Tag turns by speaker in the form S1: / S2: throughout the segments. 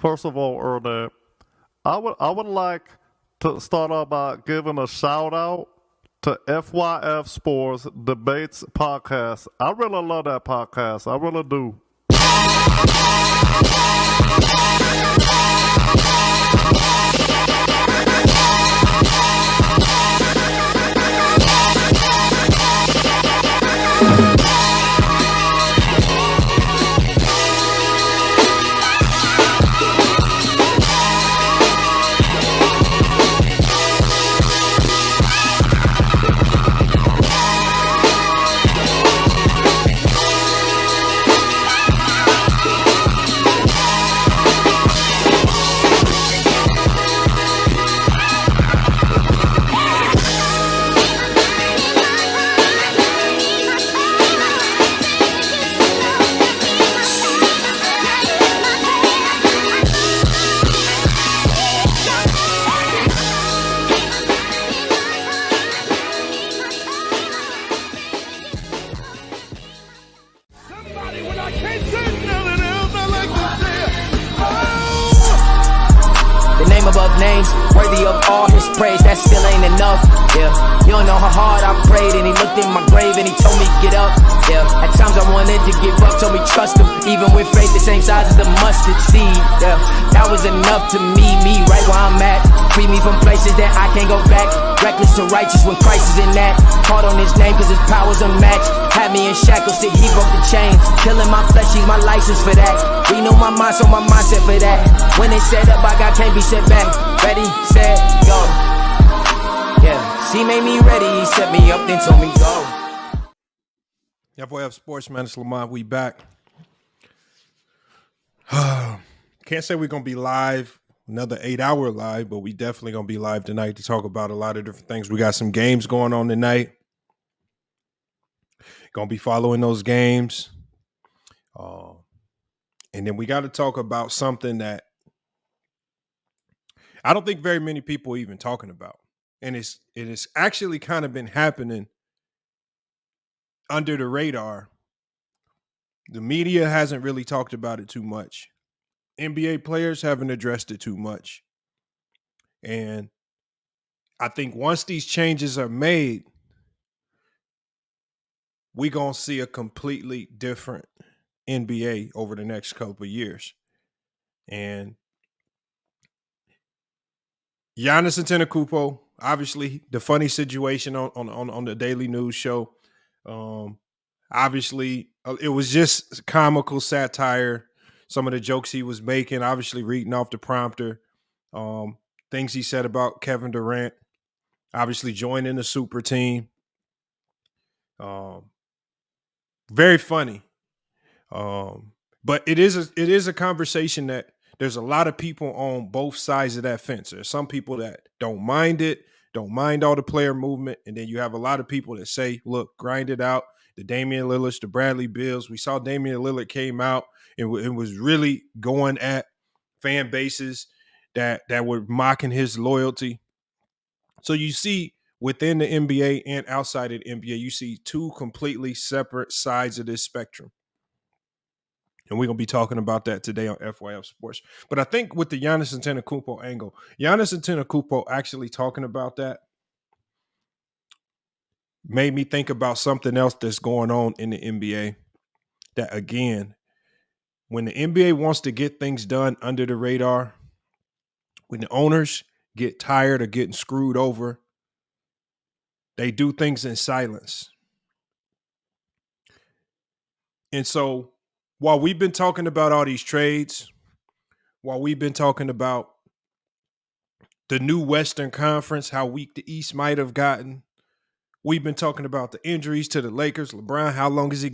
S1: First of all, Ernest, I would like to start off by giving a shout out to FYF Sports Debates podcast. I really love that podcast. I really do.
S2: Above names, worthy of all his praise, that still ain't enough, yeah. You don't know how hard I prayed, and he looked in my grave and he told me get up, yeah. At times I wanted to give up, told me trust him, even with faith the same size as the mustard seed, yeah. That was enough to me right where I'm at. Free me from places that I can't go back. Reckless and righteous when Christ is in that. Caught on his name cause his power's unmatched. Had me in shackles till he broke the chain. Killing my flesh, he's my license for that. Renew my mind, so my mindset for that. When they set up, I got can't be set back. Ready, set, go. Yeah, he made me ready, he set me up, then told me go.
S3: FYF Sports, man, it's Lamont, we back. Can't say we're going to be live, another 8-hour live, but we definitely going to be live tonight to talk about a lot of different things. We got some games going on tonight. Going to be following those games. And then we got to talk about something that I don't think very many people are even talking about. And it has actually kind of been happening under the radar. The media hasn't really talked about it too much. NBA players haven't addressed it too much. And I think once these changes are made, we're going to see a completely different NBA over the next couple of years. And Giannis Antetokounmpo, obviously the funny situation on the Daily News show. Obviously, it was just comical satire. Some of the jokes he was making, obviously reading off the prompter. Things he said about Kevin Durant, obviously joining the super team. Very funny. But it is a conversation that there's a lot of people on both sides of that fence. There's some people that don't mind it, don't mind all the player movement. And then you have a lot of people that say, look, grind it out. The Damian Lillards, the Bradley Bills. We saw Damian Lillard came out and was really going at fan bases that were mocking his loyalty. So you see within the NBA and outside of the NBA, you see two completely separate sides of this spectrum. And we're going to be talking about that today on FYF Sports. But I think with the Giannis Antetokounmpo angle, Giannis Antetokounmpo actually talking about that made me think about something else that's going on in the NBA. That, again, when the NBA wants to get things done under the radar, when the owners get tired of getting screwed over, they do things in silence. And so while we've been talking about all these trades, while we've been talking about the new Western Conference, how weak the East might have gotten, we've been talking about the injuries to the Lakers. LeBron, how long is he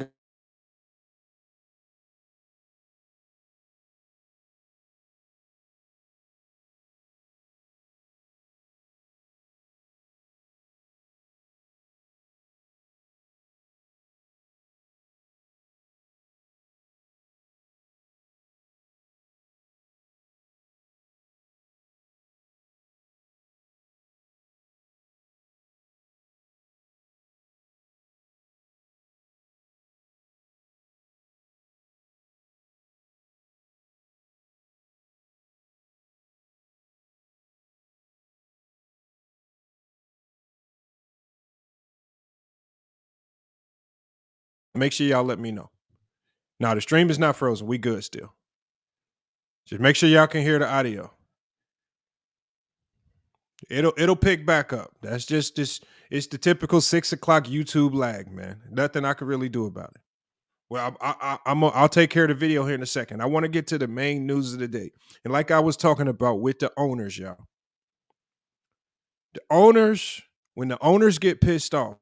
S3: Make sure y'all let me know. Now, the stream is not frozen. We good still. Just make sure y'all can hear the audio. It'll pick back up. That's just this. It's the typical 6 o'clock YouTube lag, man. Nothing I can really do about it. Well, I'll take care of the video here in a second. I want to get to the main news of the day, and like I was talking about with the owners, y'all. The owners, when the owners get pissed off.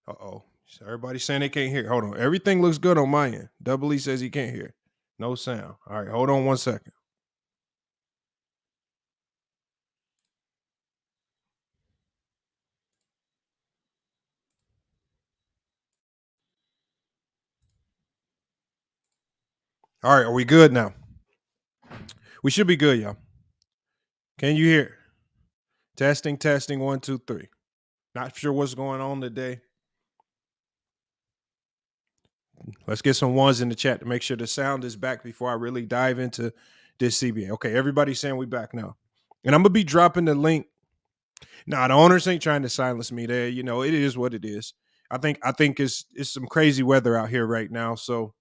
S3: Uh-oh. So everybody's saying they can't hear. Hold on. Everything looks good on my end. Double E says he can't hear. No sound. All right, hold on 1 second. All right, are we good now? We should be good, y'all. Can you hear? Testing, 1, 2, 3. Not sure what's going on today. Let's get some ones in the chat to make sure the sound is back before I really dive into this CBA. Okay, everybody's saying we back now. And I'm going to be dropping the link. Nah, the owners ain't trying to silence me there. You know, it is what it is. I think it's some crazy weather out here right now, so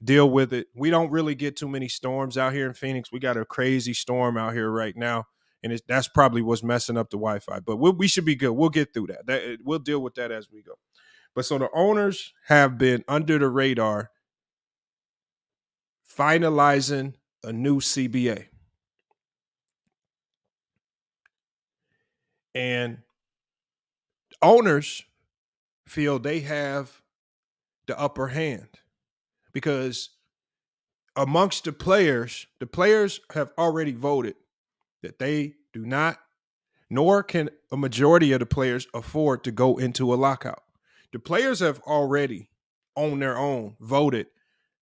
S3: deal with it. We don't really get too many storms out here in Phoenix. We got a crazy storm out here right now, and that's probably what's messing up the Wi-Fi. But we should be good. We'll get through that. We'll deal with that as we go. But so the owners have been under the radar finalizing a new CBA. And owners feel they have the upper hand because amongst the players have already voted that they do not, nor can a majority of the players afford to go into a lockout. The players have already, on their own, voted,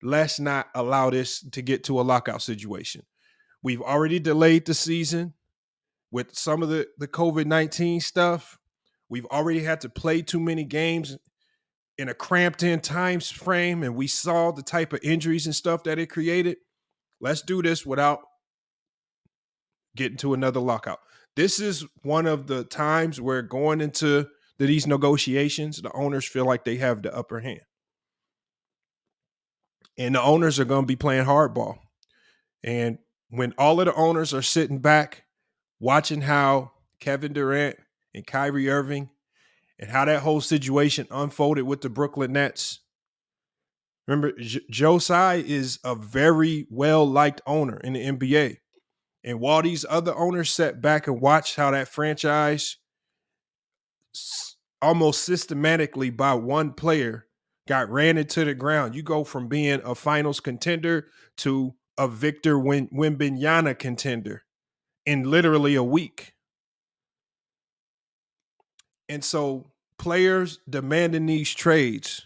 S3: let's not allow this to get to a lockout situation. We've already delayed the season with some of the COVID-19 stuff. We've already had to play too many games in a cramped in time frame, and we saw the type of injuries and stuff that it created. Let's do this without getting to another lockout. This is one of the times where going into these negotiations, the owners feel like they have the upper hand. And the owners are going to be playing hardball. And when all of the owners are sitting back, watching how Kevin Durant and Kyrie Irving and how that whole situation unfolded with the Brooklyn Nets. Remember, Joe Tsai is a very well-liked owner in the NBA. And while these other owners sat back and watched how that franchise almost systematically by one player got ran into the ground, you go from being a finals contender to a Victor Wembanyama contender in literally a week. And so players demanding these trades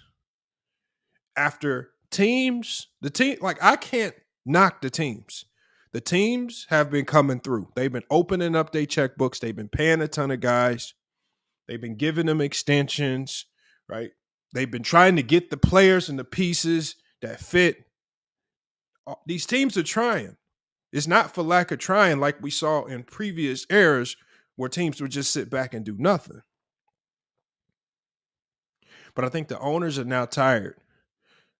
S3: after I can't knock the teams. The teams have been coming through. They've been opening up their checkbooks. They've been paying a ton of guys. They've been giving them extensions, right? They've been trying to get the players and the pieces that fit. These teams are trying. It's not for lack of trying like we saw in previous eras where teams would just sit back and do nothing. But I think the owners are now tired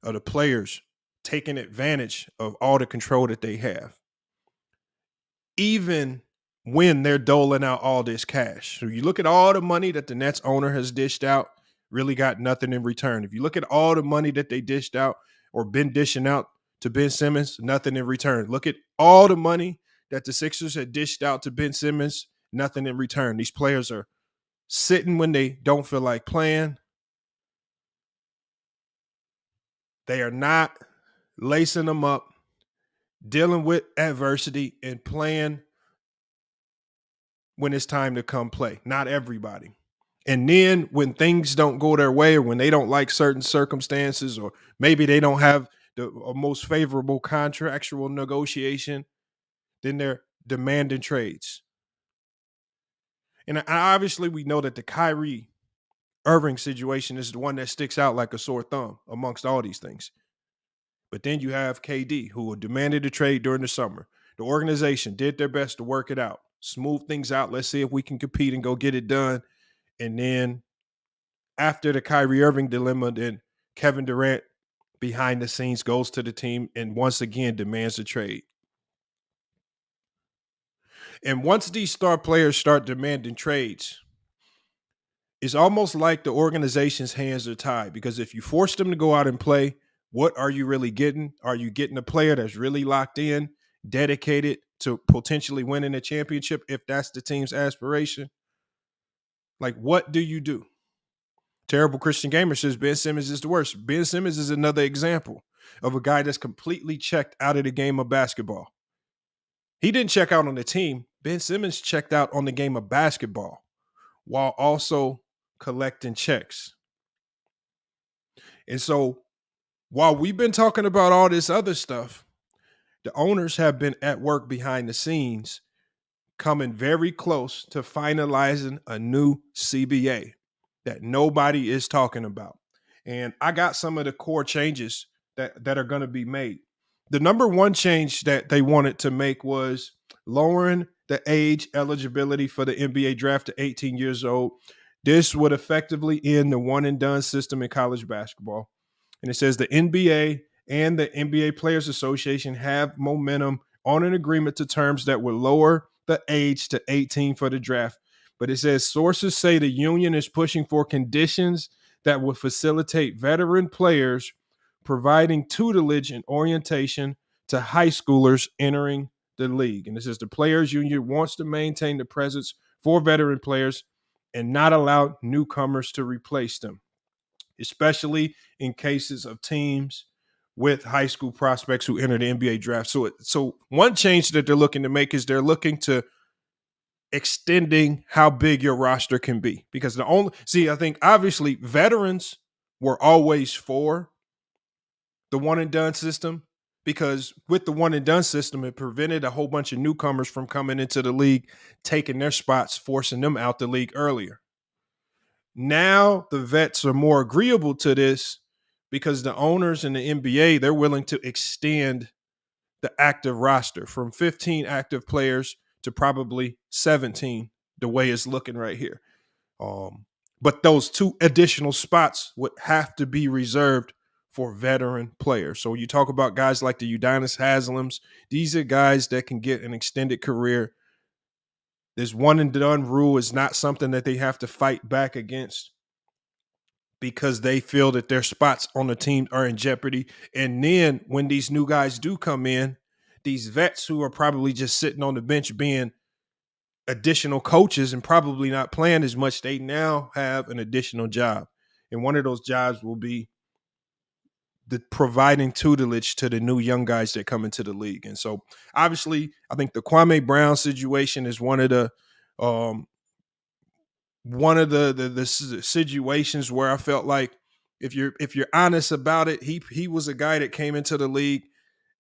S3: of the players taking advantage of all the control that they have, even when they're doling out all this cash. So you look at all the money that the Nets owner has dished out, really got nothing in return. If you look at all the money that they dished out or been dishing out to Ben Simmons, nothing in return. Look at all the money that the Sixers had dished out to Ben Simmons, nothing in return. These players are sitting when they don't feel like playing. They are not lacing them up, dealing with adversity, and playing when it's time to come play. Not everybody. And then when things don't go their way, or when they don't like certain circumstances, or maybe they don't have the most favorable contractual negotiation, then they're demanding trades. And obviously we know that the Kyrie Irving situation is the one that sticks out like a sore thumb amongst all these things. But then you have KD, who demanded a trade during the summer. The organization did their best to work it out, smooth things out. Let's see if we can compete and go get it done. And then after the Kyrie Irving dilemma, then Kevin Durant behind the scenes goes to the team and once again demands a trade. And once these star players start demanding trades, it's almost like the organization's hands are tied, because if you force them to go out and play, what are you really getting? Are you getting a player that's really locked in, dedicated to potentially winning a championship if that's the team's aspiration? Like, what do you do? Terrible Christian Gamer says Ben Simmons is the worst. Ben Simmons is another example of a guy that's completely checked out of the game of basketball. He didn't check out on the team. Ben Simmons checked out on the game of basketball while also collecting checks. And so while we've been talking about all this other stuff, the owners have been at work behind the scenes, coming very close to finalizing a new CBA that nobody is talking about. And I got some of the core changes that are going to be made. The number one change that they wanted to make was lowering the age eligibility for the NBA draft to 18 years old. This would effectively end the one and done system in college basketball. And it says the NBA and the NBA Players Association have momentum on an agreement to terms that would lower the age to 18 for the draft. But it says sources say the union is pushing for conditions that would facilitate veteran players providing tutelage and orientation to high schoolers entering the league. And it says the players union wants to maintain the presence for veteran players and not allow newcomers to replace them, especially in cases of teams with high school prospects who enter the NBA draft. So one change that they're looking to make is they're looking to extending how big your roster can be, because I think obviously veterans were always for the one and done system, because with the one and done system, it prevented a whole bunch of newcomers from coming into the league, taking their spots, forcing them out the league earlier. Now the vets are more agreeable to this because the owners in the NBA, they're willing to extend the active roster from 15 active players to probably 17, the way it's looking right here. But those 2 additional spots would have to be reserved for veteran players. So you talk about guys like the Udonis Haslams. These are guys that can get an extended career. This one and done rule is not something that they have to fight back against, because they feel that their spots on the team are in jeopardy. And then when these new guys do come in, these vets who are probably just sitting on the bench being additional coaches and probably not playing as much, they now have an additional job. And one of those jobs will be the providing tutelage to the new young guys that come into the league. And so obviously I think the Kwame Brown situation is one of the situations where I felt like if you're honest about it, he was a guy that came into the league.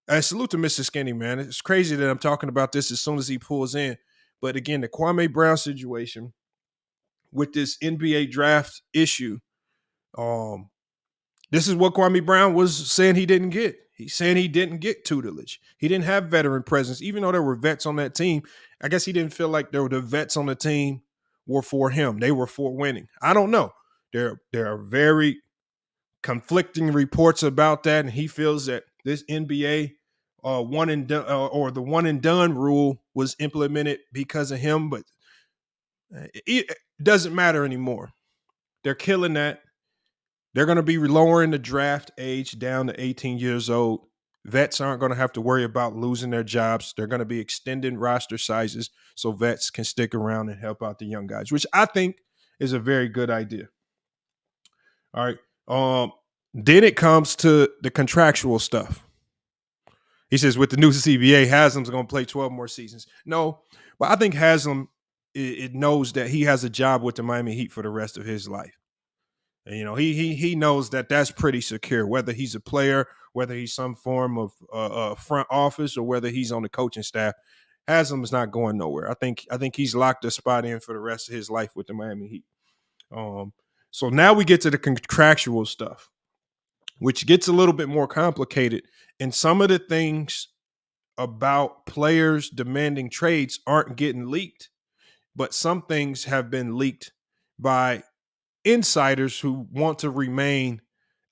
S3: I salute to Mr. Skinny, man. It's crazy that I'm talking about this as soon as he pulls in. But again, the Kwame Brown situation with this NBA draft issue, this is what Kwame Brown was saying he didn't get. He's saying he didn't get tutelage. He didn't have veteran presence, even though there were vets on that team. I guess he didn't feel like the vets on the team were for him. They were for winning. I don't know. There are very conflicting reports about that, and he feels that this NBA one and done or the one and done rule was implemented because of him, but it doesn't matter anymore. They're killing that. They're going to be lowering the draft age down to 18 years old. Vets aren't going to have to worry about losing their jobs. They're going to be extending roster sizes so vets can stick around and help out the young guys, which I think is a very good idea. All right. Then it comes to the contractual stuff. He says with the new CBA, Haslam's going to play 12 more seasons. No, but I think Haslam it knows that he has a job with the Miami Heat for the rest of his life. And, he knows that that's pretty secure, whether he's a player, whether he's some form of front office, or whether he's on the coaching staff. Haslam is not going nowhere. I think he's locked a spot in for the rest of his life with the Miami Heat. So now we get to the contractual stuff, which gets a little bit more complicated. And some of the things about players demanding trades aren't getting leaked, but some things have been leaked by insiders who want to remain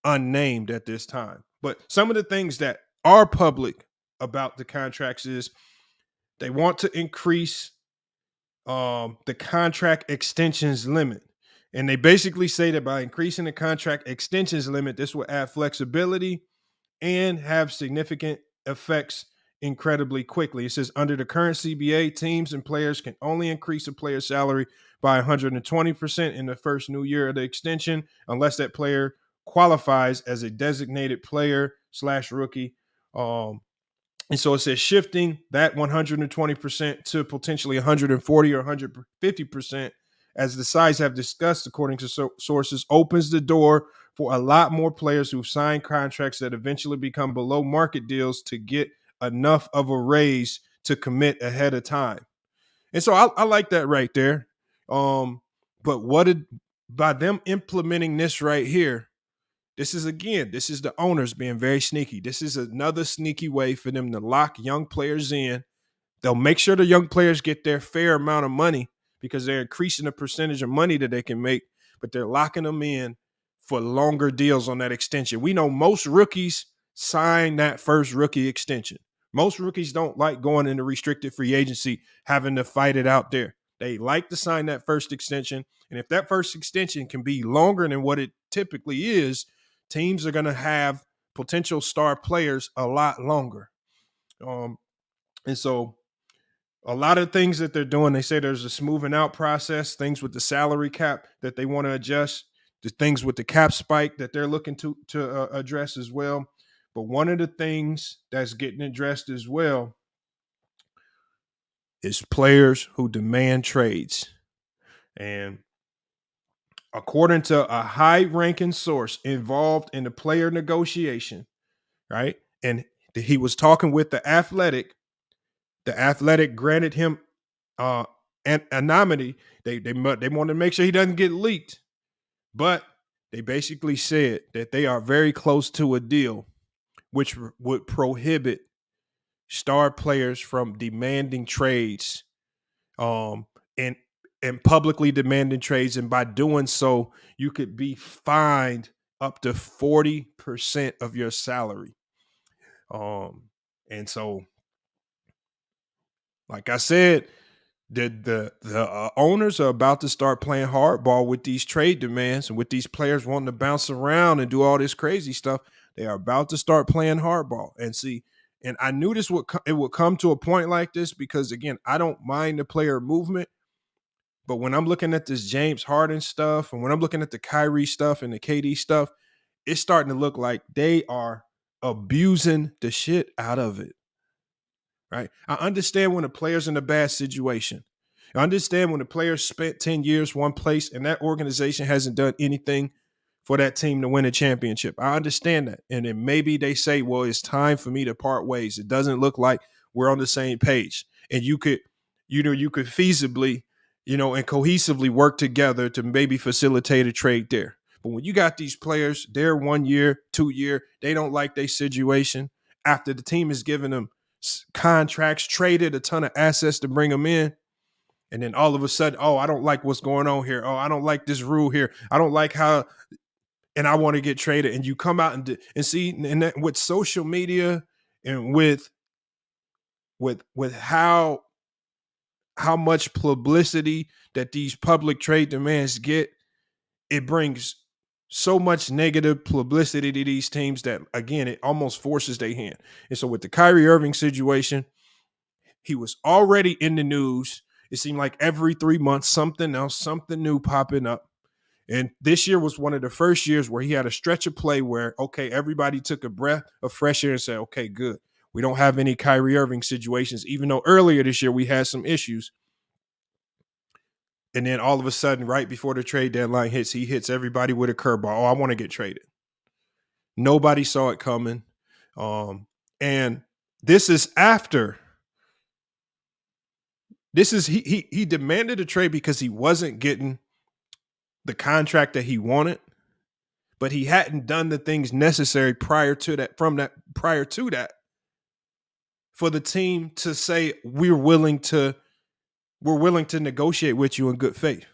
S3: unnamed at this time. But some of the things that are public about the contracts is they want to increase the contract extensions limit. And they basically say that by increasing the contract extensions limit, this will add flexibility and have significant effects incredibly quickly. It says under the current CBA, teams and players can only increase a player's salary by 120% in the first new year of the extension, unless that player qualifies as a designated player / rookie. And so it says shifting that 120% to potentially 140 or 150%, as the sides have discussed, according to sources, opens the door for a lot more players who've signed contracts that eventually become below market deals to get enough of a raise to commit ahead of time. And so I like that right there. But by them implementing this right here, this is the owners being very sneaky. This is another sneaky way for them to lock young players in. They'll make sure the young players get their fair amount of money because they're increasing the percentage of money that they can make, but they're locking them in for longer deals on that extension. We know most rookies sign that first rookie extension. Most rookies don't like going into restricted free agency, having to fight it out there. They like to sign that first extension. And if that first extension can be longer than what it typically is, teams are going to have potential star players a lot longer. And so a lot of things that they're doing, they say there's a smoothing out process, things with the salary cap that they want to adjust, the things with the cap spike that they're looking to address as well. But one of the things that's getting addressed as well is players who demand trades. And according to a high-ranking source involved in the player negotiation, right? And he was talking with the Athletic. The Athletic granted him anonymity. They want to make sure he doesn't get leaked. But they basically said that they are very close to a deal which would prohibit star players from demanding trades and publicly demanding trades. And by doing so, you could be fined up to 40% of your salary. And so, like I said, the owners are about to start playing hardball with these trade demands and with these players wanting to bounce around and do all this crazy stuff. They are about to start playing hardball and see. And I knew it would come to a point like this because, again, I don't mind the player movement. But when I'm looking at this James Harden stuff and when I'm looking at the Kyrie stuff and the KD stuff, it's starting to look like they are abusing the shit out of it. Right? I understand when a player's in a bad situation. I understand when the player spent 10 years one place and that organization hasn't done anything for that team to win a championship. I understand that. And then maybe they say, well, it's time for me to part ways. It doesn't look like we're on the same page. And you could feasibly, and cohesively work together to maybe facilitate a trade there. But when you got these players, they're 1 year, 2 year, they don't like their situation after the team has given them contracts, traded a ton of assets to bring them in. And then all of a sudden, oh, I don't like what's going on here. Oh, I don't like this rule here. I don't like how, and I want to get traded. And you come out and see, and that, with social media and with how much publicity that these public trade demands get, it brings so much negative publicity to these teams that, again, it almost forces their hand. And so with the Kyrie Irving situation, he was already in the news. It seemed like every 3 months, something else, something new popping up. And this year was one of the first years where he had a stretch of play where, okay, everybody took a breath of fresh air and said, okay, good. We don't have any Kyrie Irving situations, even though earlier this year we had some issues. And then all of a sudden, right before the trade deadline hits, he hits everybody with a curveball. Oh, I want to get traded. Nobody saw it coming. And this is after. He demanded a trade because he wasn't getting the contract that he wanted, but he hadn't done the things necessary prior to that for the team to say we're willing to negotiate with you in good faith.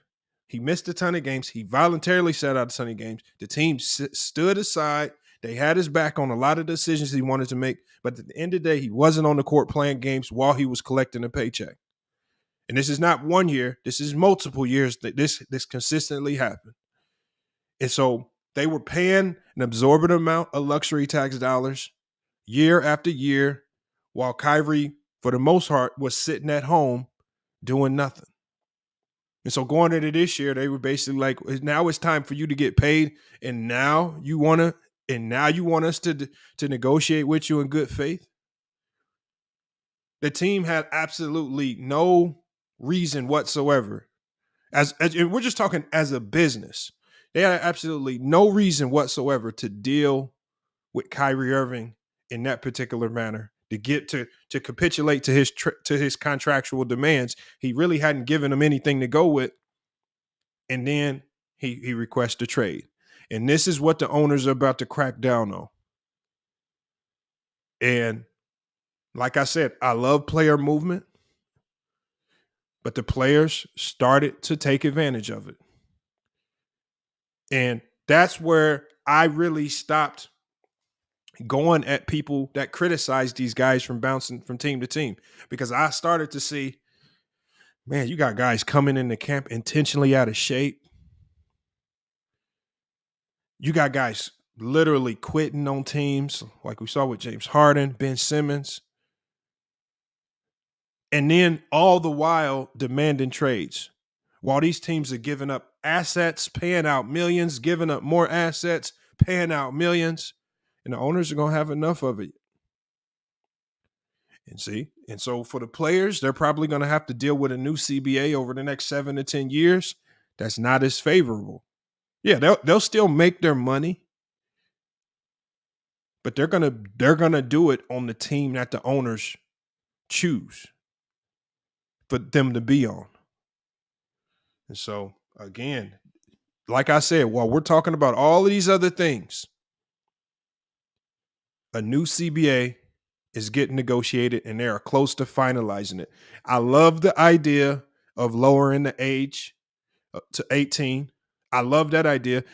S3: He missed a ton of games. He voluntarily sat out a ton of games. The team stood aside. They had his back on a lot of decisions he wanted to make, but at the end of the day, he wasn't on the court playing games while he was collecting a paycheck. And this is not 1 year. This is multiple years that this consistently happened. And so they were paying an absorbent amount of luxury tax dollars year after year while Kyrie, for the most part, was sitting at home doing nothing. And so going into this year, they were basically like, now it's time for you to get paid. And now you want us to negotiate with you in good faith. The team had absolutely no reason whatsoever. As we're just talking as a business, they had absolutely no reason whatsoever to deal with Kyrie Irving in that particular manner, to get to capitulate to his contractual demands. He really hadn't given them anything to go with, and then he requests a trade. And this is what the owners are about to crack down on. And like I said, I love player movement, but the players started to take advantage of it. And that's where I really stopped going at people that criticize these guys from bouncing from team to team, because I started to see, man, you got guys coming into camp intentionally out of shape. You got guys literally quitting on teams like we saw with James Harden, Ben Simmons. And then all the while demanding trades. While these teams are giving up assets, paying out millions, giving up more assets, paying out millions, and the owners are going to have enough of it. And so for the players, they're probably going to have to deal with a new CBA over the next 7 to 10 years. That's not as favorable. Yeah, they'll still make their money, but they're gonna do it on the team that the owners choose for them to be on. And so again, like I said, while we're talking about all of these other things, a new CBA is getting negotiated and they are close to finalizing it. I love the idea of lowering the age to 18. I love that idea.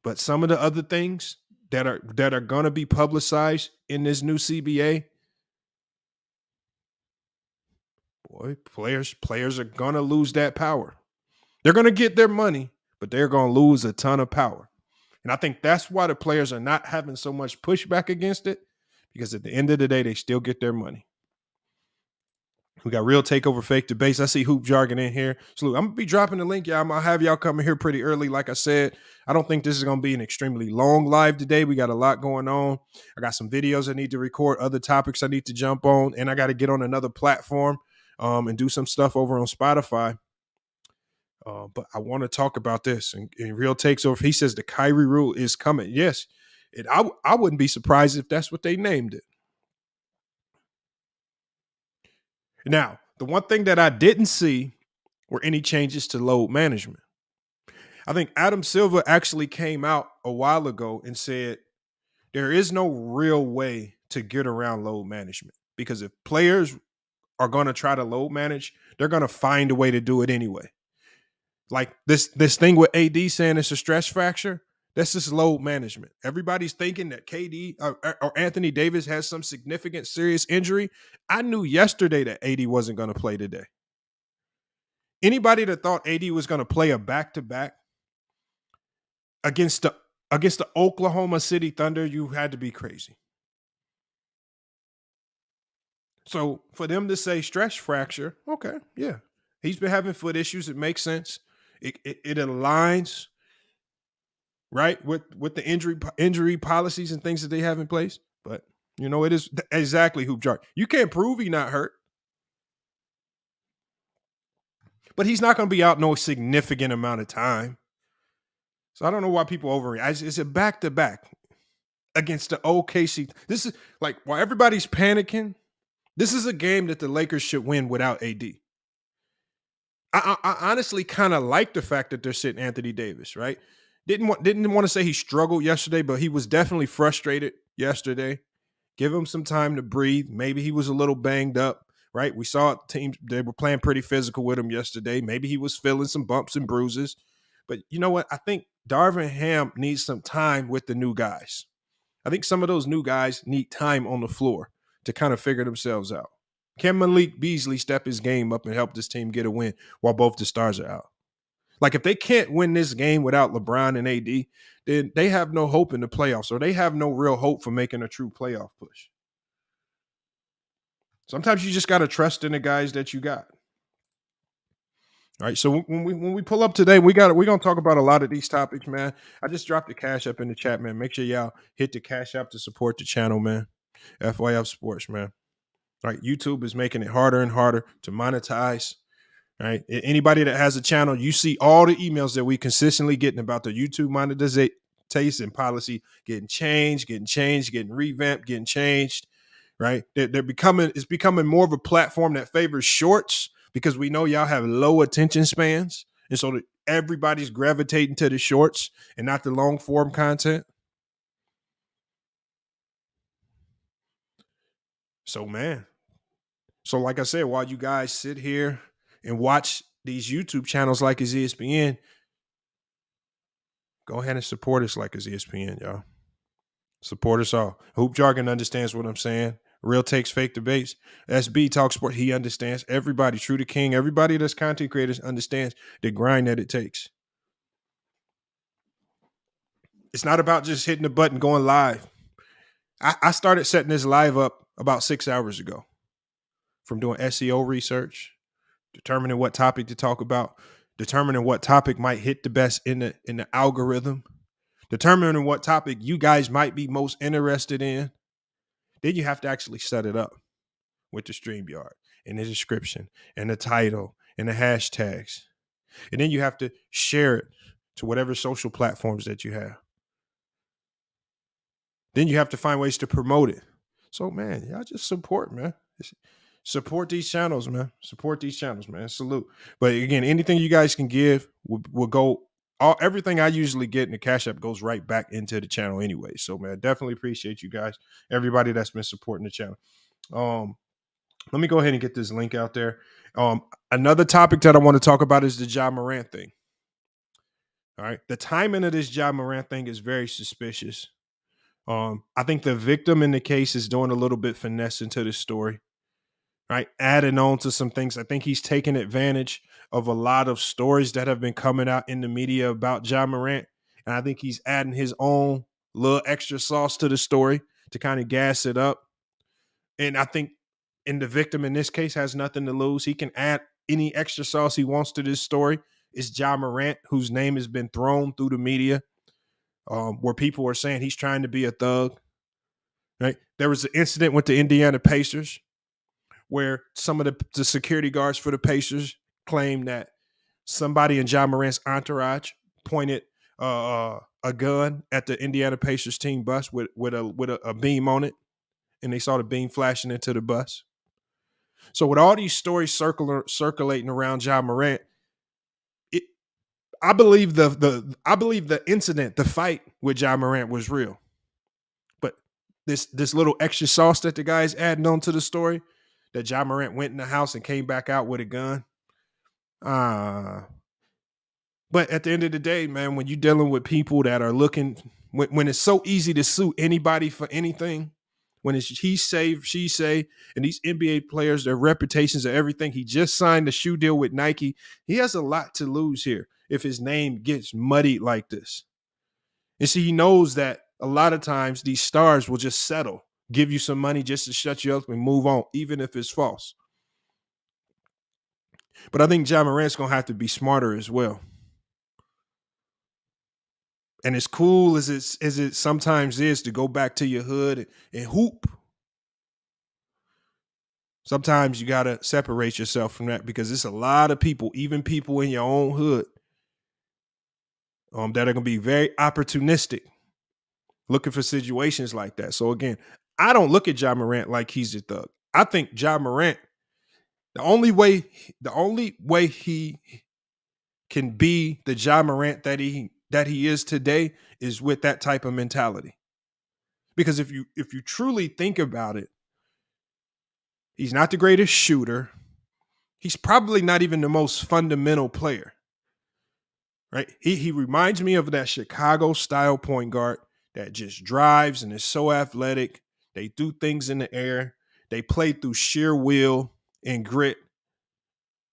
S3: But some of the other things that are going to be publicized in this new CBA, boy, players are going to lose that power. They're going to get their money, but they're going to lose a ton of power. And I think that's why the players are not having so much pushback against it, because at the end of the day, they still get their money. We got Real Takeover Fake Debates. I see Hoop Jargon in here. So look, I'm going to be dropping the link. Yeah, I'm going to have y'all coming here pretty early. Like I said, I don't think this is going to be an extremely long live today. We got a lot going on. I got some videos I need to record, other topics I need to jump on, and I got to get on another platform and do some stuff over on Spotify. But I want to talk about this. And Real Takes Over, he says the Kyrie rule is coming. Yes, I wouldn't be surprised if that's what they named it. Now, the one thing that I didn't see were any changes to load management. I think Adam Silver actually came out a while ago and said there is no real way to get around load management, because if players are going to try to load manage, they're going to find a way to do it anyway. Like this thing with AD saying it's a stress fracture, that's just load management. Everybody's thinking that KD or Anthony Davis has some significant serious injury. I knew yesterday that AD wasn't going to play today. Anybody that thought AD was going to play a back-to-back against the Oklahoma City Thunder, you had to be crazy. So for them to say stress fracture, okay, yeah. He's been having foot issues. It makes sense. It aligns, right, with the injury policies and things that they have in place. But, it is exactly Hoop Jar. You can't prove he's not hurt. but he's not going to be out no significant amount of time. So I don't know why people overreact. It's a back-to-back against the OKC. This is like, while everybody's panicking, this is a game that the Lakers should win without AD. I honestly kind of like the fact that they're sitting Anthony Davis, right? Didn't want to say he struggled yesterday, but he was definitely frustrated yesterday. Give him some time to breathe. Maybe he was a little banged up, right? We saw teams, they were playing pretty physical with him yesterday. Maybe he was feeling some bumps and bruises. But you know what? I think Darvin Ham needs some time with the new guys. I think some of those new guys need time on the floor to kind of figure themselves out. Can Malik Beasley step his game up and help this team get a win while both the stars are out? Like, if they can't win this game without LeBron and AD, then they have no hope in the playoffs, or they have no real hope for making a true playoff push. Sometimes you just got to trust in the guys that you got. All right, so when we pull up today, we're gonna talk about a lot of these topics, man. I just dropped the Cash App in the chat, man. Make sure y'all hit the Cash App to support the channel, man. FYF Sports, man. All right, YouTube is making it harder and harder to monetize. All right, anybody that has a channel, you see all the emails that we consistently getting about the YouTube monetization policy getting changed, getting revamped, getting changed. Right, it's becoming more of a platform that favors shorts, because we know y'all have low attention spans, and so everybody's gravitating to the shorts and not the long form content. So, man, like I said, while you guys sit here and watch these YouTube channels like it's ESPN, go ahead and support us like it's ESPN, y'all. Support us all. Hoop Jargon understands what I'm saying. Real Takes, Fake Debates. SB Talk Sport, he understands. Everybody, True to King, everybody that's content creators understands the grind that it takes. It's not about just hitting the button, going live. I started setting this live up about 6 hours ago, from doing SEO research, determining what topic to talk about, determining what topic might hit the best in the algorithm, determining what topic you guys might be most interested in. Then you have to actually set it up with the StreamYard and the description and the title and the hashtags. And then you have to share it to whatever social platforms that you have. Then you have to find ways to promote it. So, man, y'all just support, man. Support these channels, man. Support these channels, man. Salute. But again, anything you guys can give will go. Everything I usually get in the Cash App goes right back into the channel anyway. So, man, definitely appreciate you guys, everybody that's been supporting the channel. Let me go ahead and get this link out there. Another topic that I want to talk about is the Ja Morant thing. All right. The timing of this Ja Morant thing is very suspicious. I think the victim in the case is doing a little bit finesse into the story, right? Adding on to some things. I think he's taking advantage of a lot of stories that have been coming out in the media about Ja Morant. And I think he's adding his own little extra sauce to the story to kind of gas it up. And I think the victim in this case has nothing to lose. He can add any extra sauce he wants to this story. It's Ja Morant, whose name has been thrown through the media, where people are saying he's trying to be a thug. Right? There was an incident with the Indiana Pacers where some of the security guards for the Pacers claimed that somebody in Ja Morant's entourage pointed a gun at the Indiana Pacers team bus with a beam on it, and they saw the beam flashing into the bus. So with all these stories circulating around Ja Morant, I believe the incident, the fight with Ja Morant was real. But this little extra sauce that the guy's adding on to the story, that Ja Morant went in the house and came back out with a gun. But at the end of the day, man, when you're dealing with people that are looking, when it's so easy to sue anybody for anything, when it's he say, she say, and these NBA players, their reputations are everything. He just signed a shoe deal with Nike. He has a lot to lose here if his name gets muddied like this. And see, he knows that a lot of times these stars will just settle, give you some money just to shut you up and move on, even if it's false. But I think Ja Morant's going to have to be smarter as well. And as cool as it sometimes is to go back to your hood and hoop, Sometimes you got to separate yourself from that because it's a lot of people, even people in your own hood, that are going to be very opportunistic, looking for situations like that. So again, I don't look at Ja Morant like he's a thug. I think Ja Morant, the only way he can be the Ja Morant that he is today is with that type of mentality. Because if you truly think about it, he's not the greatest shooter. He's probably not even the most fundamental player. Right? He reminds me of that Chicago style point guard that just drives and is so athletic. They do things in the air. They play through sheer will and grit.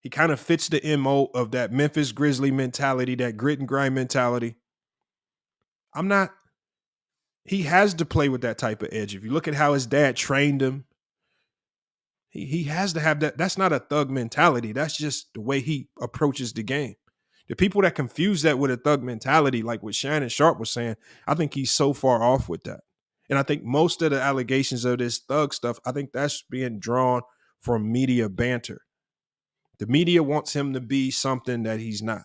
S3: He kind of fits the MO of that Memphis Grizzly mentality, that grit and grind mentality. He has to play with that type of edge. If you look at how his dad trained him, he has to have that. That's not a thug mentality. That's just the way he approaches the game. The people that confuse that with a thug mentality, like what Shannon Sharp was saying, I think he's so far off with that. And I think most of the allegations of this thug stuff, I think that's being drawn from media banter. The media wants him to be something that he's not.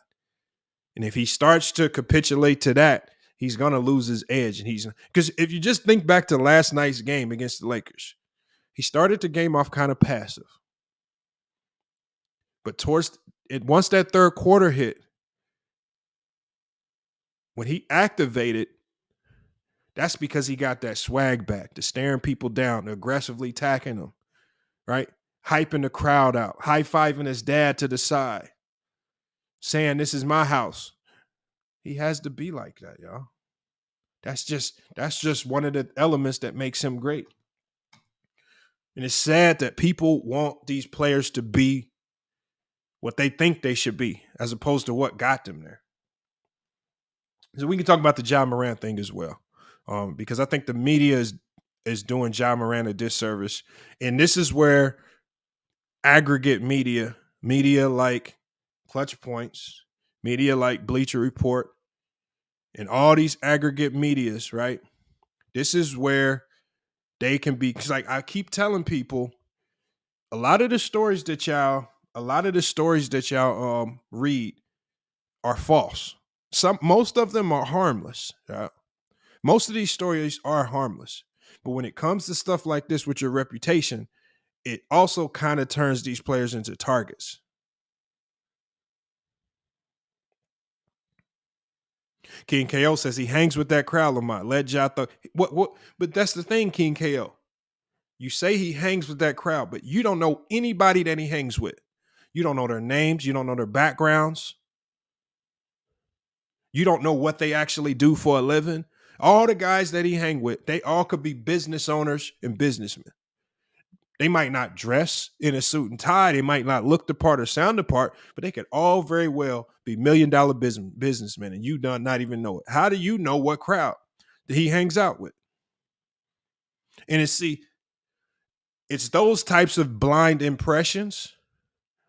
S3: And if he starts to capitulate to that, he's going to lose his edge. And because if you just think back to last night's game against the Lakers, he started the game off kind of passive. But once that third quarter hit, when he activated, that's because he got that swag back, the staring people down, the aggressively attacking them, right? Hyping the crowd out, high-fiving his dad to the side, saying, "This is my house." He has to be like that, y'all. That's just one of the elements that makes him great. And it's sad that people want these players to be what they think they should be, as opposed to what got them there. So we can talk about the Ja Morant thing as well, because I think the media is doing Ja Morant a disservice. And this is where aggregate media like Clutch Points, media like Bleacher Report, and all these aggregate medias, right? This is where they can be, because like I keep telling people, a lot of the stories that y'all read are false. Most of them are harmless. Most of these stories are harmless. But when it comes to stuff like this with your reputation, it also kind of turns these players into targets. King KO says he hangs with that crowd, Lamont. Let Ja thug. What? But that's the thing, King KO. You say he hangs with that crowd, but you don't know anybody that he hangs with. You don't know their names. You don't know their backgrounds. You don't know what they actually do for a living. All the guys that he hang with, they all could be business owners and businessmen. They might not dress in a suit and tie. They might not look the part or sound the part, but they could all very well be $1 million businessmen, and you do not even know it. How do you know what crowd that he hangs out with? And it's those types of blind impressions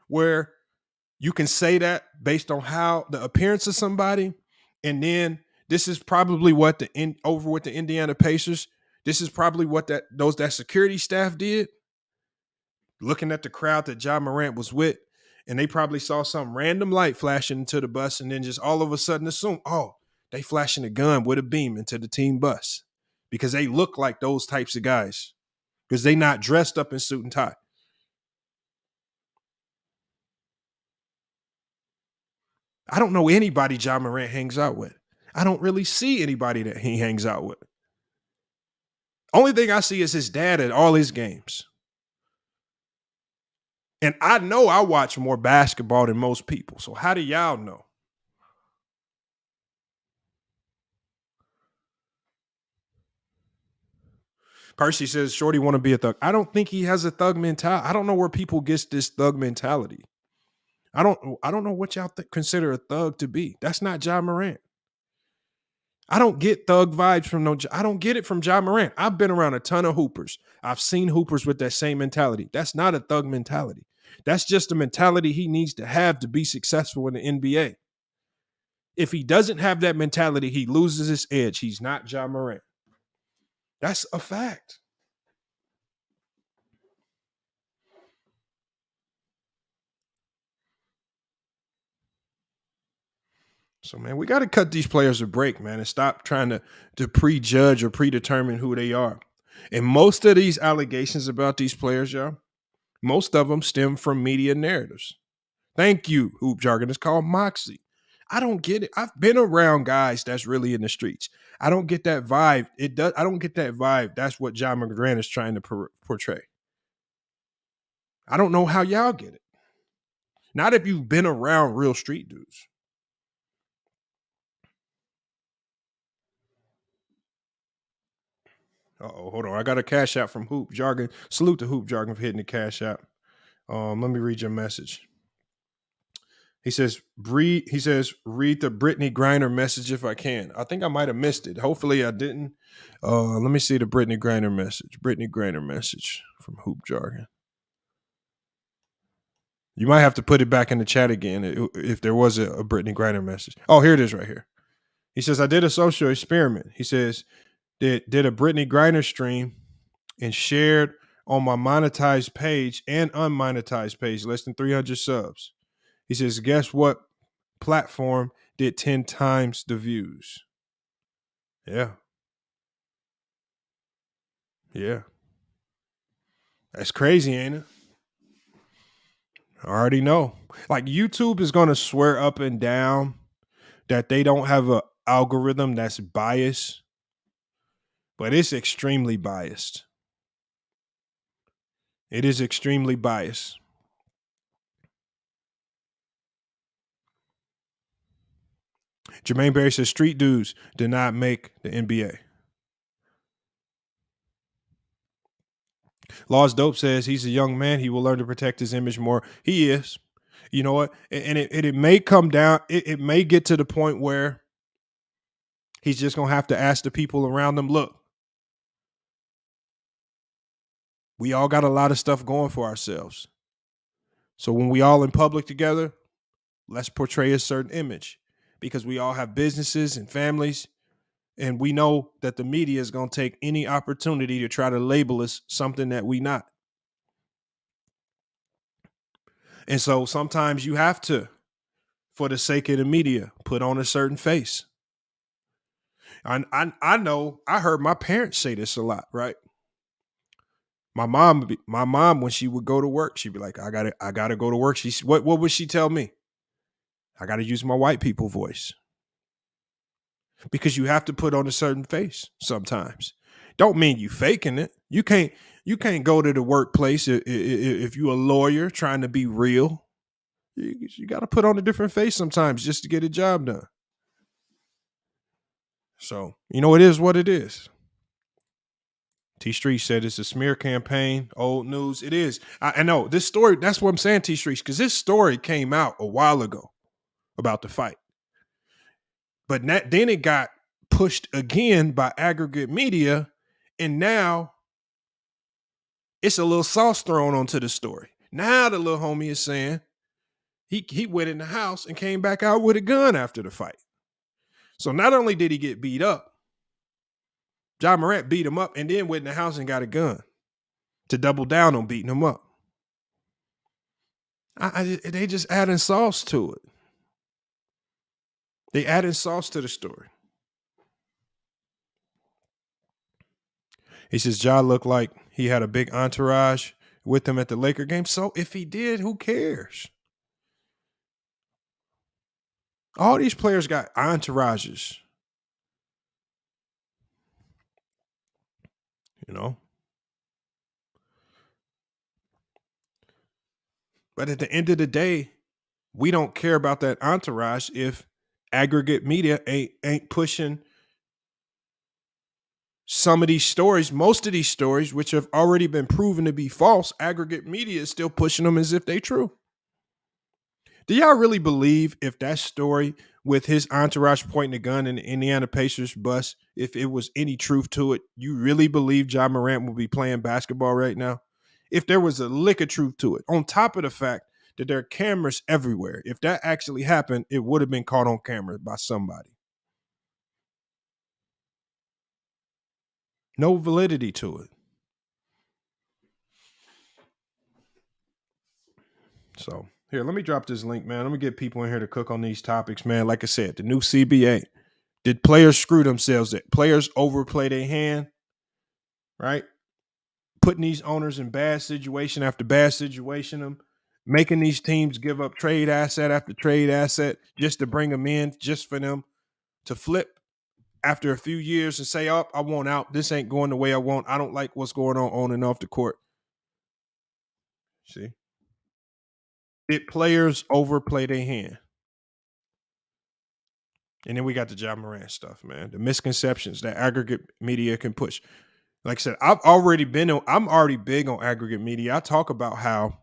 S3: where you can say that based on how the appearance of somebody, and then this is probably what over with the Indiana Pacers. This is probably what that security staff did, looking at the crowd that Ja Morant was with, and they probably saw some random light flashing into the bus, and then just all of a sudden assume, oh, they flashing a gun with a beam into the team bus because they look like those types of guys because they not dressed up in suit and tie. I don't know anybody Ja Morant hangs out with. I don't really see anybody that he hangs out with. Only thing I see is his dad at all his games. And I know I watch more basketball than most people. So how do y'all know? Percy says, Shorty want to be a thug. I don't think he has a thug mentality. I don't know where people get this thug mentality. I don't know what y'all consider a thug to be. That's not Ja Morant. I don't get thug vibes from I don't get it from Ja Morant. I've been around a ton of hoopers. I've seen hoopers with that same mentality. That's not a thug mentality. That's just a mentality he needs to have to be successful in the NBA. If he doesn't have that mentality, he loses his edge. He's not Ja Morant. That's a fact. So, man, we got to cut these players a break, man, and stop trying to prejudge or predetermine who they are. And most of these allegations about these players, y'all, most of them stem from media narratives. Thank you, hoop jargon. It's called moxie. I don't get it. I've been around guys that's really in the streets. I don't get that vibe. I don't get that vibe. That's what John Durant is trying to portray. I don't know how y'all get it. Not if you've been around real street dudes. Hold on. I got a cash out from Hoop Jargon. Salute to Hoop Jargon for hitting the cash out. Let me read your message. He says, read the Brittany Griner message if I can. I think I might have missed it. Hopefully I didn't. Let me see the Brittany Griner message. Brittany Griner message from Hoop Jargon. You might have to put it back in the chat again if there was a Brittany Griner message. Oh, here it is right here. He says, I did a social experiment. He says, did a Brittany Griner stream and shared on my monetized page and unmonetized page, less than 300 subs. He says, guess what platform did 10 times the views? Yeah. Yeah. That's crazy, ain't it? I already know. Like, YouTube is going to swear up and down that they don't have an algorithm that's biased, but it's extremely biased. It is extremely biased. Jermaine Berry says street dudes did not make the NBA. Laws Dope says he's a young man. He will learn to protect his image more. He is. You know what? And it may come down. It may get to the point where he's just going to have to ask the people around him, look, we all got a lot of stuff going for ourselves. So when we all in public together, let's portray a certain image because we all have businesses and families. And we know that the media is going to take any opportunity to try to label us something that we not. And so sometimes you have to, for the sake of the media, put on a certain face. I know, I heard my parents say this a lot, right? My mom, when she would go to work, she'd be like, I gotta go to work. What would she tell me? I gotta use my white people voice. Because you have to put on a certain face sometimes. Don't mean you faking it. You can't go to the workplace if you're a lawyer trying to be real. You got to put on a different face sometimes just to get a job done. So, it is what it is. T Street said it's a smear campaign. Old news. It is. I know this story. That's what I'm saying, T Street, because this story came out a while ago about the fight. But then it got pushed again by aggregate media, and now it's a little sauce thrown onto the story. Now the little homie is saying he went in the house and came back out with a gun after the fight. So not only did he get beat up, Ja Morant beat him up and then went in the house and got a gun to double down on beating him up. They just adding sauce to it. They added sauce to the story. He says Ja looked like he had a big entourage with him at the Laker game. So if he did, who cares? All these players got entourages. But at the end of the day, we don't care about that entourage if aggregate media ain't pushing some of these stories, most of these stories, which have already been proven to be false. Aggregate media is still pushing them as if they true. Do y'all really believe if that story with his entourage pointing a gun in the Indiana Pacers bus, if it was any truth to it, you really believe Ja Morant will be playing basketball right now? If there was a lick of truth to it, on top of the fact that there are cameras everywhere, if that actually happened, it would have been caught on camera by somebody. No validity to it. So Here, let me drop this link, man. Let me get people in here to cook on these topics, man. Like I said, the new CBA. Did players screw themselves? Did players overplay their hand? Right? Putting these owners in bad situation after bad situation, making these teams give up trade asset after trade asset just to bring them in, just for them to flip after a few years and say, oh, I want out. This ain't going the way I want. I don't like what's going on and off the court. See? Did players overplay their hand? And then we got the Ja Morant stuff, man. The misconceptions that aggregate media can push. Like I said, I'm already big on aggregate media. I talk about how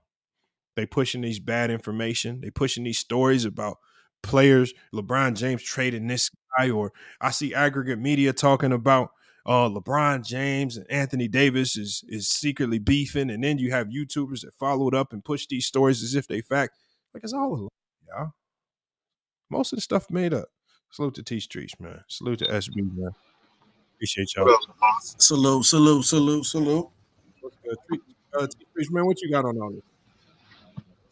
S3: they pushing these bad information. They pushing these stories about players, LeBron James trading this guy, or I see aggregate media talking about LeBron James and Anthony Davis is secretly beefing, and then you have YouTubers that followed up and push these stories as if they fact. Like it's all a lie, y'all. Most of the stuff made up. Salute to T Streets, man. Salute to SB, man. Appreciate y'all.
S4: Salute.
S3: What's good? T Streets, man, what you got on all this?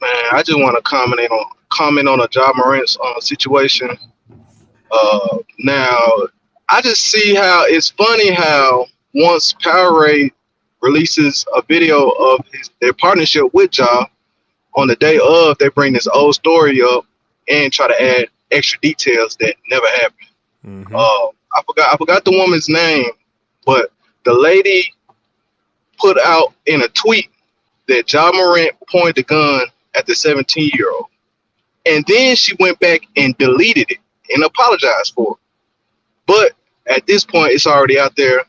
S5: Man, I just want to comment on a Ja Morant situation. Now, I just see how it's funny how once Powerade releases a video of their partnership with Ja, on the day of, they bring this old story up and try to add extra details that never happened.
S3: Mm-hmm.
S5: I forgot the woman's name, but the lady put out in a tweet that Ja Morant pointed the gun at the 17-year-old. And then she went back and deleted it and apologized for it. But at this point, it's already out there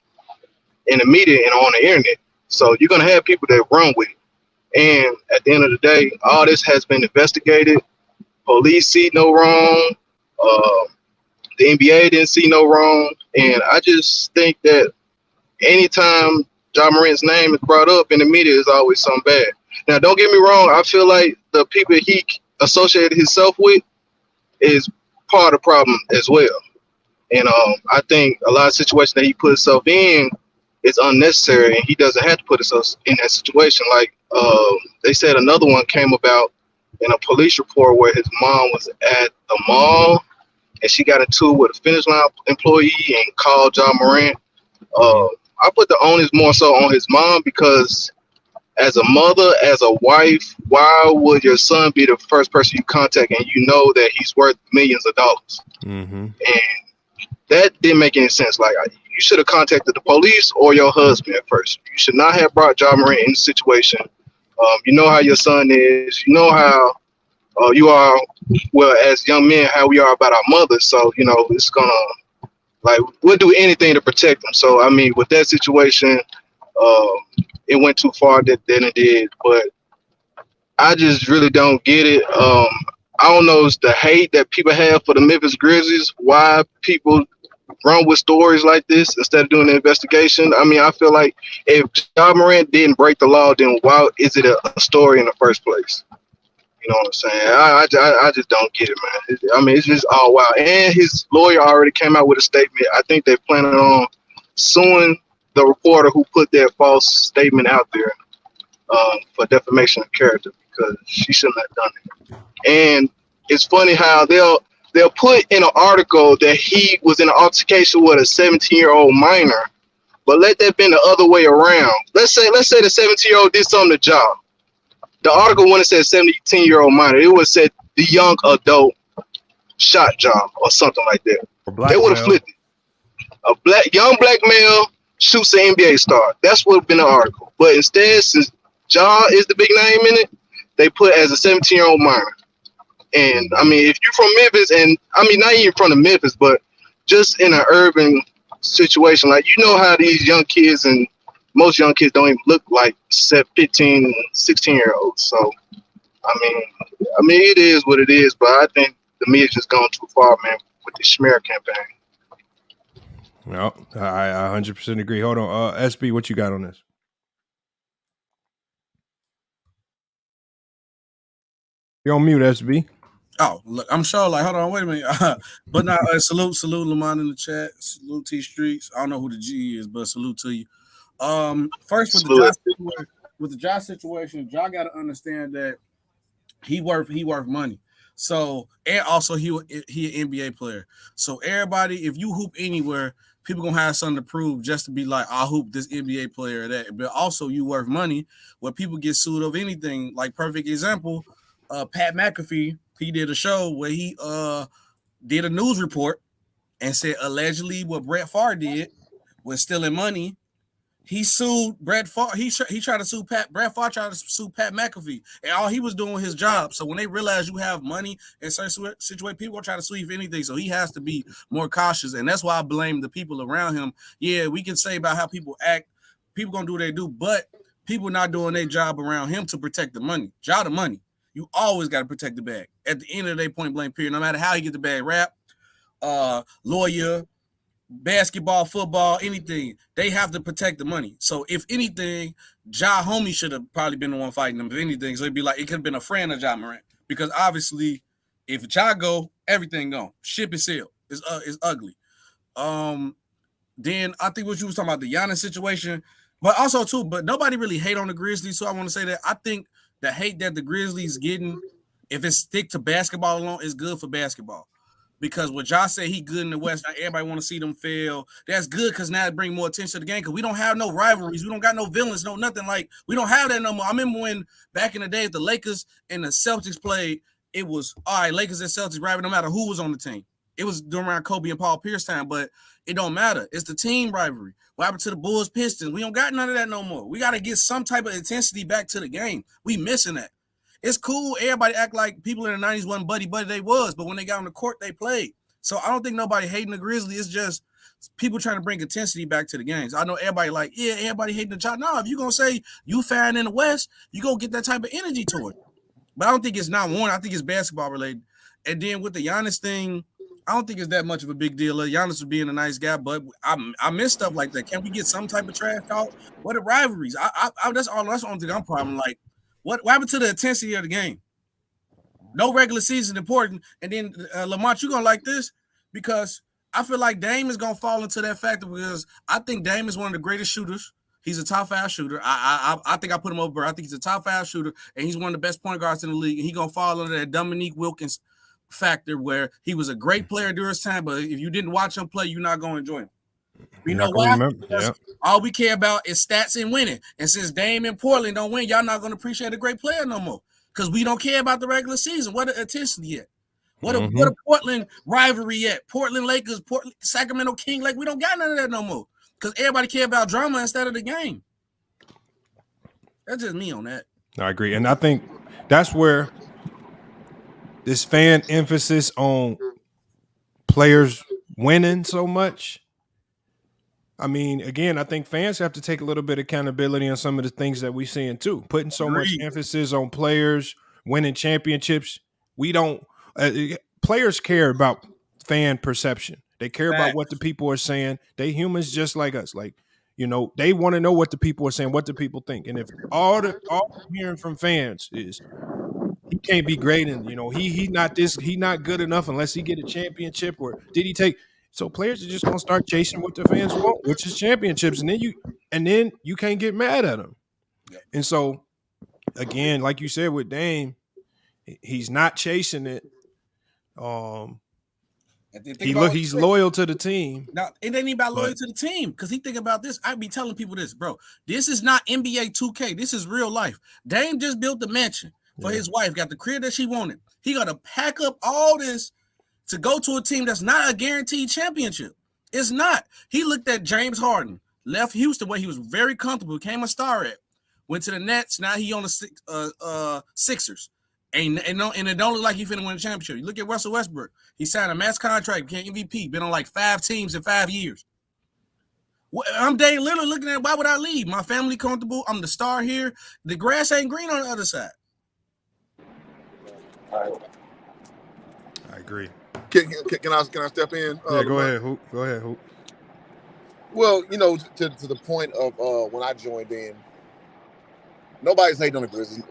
S5: in the media and on the internet. So you're going to have people that run with it. And at the end of the day, all this has been investigated. Police see no wrong. The NBA didn't see no wrong. And I just think that anytime Ja Morant's name is brought up in the media, is always something bad. Now, don't get me wrong. I feel like the people he associated himself with is part of the problem as well. And I think a lot of situations that he put himself in is unnecessary, and he doesn't have to put himself in that situation. Like they said another one came about in a police report where his mom was at the mall, and she got into it with a Finish Line employee and called Ja Morant. I put the onus more so on his mom because as a mother, as a wife, why would your son be the first person you contact and you know that he's worth millions of dollars? Mm-hmm. And that didn't make any sense. Like, you should have contacted the police or your husband at first. You should not have brought Ja Morant in the situation. You know how your son is. You know how you are, well, as young men, how we are about our mothers. So, you know, it's going to, like, we'll do anything to protect them. So, I mean, with that situation, it went too far than it did. But I just really don't get it. I don't know, it's the hate that people have for the Memphis Grizzlies, why people run with stories like this instead of doing the investigation. I mean, I feel like if Ja Morant didn't break the law, then why is it a story in the first place? You know what I'm saying? I just don't get it, man. I mean, it's just all wild. And his lawyer already came out with a statement. I think they're planning on suing the reporter who put that false statement out there for defamation of character because she shouldn't have done it. And it's funny how they'll put in an article that he was in an altercation with a 17-year-old minor, but let that been the other way around. Let's say the 17-year-old did something to Ja. The article wouldn't have said 17-year-old minor. It would have said the young adult shot Ja or something like that. They would have flipped it. A young black male shoots an NBA star. That's what would have been the article. But instead, since Ja is the big name in it, they put as a 17-year-old minor. And, I mean, if you're from Memphis, and, I mean, not even from Memphis, but just in an urban situation, like, you know how these young kids and most young kids don't even look like 15, 16-year-olds. So, I mean, it is what it is, but I think the media's just gone too far, man, with the smear campaign.
S3: Well, I 100% agree. Hold on. SB, what you got on this? You're on mute, SB.
S4: Oh, look, I'm sure. Like, hold on, wait a minute. But now, salute Lamont in the chat. Salute T Streets. I don't know who the G is, but salute to you. First with the Ja situation, Ja got to understand that He worth money. So, and also he an NBA player. So everybody, if you hoop anywhere, people gonna have something to prove just to be like, I hoop this NBA player or that. But also you worth money where people get sued of anything. Like perfect example, Pat McAfee, he did a show where he did a news report and said allegedly what Brett Favre did was stealing money. He sued Brett Favre. He tried to sue Pat. Brett Favre tried to sue Pat McAfee, and all he was doing was his job. So when they realize you have money in certain situations, people will try to sue you for anything. So he has to be more cautious, and that's why I blame the people around him. Yeah, we can say about how people act. People gonna do what they do, but people not doing their job around him to protect the money. Job the money. You always got to protect the bag. At the end of the day, point blank period. No matter how you get the bag, rap, lawyer, basketball, football, anything, they have to protect the money. So if anything, Ja Homie should have probably been the one fighting them. If anything, so it'd be like it could have been a friend of Ja Morant. Because obviously, if Ja go, everything gone. Ship is sailed. It's ugly. Then I think what you was talking about, the Giannis situation, but also too, but nobody really hate on the Grizzlies. So I want to say that I think the hate that the Grizzlies getting, if it stick to basketball alone, is good for basketball. Because what Josh said, he good in the West. Now everybody want to see them fail. That's good because now it bring more attention to the game because we don't have no rivalries. We don't got no villains, no nothing. Like, we don't have that no more. I remember when back in the day, the Lakers and the Celtics played, it was, all right, Lakers and Celtics rival no matter who was on the team. It was during around Kobe and Paul Pierce time, but it don't matter. It's the team rivalry. What happened to the Bulls, Pistons? We don't got none of that no more. We got to get some type of intensity back to the game. We missing that. It's cool. Everybody act like people in the 90s wasn't buddy. They was, but when they got on the court, they played. So I don't think nobody hating the Grizzlies. It's just people trying to bring intensity back to the games. I know everybody like, yeah, everybody hating the job. No, if you're going to say you fan in the West, you go get that type of energy to it. But I don't think it's not one. I think it's basketball related. And then with the Giannis thing, I don't think it's that much of a big deal. Giannis was being a nice guy, but I miss stuff like that. Can we get some type of trash talk? What are rivalries? That's the only thing I'm problem. Like, what happened to the intensity of the game? No regular season important. And then Lamont, you're gonna like this because I feel like Dame is gonna fall into that factor because I think Dame is one of the greatest shooters. He's a top 5 shooter. I think I put him over. I think he's a top 5 shooter, and he's one of the best point guards in the league. And he's gonna fall under that Dominique Wilkins factor where he was a great player during his time, but if you didn't watch him play, you're not gonna enjoy him. You know why? Yeah. All we care about is stats and winning. And since Dame and Portland don't win, y'all not gonna appreciate a great player no more. Because we don't care about the regular season. What the intensity yet? What a Portland rivalry yet? Portland Lakers, Sacramento King, like we don't got none of that no more. Because everybody care about drama instead of the game. That's just me on that.
S3: I agree. And I think that's where this fan emphasis on players winning so much. I mean, again, I think fans have to take a little bit of accountability on some of the things that we're seeing too. Putting so much emphasis on players winning championships. We don't players care about fan perception. They care about what the people are saying. They humans just like us. Like, you know, they want to know what the people are saying, what the people think. And if all I'm hearing from fans is he can't be great and, you know, he's not good enough unless he get a championship, or did he take? So players are just gonna start chasing what the fans want, which is championships, and then you can't get mad at them. And so, again, like you said with Dame, he's not chasing it. He's loyal to the team.
S4: Now, it ain't about loyal to the team because he think about this. I be telling people this, bro. This is not NBA 2K. This is real life. Dame just built the mansion for his wife, got the crib that she wanted. He got to pack up all this to go to a team that's not a guaranteed championship. It's not. He looked at James Harden, left Houston where he was very comfortable, became a star at, went to the Nets. Now he on the Sixers. And it don't look like he finna win a championship. You look at Russell Westbrook. He signed a max contract, became MVP, been on like 5 teams in 5 years. I'm Dame Lillard looking at, why would I leave? My family comfortable. I'm the star here. The grass ain't green on the other side.
S3: I agree.
S6: Can I step in?
S3: Yeah, go ahead, Hoop.
S6: Well, you know, to the point of when I joined in, nobody's hating on the Grizzlies.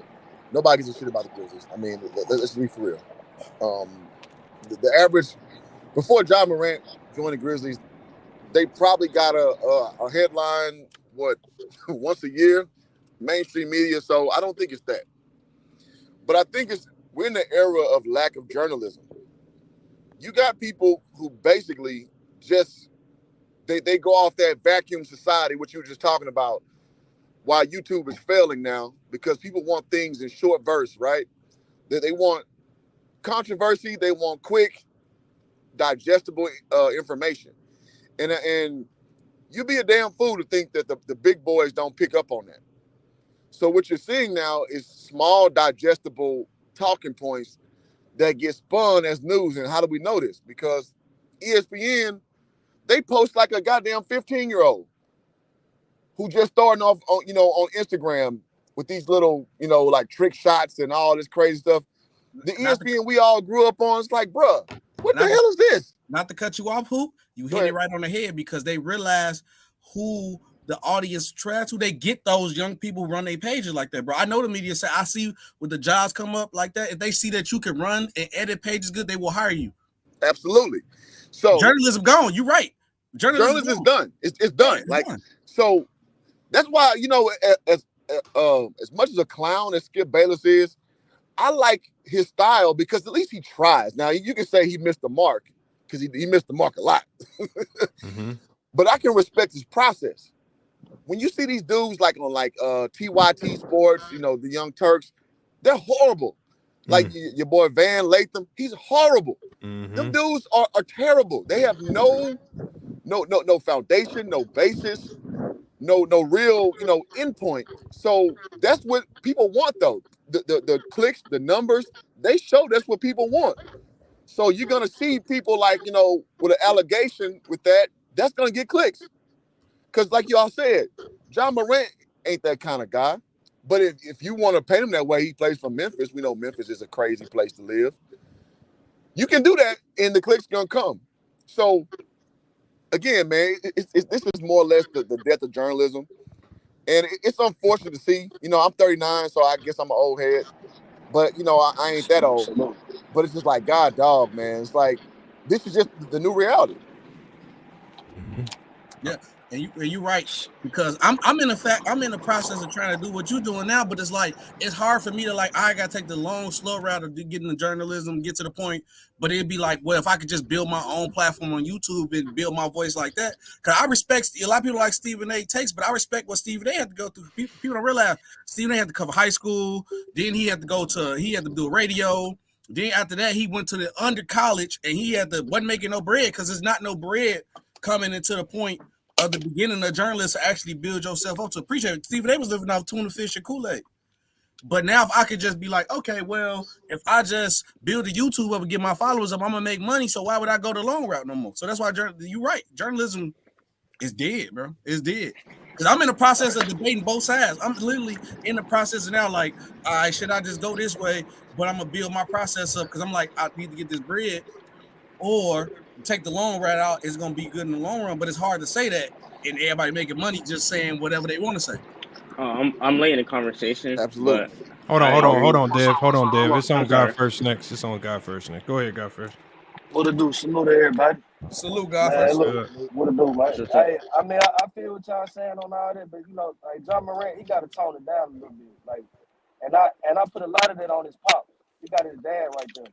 S6: Nobody gives a shit about the Grizzlies. I mean, let's be for real. The average, before Ja Morant joined the Grizzlies, they probably got a headline, once a year, mainstream media. So I don't think it's that. But I think we're in the era of lack of journalism. You got people who basically just they go off that vacuum society, which you were just talking about, why YouTube is failing now, because people want things in short verse, right? They want controversy, they want quick, digestible information. And you'd be a damn fool to think that the big boys don't pick up on that. So what you're seeing now is small, digestible talking points that get spun as news. And how do we know this? Because ESPN, they post like a goddamn 15-year-old who just starting off on, on Instagram with these little, like trick shots and all this crazy stuff. The ESPN we all grew up on, it's like, bruh, what the hell is this?
S4: Not to cut you off, Hoop. You hit it right on the head, because they realize who the audience trash, who they get those young people who run their pages like that, bro. I know the media say, I see with the jobs come up like that. If they see that you can run and edit pages good, they will hire you.
S6: Absolutely. So
S4: journalism gone. You're right.
S6: Journalism is done. It's done. Done. So that's why, as much as a clown as Skip Bayless is, I like his style because at least he tries. Now you can say he missed the mark because he missed the mark a lot. But I can respect his process. When you see these dudes like on TYT Sports, the Young Turks, they're horrible. Like your boy Van Lathan, he's horrible. Them dudes are terrible. They have no foundation, no basis, no real endpoint. So that's what people want, though. The clicks, the numbers, they show that's what people want. So you're gonna see people with an allegation with that's gonna get clicks. Because like y'all said, John Morant ain't that kind of guy. But if you want to paint him that way, he plays from Memphis. We know Memphis is a crazy place to live. You can do that, and the clicks gonna come. So again, man, this is more or less the death of journalism, and it's unfortunate to see. I'm 39, so I guess I'm an old head, but I ain't that old. But it's just like, God, dog, man. It's like this is just the new reality.
S4: Yeah. And you're right, because I'm in the process of trying to do what you're doing now, but it's hard for me to I gotta take the long, slow route of getting the journalism, get to the point. But it'd be like, well, if I could just build my own platform on YouTube and build my voice like that, because I respect a lot of people like Stephen A. takes, but I respect what Stephen A. had to go through. People don't realize Stephen A. had to cover high school, then he had to do a radio. Then after that, he went to the under college, and he wasn't making no bread because there's not no bread coming into the point of the beginning of journalists to actually build yourself up to appreciate it. Stephen A. was living off tuna fish and Kool-Aid. But now if I could just be like, okay, well, if I just build a YouTube up and get my followers up, I'm going to make money. So why would I go the long route no more? So that's why you're right. Journalism is dead, bro. It's dead. Because I'm in the process of debating both sides. I'm literally in the process now, all right, should I just go this way? But I'm going to build my process up because I'm like, I need to get this bread, or take the long route out. It's going to be good in the long run, but it's hard to say that and everybody making money just saying whatever they want to say.
S7: I'm late in the conversation.
S6: Absolutely.
S3: Hold on, Dev. It's on God first next. Go ahead, God first.
S8: What it do? Salute to everybody.
S4: Salute, God first.
S8: What it do, man? I feel what y'all saying on all that, but John Morant, he got to tone it down a little bit. And I put a lot of that on his pop. He got his dad right there.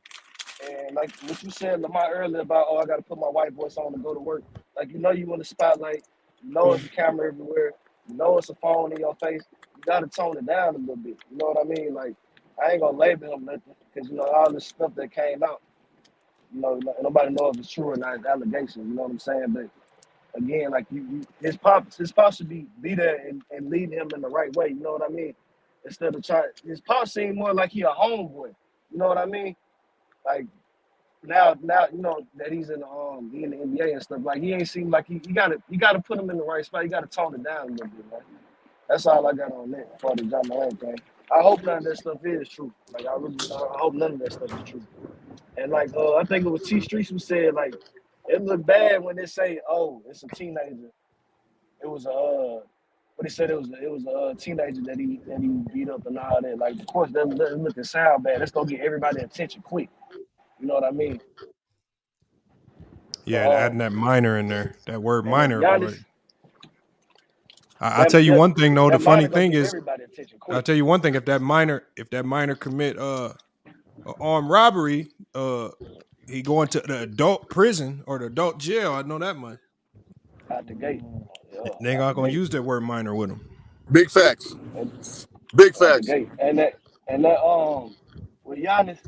S8: And like what you said, Lamar, earlier about, I got to put my white voice on to go to work. You in the spotlight. It's a camera everywhere. It's a phone in your face. You got to tone it down a little bit. You know what I mean? I ain't going to label him nothing because, all this stuff that came out, nobody knows if it's true or not. It's allegations, you know what I'm saying? But again, his pop should be there and lead him in the right way. You know what I mean? Instead of his pop seemed more like he a homeboy. You know what I mean? Now that he's in the NBA and stuff, he ain't seem like you gotta put him in the right spot. You gotta tone it down a little bit, man. That's all I got on that for the John Morant thing. I hope none of that stuff is true. I hope none of that stuff is true. And I think it was T Streets who said it looked bad when they say, oh, it's a teenager. It was but he said it was a teenager that he beat up and all that. Of course that look and sound bad. Let's go get everybody attention quick. You know what I mean?
S3: Yeah, adding that minor in there, that word minor.
S8: Giannis,
S3: I'll tell you one thing though. The funny thing is,
S8: I'll
S3: tell you one thing. If that minor commit armed robbery, he going to the adult prison or the adult jail. I know that much.
S8: Out the gate.
S3: They ain't
S8: Out the
S3: gonna
S8: gate.
S3: use that word minor with him.
S6: Big facts.
S8: And
S6: Big
S8: out the
S6: facts.
S8: gate. And that with Giannis,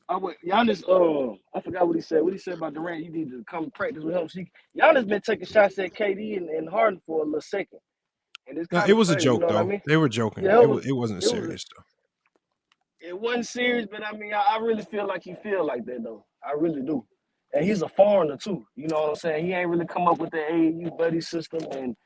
S8: Giannis, I forgot what he said. What he said about Durant, you need to come practice with him. Giannis been taking shots at KD and Harden for a little second. And it's
S3: No,
S8: kind
S3: it
S8: of
S3: was a
S8: crazy, you
S3: joke
S8: know what I
S3: though.
S8: mean?
S3: They were joking.
S8: Yeah,
S3: It wasn't
S8: it was
S3: serious though.
S8: it wasn't serious, but I mean, I really feel like he feel like that though. I really do. And he's a foreigner too. You know what I'm saying? He ain't really come up with the AAU buddy system and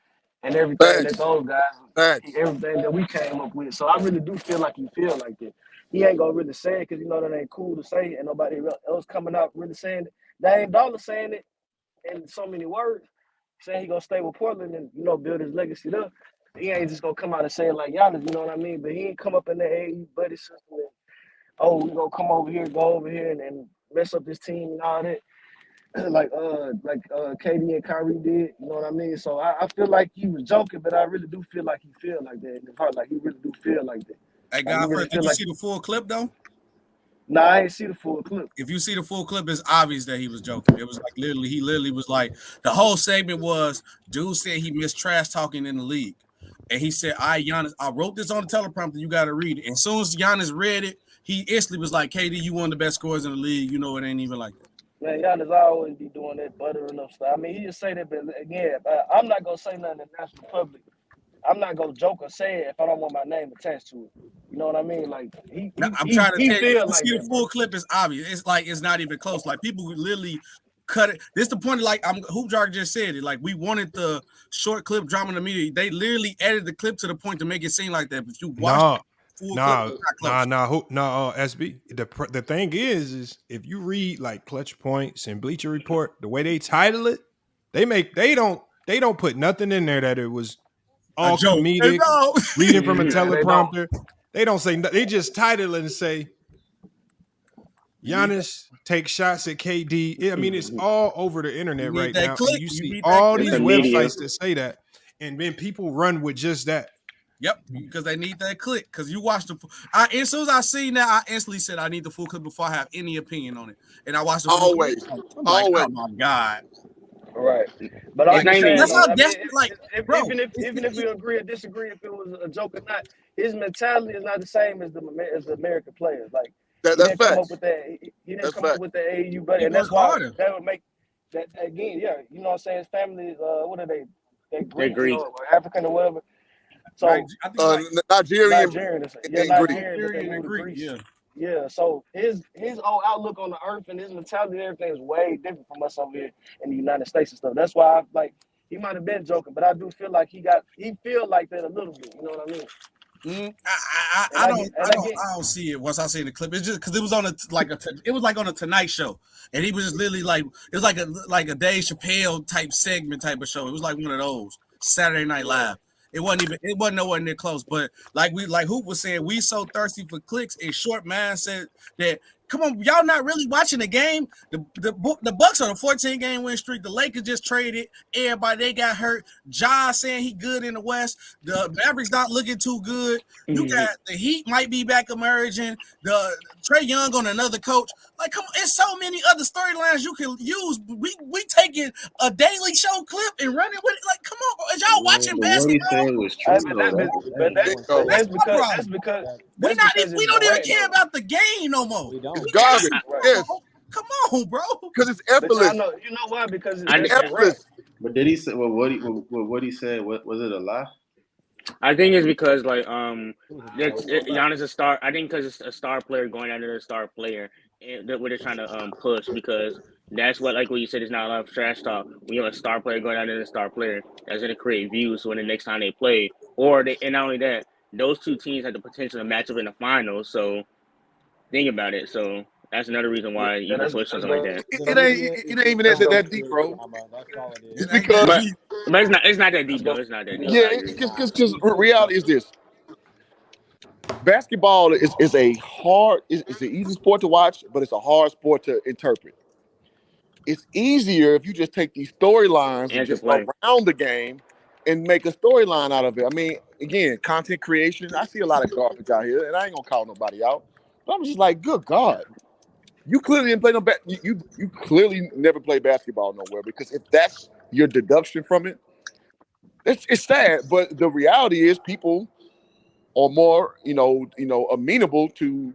S8: everything that
S6: Facts.
S8: those guys,
S6: Facts.
S8: everything that we came up with. So I really do feel like he feel like that. He ain't gonna really say it because you know that ain't cool to say, and nobody else coming out really saying it. Dame Dollar saying it in so many words, saying he gonna stay with Portland and build his legacy up. He ain't just gonna come out and say it like Giannis, you know what I mean? But he ain't come up in the AAU buddy system and we gonna come over here, go over here and mess up this team and all that. like KD and Kyrie did, you know what I mean? So I feel like he was joking, but I really do feel like he feel like that in his heart, like he really do feel like that.
S4: Hey,
S8: Like,
S4: God,
S8: really
S4: first, did
S8: feel
S4: you
S8: like
S4: see the full clip though?
S8: Nah, I ain't see the full clip.
S4: If you see the full clip, it's obvious that he was joking. It was like he literally was like, the whole segment was, dude said he missed trash talking in the league. And he said, Giannis, I wrote this on the teleprompter, you got to read it. And as soon as Giannis read it, he instantly was like, KD, you one of the best scorers in the league. You know, it ain't even like that.
S8: Man, Giannis always be doing that buttering up stuff. I mean, he just say that, but again, I'm not gonna say nothing in the national public. I'm not gonna joke or say it if I don't want my name attached to it. You know what I mean? Like
S4: I'm trying to tell you,
S8: feel
S4: you
S8: like
S4: see
S8: that,
S4: the full
S8: bro.
S4: clip is obvious. It's like it's not even close. Like people literally cut it. This the point. Like Hoop Jar just said it. Like we wanted the short clip drama in the media. They literally edited the clip to the point to make it seem like that. But if you watch the full clip, it's not close.
S3: SB. The thing is if you read like Clutch Points and Bleacher Report, the way they title it, they don't put nothing in there that it was all comedic, reading from a teleprompter. They don't say. They just title it and say, Giannis takes shots at KD. I mean, it's all over the internet right now. And you see all these websites that say that, and then people run with just that.
S4: Yep, because they need that click. Because you watch as soon as I seen that, I instantly said I need the full clip before I have any opinion on it. And I watched the full clip. I'm like, oh my God.
S8: Right, but I'm just saying,
S4: that's how desperate. Like,
S8: even if we agree or disagree, if it was a joke or not, his mentality is not the same as the American players. Like
S6: that's
S8: he didn't
S6: facts.
S8: come up with that. He didn't come up with the AAU, but and that's why that would make that again. Yeah, you know what I'm saying. His family, what are they? They're Greek, or African or whatever. So
S6: Nigerian
S8: and Greek. Yeah, so his whole outlook on the earth and his mentality and everything is way different from us over here in the United States and stuff. That's why he might have been joking, but I do feel like he feel like that a little bit. You know what I mean?
S4: I don't see it once I see the clip. It's just because it was on on a Tonight Show, and he was just literally like it was like a Dave Chappelle type segment type of show. It was like one of those Saturday Night Live. It wasn't nowhere near close. But like Hoop was saying, we so thirsty for clicks and short mindset that come on, y'all not really watching the game. The Bucks on a 14-game win streak. The Lakers just traded everybody. They got hurt. Ja saying he good in the West. The Mavericks not looking too good. You got the Heat might be back emerging. The Trae Young on another coach. Like, come on, there's so many other storylines you can use. We taking a Daily Show clip and running with it. Like, come on, bro. Is y'all watching basketball?
S8: That's because
S4: we don't even care about the game no more.
S6: It's garbage. Yes.
S4: Come on, bro.
S6: Because it's effortless.
S8: You know why? Because it's
S6: effortless.
S9: But did he say what he said? Was it a lie?
S7: I think it's because Giannis is a star. I think because it's a star player going after a star player, that what they're trying to push, because that's what, like what you said, is not a lot of trash talk. When you have a star player going after a star player, that's going to create views when the next time they play, and not only that, those two teams have the potential to match up in the finals. So think about it. So that's another reason why you can push something like that.
S6: It ain't even that deep, bro. It's because
S7: but it's not that deep though. It's not that deep.
S6: Yeah, because reality is this: basketball is it's an easy sport to watch, but it's a hard sport to interpret. It's easier if you just take these storylines and just around the game and make a storyline out of it. I mean, again, content creation. I see a lot of garbage out here, and I ain't gonna call nobody out. I'm just like, good God. You clearly didn't play no you clearly never played basketball nowhere, because if that's your deduction from it, it's sad. But the reality is people are more, amenable to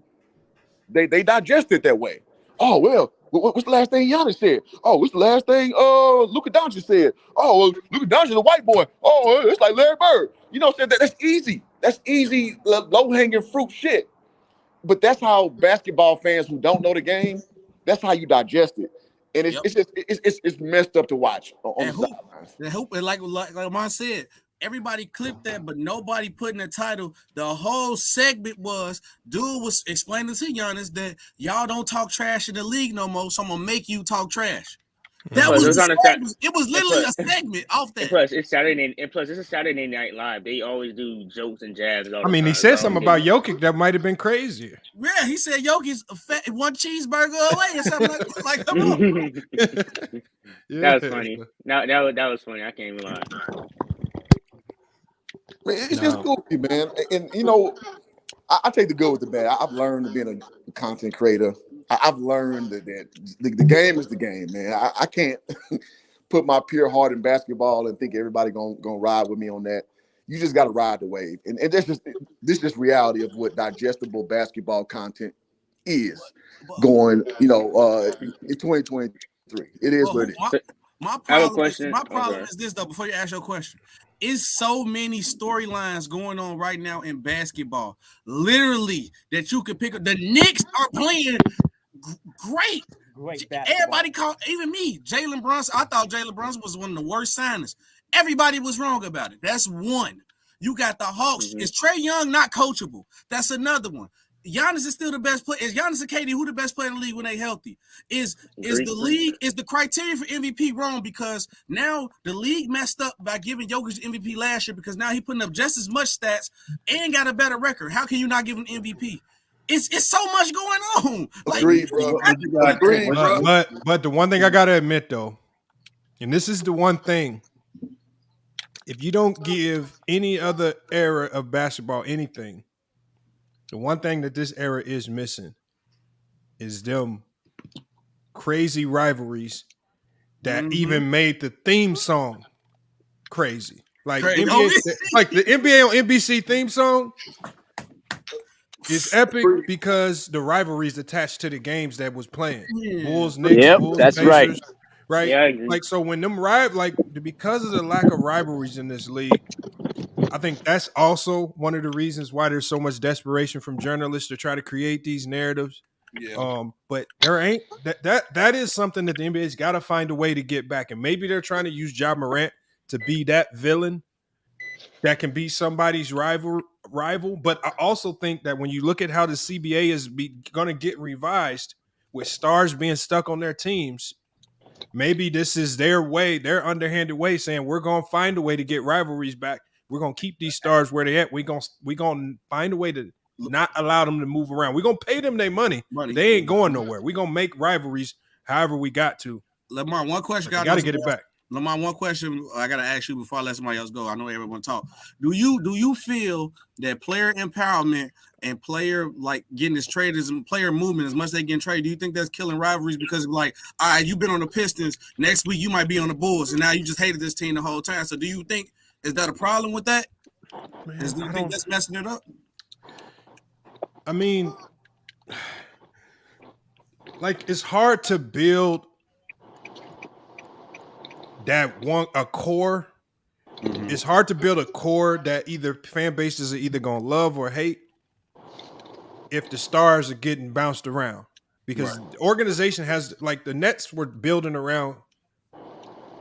S6: they digest it that way. Oh, well, what's the last thing Giannis said? Oh, what's the last thing Luka Doncic said? Oh, well, Luka Doncic is a white boy. Oh, it's like Larry Bird. You know what I'm saying? That's easy. That's easy, low-hanging fruit shit. But that's how basketball fans who don't know the game, that's how you digest it. And it's just it's messed up to watch on the sidelines.
S4: The hoop, like Lamont said, everybody clipped that, but nobody put in the title. The whole segment was dude was explaining to Giannis that y'all don't talk trash in the league no more, so I'm gonna make you talk trash. That was it was literally a segment off that.
S7: And plus, it's Saturday. And plus, it's a Saturday Night Live. They always do jokes and jabs. All the time.
S3: He said something about Jokic that might have been crazier.
S4: Yeah, he said Jokic's one cheeseburger away or something like come on.
S7: That was funny. That was funny. I can't even lie.
S6: It's just goofy, man. And I take the good with the bad. I've learned to be a content creator. I've learned that the game is the game, man. I can't put my pure heart in basketball and think everybody gonna ride with me on that. You just got to ride the wave, and this just reality of what digestible basketball content is going. In 2023, it is what it is.
S4: My problem is this though. Before you ask your question, is so many storylines going on right now in basketball, literally, that you could pick up. The Knicks are playing great basketball. Everybody called, even me, Jalen Brunson. I thought Jalen Brunson was one of the worst signings. Everybody was wrong about it. That's one. You got the Hawks. Is Trae Young not coachable? That's another one. Giannis is still the best player. Is Giannis and KD who the best player in the league when they healthy? Is the criteria for MVP wrong? Because now the league messed up by giving Jokic the MVP last year, because now he's putting up just as much stats and got a better record. How can you not give him MVP? It's so much going on.
S6: Agreed, bro. Agreed, bro.
S3: But the one thing I gotta admit though, and this is the one thing, if you don't give any other era of basketball anything, the one thing that this era is missing is them crazy rivalries that even made the theme song crazy. Like the NBA on NBC theme song is epic because the rivalries attached to the games that was playing. Bulls, Knicks, Bulls,
S10: that's
S3: Pacers, right?
S7: Yeah,
S3: like so when them because of the lack of rivalries in this league, I think that's also one of the reasons why there's so much desperation from journalists to try to create these narratives. Yeah. But there ain't that is something that the NBA's got to find a way to get back, and maybe they're trying to use Ja Morant to be that villain that can be somebody's rival. But I also think that when you look at how the CBA is going to get revised with stars being stuck on their teams, maybe this is their way, their underhanded way, saying we're going to find a way to get rivalries back. We're going to keep these stars where they at. We're going to find a way to not allow them to move around. We're going to pay them their money. They ain't going nowhere. We're going to make rivalries however we got to.
S4: Lamar, one question.
S3: Got to get it back.
S4: Lamar, one question I got to ask you before I let somebody else go. I know everyone talk. Do you feel that player empowerment and player getting this traders and player movement, as much as they getting traded, do you think that's killing rivalries? Because all right, you've been on the Pistons. Next week you might be on the Bulls, and now you just hated this team the whole time. So do you think, is that a problem with that? Do you think that's messing it up?
S3: I mean, it's hard to build a core. Mm-hmm. It's hard to build a core that either fan bases are either going to love or hate if the stars are getting bounced around. Because the organization has, the Nets were building around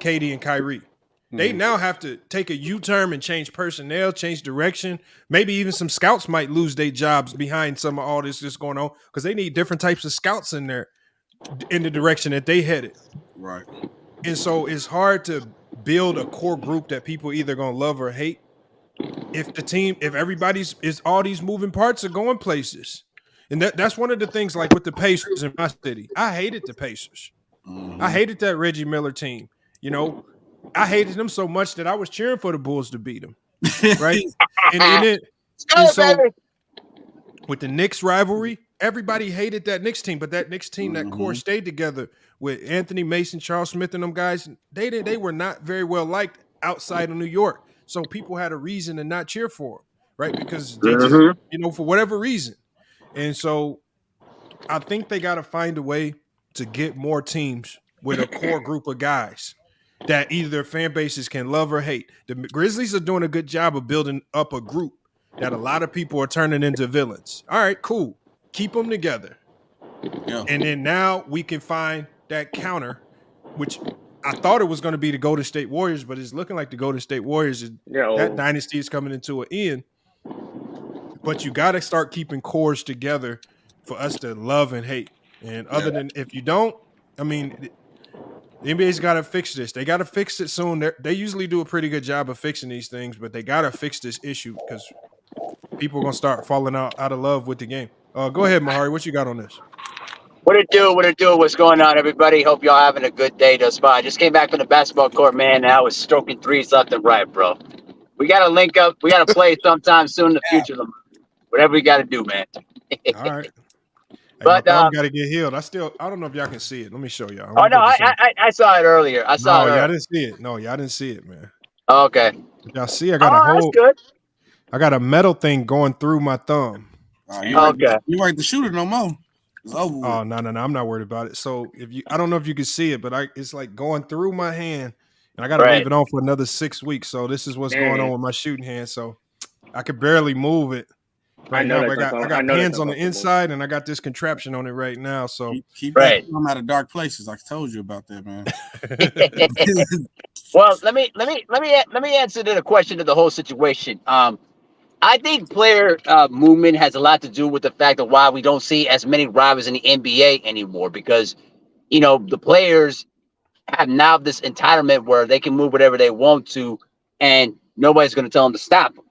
S3: KD and Kyrie. They now have to take a U-turn and change personnel, change direction. Maybe even some scouts might lose their jobs behind some of all this that's going on, because they need different types of scouts in there in the direction that they headed.
S4: Right.
S3: And so it's hard to build a core group that people either going to love or hate if all these moving parts are going places. And that's one of the things, with the Pacers in my city. I hated the Pacers. I hated that Reggie Miller team. I hated them so much that I was cheering for the Bulls to beat them, right? and so with the Knicks rivalry, everybody hated that Knicks team, but that Knicks team, that core stayed together with Anthony Mason, Charles Smith, and them guys. They were not very well liked outside of New York, so people had a reason to not cheer for them, right? Because they just, for whatever reason. And so I think they got to find a way to get more teams with a core group of guys that either their fan bases can love or hate. The Grizzlies are doing a good job of building up a group that a lot of people are turning into villains. All right, cool. Keep them together. Yeah. And then now we can find that counter, which I thought it was going to be the Golden State Warriors, but it's looking like the Golden State Warriors, that dynasty is coming into an end. But you got to start keeping cores together for us to love and hate. And other than, if you don't, I mean, the NBA's got to fix this. They got to fix it soon. They usually do a pretty good job of fixing these things, but they got to fix this issue because people are going to start falling out of love with the game. Go ahead, Mahari. What you got on this?
S10: What it do? What's going on, everybody? Hope y'all having a good day thus far. I just came back from the basketball court, man, and I was stroking threes left and right, bro. We got to link up. We got to play sometime soon in the future. Whatever we got to do, man.
S3: All right. Hey, but got to get healed. I don't know if y'all can see it. Let me show y'all.
S10: Oh no, I saw it earlier.
S3: Y'all didn't see it. No, y'all didn't see it, man.
S10: Oh, okay.
S3: Y'all see, I got a whole.
S10: That's good.
S3: I got a metal thing going through my thumb.
S4: Okay. You ain't the shooter no more. It's over with.
S3: Oh no, I'm not worried about it. So I don't know if you can see it, but it's like going through my hand, and I got to leave it on for another 6 weeks. So this is what's going on with my shooting hand. So I could barely move it. Right now, I got pins on the inside, and I got this contraption on it right now. So
S4: keep that from out of dark places. I told you about that, man.
S10: Well, let me answer the question to the whole situation. I think player movement has a lot to do with the fact of why we don't see as many rivals in the NBA anymore, because the players have now this entitlement where they can move whatever they want to, and nobody's going to tell them to stop them.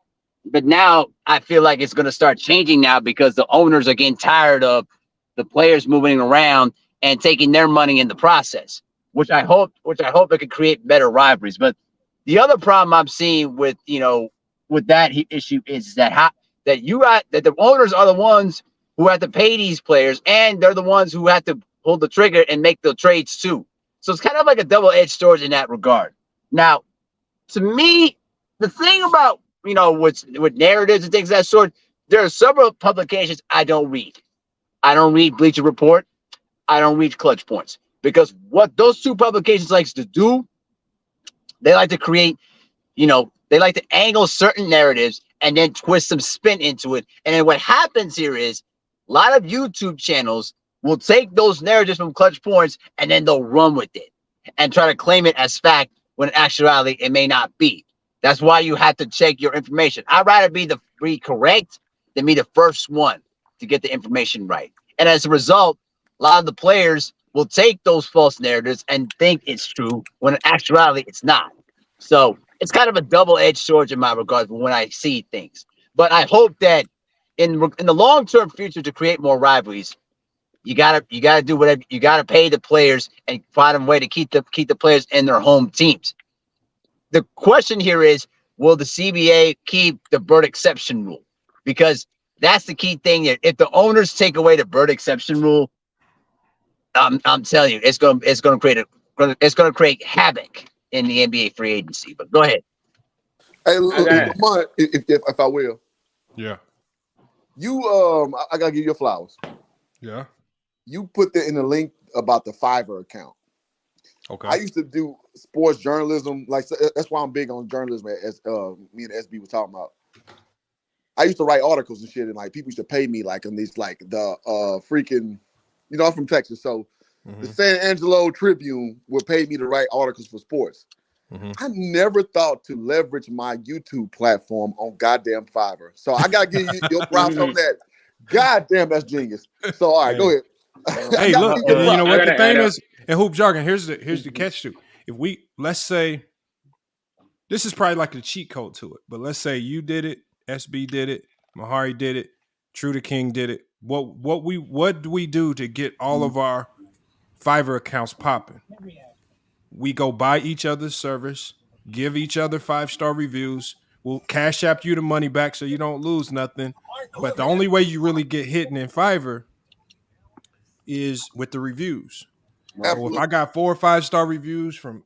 S10: But now I feel like it's going to start changing now because the owners are getting tired of the players moving around and taking their money in the process, which I hope it could create better rivalries. But the other problem I'm seeing with that issue is that the owners are the ones who have to pay these players, and they're the ones who have to pull the trigger and make the trades too. So it's kind of like a double-edged sword in that regard. Now, to me, the thing about with narratives and things of that sort, there are several publications I don't read. I don't read Bleacher Report. I don't read Clutch Points, because what those two publications likes to do, they like to create, they like to angle certain narratives and then twist some spin into it. And then what happens here is a lot of YouTube channels will take those narratives from Clutch Points and then they'll run with it and try to claim it as fact when in actuality it may not be. That's why you have to check your information. I'd rather be correct than be the first one to get the information right. And as a result, a lot of the players will take those false narratives and think it's true when in actuality it's not. So it's kind of a double-edged sword in my regard when I see things. But I hope that in the long-term future, to create more rivalries, you gotta do whatever. You gotta pay the players and find a way to keep the players in their home teams. The question here is, will the CBA keep the bird exception rule? Because that's the key thing here. If the owners take away the bird exception rule, I'm telling you, it's going to create havoc in the NBA free agency. But go ahead.
S6: Hey, look, if I will.
S3: Yeah.
S6: I gotta give you your flowers.
S3: Yeah.
S6: You put that in the link about the Fiverr account.
S3: Okay.
S6: I used to do sports journalism, that's why I'm big on journalism. As me and SB was talking about, I used to write articles and shit, and people used to pay me on these the freaking, I'm from Texas, so the San Angelo Tribune would pay me to write articles for sports. I never thought to leverage my YouTube platform on goddamn Fiverr, so I gotta give you your props on that. Goddamn, that's genius. So all right, go ahead.
S3: Hey, look, you know what the thing is, in hoop jargon, here's the catch to. If let's say, this is probably like the cheat code to it, but let's say you did it, SB did it, Mahari did it, True the King did it. What do we do to get all of our Fiverr accounts popping? We go buy each other's service, give each other 5-star reviews. We'll cash app you the money back so you don't lose nothing. But the only way you really get hidden in Fiverr is with the reviews. So
S6: Absolutely.
S3: if I got 4 or 5 star reviews from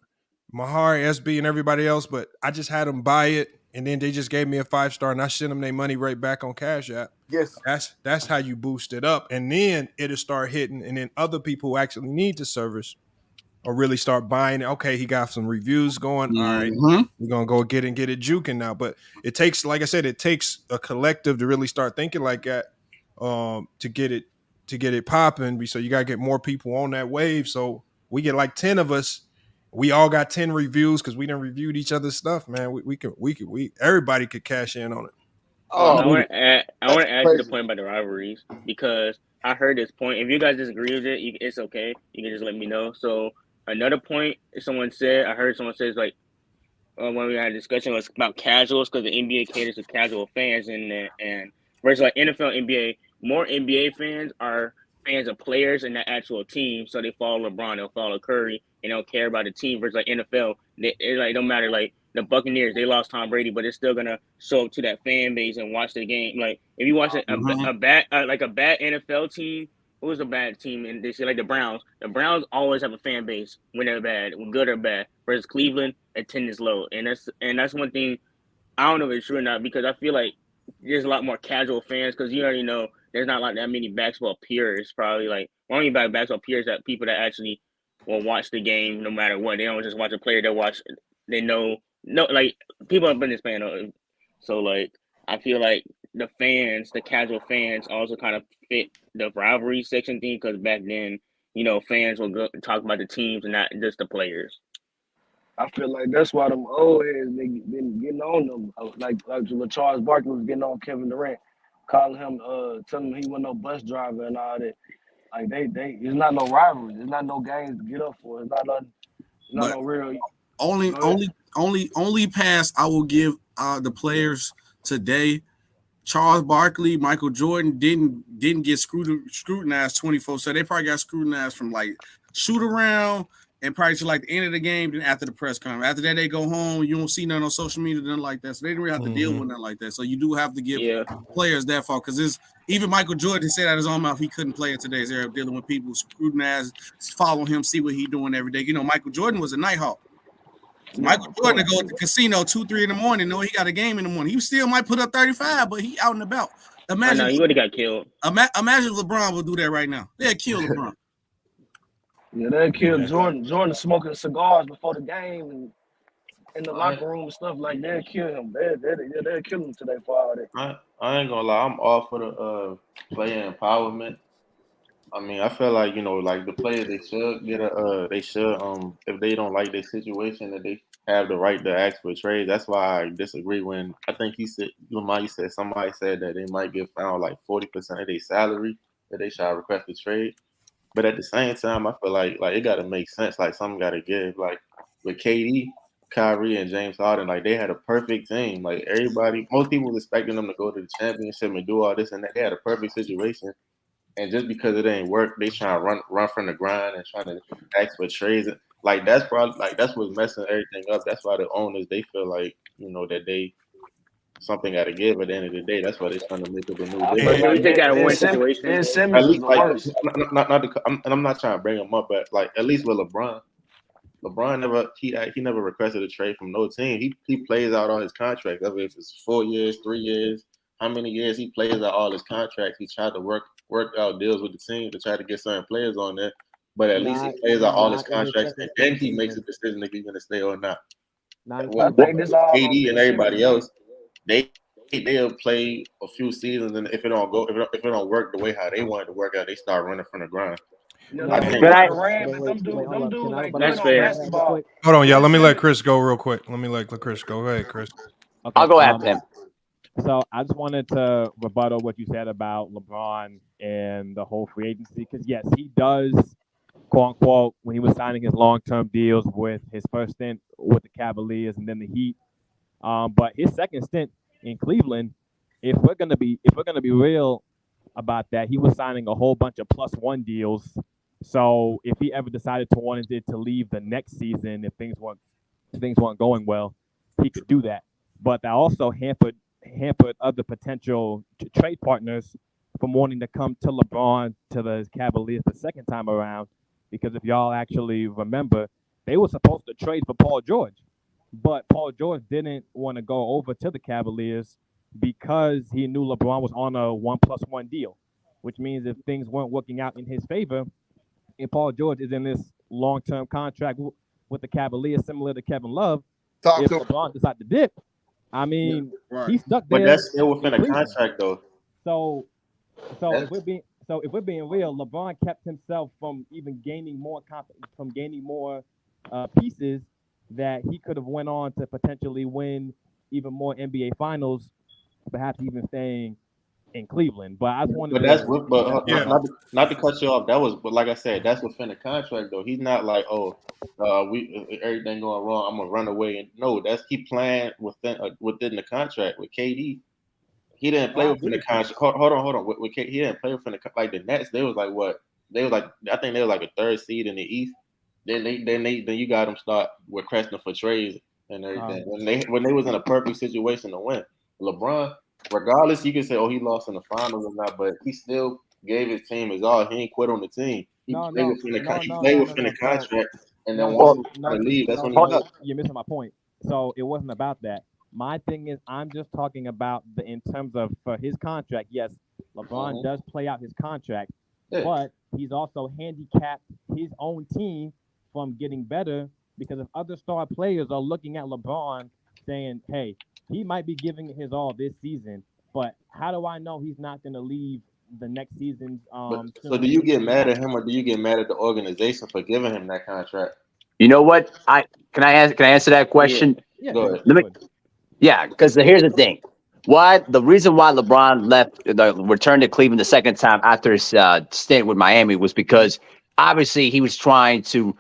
S3: Mahari, SB, and everybody else, but I just had them buy it, and then they just gave me a 5-star, and I sent them their money right back on Cash App.
S6: Yes.
S3: That's how you boost it up, and then it'll start hitting, and then other people who actually need the service or really start buying it. Okay, he got some reviews going. All right, we're gonna go get it juking now. But it takes, like I said, it takes a collective to really start thinking like that to get it popping. So you gotta get more people on that wave. So we get like 10 of us. We all got 10 reviews because we done reviewed each other's stuff, man. We everybody could cash in on it.
S7: I
S6: Oh,
S7: want to add. I want
S6: that's
S7: to add to the
S6: crazy.
S7: point about the rivalries because I heard this point. If you guys disagree with it, it's okay. You can just let me know. So another point someone said. I heard someone says like when we had a discussion was about casuals because the NBA caters to casual fans and versus like NFL, NBA. More NBA fans are fans of players and the actual team, so they follow LeBron, they'll follow Curry, and don't care about the team. Versus like NFL, it like don't matter. Like the Buccaneers, they lost Tom Brady, but they're still gonna show up to that fan base and watch the game. Like if you watch a bad like a bad NFL team, who was a bad team? And they say like the Browns. The Browns always have a fan base when they're bad, good or bad. Versus Cleveland, attendance low, and that's one thing. I don't know if it's true or not because I feel like there's a lot more casual fans because you already know there's not like that many basketball peers. Probably like only basketball peers that people that actually will watch the game no matter what. They don't just watch a player. They watch. They know no like people have been this fan. So like I feel like the fans, the casual fans, also kind of fit the rivalry section thing because back then fans will go talk about the teams and not just the players.
S8: I feel like that's why them old heads been getting on them. Like Charles Barkley was getting on Kevin Durant, calling him, telling him he wasn't no bus driver and all that. Like it's not no rivalry. It's not no games to get up for. It's not nothing. It's not
S4: But
S8: no real.
S4: only
S8: Go ahead.
S4: only pass I will give the players today. Charles Barkley, Michael Jordan didn't get scrutinized 24. So they probably got scrutinized from like shoot around and probably to like the end of the game, then after the press conference. After that, they go home. You don't see nothing on social media, nothing like that. So they didn't really have to deal with nothing like that. So you do have to give
S7: Yeah.
S4: players that fault because even Michael Jordan said out his own mouth he couldn't play in today's era, dealing with people scrutinize, follow him, see what he's doing every day. Michael Jordan was a Nighthawk. Michael Jordan to go to the casino 2-3 in the morning, know he got a game in the morning. He still might put up 35, but he out and about.
S7: I
S4: Imagine
S7: know he would have got killed.
S4: Imagine LeBron will do that right now. They'll kill LeBron.
S8: Yeah, they killed Jordan. Jordan smoking cigars before the game and in the locker room and stuff like that. Kill him. They'll kill him today for all that.
S9: I ain't gonna lie, I'm all for the player empowerment. I mean, I feel like like the players they should get if they don't like their situation, that they have the right to ask for a trade. That's why I disagree when I think somebody said that they might get found like 40% of their salary that they shall request a trade. But at the same time, I feel like it got to make sense. Like something got to give. Like with KD, Kyrie, and James Harden, like they had a perfect team. Like most people was expecting them to go to the championship and do all this and that. They had a perfect situation. And just because it ain't work, they trying to run from the grind and trying to ask for trades. Like that's probably that's what's messing everything up. That's why the owners they feel like that they something got to give at the end of the day. That's why they're trying to make up a new
S8: I
S9: deal.
S8: feel
S7: But do we
S8: like
S7: think that a
S8: Ben
S7: win situation?
S8: Simmons
S9: At
S8: was
S9: least
S8: the
S9: like
S8: worst.
S9: I'm not trying to bring him up, but like at least with LeBron never requested a trade from no team. He plays out all his contracts, whether if it's 4 years, 3 years, how many years he plays out all his contracts. He tried to work out deals with the team to try to get certain players on there. But at least he plays out all his contracts and then he makes a decision if he's gonna stay or not.
S8: I think this all on
S9: KD
S8: Ben
S9: and everybody
S8: Simmons.
S9: else, they'll play a few seasons, and if it don't work the way how they want it to work out, they start running from the grind. I think
S7: But I
S8: Durant, but them dudes like
S7: That's
S8: good on
S7: fair.
S8: basketball.
S3: Hold on, y'all.
S8: Ben
S3: Let me let
S8: Simmons,
S3: Chris go real quick. Go ahead, Chris.
S10: I'll go after him.
S11: So I just wanted to rebuttal what you said about LeBron and the whole free agency, because yes, he does, quote unquote, when he was signing his long-term deals with his first stint with the Cavaliers and then the Heat. But his second stint in Cleveland, if we're gonna be real about that, he was signing a whole bunch of +1 deals. So if he ever decided to leave the next season, if things weren't going well, he could do that. But that also hampered other potential trade partners from wanting to come to LeBron to the Cavaliers the second time around, because if y'all actually remember, they were supposed to trade for Paul George, but Paul George didn't want to go over to the Cavaliers because he knew LeBron was on a 1+1 deal, which means if things weren't working out in his favor, and Paul George is in this long-term contract with the Cavaliers, similar to Kevin Love, if LeBron decides to dip, I mean, he's stuck there.
S9: But that's still within a
S11: Cleveland.
S9: contract, though.
S11: So if we're being real, LeBron kept himself from even gaining more pieces that he could have went on to potentially win even more NBA Finals, perhaps even staying in Cleveland. But I just wanted
S9: not to cut you off. But like I said, that's within the contract, though. He's not like, we everything going wrong, I'm gonna run away. And no, he playing within the contract with KD. He didn't play within the contract. Hold on. With KD, he didn't play within the Nets. They was like what? They was like, I think they were like a third seed in the East. Then you got them start requesting for trades and everything. When they was in a perfect situation to win. LeBron, regardless, you can say, he lost in the finals or not, but he still gave his team his all. He ain't quit on the team. He played within the contract, and then once he started to leave, that's when
S11: you're missing my point. So it wasn't about that. My thing is, I'm just talking about in terms of for his contract. Yes, LeBron does play out his contract, but he's also handicapped his own team from getting better, because if other star players are looking at LeBron saying, hey, he might be giving it his all this season, but how do I know he's not going to leave the next season?
S9: So do you get mad at him, or do you get mad at the organization for giving him that contract?
S10: You know what? Can I answer that question?
S11: Yeah.
S9: Go ahead.
S10: Because here's the thing. The reason why LeBron returned to Cleveland the second time after his stint with Miami was because obviously he was trying to,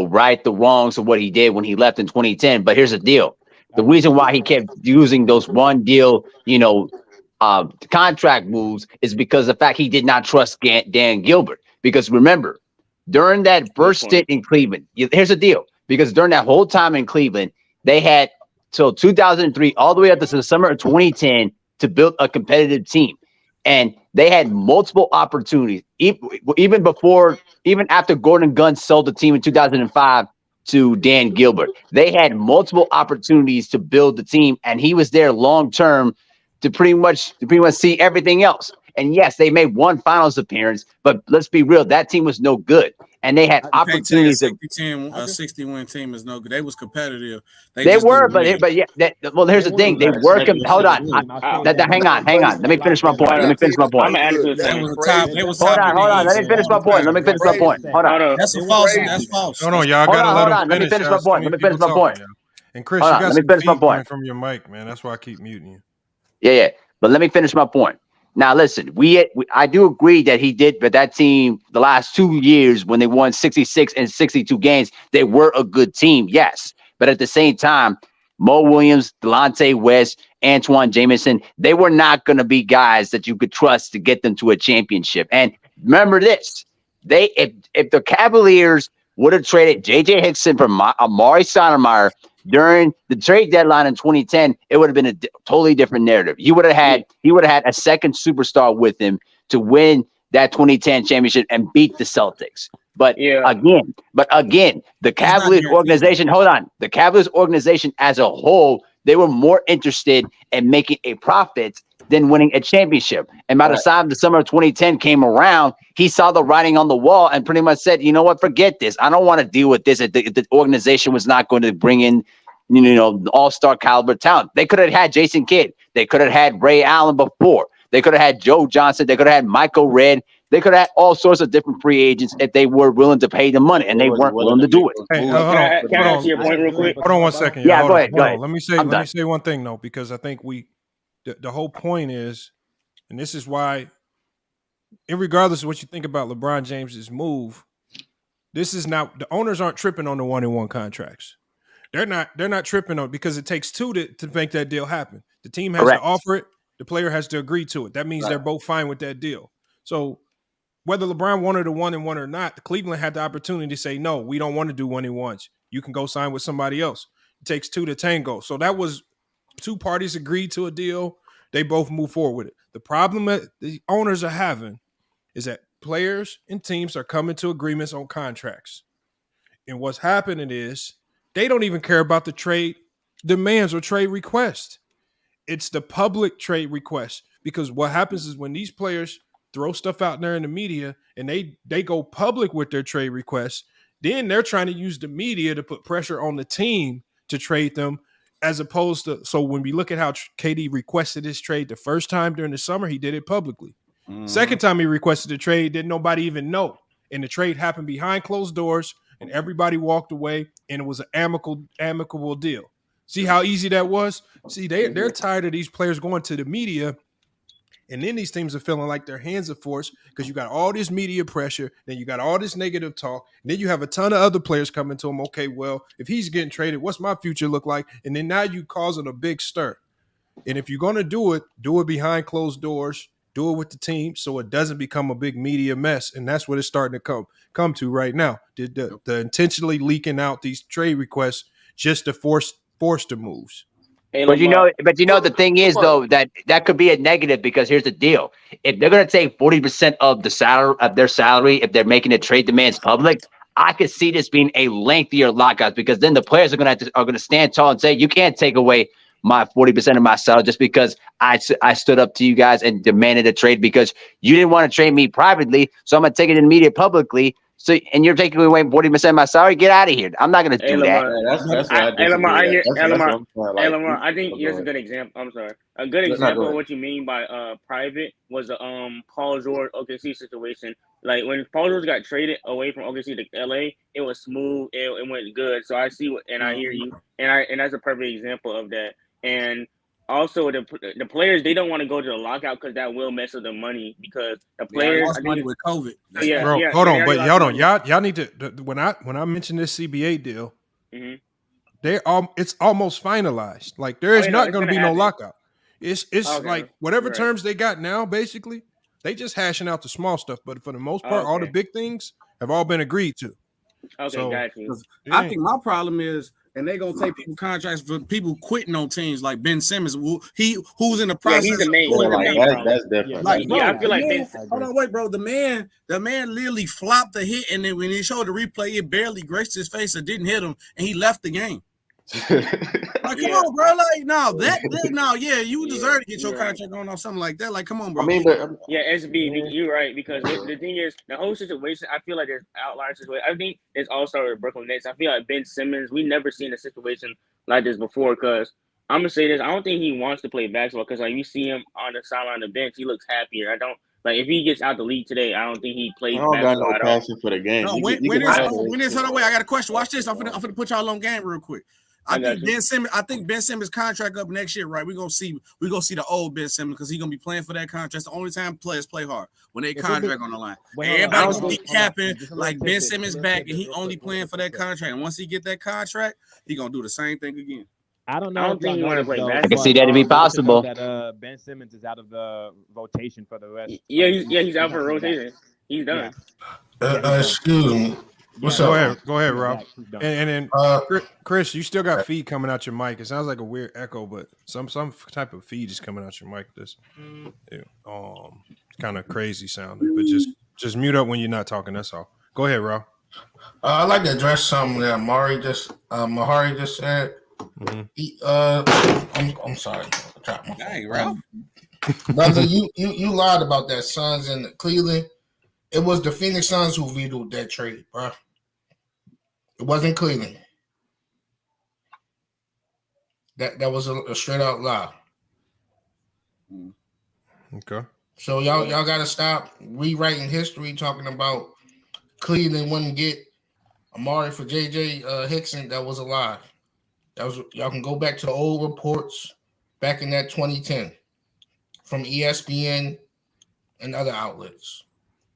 S10: right the wrongs of what he did when he left in 2010. But here's the deal. The reason why he kept using those one deal, contract moves is because the fact he did not trust Dan Gilbert. Because remember, during that first stint in Cleveland, here's the deal. Because during that whole time in Cleveland, they had till 2003 all the way up to the summer of 2010 to build a competitive team. And they had multiple opportunities, even after Gordon Gunn sold the team in 2005 to Dan Gilbert. They had multiple opportunities to build the team, and he was there long term to pretty much see everything else. And yes, they made one finals appearance, but let's be real, that team was no good. And they had opportunities.
S4: A 60-win team is no good. They was competitive.
S10: They were, but here's the thing. They were. Hold on. Hang on. Let me finish my point.
S7: I'm gonna add to the
S10: Hold on. Let me finish my point. Hold on.
S4: That's false. That's false.
S3: No, y'all gotta
S10: let me finish my point. Let me finish my point.
S3: And Chris, you got some feedback from your mic, man. That's why I keep muting you.
S10: Yeah. But let me finish my point. Now, listen, I do agree that he did, but that team, the last 2 years when they won 66 and 62 games, they were a good team, yes. But at the same time, Mo Williams, Delonte West, Antoine Jamison, they were not going to be guys that you could trust to get them to a championship. And remember this, if the Cavaliers would have traded J.J. Hickson for Amari Stoudemire during the trade deadline in 2010, it would have been a totally different narrative. He would have had a second superstar with him to win that 2010 championship and beat the Celtics. But again, the Cavaliers organization, the Cavaliers organization as a whole, they were more interested in making a profit than winning a championship. And by the time the summer of 2010 came around, he saw the writing on the wall and pretty much said, you know what, forget this. I don't want to deal with this. The organization was not going to bring in, all-star caliber talent. They could have had Jason Kidd. They could have had Ray Allen before. They could have had Joe Johnson. They could have had Michael Redd. They could have had all sorts of different free agents if they were willing to pay the money, and they weren't willing to do it.
S3: Hey,
S7: can I answer your point real quick?
S3: Hold on 1 second.
S10: Yeah, go ahead.
S3: Let me say one thing, though, because I think the whole point is, and this is why, regardless of what you think about LeBron James's move, this is not, the owners aren't tripping on the 1-and-1 contracts. They're not tripping on, because it takes two to make that deal happen. The team has to offer it. The player has to agree to it. That means they're both fine with that deal. So whether LeBron wanted a 1-and-1 or not, Cleveland had the opportunity to say, no, we don't want to do 1-and-1s. You can go sign with somebody else. It takes two to tango. So that was two parties agreed to a deal. they both move forward with it. The problem that the owners are having is that players and teams are coming to agreements on contracts. And what's happening is they don't even care about the trade demands or trade requests. It's the public trade request, because what happens is when these players throw stuff out there in the media and they go public with their trade requests, then they're trying to use the media to put pressure on the team to trade them, as opposed to, so when we look at how KD requested his trade the first time during the summer, he did it publicly. Second time he requested the trade, didn't nobody even know, and the trade happened behind closed doors and everybody walked away, and it was an amicable deal. See how easy that was? See, they're tired of these players going to the media, and then these teams are feeling like their hands are forced because you got all this media pressure, then you got all this negative talk, and then you have a ton of other players coming to them. Okay, well, if he's getting traded, what's my future look like? And then now you causing a big stir. And if you're going to do it behind closed doors, do it with the team so it doesn't become a big media mess. And that's what it's starting to come to right now. The intentionally leaking out these trade requests just to force the moves.
S10: But you know, the thing is though that could be a negative, because here's the deal: if they're going to take 40% of their salary, if they're making the trade demands public, I could see this being a lengthier lockout, because then the players are going to stand tall and say, you can't take away my 40% of my salary just because I stood up to you guys and demanded a trade because you didn't want to trade me privately, so I'm going to take it in the media publicly. So, and you're taking away 40% of my salary? Get out of here. I'm not going to do that.
S7: Lamar, I think here's a good example. I'm sorry. A good example of what you mean by private was the Paul George OKC situation. Like when Paul George got traded away from OKC to LA, it was smooth. It went good. So I see and I hear you. And that's a perfect example of that. And also, the players, they don't want to go to the lockout because that will mess with the money, because the players
S4: lost money with COVID.
S3: Hold on, but y'all need to, when I mentioned this CBA deal, it's almost finalized. Like there is not going to be no lockout. It's like whatever terms they got now, basically, they just hashing out the small stuff. But for the most part, all the big things have all been agreed to.
S7: Okay, so, got you.
S4: I think my problem is, and they're gonna take people contracts for people quitting on teams like Ben Simmons, who's in the process.
S7: He's the main.
S9: That's different.
S4: Like, bro,
S7: I feel like
S4: hold on, wait, bro. The man literally flopped the hit, and then when he showed the replay, it barely graced his face or didn't hit him, and he left the game. Like, come on, bro. Like, you deserve to get your contract on or something like that. Like, come on, bro.
S7: I mean, SB, you're right, because the thing is, the whole situation, I feel like there's outliers. I think it's all started with Brooklyn Nets. I feel like Ben Simmons, we never seen a situation like this before, because I'm gonna say this, I don't think he wants to play basketball, because like you see him on the sideline of the bench, he looks happier. I don't like if he gets out the league today, I don't think he plays basketball.
S9: I don't got no passion for the game.
S4: No, hold on, wait, I got a question. Watch this. I'm gonna put y'all on game real quick. I think Ben Simmons' contract up next year, right? We're gonna see the old Ben Simmons, because he's gonna be playing for that contract. It's the only time players play hard when they contract on the line. Everybody's gonna be capping like Ben Simmons back, and he only playing for that contract. And once he get that contract, he gonna do the same thing again.
S11: I don't know.
S7: I don't think you want to play basketball.
S10: I can see that to be possible.
S11: That Ben Simmons is out of the rotation for the rest.
S7: He's out for rotation. He's done.
S12: Excuse me. What's up?
S3: Go ahead, Rob. And then Chris, you still got feed coming out your mic. It sounds like a weird echo, but some type of feed is coming out your mic. This, kind of crazy sounding. But just mute up when you're not talking. That's all. Go ahead, Rob.
S12: I'd like to address something that Mahari just said. I'm sorry.
S4: Dang, Ralph.
S12: Brother, you lied about that Suns and Cleveland. It was the Phoenix Suns who vetoed that trade, bro. It wasn't Cleveland. That was a straight out lie.
S3: Okay.
S12: So y'all got to stop rewriting history, talking about Cleveland wouldn't get Amari for J.J. Hickson. That was a lie. Y'all can go back to the old reports back in that 2010 from ESPN and other outlets.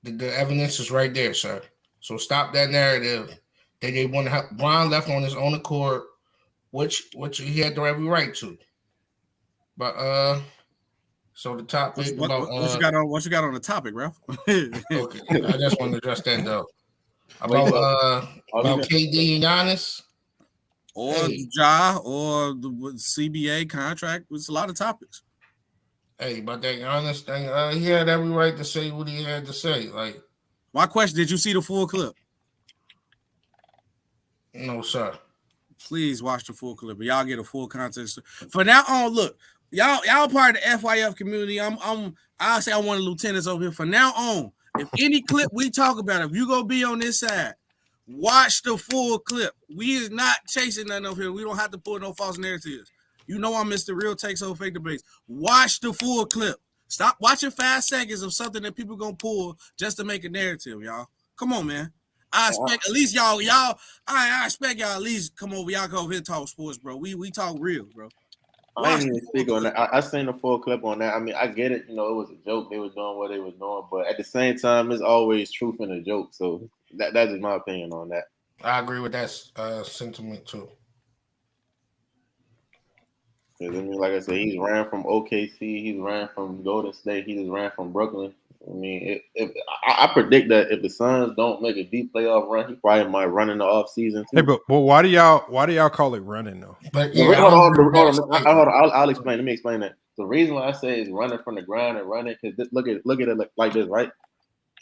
S12: The evidence is right there, sir. So stop that narrative that they want to have. Brown left on his own accord, which he had every right to. But so the topic
S4: what you got on the topic, Ralph?
S12: Okay, I just want to address that though. About KD and Giannis,
S4: or Ja, or the CBA contract. It's a lot of topics.
S12: Hey, but that Giannis thing, he had every right to say what he had to say. Like,
S4: my question: did you see the full clip?
S12: No, sir.
S4: Please watch the full clip, but y'all get a full context. For now on, look, y'all part of the FYF community. I'll say I'm one of the lieutenants over here. From now on, if any clip we talk about, if you go be on this side, watch the full clip. We is not chasing nothing over here. We don't have to pull no false narratives. You know I'm Mr. Real Takes Over Fake Debates. Watch the full clip. Stop watching 5 seconds of something that people gonna pull just to make a narrative, y'all. Come on, man. I expect at least y'all. I expect y'all at least come over. Y'all go over here and talk sports, bro. We talk real, bro.
S9: I ain't even speak on that. I seen the full clip on that. I mean, I get it. You know, it was a joke. They were doing what they was doing, but at the same time, it's always truth in a joke. So that's just my opinion on that.
S12: I agree with that sentiment too.
S9: Because I mean, like I said, he's ran from OKC. He's ran from Golden State. He just ran from Brooklyn. I mean, I predict that if the Suns don't make a deep playoff run, he probably might run in the offseason too.
S3: Hey, but why do y'all call it running though?
S12: But yeah,
S9: hold on. I'll explain. Let me explain that. The reason why I say is running from the ground and running because look at it like this, right?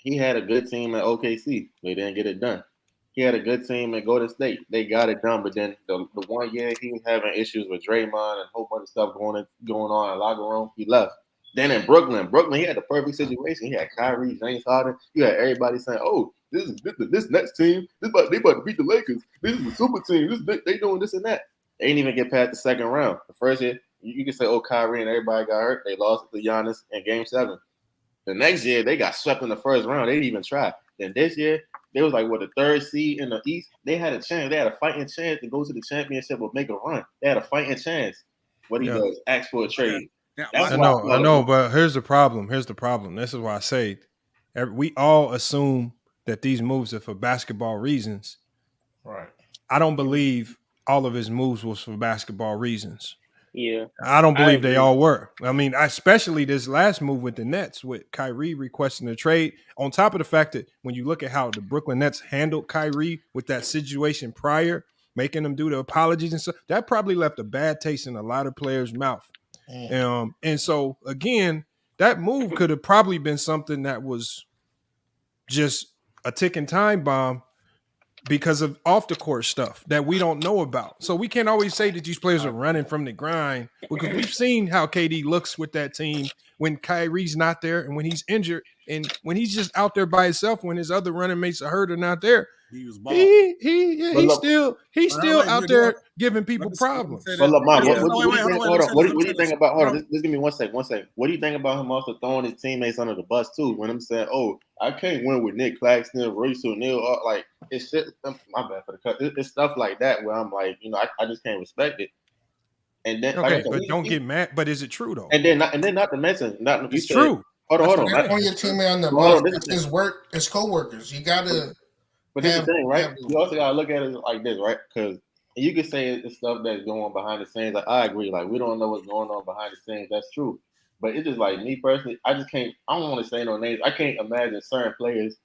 S9: He had a good team at OKC. They didn't get it done. He had a good team at Golden State. They got it done, but then the 1 year he was having issues with Draymond and a whole bunch of stuff going on in the locker room. He left. Then in Brooklyn, he had the perfect situation. He had Kyrie, James Harden. You had everybody saying, "Oh, this next team, they about to beat the Lakers. This is a super team. They doing this and that." They didn't even get past the second round. The first year, you can say, "Oh, Kyrie and everybody got hurt. They lost to Giannis in Game 7." The next year, they got swept in the first round. They didn't even try. Then this year, they was like, the third seed in the East. They had a chance. They had a fighting chance to go to the championship or make a run. They had a fighting chance. What he does, ask for a trade.
S3: I know, but here's the problem. This is why I say we all assume that these moves are for basketball reasons.
S12: Right.
S3: I don't believe all of his moves was for basketball reasons.
S7: Yeah.
S3: I don't believe they all were. I mean, especially this last move with the Nets, with Kyrie requesting a trade, on top of the fact that when you look at how the Brooklyn Nets handled Kyrie with that situation prior, making them do the apologies and stuff, that probably left a bad taste in a lot of players' mouth. And so, again, that move could have probably been something that was just a ticking time bomb because of off the court stuff that we don't know about. So we can't always say that these players are running from the grind because we've seen how KD looks with that team when Kyrie's not there and when he's injured and when he's just out there by himself when his other running mates are hurt or not there.
S4: He was balling.
S3: He's still out there giving people problems.
S9: But look, Mom, what do you think about? Hold on, just give me one second. What do you think about him also throwing his teammates under the bus too? When I'm saying, "Oh, I can't win with Nick Claxton, Royce O'Neal," like it's shit. My bad for the cut. It's stuff like that where I'm like, I just can't respect it. And then,
S3: okay, but don't get mad. But is it true though?
S9: And then not to mention,
S3: it's true.
S9: Hold on.
S12: On your teammate on the bus, it's his work, his coworkers. You gotta.
S9: But this is the thing, right? You also gotta look at it like this, right? Because you can say it's stuff that's going on behind the scenes. Like I agree, like we don't know what's going on behind the scenes. That's true. But it's just like me personally, I just can't. I don't want to say no names. I can't imagine certain players,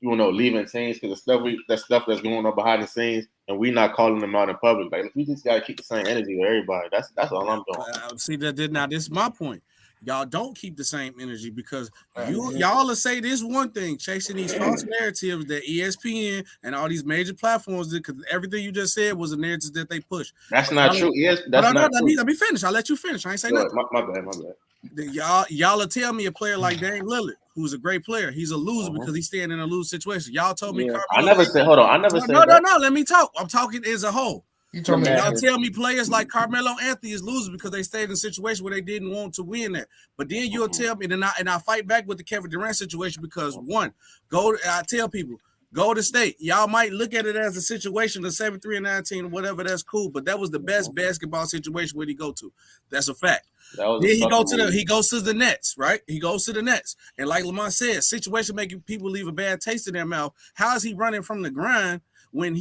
S9: leaving teams because the stuff that's going on behind the scenes, and we not calling them out in public. Like we just gotta keep the same energy with everybody. That's all I'm doing.
S4: See that? Now this is my point. Y'all don't keep the same energy because y'all will say this one thing, chasing these false narratives that ESPN and all these major platforms did, because everything you just said was a narrative that they push.
S9: That's not true. Yes, that's not true.
S4: Let me finish. I'll let you finish. I ain't saying nothing.
S9: My bad.
S4: Y'all will tell me a player like Dame Lillard, who's a great player, he's a loser because he's staying in a lose situation. Y'all told me.
S9: I never said. Hold on. I never said.
S4: No. Let me talk. I'm talking as a whole. Y'all tell me players like Carmelo Anthony is losers because they stayed in a situation where they didn't want to win that. But then you'll tell me, and I fight back with the Kevin Durant situation because I tell people, go to State. Y'all might look at it as a situation of 7-3-19, whatever. That's cool, but that was the best basketball situation where he go to. That's a fact. Then he goes to the Nets, right? He goes to the Nets, and like Lamont said, situation making people leave a bad taste in their mouth. How is he running from the grind when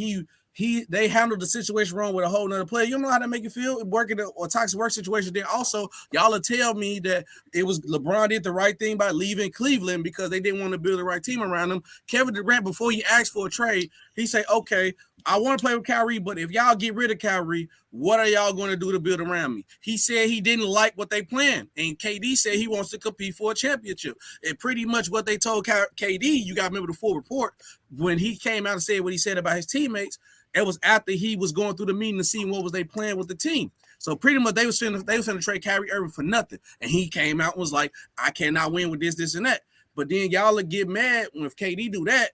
S4: they handled the situation wrong with a whole nother player? You don't know how that make you feel working a toxic work situation. Then also, y'all will tell me that it was LeBron did the right thing by leaving Cleveland because they didn't want to build the right team around him. Kevin Durant, before he asked for a trade, he said, okay, I want to play with Kyrie, but if y'all get rid of Kyrie, what are y'all going to do to build around me? He said he didn't like what they planned, and KD said he wants to compete for a championship. And pretty much what they told KD, you got to remember the full report, when he came out and said what he said about his teammates, it was after he was going through the meeting to see what was they plan with the team. So pretty much they was finna trade Kyrie Irving for nothing. And he came out and was like, I cannot win with this, and that. But then y'all will get mad when if KD do that,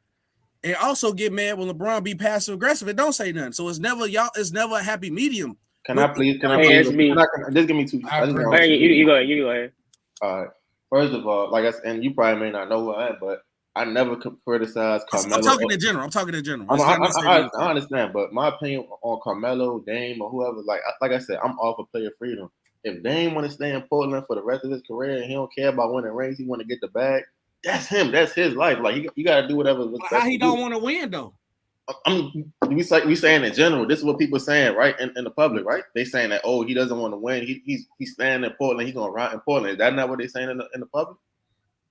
S4: and also get mad when LeBron be passive aggressive and don't say nothing. So it's never a happy medium.
S9: Can I please?
S7: Just
S9: give me two.
S7: You go ahead.
S9: All right. First of all, like I said, and you probably may not know who I am, but I never criticize Carmelo.
S4: I'm talking in general.
S9: I understand, but my opinion on Carmelo, Dame, or whoever, like I said, I'm all for player freedom. If Dame want to stay in Portland for the rest of his career and he don't care about winning rings, he want to get the bag. That's him. That's his life. Like you got to do whatever.
S4: How he don't want to win though?
S9: We saying in general. This is what people saying, right? In the public, right? They saying that he doesn't want to win. He's staying in Portland. He's gonna ride in Portland. Is that not what they saying in the public?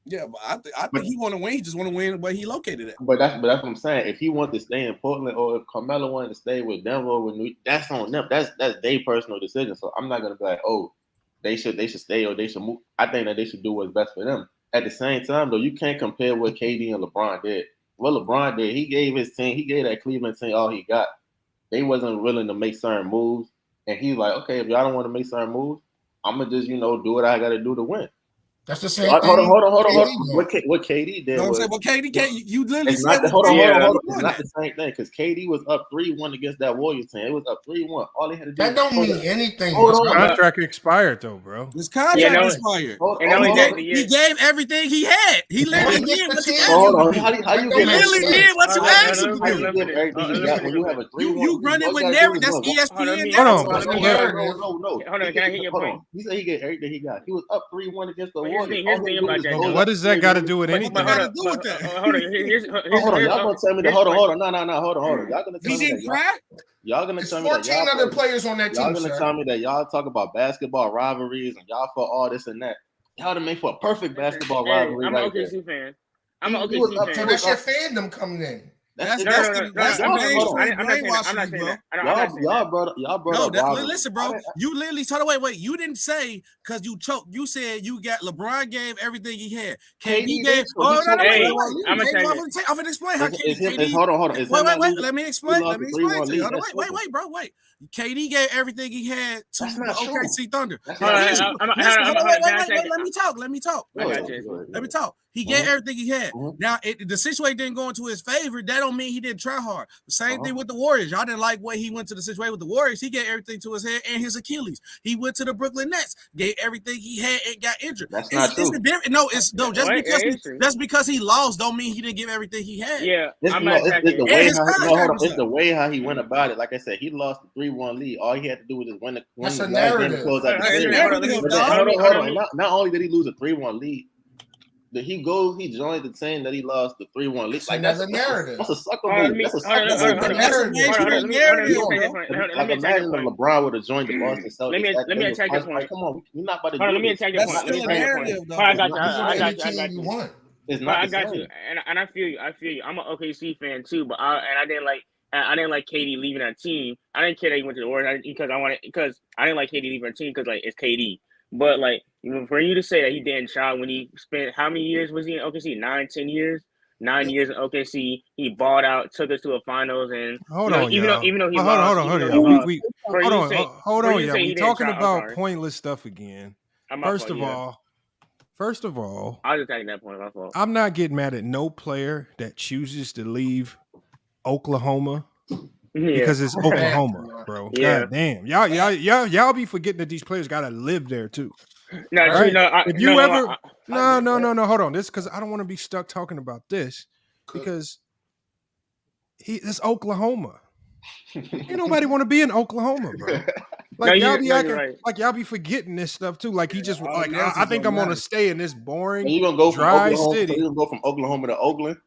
S4: Yeah, but I think he want to win. He just want to win where he located at.
S9: But that's what I'm saying. If he wants to stay in Portland, or if Carmelo wanted to stay with Denver or with New York, that's on them. That's their personal decision. So I'm not gonna be like, they should stay or they should move. I think that they should do what's best for them. At the same time, though, you can't compare what KD and LeBron did. What LeBron did, he gave that Cleveland team all he got. They wasn't willing to make certain moves, and he's like, okay, if y'all don't want to make certain moves, I'm gonna just do what I got to do to win.
S12: That's the same
S9: thing. Hold on. What KD did
S4: was
S9: what
S4: KD you literally
S9: it's
S4: said.
S9: It's not the same thing because KD was up 3-1 against that Warriors team. It was up 3-1. All they had to do.
S12: That don't mean anything.
S3: His contract expired though, bro.
S4: His contract expired. He gave everything he had. He literally did what you asked.
S9: How you
S4: literally did what you asked him to do.
S9: When you have a 3-1,
S4: you running with narrative. That's ESPN.
S3: Hold
S9: on.
S7: Can I hit your point?
S9: He said he gave everything he got. He was up 3-1 against the Warriors.
S3: What does that got to do with anything?
S7: Hold on.
S9: Y'all gonna tell me that? Hold on. No. Hold on. Y'all gonna tell me that? Y'all gonna tell me that?
S12: 14 other players on that team.
S9: Y'all gonna tell me that y'all talk about basketball rivalries and y'all for all this and that? Y'all to make for a perfect basketball rivalry.
S7: I'm an OKC fan. I'm an OKC fan.
S12: So that's your fandom coming in.
S4: That's
S7: I'm not saying that.
S9: Y'all brought up.
S4: Listen, bro. You literally told wait. You didn't say because you choked. You said you got LeBron gave everything he had. KD gave.
S7: I'm gonna
S4: explain how KD.
S9: Hold on.
S4: Wait. Let me explain. Wait, bro. Wait. KD gave everything he had to OKC Thunder. Let me talk. He gave everything he had. Now, the situation didn't go into his favor. That don't mean he didn't try hard. The same thing with the Warriors. Y'all didn't like what he went to the situation with the Warriors. He gave everything to his head and his Achilles. He went to the Brooklyn Nets, gave everything he had and got injured.
S9: That's not true.
S4: Just because he lost don't mean he didn't give everything he had.
S7: Yeah,
S9: it's the way how he went about it. Like I said, he lost the 3-1 lead. All he had to do was just win the last game to close out the series. Hold on. Not only did he lose a 3-1 lead, he joined the team that he lost the 3-1 league. Like that's a narrative. That's a sucker move. That's a sucker narrative. Like imagine if LeBron would have joined the Boston Celtics.
S7: Let me attack this point.
S9: Come on, you're not about to do
S7: Let me attack your point. I got you.
S9: It's not.
S7: I got you. And I feel you. I'm an OKC fan too, but I didn't like KD leaving that team. I didn't care that he went to the Warriors because I didn't like KD leaving our team because it's KD. But for you to say that he didn't try when he spent how many years was he in OKC? 9-10 years. 9 years in OKC. He balled out, took us to a finals, and
S3: hold on,
S7: even though he
S3: lost. Hold on, y'all. We talking about pointless stuff again. First of all,
S7: I was attacking that point. My fault.
S3: I'm not getting mad at no player that chooses to leave Oklahoma. Because it's Oklahoma, bro.
S7: Yeah.
S3: God damn. Y'all be forgetting that these players gotta live there too.
S7: No,
S3: right?
S7: No,
S3: Hold on. This because I don't want to be stuck talking about this because it's Oklahoma. Ain't nobody want to be in Oklahoma, bro. Like y'all be acting like y'all be forgetting this stuff too. Like he just I think I'm gonna stay in this boring
S9: you gonna go
S3: dry
S9: from
S3: city.
S9: You gonna go from Oklahoma to Oakland?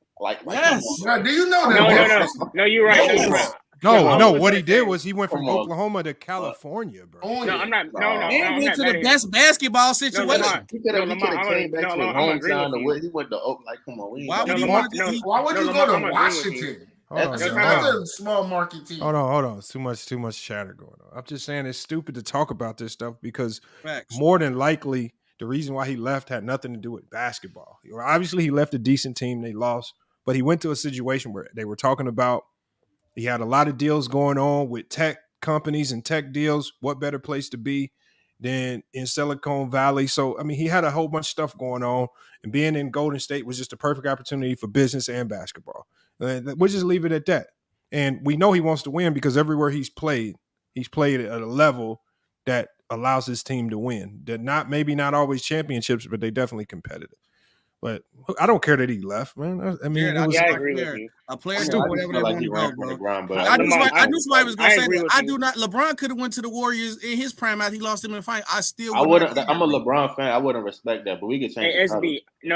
S12: Yes. Now, do you know that?
S7: No, you're right.
S3: No. What he did was he went from Oklahoma to California, bro.
S7: No, I'm not. No.
S4: He went to the best basketball situation.
S9: He could have came back to his hometown. He went to Oakland. Like, come on.
S12: Why would you go to Washington?
S3: Hold on,
S12: That's
S3: y'all.
S12: another small market team.
S3: Hold on. It's too much chatter going on. I'm just saying it's stupid to talk about this stuff because
S4: Facts.
S3: more than likely the reason why he left had nothing to do with basketball. Obviously, he left a decent team. They lost, but he went to a situation where they were talking about he had a lot of deals going on with tech companies and tech deals. What better place to be than in Silicon Valley? So, I mean, he had a whole bunch of stuff going on, and being in Golden State was just a perfect opportunity for business and basketball. We'll just leave it at that. And we know he wants to win because everywhere he's played at a level that allows his team to win. They're maybe not always championships, but they're definitely competitive. But I don't care that he left, man. I mean,
S4: Yeah,
S3: it was
S7: I agree with you.
S4: a player
S9: I
S4: do
S9: just
S4: whatever
S9: feel
S4: they
S9: like
S4: want
S9: he
S4: to
S9: ran
S4: go,
S9: from
S4: bro.
S9: the ground, but
S4: I knew somebody was gonna
S7: I
S4: say
S7: agree
S4: that.
S7: with
S4: I
S7: you.
S4: do not. LeBron could have went to the Warriors in his prime after he lost him in the fight. I still
S9: I
S4: would
S9: wouldn't.
S4: not.
S9: I'm a LeBron fan. I wouldn't respect that, but we could change
S7: Hey,
S9: the title.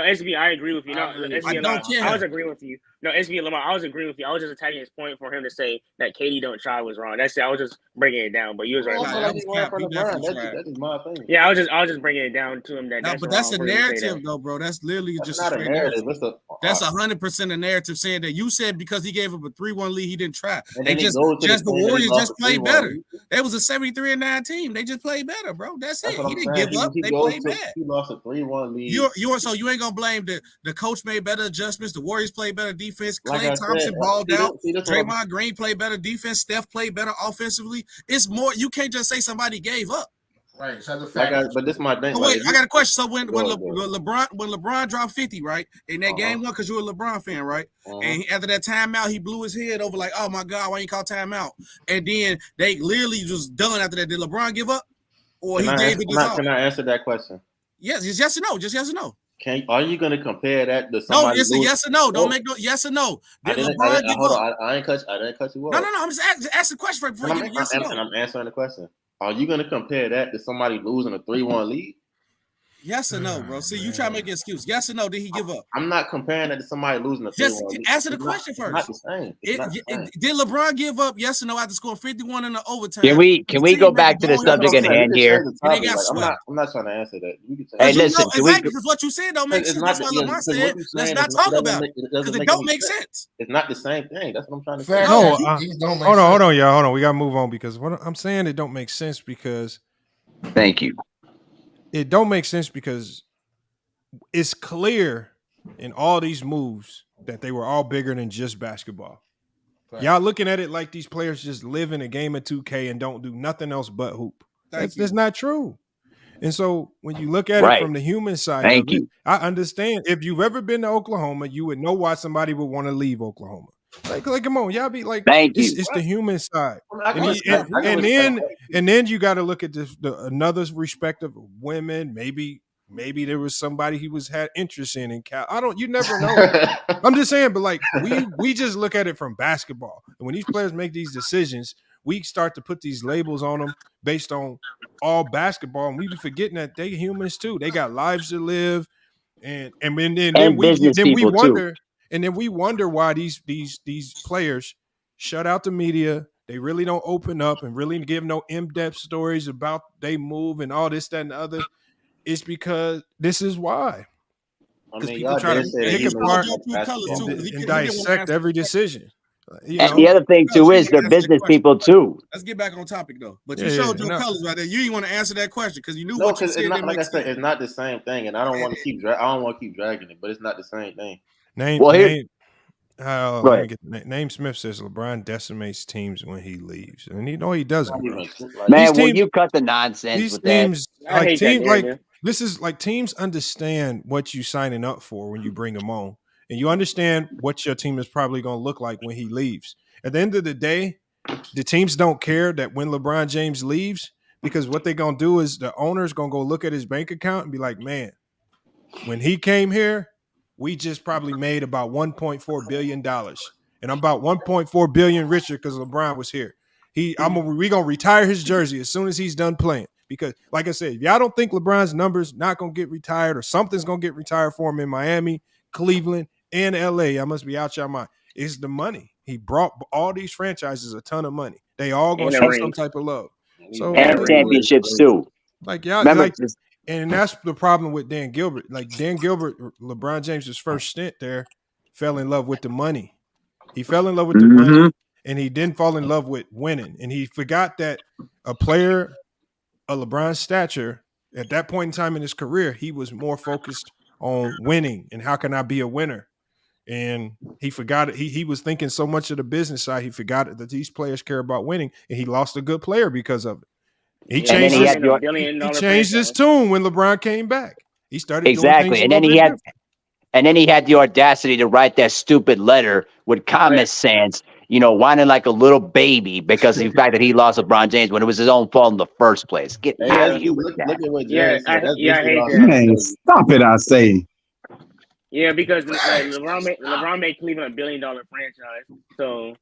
S7: SB, I agree with you. No, SB,
S4: I don't care.
S7: I was agreeing with you. No, SB, Lamar, I was agreeing with you. I was just attacking his point for him to say that KD don't try was wrong. That's it. I was just bringing it down, but you was right.
S9: I
S4: Nah,
S9: feel
S4: that
S9: like
S4: was
S9: he ran
S4: cap.
S9: from
S4: He
S9: the ground.
S4: definitely tried.
S9: That's just my opinion.
S7: Yeah, I was just bringing it down to him that
S4: No,
S7: that's
S4: but
S7: wrong
S4: that's the
S7: for him to say that.
S4: narrative, though, bro. That's literally
S9: That's
S4: just a
S9: not a
S4: straight
S9: narrative.
S4: narrative.
S9: It's
S4: That's 100% a narrative saying that you said because he gave up a 3-1 lead, he didn't try.
S9: and
S4: They
S9: then he
S4: just
S9: goes to the
S4: the
S9: team that he
S4: Warriors
S9: lost
S4: just
S9: a
S4: played
S9: 3-1
S4: better.
S9: lead.
S4: That was a 73-9 team. They just played better, bro. That's
S9: That's
S4: it.
S9: what
S4: He
S9: I'm
S4: didn't
S9: saying.
S4: give up.
S9: He
S4: They
S9: goes
S4: played
S9: to
S4: bad.
S9: he lost a 3-1 lead.
S4: So you ain't gonna blame the coach made better adjustments. The Warriors played better defense.
S9: Like
S4: Klay
S9: I
S4: Thompson
S9: said,
S4: balled out.
S9: that's what I'm.
S4: Draymond Green played better defense. Steph played better offensively. It's more. You can't just say somebody gave up.
S12: Right. So the
S9: Like
S12: fact.
S9: but this is my thing.
S4: So
S9: Like,
S4: wait, I got a question. So when
S9: Go ahead.
S4: LeBron dropped 50, right, in that game one, because you're a LeBron fan, right? And after that timeout, he blew his head over like, oh my God, why you call timeout? And then they literally just done after that. Did LeBron give up, or
S9: Can
S4: he
S9: I
S4: gave it his all?
S9: Can I answer that question?
S4: Yes, just yes or no. Just yes or no.
S9: Are you going to compare that to
S4: No,
S9: somebody?
S4: it's a yes or no. Don't make no yes or no. Did LeBron give
S9: hold
S4: up?
S9: on. I didn't cut you off.
S4: No. I'm just asking the question before you give a yes or no.
S9: I'm answering the question. Are you going to compare that to somebody losing a 3-1 lead?
S4: Yes or no, bro? See, you try to make an excuse. Yes or no? Did he give up?
S9: I'm not comparing that to somebody losing a 3-1
S4: Just
S9: lead.
S4: answer the question first.
S9: It's not the same.
S4: Did LeBron give up? Yes or no? After scoring 51 in the overtime.
S10: Can we go back to the subject at hand here?
S4: And they got swept.
S9: I'm not trying to answer that.
S10: Hey, listen,
S4: exactly, because what you said don't make sense. That's why LeBron said, let's not talk about it. Because it don't make sense.
S9: It's not the same thing. That's what I'm trying to say.
S3: No, hold on, y'all. Hold on. We got to move on because what I'm saying, it don't make sense because.
S10: Thank you.
S3: It don't make sense because it's clear in all these moves that they were all bigger than just basketball. Right. Y'all looking at it like these players just live in a game of 2K and don't do nothing else but hoop. That's not true. And so when you look at it from the human side of it, I understand. If you've ever been to Oklahoma, you would know why somebody would want to leave Oklahoma. Like come on, y'all be like, it's the human side. And then you got to look at another perspective of women. Maybe there was somebody he had interest in Cal. You never know. I'm just saying, but like we just look at it from basketball. And when these players make these decisions, we start to put these labels on them based on all basketball, and we be forgetting that they humans too. They got lives to live, and then we wonder. Too. And then we wonder why these players shut out the media. They really don't open up and really give no in-depth stories about they move and all this, that, and the other. It's because this is why. Because people try to pick apart and dissect every decision.
S10: And the other thing too is they're business people too.
S4: Let's get back on topic though. But you showed your colors right there. You didn't want to answer that question because you knew what you said.
S9: Like I said, it's not the same thing, and I don't want to keep dragging it, but it's not the same thing.
S3: Name Smith says LeBron decimates teams when he leaves, and he doesn't. Bro.
S10: Man, will you cut the nonsense
S3: these
S10: with
S3: teams,
S10: that?
S3: This is like teams understand what you signing up for when you bring them on, and you understand what your team is probably going to look like when he leaves. At the end of the day, the teams don't care that when LeBron James leaves, because what they're going to do is the owner's going to go look at his bank account and be like, man, when he came here, we just probably made about $1.4 billion. And I'm about $1.4 billion richer because LeBron was here. We're going to retire his jersey as soon as he's done playing. Because, like I said, if y'all don't think LeBron's numbers not going to get retired or something's going to get retired for him in Miami, Cleveland, and LA, I must be out your mind. It's the money. He brought all these franchises a ton of money. They all going to show some type of love. So,
S10: and championships too.
S3: Like y'all, and that's the problem with Dan Gilbert. Like Dan Gilbert, LeBron James's first stint there, fell in love with the money. He fell in love with the money, and he didn't fall in love with winning. And he forgot that a player of LeBron's stature at that point in time in his career, he was more focused on winning and how can I be a winner. And he forgot it. He was thinking so much of the business side, he forgot that these players care about winning, and he lost a good player because of it. He changed his, he changed his tune when LeBron came back. He started doing things a little bit different.
S10: And then he had the audacity to write that stupid letter with Comic Sans, whining like a little baby because of the fact that he lost LeBron James when it was his own fault in the first place. Get out of here with that.
S9: Look at what Jerry said.
S7: I hate that.
S13: Man, stop it! I say.
S7: Yeah, because like LeBron made Cleveland $1 billion franchise. So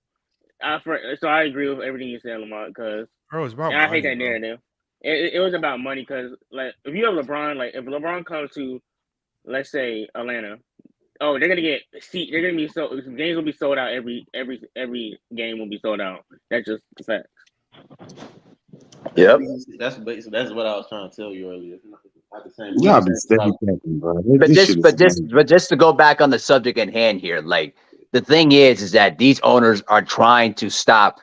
S7: I agree with everything you said, Lamar. Because I hate that narrative. It was about money. Because like if you have LeBron, like if LeBron comes to, let's say Atlanta, they're gonna get they're gonna be games will be sold out every game will be sold out. That's just the fact.
S10: Yep.
S9: That's what I was trying to tell you earlier. Not the same.
S13: Y'all be steady thinking, bro.
S10: But just to go back on the subject at hand here, like the thing is that these owners are trying to stop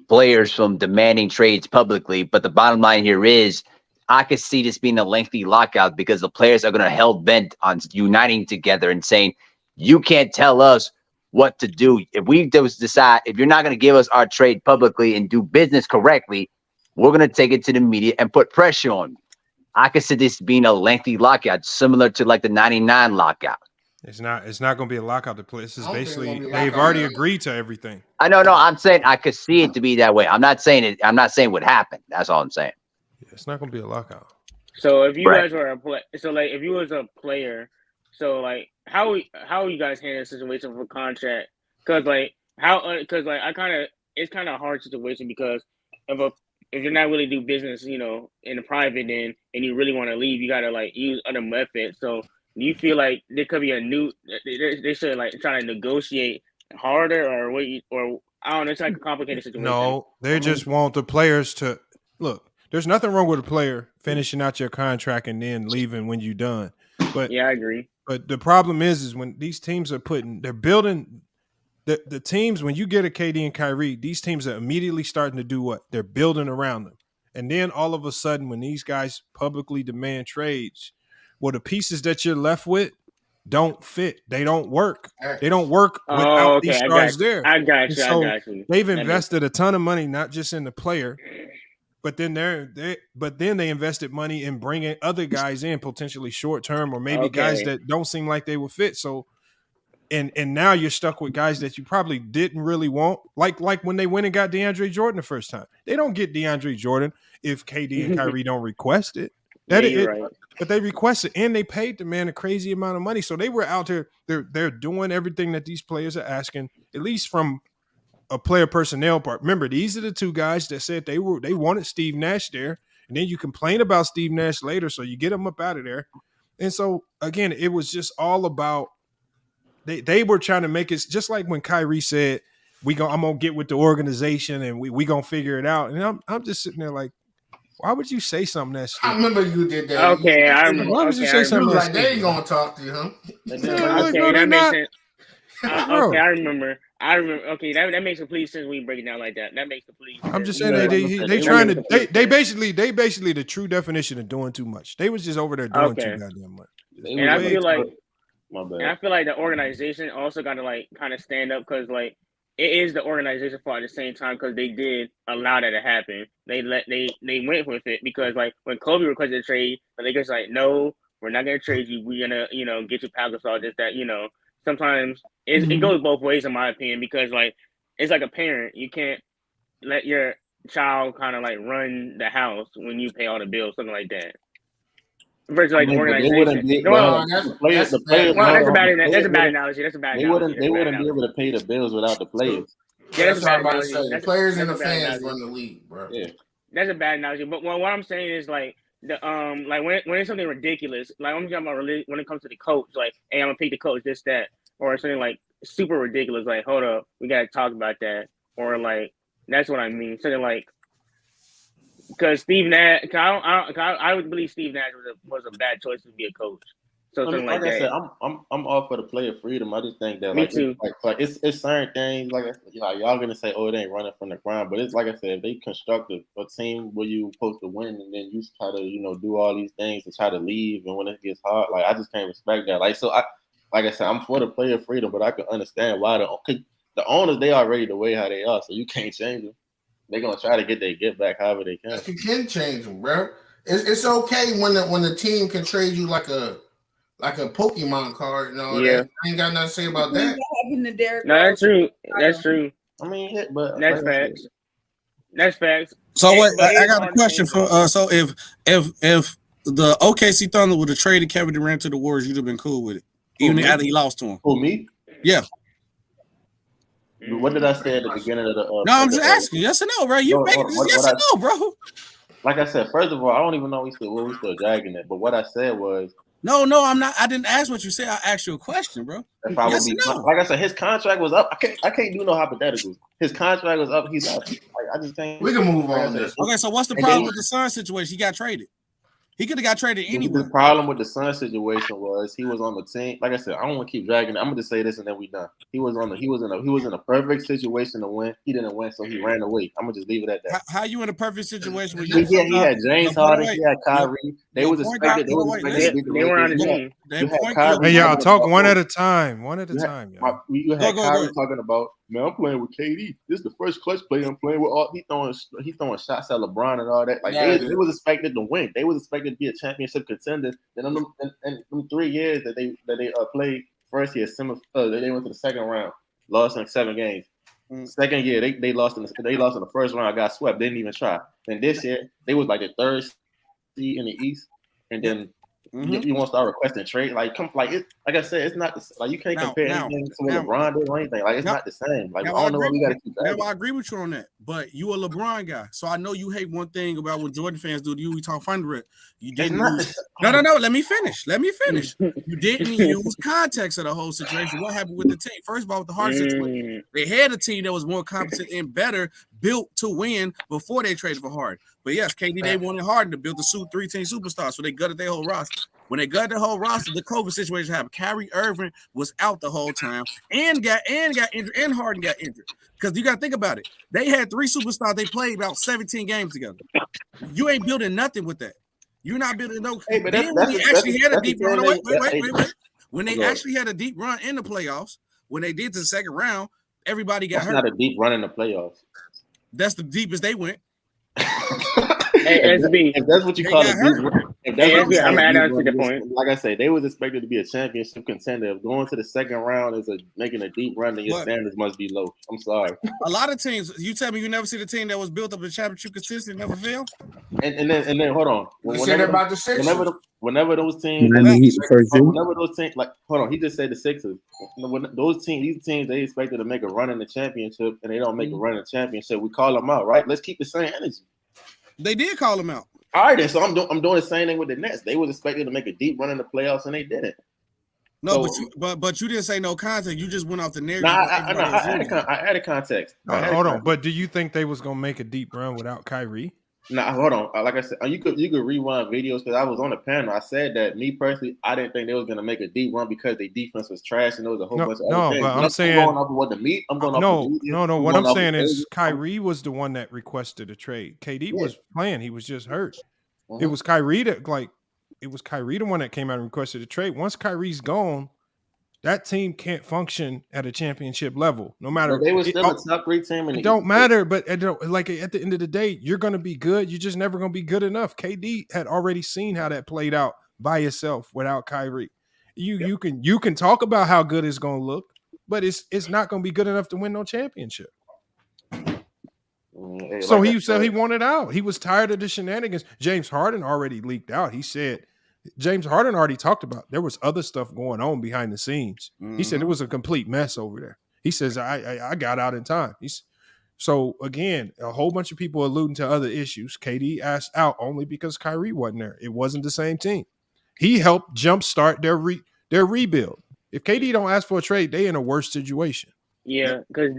S10: players from demanding trades publicly. But the bottom line here is, I could see this being a lengthy lockout because the players are going to hell bent on uniting together and saying, you can't tell us what to do. If we decide, if you're not going to give us our trade publicly and do business correctly, we're going to take it to the media and put pressure on you. I could see this being a lengthy lockout, similar to like the 99 lockout.
S3: It's not going to be a lockout. This is basically, they've already agreed to everything.
S10: I know. I'm saying I could see it to be that way. I'm not saying what happened. That's all I'm saying.
S3: It's not going to be a lockout.
S7: So if you guys were if you was a player, so like how you guys handle the situation for contract? Because it's kind of a hard situation because if you're not really do business, in the private then, and you really want to leave, you gotta like use other methods. So do you feel like there could be they should like try to negotiate harder or I don't know, it's like a complicated situation.
S3: No, they just want the players to look. There's nothing wrong with a player finishing out your contract and then leaving when you're done. But
S7: yeah, I agree.
S3: But the problem is when these teams they're building the teams, when you get a KD and Kyrie, these teams are immediately starting to do what? They're building around them. And then all of a sudden, when these guys publicly demand trades, well, the pieces that you're left with don't fit. They don't work. They don't work without these stars there.
S7: I got you. So I got you.
S3: They've invested a ton of money, not just in the player, but then they invested money in bringing other guys in, potentially short term, or maybe guys that don't seem like they will fit. So, and now you're stuck with guys that you probably didn't really want. Like when they went and got DeAndre Jordan the first time, they don't get DeAndre Jordan if KD and Kyrie don't request it.
S7: Right.
S3: But they requested, and they paid the man a crazy amount of money. So they were out there. They're doing everything that these players are asking, at least from a player personnel part. Remember, these are the two guys that said they wanted Steve Nash there, and then you complain about Steve Nash later, so you get him up out of there. And so again, it was just all about they were trying to make it just like when Kyrie said, I'm gonna get with the organization and we gonna figure it out. And I'm just sitting there like, why would you say something that stupid?
S12: I remember you did that.
S7: Okay, I remember.
S3: Why would you say something
S12: like they ain't gonna talk to you, huh?
S7: That makes sense. Okay, I remember. Okay, that makes complete sense when you break it down like that. That makes complete sense.
S3: I'm just saying they trying to they basically the true definition of doing too much. They was just over there doing too goddamn much.
S7: And I feel like the organization also got to like kind of stand up because like it is the organization fault at the same time because they did allow that to happen. They went with it because like when Kobe requested a trade, the Lakers like, no, we're not gonna trade you. We're gonna get you Pau Gasol, this that Sometimes it goes both ways in my opinion because like it's like a parent. You can't let your child kind of like run the house when you pay all the bills, something like that. Versus like the organization. That's a bad analogy. They wouldn't be
S9: able to pay the bills without the players.
S12: Yeah, that's what I'm about to say. The players and the fans run the league, bro.
S9: Yeah.
S7: That's a bad analogy. But what I'm saying is like the like when it's something ridiculous, like I'm talking about when it comes to the coach, like, hey, I'm gonna pick the coach, this, that, or something like super ridiculous, like, hold up, we gotta talk about that. Or like that's what I mean. Something like because Steve Nash, I would believe Steve Nash was a bad choice to be a coach. So something like
S9: I said,
S7: that.
S9: I'm all for the player freedom. I just think that
S7: Me too.
S9: It's certain things like y'all gonna say, oh, it ain't running from the ground, but it's like I said, if they construct a team where you supposed to win and then you try to do all these things to try to leave, and when it gets hard, like I just can't respect that. Like I said, I'm for the player freedom, but I can understand why the owners, they already the way how they are, so you can't change them. They're gonna try to get their get back however they can.
S12: You can change them, bro. It's okay when the team can trade you like a Pokemon card and all that. I ain't got nothing to say about that.
S7: No, that's true. That's true.
S9: I mean, but
S7: that's facts. That's facts.
S4: So wait, I got a question for so if the OKC Thunder would have traded Kevin Durant to the Warriors, you'd have been cool with it, even after he lost to him.
S9: Who, me?
S4: Yeah.
S9: What did I say at the beginning of the?
S4: No, I'm just asking. Yes or no, bro? You make this yes or no, bro?
S9: Like I said, first of all, I don't even know we still dragging it. But what I said was,
S4: no, I'm not. I didn't ask what you said. I asked you a question, bro.
S9: If I would be, like I said, his contract was up. I can't do no hypotheticals. His contract was up. He's up. Like, I just can't.
S12: We can move on.
S4: Okay, so what's the problem with the Suns situation? He got traded. He could have got traded anyway.
S9: The problem with the Suns situation was he was on the team. Like I said, I don't want to keep dragging it. I'm gonna just say this and then we done. He was in a perfect situation to win. He didn't win, so he ran away. I'm gonna just leave it at that.
S4: How you in a perfect situation? Where
S9: he had James Harden, he had Kyrie. They was expected. They
S7: were on the team.
S3: Hey, y'all, talk one at a time. One at a time, y'all.
S9: You had Kyrie talking about, man, I'm playing with KD. This is the first clutch play I'm playing with. He throwing shots at LeBron and all that. Like they was expected to win. They was expected to be a championship contender. Then in them 3 years that they played, first year they went to the second round, lost in 7 games. Second year they lost in the first round, got swept, didn't even try. And this year they was like the 3rd seed in the East, and then. You want to start requesting trade? Like I said, it's not like you can't compare anything to what LeBron did or anything. Like it's not the same. Like I don't know what we got to keep.
S4: I agree with you on that, but you a LeBron guy, so I know you hate one thing about what Jordan fans do to you. We talk fun. You didn't use. No. Let me finish. You didn't use context of the whole situation. What happened with the team? First of all, with the Harden situation, they had a team that was more competent and better built to win before they traded for Harden. But yes, KD, they wanted Harden to build the 3-team superstar, so they gutted their whole roster. When they gutted the whole roster, the COVID situation happened. Kyrie Irving was out the whole time and got injured, and Harden got injured. Because you got to think about it. They had 3 superstars. They played about 17 games together. You ain't building nothing with that. You're not building no. When they actually had a deep run, when they actually had a deep run in the playoffs, when they did to the second round, everybody got hurt.
S9: Not a deep run in the playoffs.
S4: That's the deepest they went.
S7: Hey, SB.
S9: If that's what you call it,
S7: I'm adding on to the point.
S9: Like I say, they was expected to be a championship contender. If going to the second round is making a deep run, then your standards must be low. I'm sorry.
S4: A lot of teams, you tell me you never see the team that was built up in championship consistent never fail.
S9: And then hold on. Whenever those teams, like hold on, he just said the Sixers. When these teams, they expected to make a run in the championship, and they don't make a run in the championship. We call them out, right? Let's keep the same energy.
S4: They did call them out.
S9: All right, then. So I'm doing the same thing with the Nets. They was expected to make a deep run in the playoffs, and they didn't.
S4: No, but you didn't say no context. You just went off the narrative.
S9: I added context.
S3: Hold on, but do you think they was gonna make a deep run without Kyrie?
S9: Nah, hold on. Like I said, you could rewind videos because I was on the panel. I said that me personally, I didn't think they was gonna make a deep run because their defense was trash and there was a whole bunch of other things.
S3: But I'm saying
S9: going off of what the meat. I'm going off.
S3: No. What I'm saying is Kyrie was the one that requested a trade. KD was playing. He was just hurt. It was Kyrie the one that came out and requested a trade. Once Kyrie's gone, that team can't function at a championship level. No matter
S9: they were still a top 3 team.
S3: It don't matter, but like at the end of the day, you're going to be good. You're just never going to be good enough. KD had already seen how that played out by itself without Kyrie. You can talk about how good it's going to look, but it's not going to be good enough to win no championship. So he said he wanted out. He was tired of the shenanigans. James Harden already leaked out. He said. James Harden already talked about there was other stuff going on behind the scenes. He said it was a complete mess over there. He says, I got out in time. So again, a whole bunch of people alluding to other issues. KD asked out only because Kyrie wasn't there. It wasn't the same team. He helped jumpstart their rebuild. If KD don't ask for a trade, they in a worse situation.
S7: Yeah, because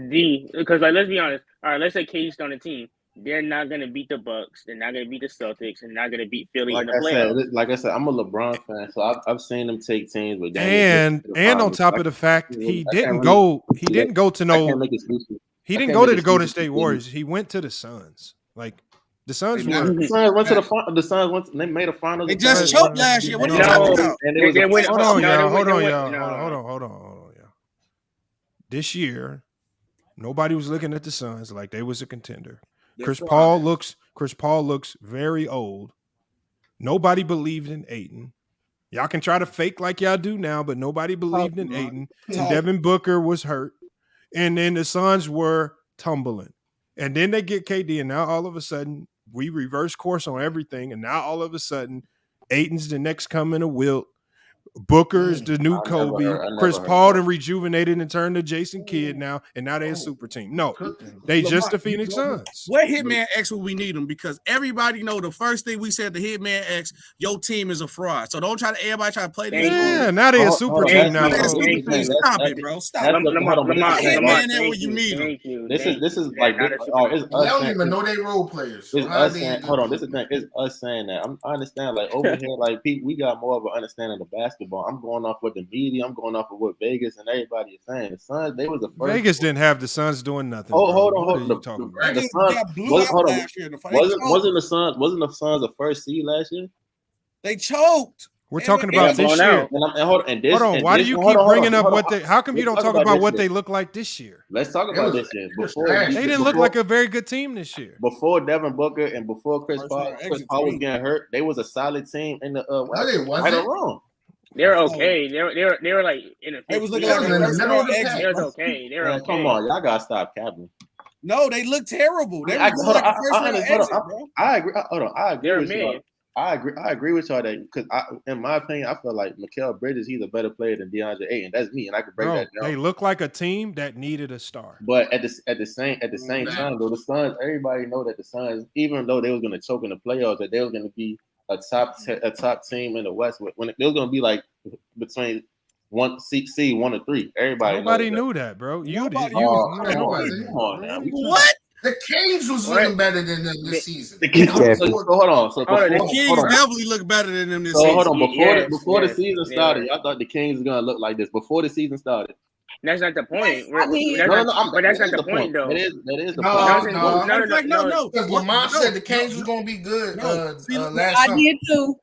S7: like let's be honest. All right, let's say KD's on the team. they're not gonna beat the Bucks. They're not gonna beat the Celtics. And not gonna beat Philly in the playoffs.
S9: Like I said, I'm a LeBron fan, so I've seen them take teams with
S3: And on top of the fact, he didn't go to no. He didn't go to the Golden State Warriors. He went to the Suns. Like the Suns were.
S9: The Suns went to the final. The Suns went. They made a final.
S4: They just choked last year. What are you talking about?
S3: Hold on, y'all. This year, nobody was looking at the Suns like they was a contender. Chris Paul looks very old. Nobody believed in Ayton. Y'all can try to fake like y'all do now, but nobody believed in Ayton. And Devin Booker was hurt. And then the Suns were tumbling. And then they get KD, and now all of a sudden, we reverse course on everything. And now all of a sudden, Ayton's the next coming of Wilt. Booker's the new Kobe. Chris Paul then rejuvenated and turned to Jason Kidd now, and now they're a super team. No, they just the Phoenix Suns.
S4: Where Hitman X when we need them? Because everybody know the first thing we said to Hitman X, your team is a fraud. So don't try to everybody try to play this.
S3: Yeah, now they're a super team now.
S4: Stop it, bro. Stop it. Hitman X when you need them.
S9: This is like
S12: they don't even know they role players.
S9: It's us saying, hold on, this is the thing. It's us saying that. I understand, like over here, like we got more of an understanding of basketball. I'm going off with the media. I'm going off of what Vegas and everybody is saying. The Suns, they was the first.
S3: Vegas didn't have the Suns doing nothing.
S9: Oh, hold on. The Suns wasn't the Suns the first seed last year?
S4: They choked.
S3: We're talking about this year.
S9: Hold on.
S3: Why do you keep bringing up what they? How come you don't talk about what they look like this year?
S9: Let's talk about this year.
S3: They didn't look like a very good team this year.
S9: Before Devin Booker and before Chris Paul was getting hurt, they was a solid team in the West. Right or wrong?
S7: They were okay. They were like in a.
S4: It was looking like
S7: it was okay. They were okay.
S9: Come on, y'all gotta stop capping.
S4: No, they look terrible. They
S9: I agree. Hold on. I agree with you. I agree with y'all that because in my opinion, I feel like Mikal Bridges, he's a better player than DeAndre Ayton. That's me, and I can break that down.
S3: They look like a team that needed a star.
S9: But at the same time, though, the Suns, everybody know that the Suns, even though they was gonna choke in the playoffs, that they was gonna be a top team in the West. When they was gonna be like between one seed 1 or 3. Nobody
S3: knew that, bro. You did.
S9: Come on now.
S4: What?
S12: The Kings was looking better than them this season.
S9: The Kings, hold on. So
S4: the Kings definitely look better than them this season.
S9: Hold on. Before the season started, I thought the Kings was gonna look like this. Before the season started.
S7: That's not the point.
S12: But
S7: that's not the point, though.
S9: That is the point.
S12: No. Because Lamont said the Kings was going to be good last summer.
S14: I did too.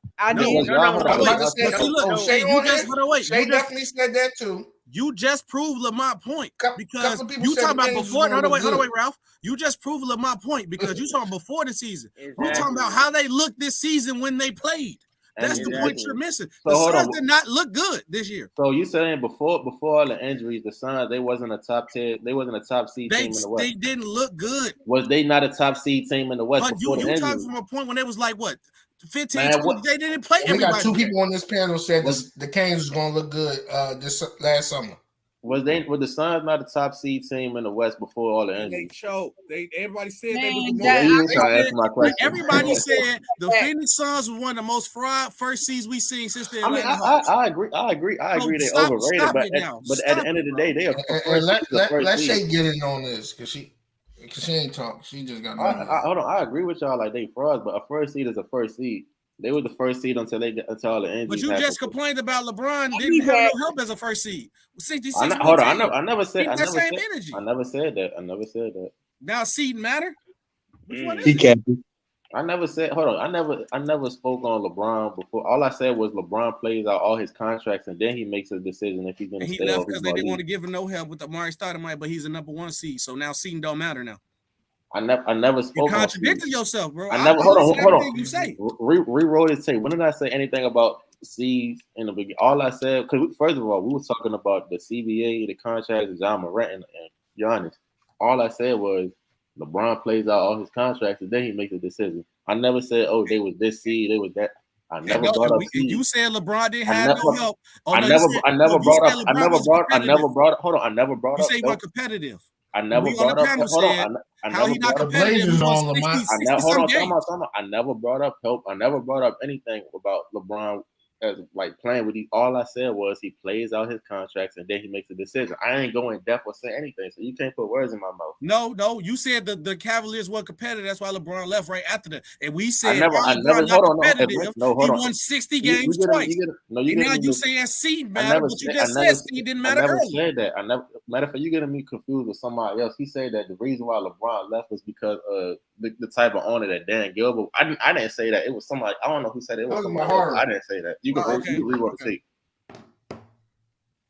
S12: Shay definitely said that too.
S4: You just proved Lamont's point because you talking about before. Hold on, wait, Ralph. You just proved Lamont's point because you talking before the season. Exactly. You talking about how they looked this season when they played. That's the point you're missing. The Suns did not look good this year.
S9: So you saying before all the injuries, the Suns they wasn't a top 10, they wasn't a top seed team in the West.
S4: They didn't look good.
S9: Was they not a top seed team in the West?
S4: But
S9: before
S4: you talking from a point when they was like what 15, 20, they didn't play.
S12: We got 2 people on this panel said the Kings was going to look good this last summer.
S9: Were the Suns not a top seed team in the West before all the injuries?
S4: Everybody said they was everybody said the Phoenix Suns was one of the most fraud first seeds we've seen since the Atlanta Hawks.
S9: I agree. They overrated, but at the end of the day, they are.
S12: Let Shay get in on this because she ain't talk. She just got.
S9: Hold on. I agree with y'all. Like they frauds, but a first seed is a first seed. They were the first seed until all the injuries.
S4: But you just complained about LeBron didn't have no help as a first seed. 66.
S9: Hold on. I never said that.
S4: Now seed matter. Which one is
S13: he can't.
S9: I never said. Hold on. I never spoke on LeBron before. All I said was LeBron plays out all his contracts and then he makes a decision if he's going to stay.
S4: He left because they didn't want to give him no help with Amari Stoudemire, but he's a number 1 seed. So now seeding don't matter now.
S9: I never spoke.
S4: You contradicted yourself, bro.
S9: Hold on. You say. Rewrote his tape. When did I say anything about seeds in the beginning? All I said, because first of all, we were talking about the CBA, the contracts, and John Morant and Giannis. All I said was LeBron plays out all his contracts and then he makes a decision. I never said, oh, they was this seed, they was that. I never brought up.
S4: You said LeBron didn't have no help.
S9: I never brought up. Hold on, I never brought up.
S4: You say he was competitive.
S9: I never brought up. Hold on. I never brought up. I never brought up help. I never brought up anything about LeBron as like playing with these. All I said was he plays out his contracts and then he makes a decision. I ain't going in depth or say anything, so you can't put words in my mouth.
S4: No, you said the Cavaliers were competitive. That's why LeBron left right after that. And we said
S9: I never. Hold on.
S4: He won 60 games twice. And now you saying seed matter, but you just said seed didn't matter earlier.
S9: Said that. Matter of fact, you getting me confused with somebody else. He said that the reason why LeBron left was because the type of owner that Dan Gilbert. I didn't say that. It was somebody. I don't know who said it. It was somebody else. I didn't say that. You can read the tape.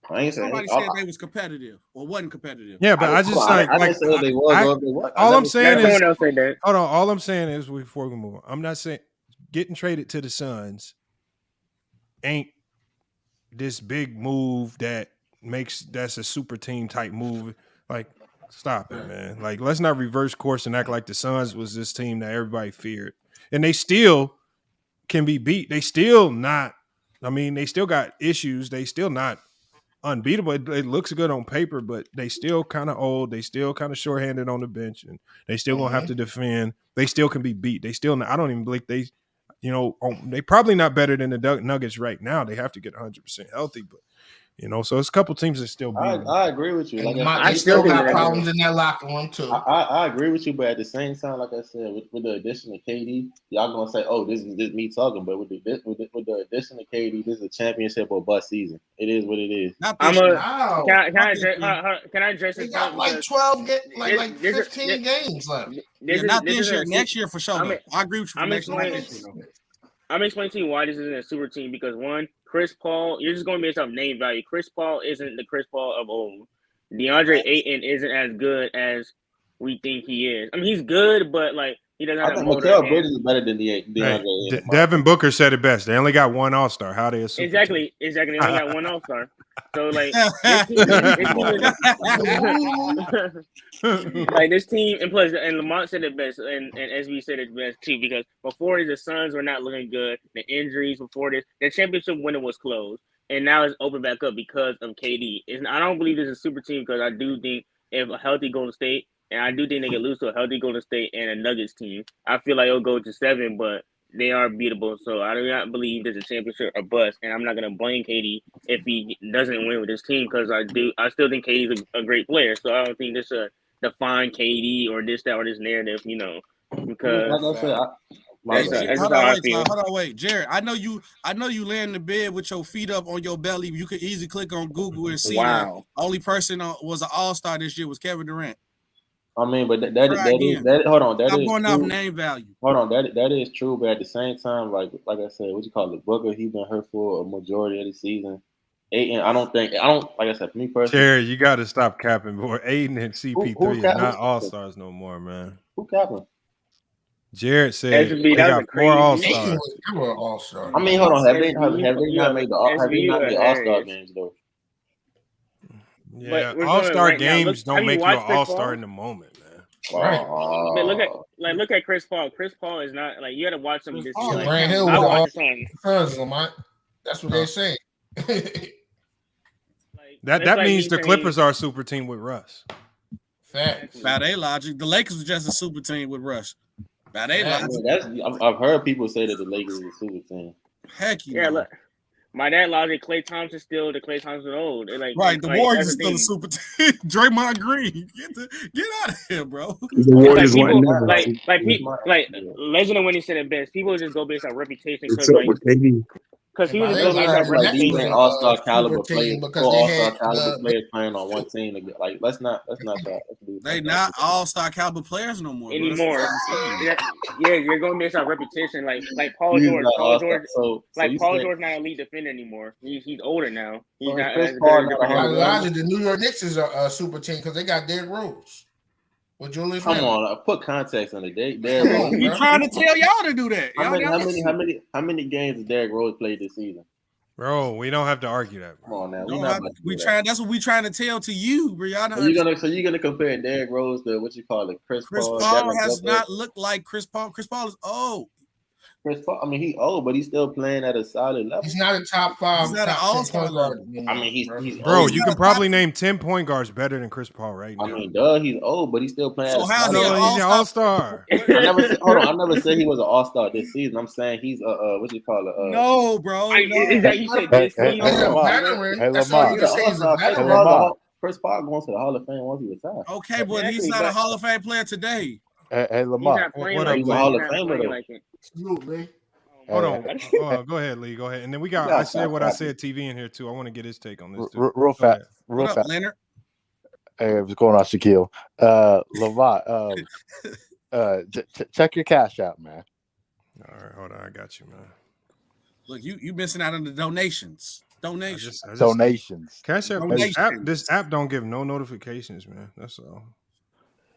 S9: I ain't saying
S4: somebody said they was competitive or wasn't competitive.
S3: Yeah, but I just
S9: I didn't say they was or they wasn't.
S3: All I'm saying is,
S7: else said that.
S3: Hold on. All I'm saying is, before we move on, I'm not saying getting traded to the Suns ain't this big move that's a super team type move. Like, stop it, man. Like, let's not reverse course and act like the Suns was this team that everybody feared, and they still can be beat. They still not. I mean, they still got issues. They still not unbeatable. It looks good on paper, but they still kind of old. They still kind of shorthanded on the bench, and they still gonna have to defend. They still can be beat. They still. I don't even believe they. They probably not better than the Nuggets right now. They have to get 100% healthy, but so it's a couple teams that still beat.
S9: I agree with you. Like
S12: I still got problems in that locker room too.
S9: I agree with you, but at the same time, like I said, with the addition of KD, y'all gonna say, "Oh, this is me talking," but with the addition of KD, this is a championship or bust season. It is what it is.
S7: Can I address
S12: They
S7: it?
S12: got like 12, like 15 games left.
S4: Not this year. Next year for sure. I agree with you.
S7: I'm explaining to you why this isn't a super team because one, Chris Paul, you're just going based off name value. Chris Paul isn't the Chris Paul of old. DeAndre Ayton isn't as good as we think he is. I mean, he's good, but like he doesn't have. I think
S9: Mikal Bridges is better than DeAndre Ayton.
S3: Devin Booker said it best. They only got one All-Star. How they a super
S7: Exactly. They only got one All-Star. So like this team, and plus, and Lamont said it best, and SB said it best too, because before the Suns were not looking good. The injuries before this, the championship window was closed, and now it's open back up because of KD. I don't believe this is a super team because I do think if a healthy Golden State, and I do think they can lose to a healthy Golden State and a Nuggets team, I feel like it'll go to 7, but they are beatable. So I do not believe there's a championship or bust, and I'm not going to blame KD if he doesn't win with his team because I still think KD's a great player. So I don't think this define KD or this, that, or this narrative, because
S4: hold on, wait, Jared. I know you lay in the bed with your feet up on your belly. You could easily click on Google and see that only person was an All-Star this year was Kevin Durant.
S9: I mean, but that is hold on. That is
S4: going off name value.
S9: Hold on, that is true, but at the same time, like I said, what you call it, Booker, he's been hurt for a majority of the season. Aiden, I don't like I said, for me personally.
S3: Jerry, you got to stop capping, boy. Aiden and CP3 are not All-Stars no more, man.
S9: Who capping?
S3: Jared said they got 4 All-Stars.
S9: I mean, hold on, have they not made the All-Star games though?
S3: Yeah, All-Star games don't make you an All-Star in the moment, man.
S9: Wow.
S7: But look at Chris Paul. Chris Paul is not like you got to watch some of this.
S12: Grant Hill was Lamont. That's what they're saying.
S3: That means the Clippers are a super team with Russ.
S12: Facts.
S4: By their logic, the Lakers was just a super team with Russ. By their logic,
S9: I've heard people say that the Lakers is a super team.
S4: Heck
S7: yeah. Look, by that logic, Klay Thompson still the Klay Thompson old.
S4: Right, the Warriors is still a super team. Draymond Green, get out of here, bro.
S13: The Warriors
S7: Legend of Winning said it best. People just go based on reputation because he was
S9: like all-star caliber players, all-star caliber players playing on one team. Like let's not
S4: they not all-star caliber players no more
S7: anymore. You're going based on reputation. Like Paul George. Paul George not a elite defender anymore. He's older now. He's not.
S12: The New York Knicks is a super team because they got Derrick Rose. Julius
S9: Come on, put context on it.
S4: We trying to tell y'all to do that.
S9: How many games has Derrick Rose played this season?
S3: Bro, we don't have to argue that. Bro.
S9: Come on now,
S4: that's what we trying to tell to you, Brianna.
S9: So you're gonna compare Derrick Rose to what you call it, Chris Paul?
S4: Chris Paul has not looked like Chris Paul. Chris Paul is old.
S9: Chris Paul, I mean, he old, but he's still playing at a solid level.
S12: He's not a top 5,
S4: He's not an
S12: top 10
S4: all-star
S12: point guard.
S4: level.
S9: I mean, he's
S3: Bro,
S9: old.
S3: you can probably name 10 point guards better than Chris Paul right now.
S9: I mean, duh, he's old, but he's still playing.
S4: So
S9: at a
S4: how's he
S9: solid
S4: an
S9: level.
S3: He's an all-star.
S9: I never said. Hold on, I never said he was an all-star this season. I'm saying he's what you call it?
S4: No, bro. No.
S7: Is that you said this season?
S12: He's a veteran. That's all you can say is a veteran.
S9: Chris Paul going to the Hall of Fame once he retires.
S4: Okay, but he's not a Hall of Fame player today.
S14: Hey,
S7: He's
S14: Lamar.
S7: not playing
S3: What
S7: like
S3: up,
S9: He's
S3: Lee?
S9: a Hall
S7: He's
S9: of
S7: not
S9: Famer
S7: playing
S9: though.
S7: like it.
S12: Absolutely.
S3: Hold on. Go ahead, Lee. Go ahead. And then we got I said what I said TV in here too. I want to get his take on this too.
S14: Real fast.
S4: What up, Leonard?
S14: Hey, what's going on, Shaquille? Lamar, check your cash out, man.
S3: All right, hold on. I got you, man.
S4: Look, you missing out on the donations.
S3: Donations. Cash App. This app don't give no notifications, man. That's all.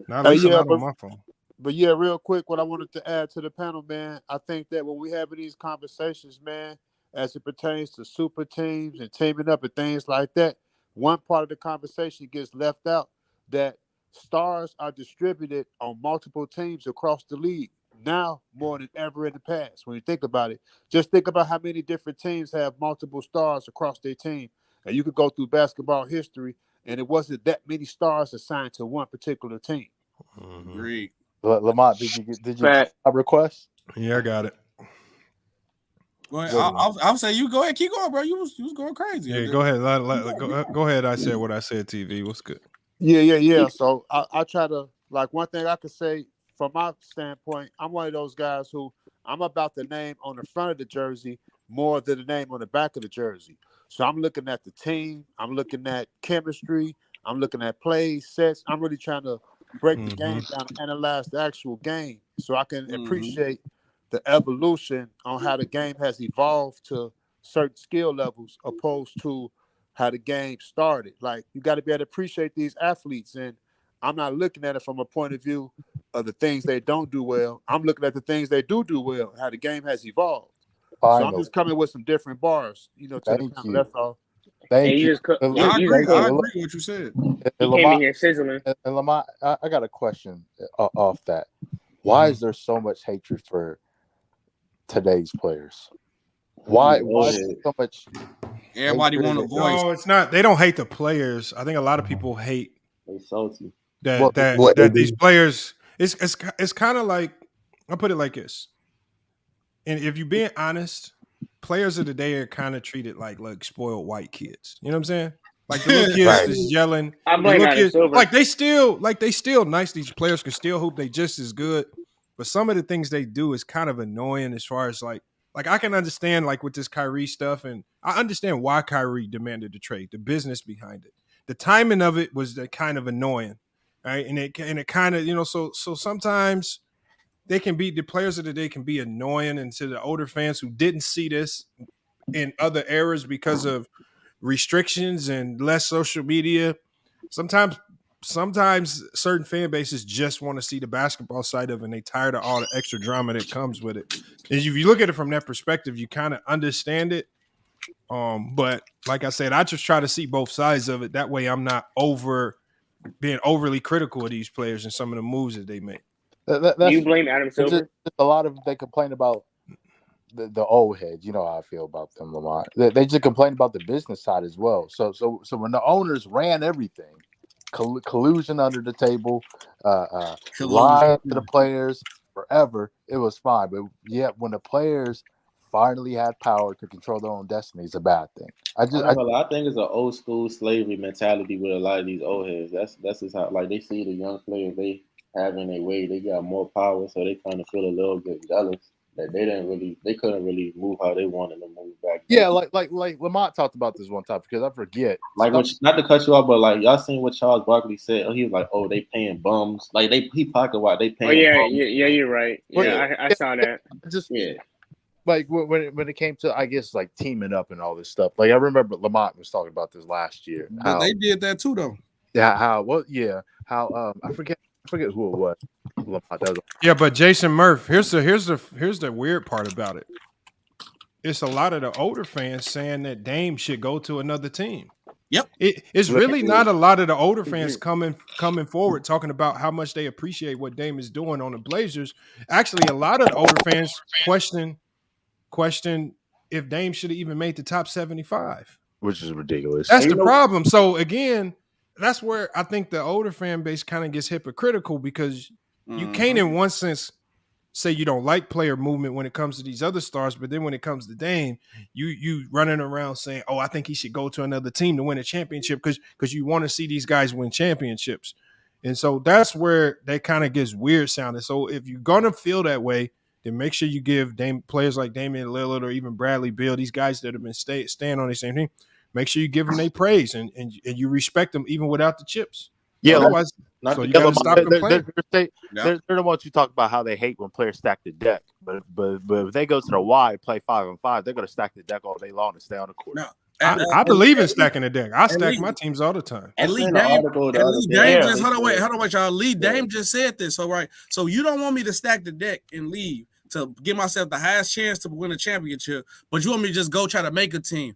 S3: Not at least not on my phone.
S15: But yeah, real quick, what I wanted to add to the panel, man, I think that when we having these conversations, man, as it pertains to super teams and teaming up and things like that, one part of the conversation gets left out, that stars are distributed on multiple teams across the league now more than ever in the past. When you think about it, just think about how many different teams have multiple stars across their team. And you could go through basketball history, and it wasn't that many stars assigned to one particular team.
S4: Agreed.
S14: Lamont, did you get a request?
S3: Yeah, I got it.
S4: Go ahead. I'll say you go ahead. Keep going, bro. You was going crazy.
S3: Yeah, go ahead. Go ahead. I said what I said. TV. What's good?
S15: Yeah. So I try to, like, one thing I could say from my standpoint, I'm one of those guys who I'm about the name on the front of the jersey more than the name on the back of the jersey. So I'm looking at the team. I'm looking at chemistry. I'm looking at plays, sets. I'm really trying to break the game down and analyze the actual game so I can appreciate the evolution on how the game has evolved to certain skill levels opposed to how the game started. Like, you got to be able to appreciate these athletes, and I'm not looking at it from a point of view of the things they don't do well. I'm looking at the things they do well, how the game has evolved. So I'm just coming with some different bars, to the panel. That's all.
S14: Thank you.
S4: I agree with what you said.
S7: He came in here sizzling.
S14: And Lamont, I got a question off that. Why is there so much hatred for today's players? Why is there so much?
S4: Everybody want a voice.
S3: No, it's not. They don't hate the players. I think a lot of people hate
S9: they
S3: that these players. It's kind of like, I'll put it like this. And if you're being honest, players of the day are kind of treated like spoiled white kids. You know what I'm saying? Like the little kids is yelling.
S7: I blame Adam Silver.
S3: Like they still nice. These players can still hoop. They just as good. But some of the things they do is kind of annoying as far as like I can understand like with this Kyrie stuff, and I understand why Kyrie demanded the trade, the business behind it. The timing of it was kind of annoying, right? And it kind of, so sometimes they can be, the players of the day can be annoying, and to the older fans who didn't see this in other eras because of restrictions and less social media. Sometimes certain fan bases just want to see the basketball side of it, and they tired of all the extra drama that comes with it. And if you look at it from that perspective, you kind of understand it. But like I said, I just try to see both sides of it. That way I'm not being overly critical of these players and some of the moves that they make.
S7: Do you blame Adam Silver?
S14: Just a lot of they complain about the old heads. You know how I feel about them, Lamont. They just complain about the business side as well. So when the owners ran everything, collusion under the table, lying to the players forever, it was fine. But yet when the players finally had power to control their own destiny, it's a bad thing. I
S9: think it's an old school slavery mentality with a lot of these old heads. That's just how, like, they see the young players they having their way, they got more power, so they kind of feel a little bit jealous that they couldn't really move how they wanted to move back then.
S14: Yeah, like Lamont talked about this one time, because I forget.
S9: Like, not to cut you off, but like, y'all seen what Charles Barkley said? He was like, "Oh, they paying bums." Like he pocket wide, they paying.
S7: Oh yeah,
S9: bums.
S7: yeah, you're right. Yeah, I saw that.
S14: Like when it came to, I guess, like teaming up and all this stuff. Like I remember Lamont was talking about this last year.
S4: But they did that too, though.
S14: Yeah, how I forget who it was.
S3: Yeah, but Jason Murph, here's the weird part about it. It's a lot of the older fans saying that Dame should go to another team.
S4: Yep.
S3: It's really not a lot of the older fans coming forward talking about how much they appreciate what Dame is doing on the Blazers. Actually, a lot of the older fans question if Dame should have even made the top 75.
S14: Which is ridiculous.
S3: That's the problem. So again, that's where I think the older fan base kind of gets hypocritical because you can't in one sense say you don't like player movement when it comes to these other stars, but then when it comes to Dame, you running around saying, "Oh, I think he should go to another team to win a championship," because you want to see these guys win championships. And so that's where that kind of gets weird sounding. So if you're gonna feel that way, then make sure you give players like Damian Lillard or even Bradley Beal, these guys that have been staying on the same team, make sure you give them their praise and you respect them even without the chips.
S14: Yeah,
S3: otherwise, so you got to stop complaining.
S14: They're the ones who talk about how they hate when players stack the deck, but if they go to the Y, play 5-on-5, they're going to stack the deck all day long and stay on the court.
S4: No.
S3: I believe in stacking the deck. I stack my teams all the time.
S4: And Lee Dame just hold on, wait, y'all. Lee Dame just said this. So right, so you don't want me to stack the deck and leave to give myself the highest chance to win a championship, but you want me to just go try to make a team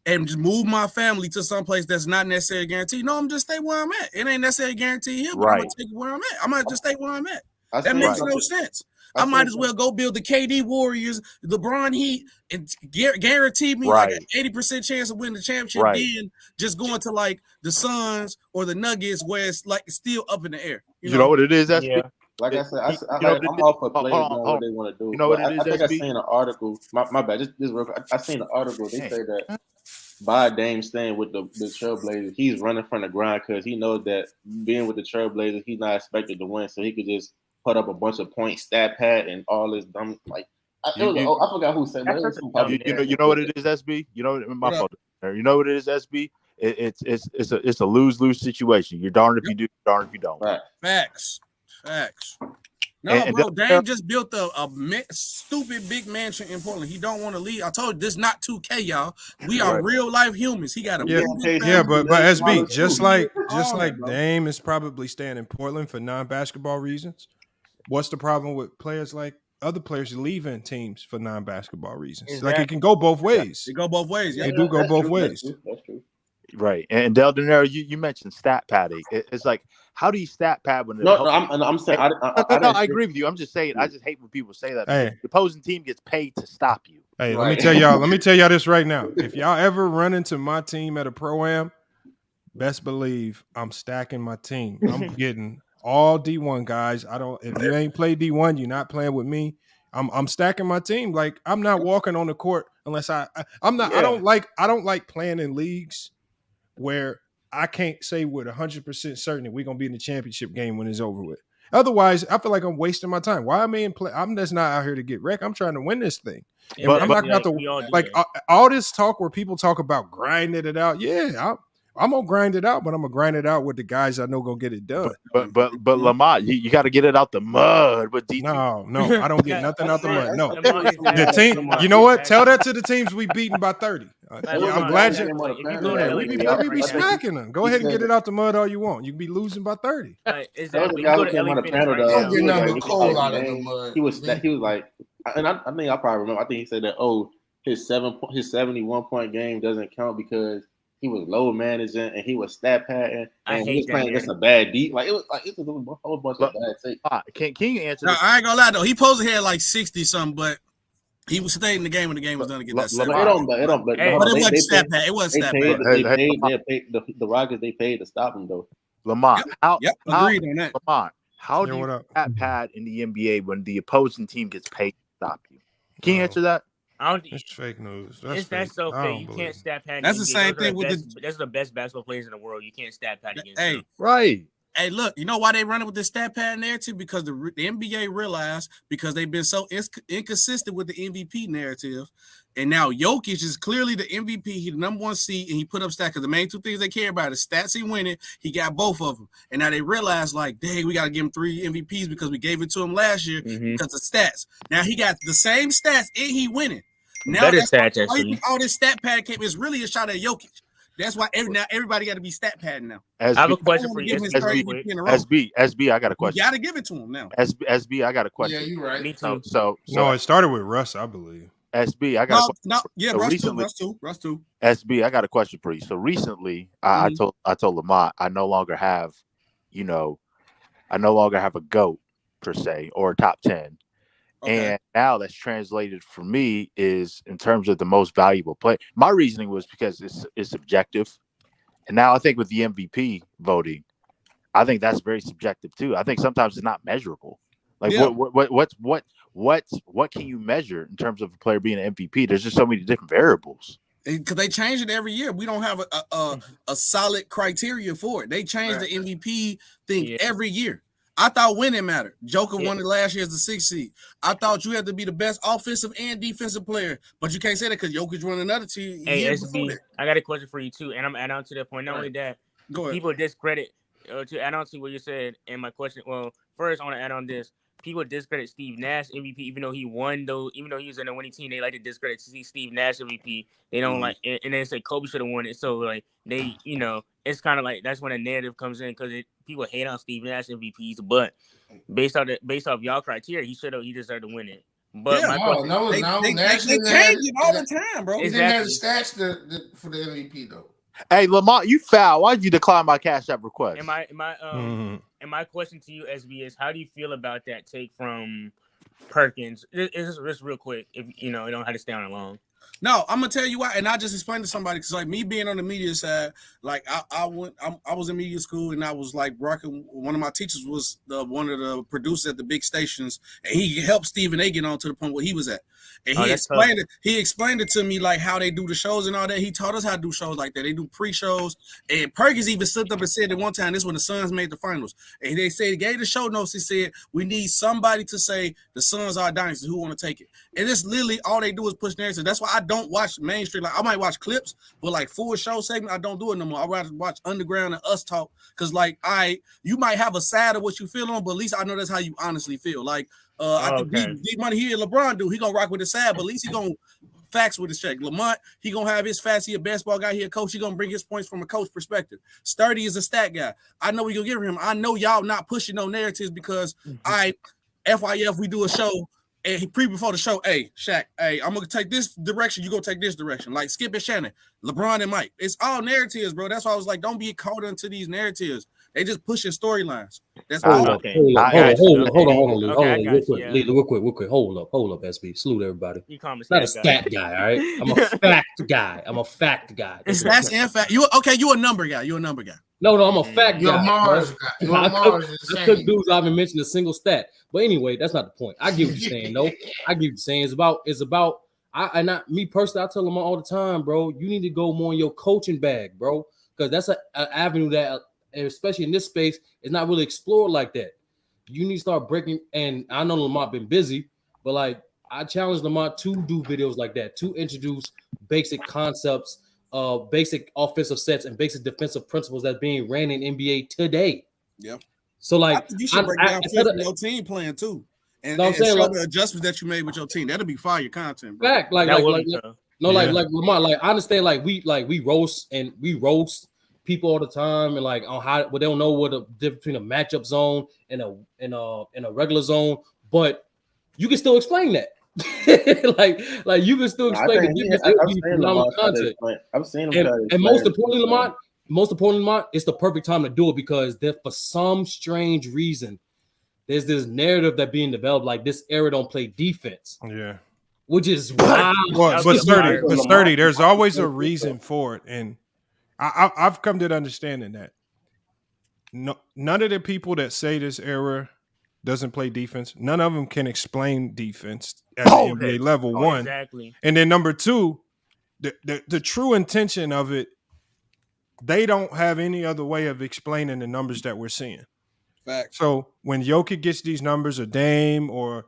S4: and just move my family to some place that's not necessarily guaranteed. No, I'm just stay where I'm at. It ain't necessarily guaranteed here, but I'm gonna take it where I'm at. I'm gonna just stay where I'm at. That makes no sense. I might as well go build the KD Warriors, LeBron Heat, and guarantee me like an 80% chance of winning the championship. Then just going to like the Suns or the Nuggets where it's like still up in the air.
S14: You know what it is? That's
S9: like I said, I'm all for players doing what they want to do.
S14: You know what it is?
S9: I think I seen an article. My bad. Just real quick. I seen an article. They say that by Dame staying with the Trailblazers, he's running from the grind because he knows that being with the Trailblazers, he's not expected to win, so he could just put up a bunch of points, stat pad, and all this dumb like. I forgot who said that.
S14: You know what it is, SB? You know my fault. You know what it is, SB? It's a lose-lose situation. You're darned if you do, darned if you don't.
S4: Facts. No, bro, Dame just built a stupid big mansion in Portland. He don't want to leave. I told you, this is not 2K, y'all. We are real life humans. He got a
S3: but SB, just like Dame is probably staying in Portland for non-basketball reasons. What's the problem with players like other players leaving teams for non-basketball reasons? Exactly. Like it can go both ways.
S4: It go both ways.
S3: It do go both ways.
S9: That's true.
S14: Right, and Del Dinero, you mentioned stat padding. It's like, how do you stat pad when?
S9: I'm saying
S14: I agree with you. I'm just saying, I just hate when people say that.
S3: Hey.
S14: The opposing team gets paid to stop you.
S3: Hey, let me tell y'all this right now. If y'all ever run into my team at a pro-am, best believe I'm stacking my team. I'm getting all D1 guys. If you ain't played D1, you're not playing with me. I'm stacking my team. Like I'm not walking on the court unless I'm not. Yeah. I don't like playing in leagues where I can't say with 100% certainty we're gonna be in the championship game when it's over with. Otherwise, I feel like I'm wasting my time. Why am I in play? I'm just not out here to get wrecked. I'm trying to win this thing. But I'm not about to all this talk where people talk about grinding it out. Yeah, I'm gonna grind it out, but I'm gonna grind it out with the guys I know gonna get it done.
S14: But Lamont, you got to get it out the mud. But
S3: no, I don't get nothing out the mud. No, the team. You know what? Tell that to the teams we beaten by 30. I'm glad we be smacking them. Go ahead and get it out the mud all you want. You can be losing by 30.
S9: Exactly. He was like, and I think I probably remember. I think he said that his 71 point game doesn't count because he was low managing and he was stat padding and he was playing against a bad deep. Like it was a whole bunch of bad takes.
S14: Can you answer?
S4: No, I ain't gonna lie though. He supposed to have like 60 something, but he was staying in the game when the game was done to get that. But it wasn't stat pad. It wasn't stat pad.
S9: The Rockets they paid to stop him though.
S14: Lamont,
S4: agreed on that.
S14: Lamont, how do you stat pad in the NBA when the opposing team gets paid to stop you? Can you answer that?
S3: It's fake news.
S7: That's so fake. You can't stat pad.
S4: That's the same thing with
S7: that's the best basketball players in the world. You can't stat pad against them.
S14: Right.
S4: Hey, look, you know why they running with this stat pad narrative? Because the NBA realized because they've been so inconsistent with the MVP narrative, and now Jokic is clearly the MVP. He's the number one seed, and he put up stats. Because the main two things they care about is stats he winning. He got both of them, and now they realize like, dang, we got to give him 3 MVPs because we gave it to him last year because of stats. Now he got the same stats and he winning. Now
S7: better stats actually.
S4: All this stat pad came is really a shot at Jokic. That's why now everybody got to be stat padding now.
S7: I have a question for you.
S14: SB, I got a question.
S4: You got to give it to him now.
S14: SB, I got a question.
S12: Yeah, you're right.
S7: Me too.
S14: So
S3: it started with Russ, I believe.
S14: SB, I got a question.
S4: Yeah,
S14: So
S4: Russ too.
S14: SB, I got a question for you. So recently, I told Lamont I no longer have, I no longer have a GOAT per se or a top 10. Okay. And now that's translated for me is in terms of the most valuable play. My reasoning was because it's subjective. And now I think with the MVP voting, I think that's very subjective too. I think sometimes it's not measurable. Like what can you measure in terms of a player being an MVP? There's just so many different variables.
S4: Because they change it every year. We don't have a solid criteria for it. They change the MVP thing every year. I thought winning mattered. Joker won it last year as the 6th seed. I thought you had to be the best offensive and defensive player, but you can't say that because Jokic won another team.
S7: Hey, SB, I got a question for you too, and I'm adding on to that point. Not only that, people discredit to add on to what you said. And my question, well, first I want to add on this. People discredit Steve Nash MVP, even though he won. Even though he was in a winning team, they like to discredit Steve Nash MVP. They don't like, and they say Kobe should have won it. So like they, it's kind of like that's when a narrative comes in because people hate on Steve Nash MVPs, but based off y'all criteria, he deserved to win it. But
S12: my question, they change it all the time, bro. Exactly. They didn't have the stats for the MVP though.
S14: Hey, Lamont, you foul. Why did you decline my Cash App request?
S7: And my question to you, SB, is how do you feel about that take from Perkins? It's just real quick, if you don't have to stay on it long.
S4: No, I'm gonna tell you why, and I just explained to somebody because, like me being on the media side, like I was in media school and I was like rocking. One of my teachers was one of the producers at the big stations, and he helped Stephen A. get on to the point where he was at. And he explained it. He explained it to me like how they do the shows and all that. He taught us how to do shows like that. They do pre-shows. And Perkins even slipped up and said at one time, this is when the Suns made the finals. And they said, he gave the show notes. He said, we need somebody to say the Suns are a dynasty. Who want to take it? And it's literally all they do is push narrative. That's why I don't watch mainstream. Like I might watch clips, but like full show segment, I don't do it no more. I rather watch Underground and Us Talk. Cause like you might have a side of what you feel on, but at least I know that's how you honestly feel. Like I think Big Money here, LeBron do. He gonna rock with his side, but at least he gonna facts with his check. Lamont, he gonna have his facts. He a basketball guy. He a coach. He gonna bring his points from a coach perspective. Sturdy is a stat guy. I know we gonna give him. I know y'all not pushing no narratives because FYF we do a show and before the show, hey Shaq, hey I'm gonna take this direction. You gonna take this direction. Like Skip and Shannon, LeBron and Mike. It's all narratives, bro. That's why I was like, don't be caught into these narratives. They just pushing storylines. That's all.
S16: Okay. Hold on, real quick. Hold up, SB. Salute everybody. Not a stat guy, all right? I'm a fact guy.
S4: It's stats and fact. You a number guy. You a number guy.
S16: No, I'm a fact
S12: guy.
S16: Mars guy. I could dudes I haven't mentioned a single stat. But anyway, that's not the point. I get what you're saying, though. I get what you're saying. It's about me personally, I tell them all the time, bro, you need to go more in your coaching bag, bro. Because that's an avenue that, especially in this space, is not really explored like that. You need to start breaking, and I know Lamont been busy, but like I challenge Lamont to do videos like that, to introduce basic concepts, basic offensive sets, and basic defensive principles that's being ran in NBA today.
S4: Yeah.
S16: So like
S4: you should break down your team plan too. And show the adjustments that you made with your team. That'll be fire content, bro.
S16: Fact, like Lamont, like I understand, like we roast people all the time, and like on how they don't know what the difference between a matchup zone and a regular zone, but you can still explain that. like you can still explain the difference.
S9: I've seen him.
S16: And most importantly, Lamont, it's the perfect time to do it because for some strange reason, there's this narrative that being developed like this era don't play defense.
S3: Yeah.
S16: Which is wild.
S3: But sturdy, there's always a reason for it. And I've come to the understanding that none of the people that say this era doesn't play defense, none of them can explain defense at the NBA level, one.
S7: Exactly.
S3: And then number two, the true intention of it, they don't have any other way of explaining the numbers that we're seeing.
S4: Facts.
S3: So when Jokic gets these numbers, or Dame or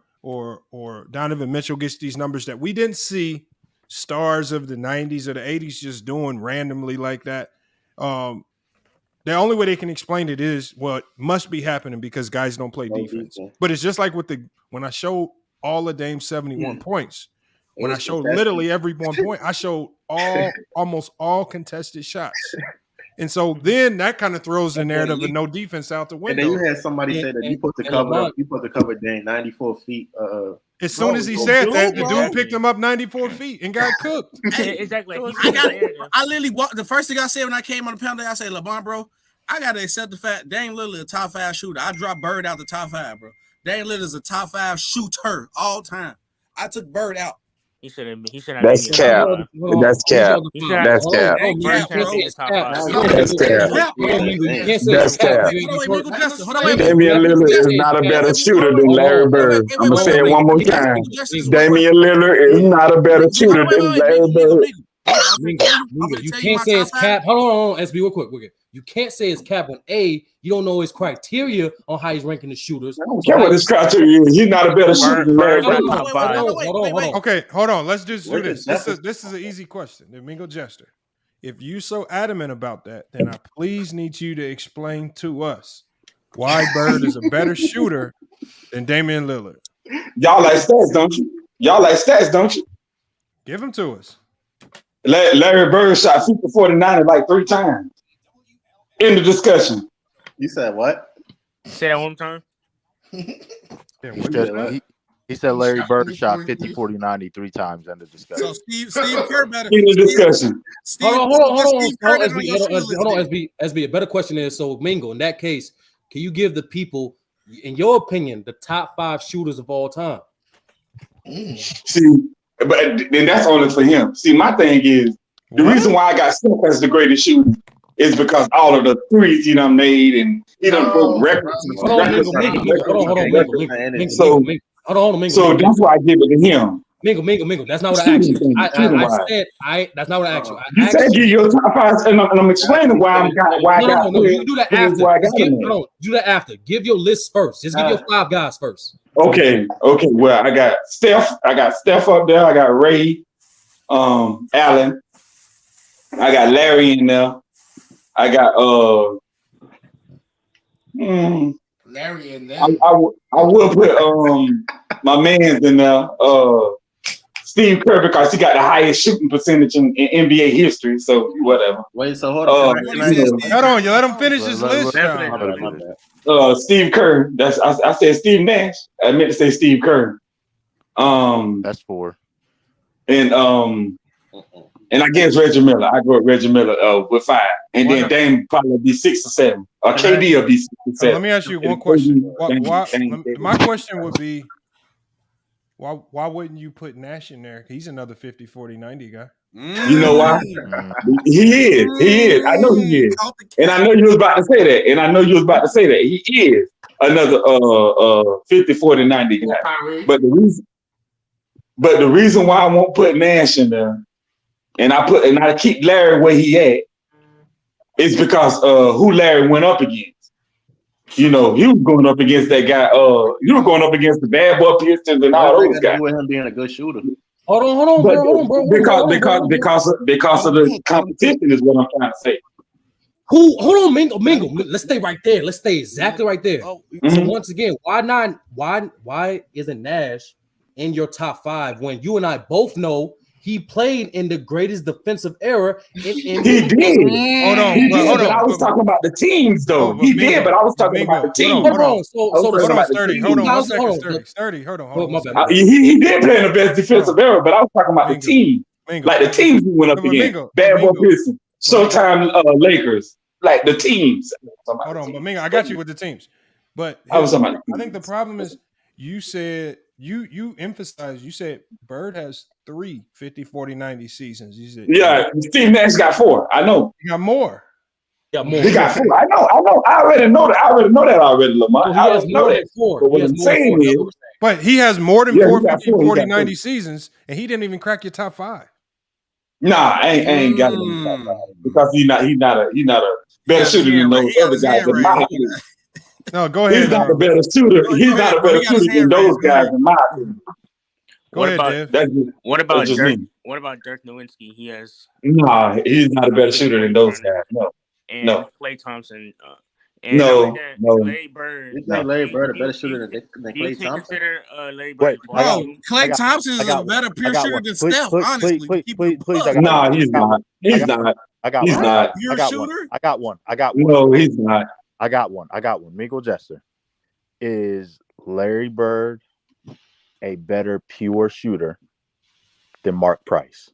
S3: Donovan Mitchell gets these numbers that we didn't see stars of the 90s or the 80s just doing randomly like that, the only way they can explain it is, well, it must be happening because guys don't play defense. But it's just like when I showed all of Dame's 71 points, when I showed literally every 1 point, I showed almost all contested shots. And so then that kind of throws the narrative of no defense out the window.
S9: And then you had somebody say that you put the cover Dame 94 feet
S3: As soon as he said that, the dude picked him up 94 feet and got cooked.
S7: Exactly.
S4: I literally walked. The first thing I said when I came on the panel, I said, LeBron, bro, I gotta accept the fact Dame Lillard a top 5 shooter. I dropped Bird out the top 5, bro. Dame Lillard is a top 5 shooter all time. I took Bird out.
S7: He should have.
S13: That's cap. That's cap. That's cap. That's cap. That's cap. Damian Lillard is not a better shooter than Larry Bird. I'm gonna say it one more time. Damian Lillard is not a better shooter than Larry Bird.
S16: You can't say it's cap. Hold on, SB, real quick. You can't say it's cap on A. You don't know his criteria on how he's ranking the shooters.
S13: I don't care what his criteria is. He's not a better shooter than Larry Bird.
S16: Hold on.
S3: Okay, hold on. Let's just do this. This is an easy question. Domingo Jester, if you're so adamant about that, then I please need you to explain to us why Bird is a better shooter than Damian Lillard.
S13: Y'all like stats, don't you?
S3: Give them to us.
S13: Larry Bird shot 50-49 like 3 times. In the discussion.
S9: You said what?
S7: Say that one more time.
S14: He said Larry Bird shot 50-40-90 3 times in the discussion.
S4: So Steve Kerr better.
S13: In the discussion.
S16: Hold on, SB. A better question is, so Mingo, in that case, can you give the people, in your opinion, the top 5 shooters of all time?
S13: See, but then that's only for him. See, my thing is, the reason why I got Steph as the greatest shooter is because all of the threes he done made and he done broke records. So that's why I give it to him.
S16: Mingo. That's not what I asked you. That's not what I asked you.
S13: You said give your top 5, and I'm explaining why I got.
S16: No. You do that after. Do that after. Give your list first. Just give your 5 guys first.
S13: Okay. Well, I got Steph. Up there. I got Ray, Allen. I got Larry in there. I got
S12: Larry in there.
S13: I will put my man's in there. Steve Kerr, because he got the highest shooting percentage in NBA history. So whatever.
S9: Wait, so hold on.
S3: Hold on, you let him finish his list.
S13: Steve Kerr. I said Steve Nash. I meant to say Steve Kerr.
S14: That's 4.
S13: And I guess Reggie Miller. I go with Reggie Miller with 5. And then Dame probably be 6 or 7. Or KD will be 6 or 7.
S3: Let me ask you one question. My question would be, why wouldn't you put Nash in there? He's another 50, 40, 90 guy.
S13: You know why? He is. I know he is. And I know you was about to say that. He is another 50, 40, 90 guy. But the reason why I won't put Nash in there, and I keep Larry where he at, is because who Larry went up against. You know, he was going up against that guy. He was going up against the bad boy Pistons and all those guys.
S9: With him being a good shooter.
S16: Hold on, bro.
S13: Because of the competition is what I'm trying to say.
S16: Hold on, Mingo. Let's stay right there. Let's stay exactly right there. So once again, why isn't Nash in your top 5 when you and I both know he played in the greatest defensive era in NBA?
S13: He did. Hold on. I was talking about the teams, though. He did, but I was talking about the teams.
S3: Hold on, Sturdy. Hold on. Sturdy, hold on.
S13: He did play in the best defensive era, but I was talking about the team. Like the teams he went up against. Bad boy Pistons, Showtime Lakers. Like the teams.
S3: Hold on, but Mingo, I got you with the teams. But I think the problem is you said you emphasized, you said Bird has 3 50, 40, 90 seasons. You said
S13: Steve Nash got 4. I know.
S3: He got more.
S13: He got 4. I know. I already know that already, Lamar. I already know that. But what I'm saying is,
S3: but he has more than 4 50, 40, 90 seasons, and he didn't even crack your top 5.
S13: Nah, I ain't got him in the top 5 because he's not a better shooter than those other guys in my opinion.
S3: No, go ahead.
S13: He's not a better shooter. He's not a better shooter than those guys in my opinion.
S3: Go ahead, Dev.
S7: What about Dirk? What about Dirk Nowitzki? He has.
S13: Nah, he's not a better shooter than those guys. No.
S7: Klay Thompson.
S13: No.
S7: Larry Bird.
S9: You think Larry Bird a better shooter than Klay Thompson?
S7: Consider Larry Bird.
S4: Klay Thompson is a better pure shooter than Steph. Honestly,
S14: please.
S13: Nah, he's not. He's not. He's not.
S14: I got one.
S13: No, he's not.
S14: I got one. Mingo Jester. Is Larry Bird a better pure shooter than Mark Price?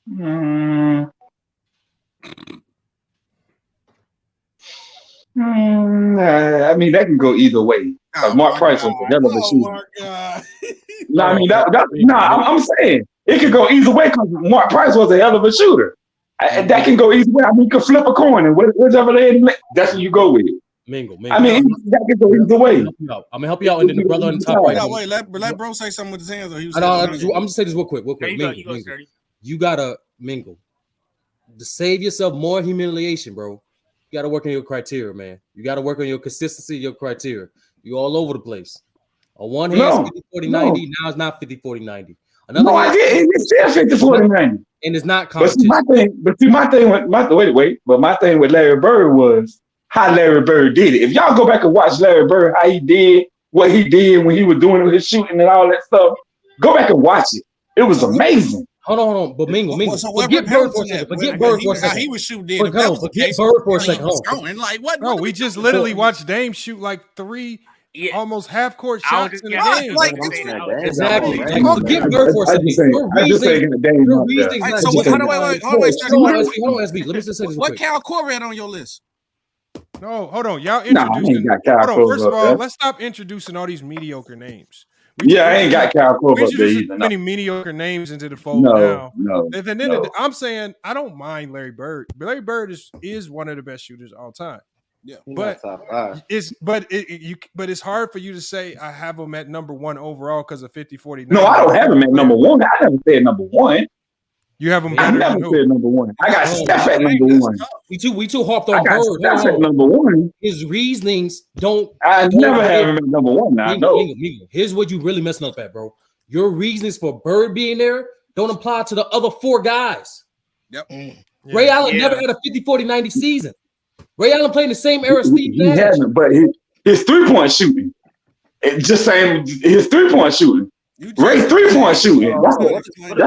S13: I mean, that can go either way.
S4: Oh
S13: Mark
S4: my
S13: Price was
S4: God.
S13: a hell of a
S4: Oh
S13: shooter.
S4: my God.
S13: No, I mean I'm saying it could go either way because Mark Price was a hell of a shooter. That can go either way. I mean, you can flip a coin and whichever that's what you go with.
S16: Mingle.
S13: I mean, that can go either way.
S16: I'm gonna help you out, and then the brother on the top right.
S4: No, wait, let bro say something with his hands. Or he was
S16: I'm just say this real quick.
S7: You go,
S16: Mingle. You gotta mingle to save yourself more humiliation, bro. You gotta work on your criteria, man. You gotta work on your consistency, your criteria. You all over the place. On one hand, it's 50-40-90. Now it's not 50-40-90. Another hand,
S13: it's still 50-40-90.
S16: And it's not competition.
S13: My thing with Larry Bird was how Larry Bird did it. If y'all go back and watch Larry Bird, how he did what he did when he was doing his shooting and all that stuff, go back and watch it. It was amazing.
S16: Hold on. But Mingle.
S4: So
S16: forget Bird for a second. Forget Bird for a second.
S4: He was shooting.
S16: Forget Bird for a second.
S4: Like what?
S3: No, we just literally watched Dame shoot like 3 almost half court shots in the game.
S16: Exactly. Forget Bird for a second.
S4: So what? Hold on,
S16: SB. Let me just say this.
S4: What Cal Corey on your list?
S3: No, hold on. Y'all introducing. Hold on. First of all, let's stop introducing all these mediocre names.
S13: I ain't got Cal Corey up there either.
S3: Many mediocre names into the fold now. At the end of the, I'm saying I don't mind Larry Bird. But Larry Bird is one of the best shooters of all time.
S4: Yeah,
S3: but it's hard for you to say I have him at number 1 overall because of 50-40.
S13: No, I don't have him at number 1. I never said number 1.
S3: You have him.
S13: I never said number 1. I got Steph at number 1.
S16: We too hopped on Bird.
S13: Steph at number 1.
S16: His reasonings don't.
S13: I never have him at number 1. Now, no.
S16: Here's what you really messing up at, bro. Your reasonings for Bird being there don't apply to the other 4 guys.
S4: Yep.
S16: Ray Allen never had a 50-40-90 season. Ray Allen played in the same era Steve Nash.
S13: He hasn't, but his 3-point shooting. Just saying his 3-point shooting. Ray's 3-point shooting. That's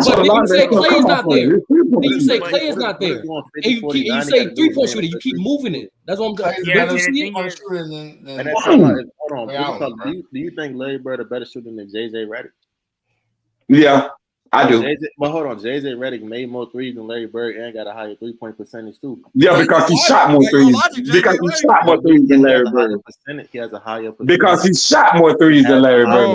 S13: what a lot of that
S16: Clay is not there.
S13: You
S16: say Clay is not there. And you say 3-point shooting. You keep moving it. That's what I'm doing.
S9: Hold on. Do you think Larry Bird a better shooter than JJ Redick?
S13: Yeah, I do.
S9: But hold on, JJ Redick made more threes than Larry Bird and got a higher 3-point percentage too.
S13: Yeah, because he shot more threes. Because he shot more threes than Larry Bird.
S9: He has a higher percentage.
S13: Because he shot more threes than Larry Bird.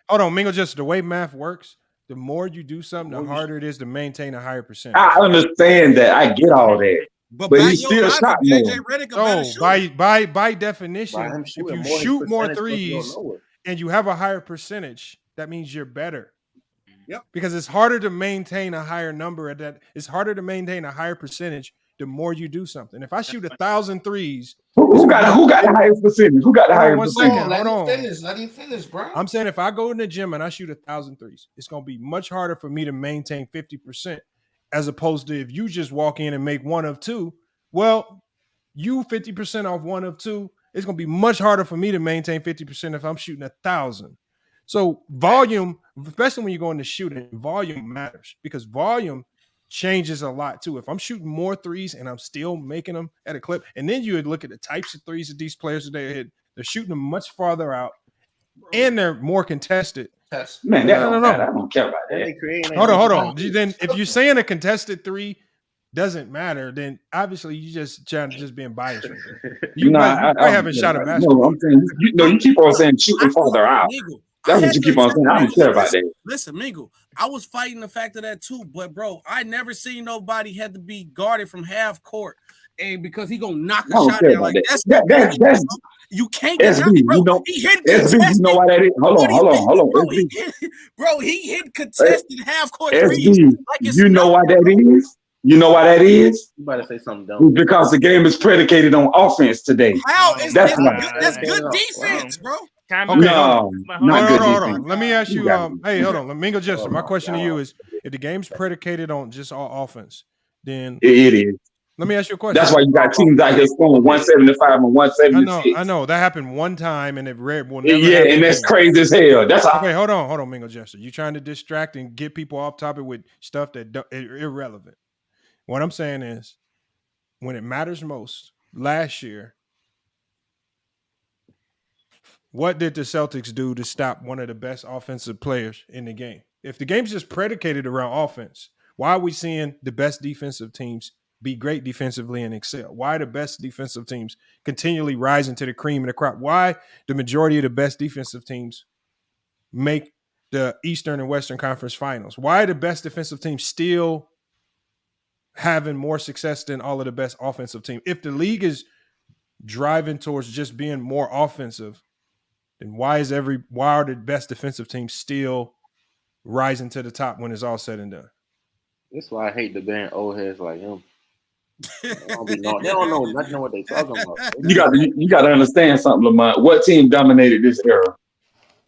S3: Hold on. Mingo, just the way math works, the more you do something, the harder it is to maintain a higher percentage.
S13: I understand that. I get all that. But he still shot more.
S3: So by definition, if you shoot more threes and you have a higher percentage, that means you're better.
S4: Yep.
S3: Because it's harder to maintain a higher number at that. It's harder to maintain a higher percentage the more you do something. If I shoot 1,000 threes,
S13: who got the highest percentage? Who got the highest percentage?
S12: Hold on. Let him finish, bro.
S3: I'm saying if I go in the gym and I shoot 1,000 threes, it's gonna be much harder for me to maintain 50%, as opposed to if you just walk in and make 1 of 2. Well, you 50% off 1 of 2. It's gonna be much harder for me to maintain 50% if I'm shooting 1,000. So volume, especially when you go into shooting, volume matters because volume changes a lot too. If I'm shooting more threes and I'm still making them at a clip, and then you would look at the types of threes that these players today hit, they're shooting them much farther out and they're more contested.
S13: Man, no. I don't care about that.
S3: Hold on. Then if you're saying a contested 3 doesn't matter, then obviously you just being biased. You haven't shot a basketball.
S13: No, I'm saying you keep on saying shooting farther out. That's what you keep on saying. I don't care about that.
S4: Listen, Mingle, I was fighting the fact of that too, but bro, I never seen nobody had to be guarded from half court, and because he gonna knock a shot down like that's you can't get
S13: SB,
S4: bro.
S13: You know,
S4: He hit
S13: SB, you know why that is? Hold on.
S4: Bro, he hit contested half court
S13: SB,
S4: threes.
S13: You know why that is? You know why that is?
S9: You better say something dumb.
S13: Because the game is predicated on offense today. That's
S4: good defense, bro.
S3: Okay,
S13: no, not good
S3: hold
S13: defense.
S3: on. Let me ask you. Hey, hold on. Mingo Jester, my question to you is: if the game's predicated on just all offense, then
S13: it is.
S3: Let me ask you a question.
S13: That's why you got teams out here scoring 175 and 176.
S3: I know that happened one time, and it will never.
S13: Yeah, and that's crazy as hell. That's
S3: okay. Hold on, Mingo Jester. You trying to distract and get people off topic with stuff that irrelevant. What I'm saying is, when it matters most, last year, what did the Celtics do to stop one of the best offensive players in the game? If the game's just predicated around offense, why are we seeing the best defensive teams be great defensively and excel? Why are the best defensive teams continually rising to the cream of the crop? Why the majority of the best defensive teams make the Eastern and Western Conference Finals? Why are the best defensive teams still having more success than all of the best offensive teams? If the league is driving towards just being more offensive, then why are the best defensive teams still rising to the top when it's all said and done?
S9: That's why I hate the band old heads like him. They don't know nothing what they talking about.
S13: You got to understand something, Lamont. What team dominated this era?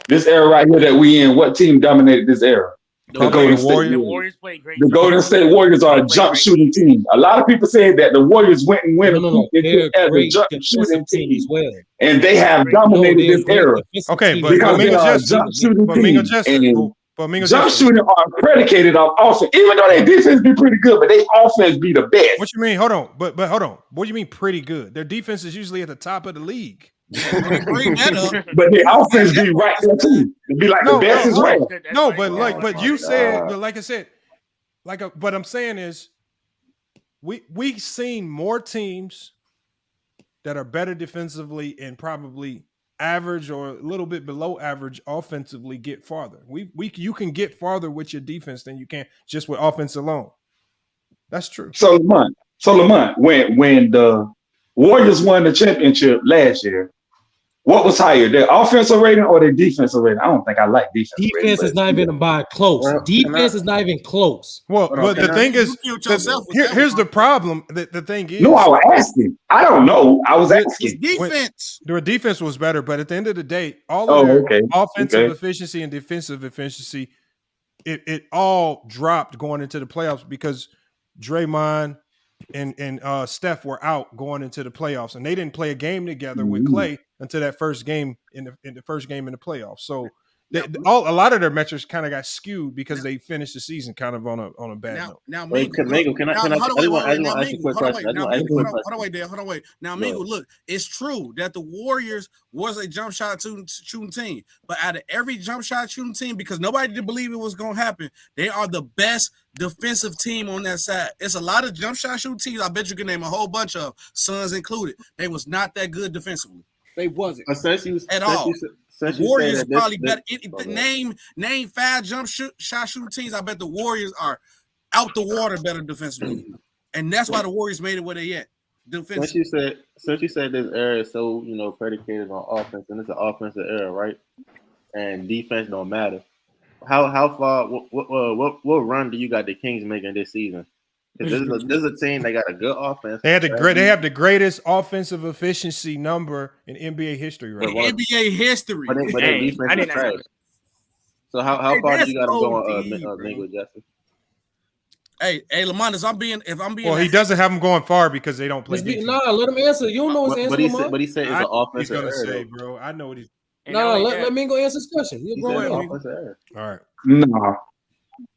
S13: This era right here that we in. What team dominated this era? The Golden State Warriors.
S7: The Warriors played great.
S13: The Golden State Warriors are a jump shooting team. A lot of people say that the Warriors went and win as a jump shooting team as well, and they have dominated this era.
S3: Okay, but
S13: because they are a jump shooting team. Jump shooting are predicated on offense, even though their defense be pretty good, but they offense be the best.
S3: What you mean? Hold on, but hold on. What do you mean pretty good? Their defense is usually at the top of the league.
S13: Bring that up. But the offense be right there too. It'd be like the best as well.
S3: No, but you said, but like I said, what I'm saying is, we've seen more teams that are better defensively and probably average or a little bit below average offensively get farther. You can get farther with your defense than you can just with offense alone. That's true.
S13: So Lamont, when the Warriors won the championship last year, what was higher, their offensive rating or their defensive rating? I don't think I like defense.
S16: Defense is not even by close.
S9: Well,
S16: defense is not even close.
S3: Well, but the thing is, here's the problem. The thing is,
S13: no, I was asking. I don't know. I was asking.
S4: Defense.
S3: Their defense was better, but at the end of the day, all of their offensive efficiency and defensive efficiency, it all dropped going into the playoffs because Draymond and Steph were out going into the playoffs, and they didn't play a game together with Clay until that first game in the playoffs. So a lot of their metrics kind of got skewed because they finished the season kind of on a bad note.
S4: Now,
S9: Mingo, can I ask a quick question?
S4: Hold on, wait. Now, Mingo, look, it's true that the Warriors was a jump shot shooting team, but out of every jump shot shooting team, because nobody did believe it was going to happen, they are the best defensive team on that side. It's a lot of jump shot shooting teams. I bet you can name a whole bunch of, Suns included. They was not that good defensively. They wasn't at all. Warriors probably better. Name 5 jump shot shooting teams. I bet the Warriors are out the water better defensively, and that's why the Warriors made it where they at.
S9: Since you said this era is so predicated on offense, and it's an offensive era, right? And defense don't matter. How far? What run do you got the Kings making this season? Because this is a team that got a good offense.
S3: They have the greatest offensive efficiency number in NBA history, right?
S4: NBA history.
S9: But their defense is trash. So how far do you got to go, Mingo Jeffrey?
S4: Hey, Lamont, if I'm being,
S3: well, he doesn't have them going far because they don't play.
S16: Nah, let him answer. You don't know his answer.
S9: But he said it's an offensive
S3: error. He's gonna say,
S9: though.
S3: bro. I know what he's.
S16: No, let Mingo answer this question.
S3: All right.
S13: No,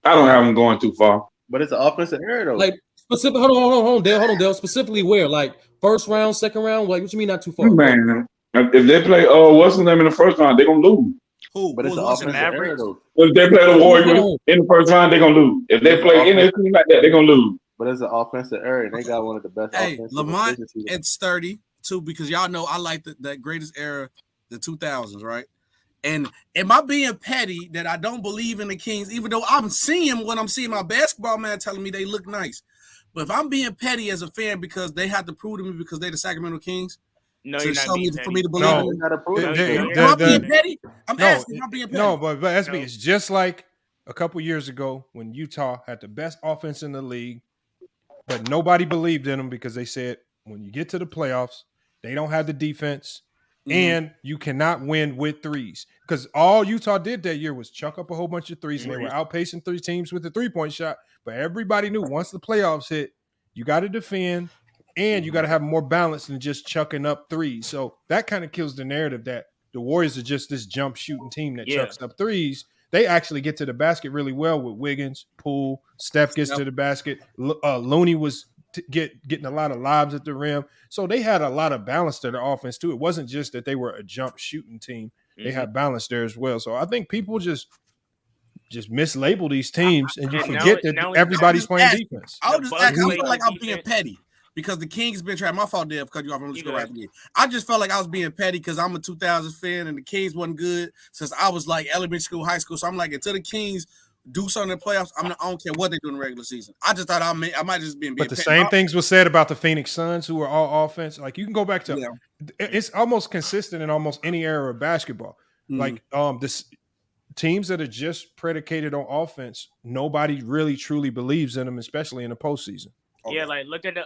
S13: I don't have them going too far.
S9: But it's an offensive error though.
S16: Like specific. Hold on, Dale. Specifically where? Like first round, second round. Like what you mean not too far?
S13: Man, if they play what's the name in the first round, they're gonna lose.
S4: Who?
S9: But it's an offensive error though.
S13: If they play the Warriors in the first round, they're gonna lose. If they play any team like that, they're gonna lose.
S9: But it's an offensive error, and they got one of the best.
S4: Hey, Lamont, it's sturdy too because y'all know I like that greatest era, the 2000s, right? And am I being petty that I don't believe in the Kings, even though I'm seeing when I'm seeing my basketball man telling me they look nice? But if I'm being petty as a fan because they have to prove to me because they're the Sacramento Kings,
S7: no, you're not being petty.
S4: For me to believe in
S3: them.
S4: Am I being petty? I'm asking. Am I being petty?
S3: No, but SB, it's just like a couple years ago when Utah had the best offense in the league, but nobody believed in them because they said when you get to the playoffs, they don't have the defense. And you cannot win with threes because all Utah did that year was chuck up a whole bunch of threes, and they were outpacing 3 teams with the 3-point shot. But everybody knew once the playoffs hit, you got to defend and you got to have more balance than just chucking up threes. So that kind of kills the narrative that the Warriors are just this jump shooting team that chucks up threes. They actually get to the basket really well with Wiggins, Poole, Steph gets to the basket. Looney was getting a lot of lobs at the rim. So they had a lot of balance to their offense too. It wasn't just that they were a jump shooting team. they have balance there as well. So I think people just mislabel these teams, and you forget that everybody's playing defense.
S4: I was just asking. I feel like I'm being petty because the Kings been trying. My fault, Dave, cut you off. I'm just go right again. I just felt like I was being petty because I'm a 2000 fan and the Kings wasn't good since I was like elementary school, high school. So I'm like, until the Kings do something in the playoffs, I don't care what they do in the regular season. I just thought I might just be being
S3: But the
S4: petty.
S3: same things was said about the Phoenix Suns, who are all offense. Like you can go back to it's almost consistent in almost any era of basketball. Like this. Teams that are just predicated on offense, nobody really truly believes in them, especially in the postseason.
S7: Yeah, like look at the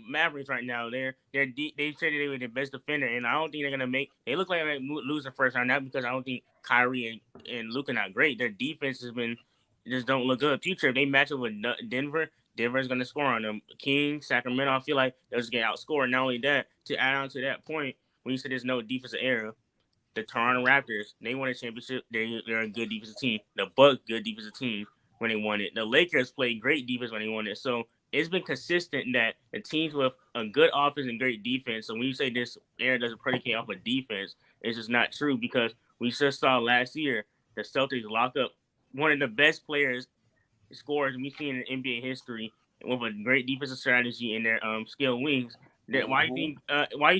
S7: Mavericks right now. They said they were the best defender, and I don't think they're gonna make. They look like they're losing first round, not because I don't think Kyrie and Luka not great. Their defense has been just don't look good. Future, if they match up with Denver, Denver's gonna score on them. Kings, Sacramento, I feel like they'll just get outscored. Not only that, to add on to that point, when you said there's no defensive error. The Toronto Raptors, they won a championship. They're a good defensive team. The Bucks, good defensive team when they won it. The Lakers played great defense when they won it. So it's been consistent that the teams with a good offense and great defense. So when you say this era doesn't predicate off of defense, it's just not true because we just saw last year the Celtics lock up one of the best scorers we've seen in NBA history with a great defensive strategy and their skilled wings. Why do you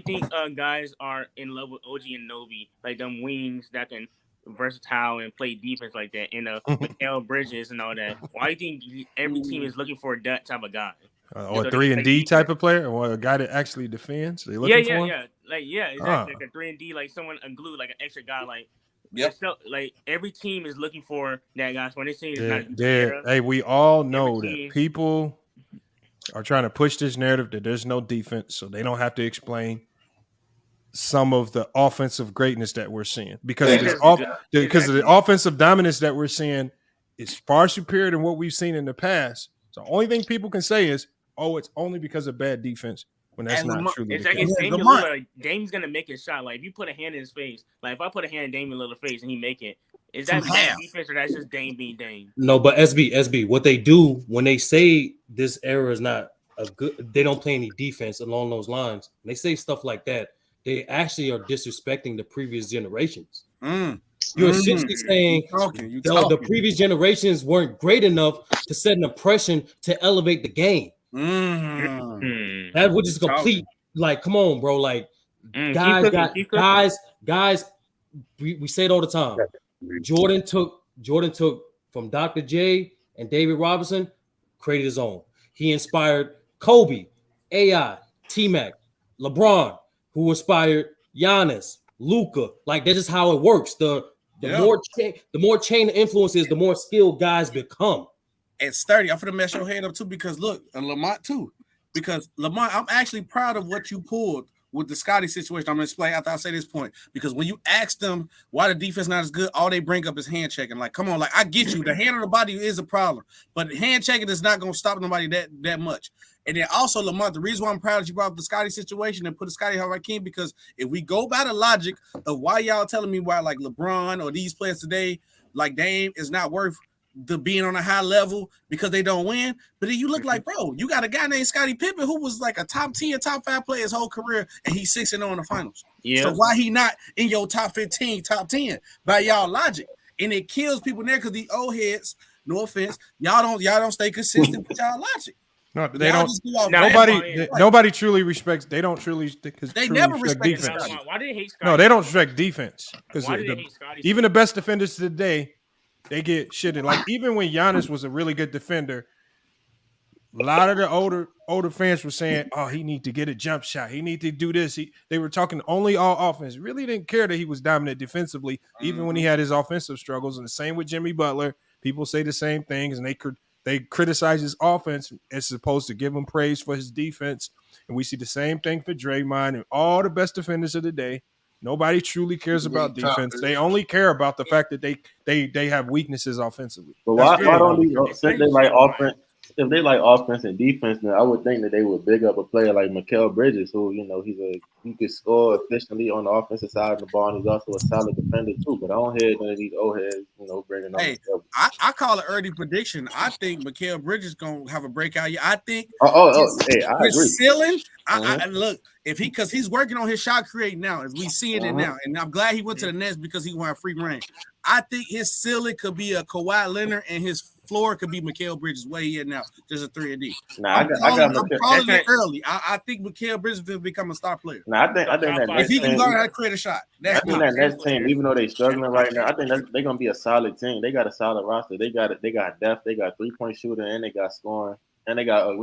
S7: think guys are in love with OG and Nobi, like them wings that can versatile and play defense like that, and Mikael Bridges and all that? Why do you think every team is looking for that type of guy?
S3: Or a 3-and-D type of player, or a guy that actually defends? They looking for him?
S7: Exactly. Like a 3-and-D, like someone a glue, like an extra guy, like. Yep. So, like every team is looking for that guy. So when they say it's not,
S3: hey, we all know that people are trying to push this narrative that there's no defense, so they don't have to explain some of the offensive greatness that we're seeing because of the offensive dominance that we're seeing is far superior than what we've seen in the past. So the only thing people can say is, "Oh, it's only because of bad defense." When that's not true.
S7: It's like it's Damian Lillard. Damian's gonna make his shot. Like if you put a hand in his face, like if I put a hand in Damian Lillard's face and he make it, is that bad defense or that's just Dame being Dame?
S16: No, but SB, what they do when they say this era is not a good, they don't play any defense along those lines. When they say stuff like that, they actually are disrespecting the previous generations. You're essentially saying the previous generations weren't great enough to set an impression to elevate the game. That which is complete. Like, come on, bro. Like, guys. We say it all the time. Jordan took from Dr. J and David Robinson, created his own. He inspired Kobe, AI, T-Mac, LeBron, who inspired Giannis, Luka. Like, that's just how it works. The more chain of influences, the more skilled guys become.
S4: At 30, I'm gonna mess your head up too because look, and Lamont too. Because Lamont, I'm actually proud of what you pulled with the Scotty situation. I'm gonna explain after I say this point. Because when you ask them why the defense not as good, all they bring up is hand checking. Like, come on, like I get you. The hand on the body is a problem, but hand checking is not gonna stop nobody that much. And then also, Lamont, the reason why I'm proud that you brought up the Scotty situation and put a Scotty Hakeem, because if we go by the logic of why y'all telling me why like LeBron or these players today, like Dame, is not worth the being on a high level because they don't win. But then you look like, bro, you got a guy named Scottie Pippen who was like a top 10, top 5 player his whole career, and he's 6-0 in the finals. Yeah. So why he not in your top 15, top 10 by y'all logic? And it kills people there because the old heads, no offense, y'all don't stay consistent with y'all logic.
S3: No, they don't. Nobody truly respects. They don't truly.
S4: They never respect
S3: defense.
S7: Why do they hate Scottie?
S3: No, they don't respect defense because
S7: Scottie?
S3: Even the best defenders today, they get shitted. Like even when Giannis was a really good defender, a lot of the older fans were saying, "Oh, he need to get a jump shot. He need to do this." They were talking only all offense. Really didn't care that he was dominant defensively, even when he had his offensive struggles. And the same with Jimmy Butler. People say the same things, and they criticize his offense as opposed to give him praise for his defense. And we see the same thing for Draymond and all the best defenders of the day. Nobody truly cares about defense. They only care about the fact that they have weaknesses offensively.
S9: But why don't they like offense? if they like offense and defense, then I would think that they would big up a player like Mikal Bridges, who he could score efficiently on the offensive side of the ball, and he's also a solid defender too. But I don't hear none of these old heads, bringing on.
S4: Hey, I call it early prediction. I think Mikal Bridges gonna have a breakout year. I think
S9: hey, I agree.
S4: His ceiling. I look because he's working on his shot create now, as we seeing it now, and I'm glad he went to the Nets because he wanted free reign. I think his ceiling could be a Kawhi Leonard, and his floor could be Mikal Bridges way here now, just a 3-and-D. I'm calling it early. I think Mikal Bridges will become a star player.
S9: I think that
S4: if he can learn how to create a shot,
S9: I think that Nets team, even though they're struggling right now, I think they're gonna be a solid team. They got a solid roster. They got depth. They got 3-point shooter, and they got scoring. And they got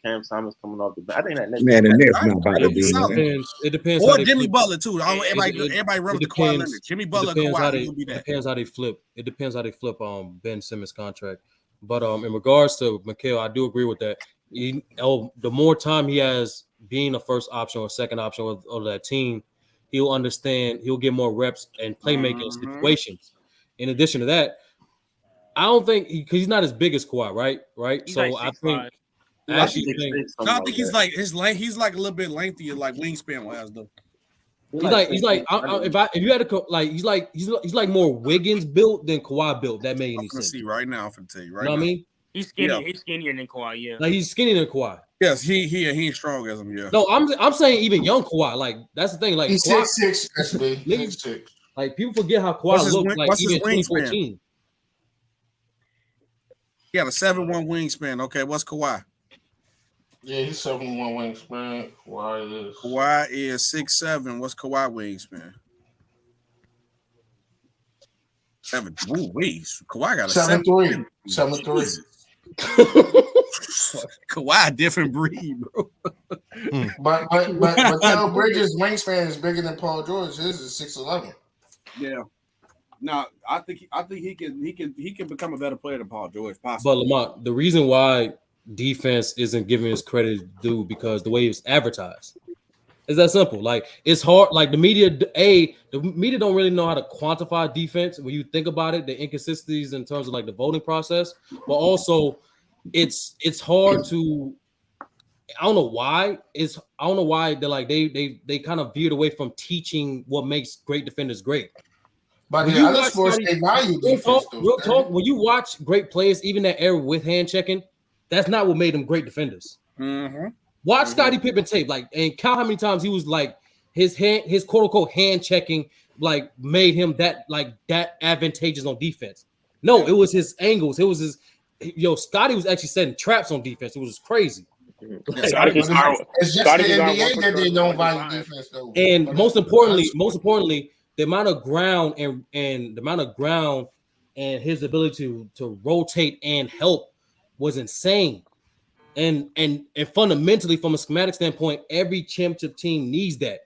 S9: Cam Thomas coming off the bench. I think that next
S13: man, the Nets not about to do nothing.
S16: It depends.
S4: Or Jimmy Butler too. Everybody runs the Kawhi Leonard. Jimmy Butler, Kawhi.
S16: It depends how they flip. It depends how they flip Ben Simmons' contract. But in regards to Mikal, I do agree with that. The more time he has being a first option or second option of that team, he'll understand. He'll get more reps and playmaking situations. In addition to that, I don't think because he's not as big as Kawhi, right?
S7: He's
S16: so
S7: like
S16: I think.
S4: I think he's like he's like a little bit lengthier, like wingspan wise though.
S16: He's like if you had to he's like more Wiggins built than Kawhi built. That made any sense.
S4: See right now, I'm gonna tell you right
S16: now. You know what I mean?
S7: He's skinny. Yeah. He's skinnier than Kawhi. Yeah,
S16: like he's skinnier than Kawhi.
S4: Yes, he ain't strong as him. Yeah.
S16: No, I'm saying even young Kawhi. Like that's the thing. Like
S12: he's
S16: Kawhi,
S12: 6'6". That's big. 6'6".
S16: Like people forget how Kawhi looked like even 2014.
S4: He had a 7'1" wingspan. Okay, what's Kawhi?
S12: Yeah, he's 7'1" wingspan.
S4: Kawhi is 6'7". What's Kawhi wingspan? 7. Ooh, wait. Kawhi got a
S12: 7'3". 7'3".
S4: Kawhi, different breed, bro.
S12: But Mikal Bridges' wingspan is bigger than Paul George. His is 6'11".
S4: Yeah. No, I think he can become a better player than Paul George. Possibly.
S16: But Lamont, the reason why defense isn't giving his credit due because the way it's advertised. It's that simple. Like it's hard. Like the media don't really know how to quantify defense when you think about it, the inconsistencies in terms of like the voting process, but also it's hard to. I don't know why they're like they kind of veered away from teaching what makes great defenders great.
S12: But the other sports they value defense.
S16: Real talk. When you watch great players, even that era with hand checking, that's not what made them great defenders.
S4: Mm-hmm.
S16: Watch Scottie Pippen tape, and count how many times he was like his quote unquote hand checking, like made him that advantageous on defense. No, it was his angles. It was his Scottie was actually setting traps on defense. It was crazy.
S12: It's just the NBA that they don't value defense though.
S16: And most importantly, the amount of ground and his ability to rotate and help was insane. And fundamentally, from a schematic standpoint, every championship team needs that.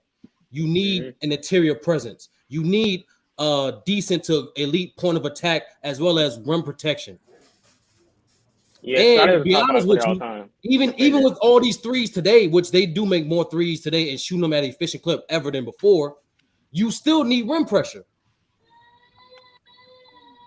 S16: You need an interior presence. You need a decent to elite point of attack as well as rim protection.
S7: Yeah,
S16: and to be honest with you, even with all these threes today, which they do make more threes today and shoot them at an efficient clip ever than before, you still need rim pressure.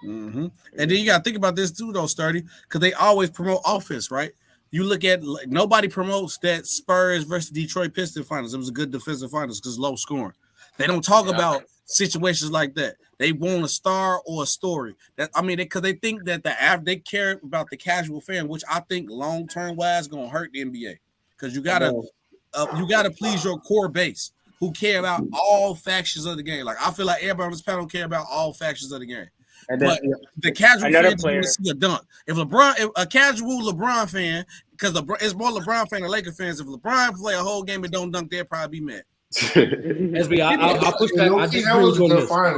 S4: Mm-hmm. And then you got to think about this too, though, Sturdy, because they always promote offense, right? You look at nobody promotes that Spurs versus Detroit Pistons finals. It was a good defensive finals because low scoring. They don't talk about situations like that. They want a star or a story. Because they think that they care about the casual fan, which I think long term wise gonna hurt the NBA. Because you gotta please your core base who care about all factions of the game. Like I feel like everybody on this panel care about all factions of the game. But the casual fan want to see a dunk. If a casual LeBron fan, because it's more LeBron fan than Laker fans. If LeBron play a whole game and don't dunk, they'll probably be mad.
S16: SB, I'll push back. I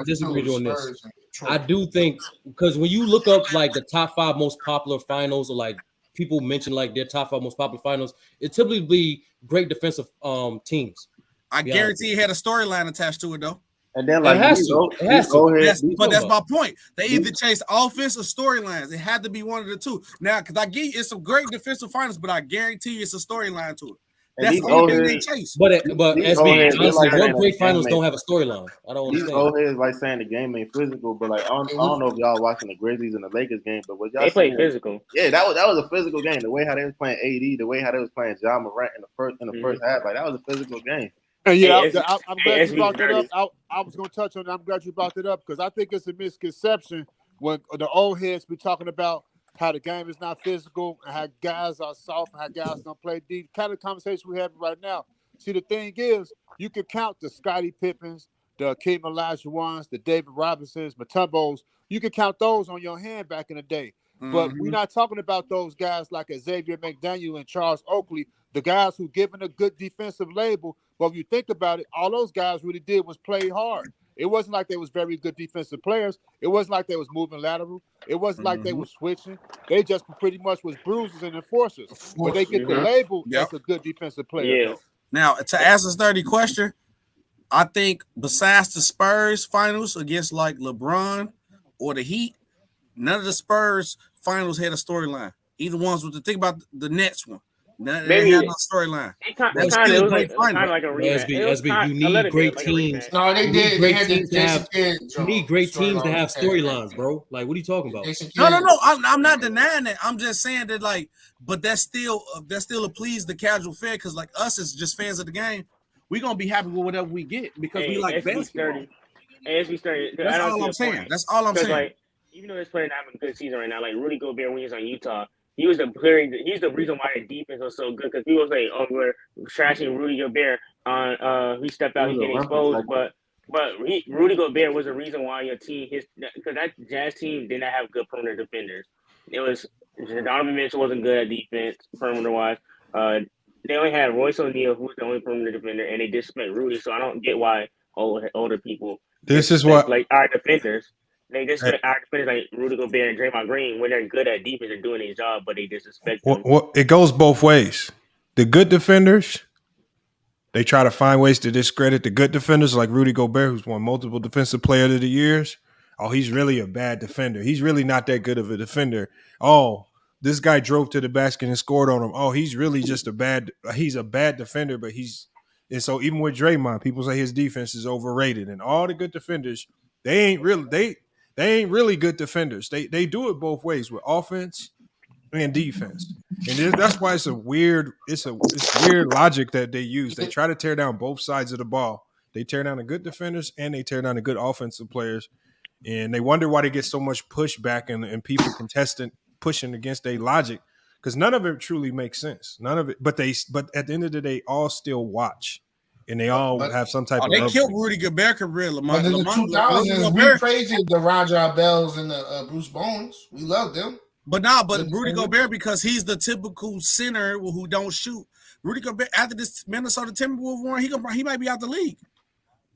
S16: disagree with you on this. I do think because when you look up like the top 5 most popular finals, or like people mention like their top 5 most popular finals, it typically be great defensive teams.
S4: I guarantee it had a storyline attached to it though.
S9: And then like
S16: it has to.
S4: But that's my point. They either chase offense or storylines. It had to be one of the two. Now, because I get you, it's some great defensive finals, but I guarantee you it's a storyline to it.
S9: And
S4: That's
S9: these
S4: the only
S9: old
S4: thing they
S9: heads,
S4: chase.
S16: But
S9: these old
S16: SB,
S9: heads, they
S16: honestly,
S9: like
S16: what
S9: saying that
S16: great
S9: the game
S16: finals
S9: ain't.
S16: don't have a storyline? I don't
S9: These
S16: understand.
S9: old heads like saying the game ain't physical, but like I don't know if y'all watching the Grizzlies and the Lakers game, but what y'all
S7: They play
S9: saying?
S7: physical.
S9: Yeah, that was a physical game. The way how they was playing AD, the way how they was playing John Morant in the first half, like that was a physical game.
S15: And
S7: Hey,
S15: I'm glad you brought that up.
S7: dirty.
S15: I was going to touch on it. I'm glad you brought that up because I think it's a misconception when the old heads be talking about how the game is not physical and how guys are soft and how guys don't play deep. Kind of conversation we're having right now. See, the thing is, you can count the Scottie Pippins, the Akeem Olajuwons, the David Robinsons, Mutombos. You can count those on your hand back in the day. But we're not talking about those guys like Xavier McDaniel and Charles Oakley, the guys who given a good defensive label. But if you think about it, all those guys really did was play hard. It wasn't like they was very good defensive players. It wasn't like they was moving lateral. It wasn't like they was switching. They just pretty much was bruisers and enforcers. But they get the label as a good defensive player, though.
S4: Now, to answer this 30 question, I think besides the Spurs finals against like LeBron or the Heat, none of the Spurs finals had a storyline. Either ones with the think about the next one. They had no storyline.
S7: It was like a rematch.
S16: SB, you need great teams.
S12: No, they did. They had the Jason Kidd.
S16: You need great teams to have storylines, bro. Like, what are you talking about?
S4: No. I'm not denying that. I'm just saying that, like, but that still please the casual fan because, like, us as just fans of the game, we're gonna be happy with whatever we get because we like basketball.
S7: That's
S4: all I'm saying. That's all I'm saying.
S7: Like, even though this player not having a good season right now, like Rudy Gobert when he was on Utah, he's the reason why the defense was so good because people say, "Oh, we're trashing Rudy Gobert on he stepped out, he getting exposed," but Rudy Gobert was the reason why your team because that Jazz team did not have good perimeter defenders. It was Donovan Mitchell wasn't good at defense perimeter wise. They only had Royce O'Neal, who was the only perimeter defender, and they disrespect Rudy. So I don't get why older people
S3: This is what
S7: like our defenders. They disrespect our defenders like Rudy Gobert and Draymond Green when they're good at defense and doing their job, but they disrespect them.
S3: it goes both ways. The good defenders, they try to find ways to discredit the good defenders like Rudy Gobert, who's won multiple defensive player of the years. Oh, he's really a bad defender. He's really not that good of a defender. Oh, this guy drove to the basket and scored on him. Oh, he's really just he's a bad defender, but and so even with Draymond, people say his defense is overrated. And all the good defenders, they ain't really good defenders. They do it both ways with offense and defense. And that's why it's weird logic that they use. They try to tear down both sides of the ball. They tear down the good defenders and they tear down the good offensive players. And they wonder why they get so much pushback and people pushing against their logic because none of it truly makes sense. None of it. But at the end of the day, all still watch. And they all have some type of
S4: they
S3: love.
S4: killed Rudy Gobert career.
S12: But in the 2000s, we praised the Raja Bells and the Bruce Bones. We loved them.
S4: But Rudy Gobert, because he's the typical center who don't shoot. Rudy Gobert, after this Minnesota Timberwolves run, he might be out the league.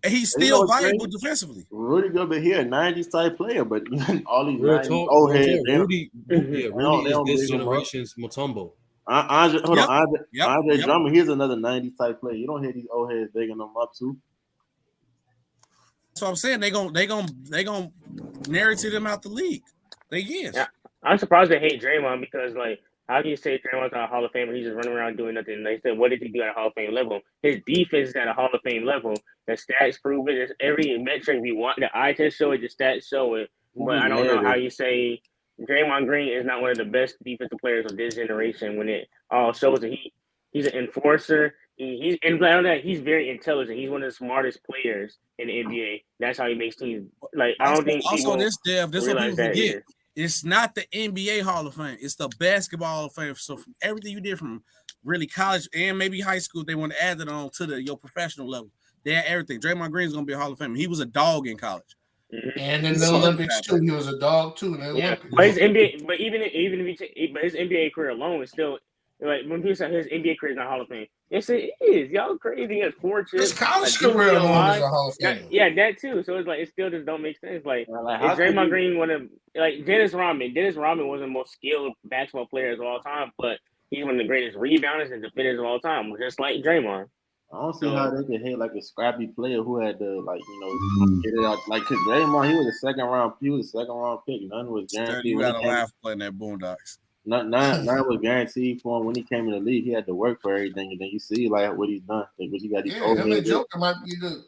S4: And he's still viable defensively.
S9: Rudy Gobert here, 90s type player, but all these
S16: Real
S9: 90s
S16: talk,
S9: old
S16: real
S9: heads.
S16: talk. Rudy is this generation's Mutombo.
S9: Andre Drummond, he's another 90s type player. You don't hear these old heads digging them up too.
S4: That's what I'm saying. They gonna narrative them out the league. They is.
S7: Yeah, I'm surprised they hate Draymond because like how can you say Draymond's not a Hall of Famer? He's just running around doing nothing. And they said, what did he do at a Hall of Fame level? His defense is at a Hall of Fame level. The stats prove it. There's every metric we want. The eye test show it. The stats show it. But I don't know how you say Draymond Green is not one of the best defensive players of this generation when it all shows that he's an enforcer. He's very intelligent. He's one of the smartest players in the NBA. That's how he makes teams. Like I don't think people
S4: this what people
S7: that
S4: forget.
S7: either.
S4: It's not the NBA Hall of Fame. It's the Basketball Hall of Fame. So from everything you did from really college and maybe high school, they want to add it on to your professional level. They had everything. Draymond Green is going to be a Hall of Fame. He was a dog in college.
S12: And in the Olympics too, he was a dog too. In the Olympics.
S7: But his NBA, but even if you take, but his NBA career alone is still like when people say his NBA career is not Hall of Fame. Yes, it is. Y'all crazy. He has 4 chips.
S12: His college career alone is a Hall of Fame.
S7: Yeah, that too. So it's like it still just don't make sense. Like if Draymond Green one of like Dennis Rodman. Dennis Rodman was the most skilled basketball player of all time, but he's one of the greatest rebounders and defenders of all time, just like Draymond.
S9: I don't see how they could hate like a scrappy player who had to get it out. Like Draymond, he was a second round pick. None was guaranteed.
S4: You got to laugh playing that Boondocks.
S9: Not was guaranteed for him when he came in the league. He had to work for everything, and then you see like what he's done. Like, what you got
S12: him and Joker might be the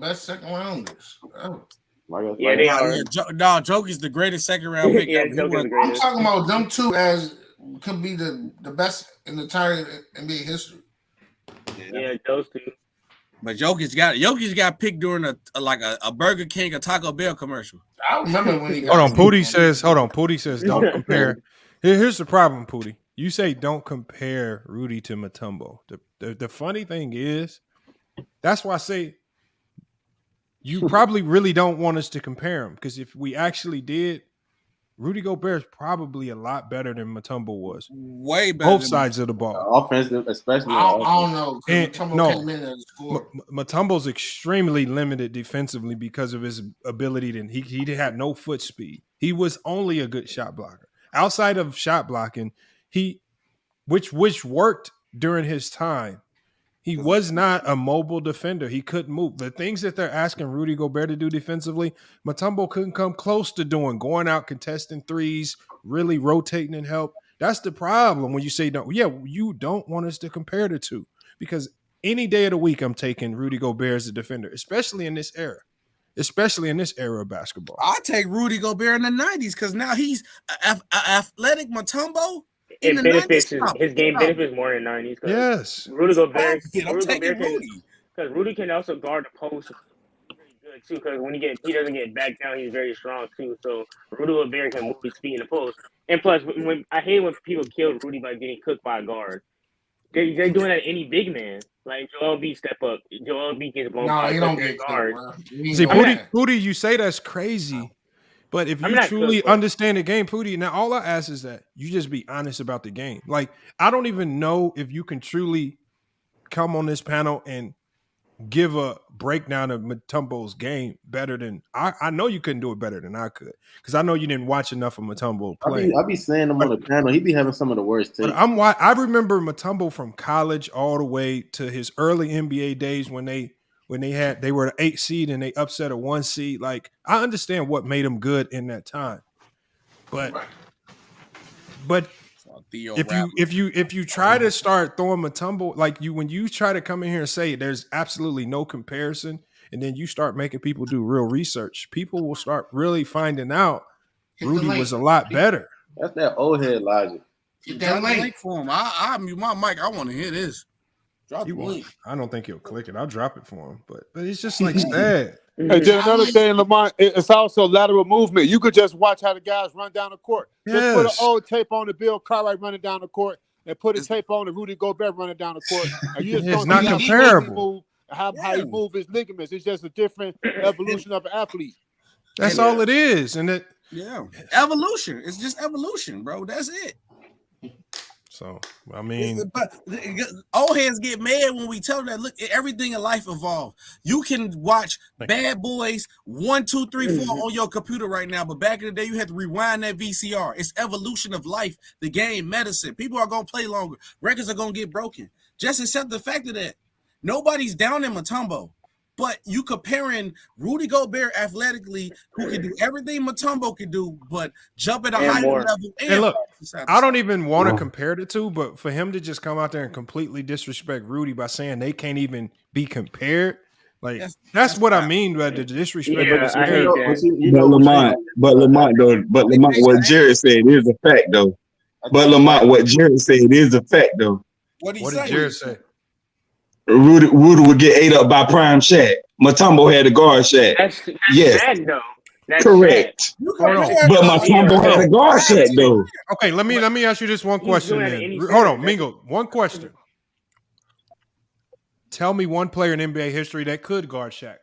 S12: best second rounders.
S7: Yeah, they are.
S4: No, Joker's the greatest second round pick.
S7: Yeah,
S12: I'm talking about them two as could be the best in the entire NBA history.
S7: Yeah, those two.
S4: But Jokic got picked during a Burger King or Taco Bell commercial.
S12: I remember when he got.
S3: Hold on, Pootie says don't compare. Here's the problem, Pootie. You say don't compare Rudy to Mutombo. The funny thing is, that's why I say you probably really don't want us to compare them, because if we actually did, Rudy Gobert is probably a lot better than Mutombo was.
S4: Way better.
S3: Both sides of the ball.
S9: Offensive, especially.
S12: I don't know.
S3: Mutombo's extremely limited defensively because of his ability to he had no foot speed. He was only a good shot blocker. Outside of shot blocking, which worked during his time. He was not a mobile defender. He couldn't move. The things that they're asking Rudy Gobert to do defensively, Mutombo couldn't come close to doing. Going out, contesting threes, really rotating and help. That's the problem when you say don't. Yeah, you don't want us to compare the two, because any day of the week I'm taking Rudy Gobert as a defender, especially in this era. Especially in this era of basketball.
S4: I take Rudy Gobert in the 90s because now he's athletic Mutombo.
S7: It benefits his game benefits more than 90s.
S3: Yes,
S7: Rudy Gobert.
S4: Rudy.
S7: Because Rudy can also guard the post very good too. Because when he doesn't get back down, he's very strong too. So Rudy Gobert can move his feet in the post. And plus, when I hate when people kill Rudy by getting cooked by a guard. They're doing that to any big man. Like Joel B step up. Joel B gets blown by
S12: he don't get
S7: guard.
S3: See, Pootie, you say that's crazy. But if you truly understand the game, Pootie, now all I ask is that you just be honest about the game. Like, I don't even know if you can truly come on this panel and give a breakdown of Mutombo's game better than I know you couldn't do it better than I could, because I know you didn't watch enough of Mutombo play.
S9: I be saying him on the panel. He be having some of the worst takes.
S3: I remember Mutombo from college all the way to his early NBA days when they were an 8 seed and they upset a 1 seed. Like, I understand what made him good in that time, but if you try to start throwing Mutombo, like when you try to come in here and say there's absolutely no comparison, and then you start making people do real research, people will start really finding out Rudy was a lot better.
S9: That's that old head logic.
S4: Get that link for him. I mute my mic. I want to hear this.
S3: I don't think he'll click it. I'll drop it for him, but it's just like sad.
S15: And then another thing, Lamont, it's also lateral movement. You could just watch how the guys run down the court. Just put an old tape on the Bill Cartwright running down the court, and put a tape on the Rudy Gobert running down the court. And you just
S3: it's not comparable.
S15: How he move his ligaments. It's just a different evolution of an athlete.
S3: That's all it is, and
S4: evolution. It's just evolution, bro. That's it.
S3: So, I mean,
S4: but old heads get mad when we tell them that, look, everything in life evolved. You can watch Bad Boys 1, 2, 3, 4 on your computer right now, but back in the day, you had to rewind that VCR. It's evolution of life, the game, medicine. People are going to play longer. Records are going to get broken. Just accept the fact of that. Nobody's down in Mutombo. But you comparing Rudy Gobert athletically, who can do everything Mutombo can do, but jump at a higher level.
S3: And look, I don't even want to compare the two, but for him to just come out there and completely disrespect Rudy by saying they can't even be compared, like that's what I mean by the disrespect.
S13: But Lamont, what Jared said is a fact, though. But Lamont, what Jared said is a fact, though.
S4: What did
S3: Jared say?
S13: Rudy would get ate up by Prime Shaq. Mutombo had a guard Shaq.
S7: That's
S13: yes,
S7: sad, though. That's
S13: correct. But Mutombo had a guard Shaq, though.
S3: Okay, let me ask you this one question. Then. Hold on, Mingo. One question. Tell me one player in NBA history that could guard Shaq.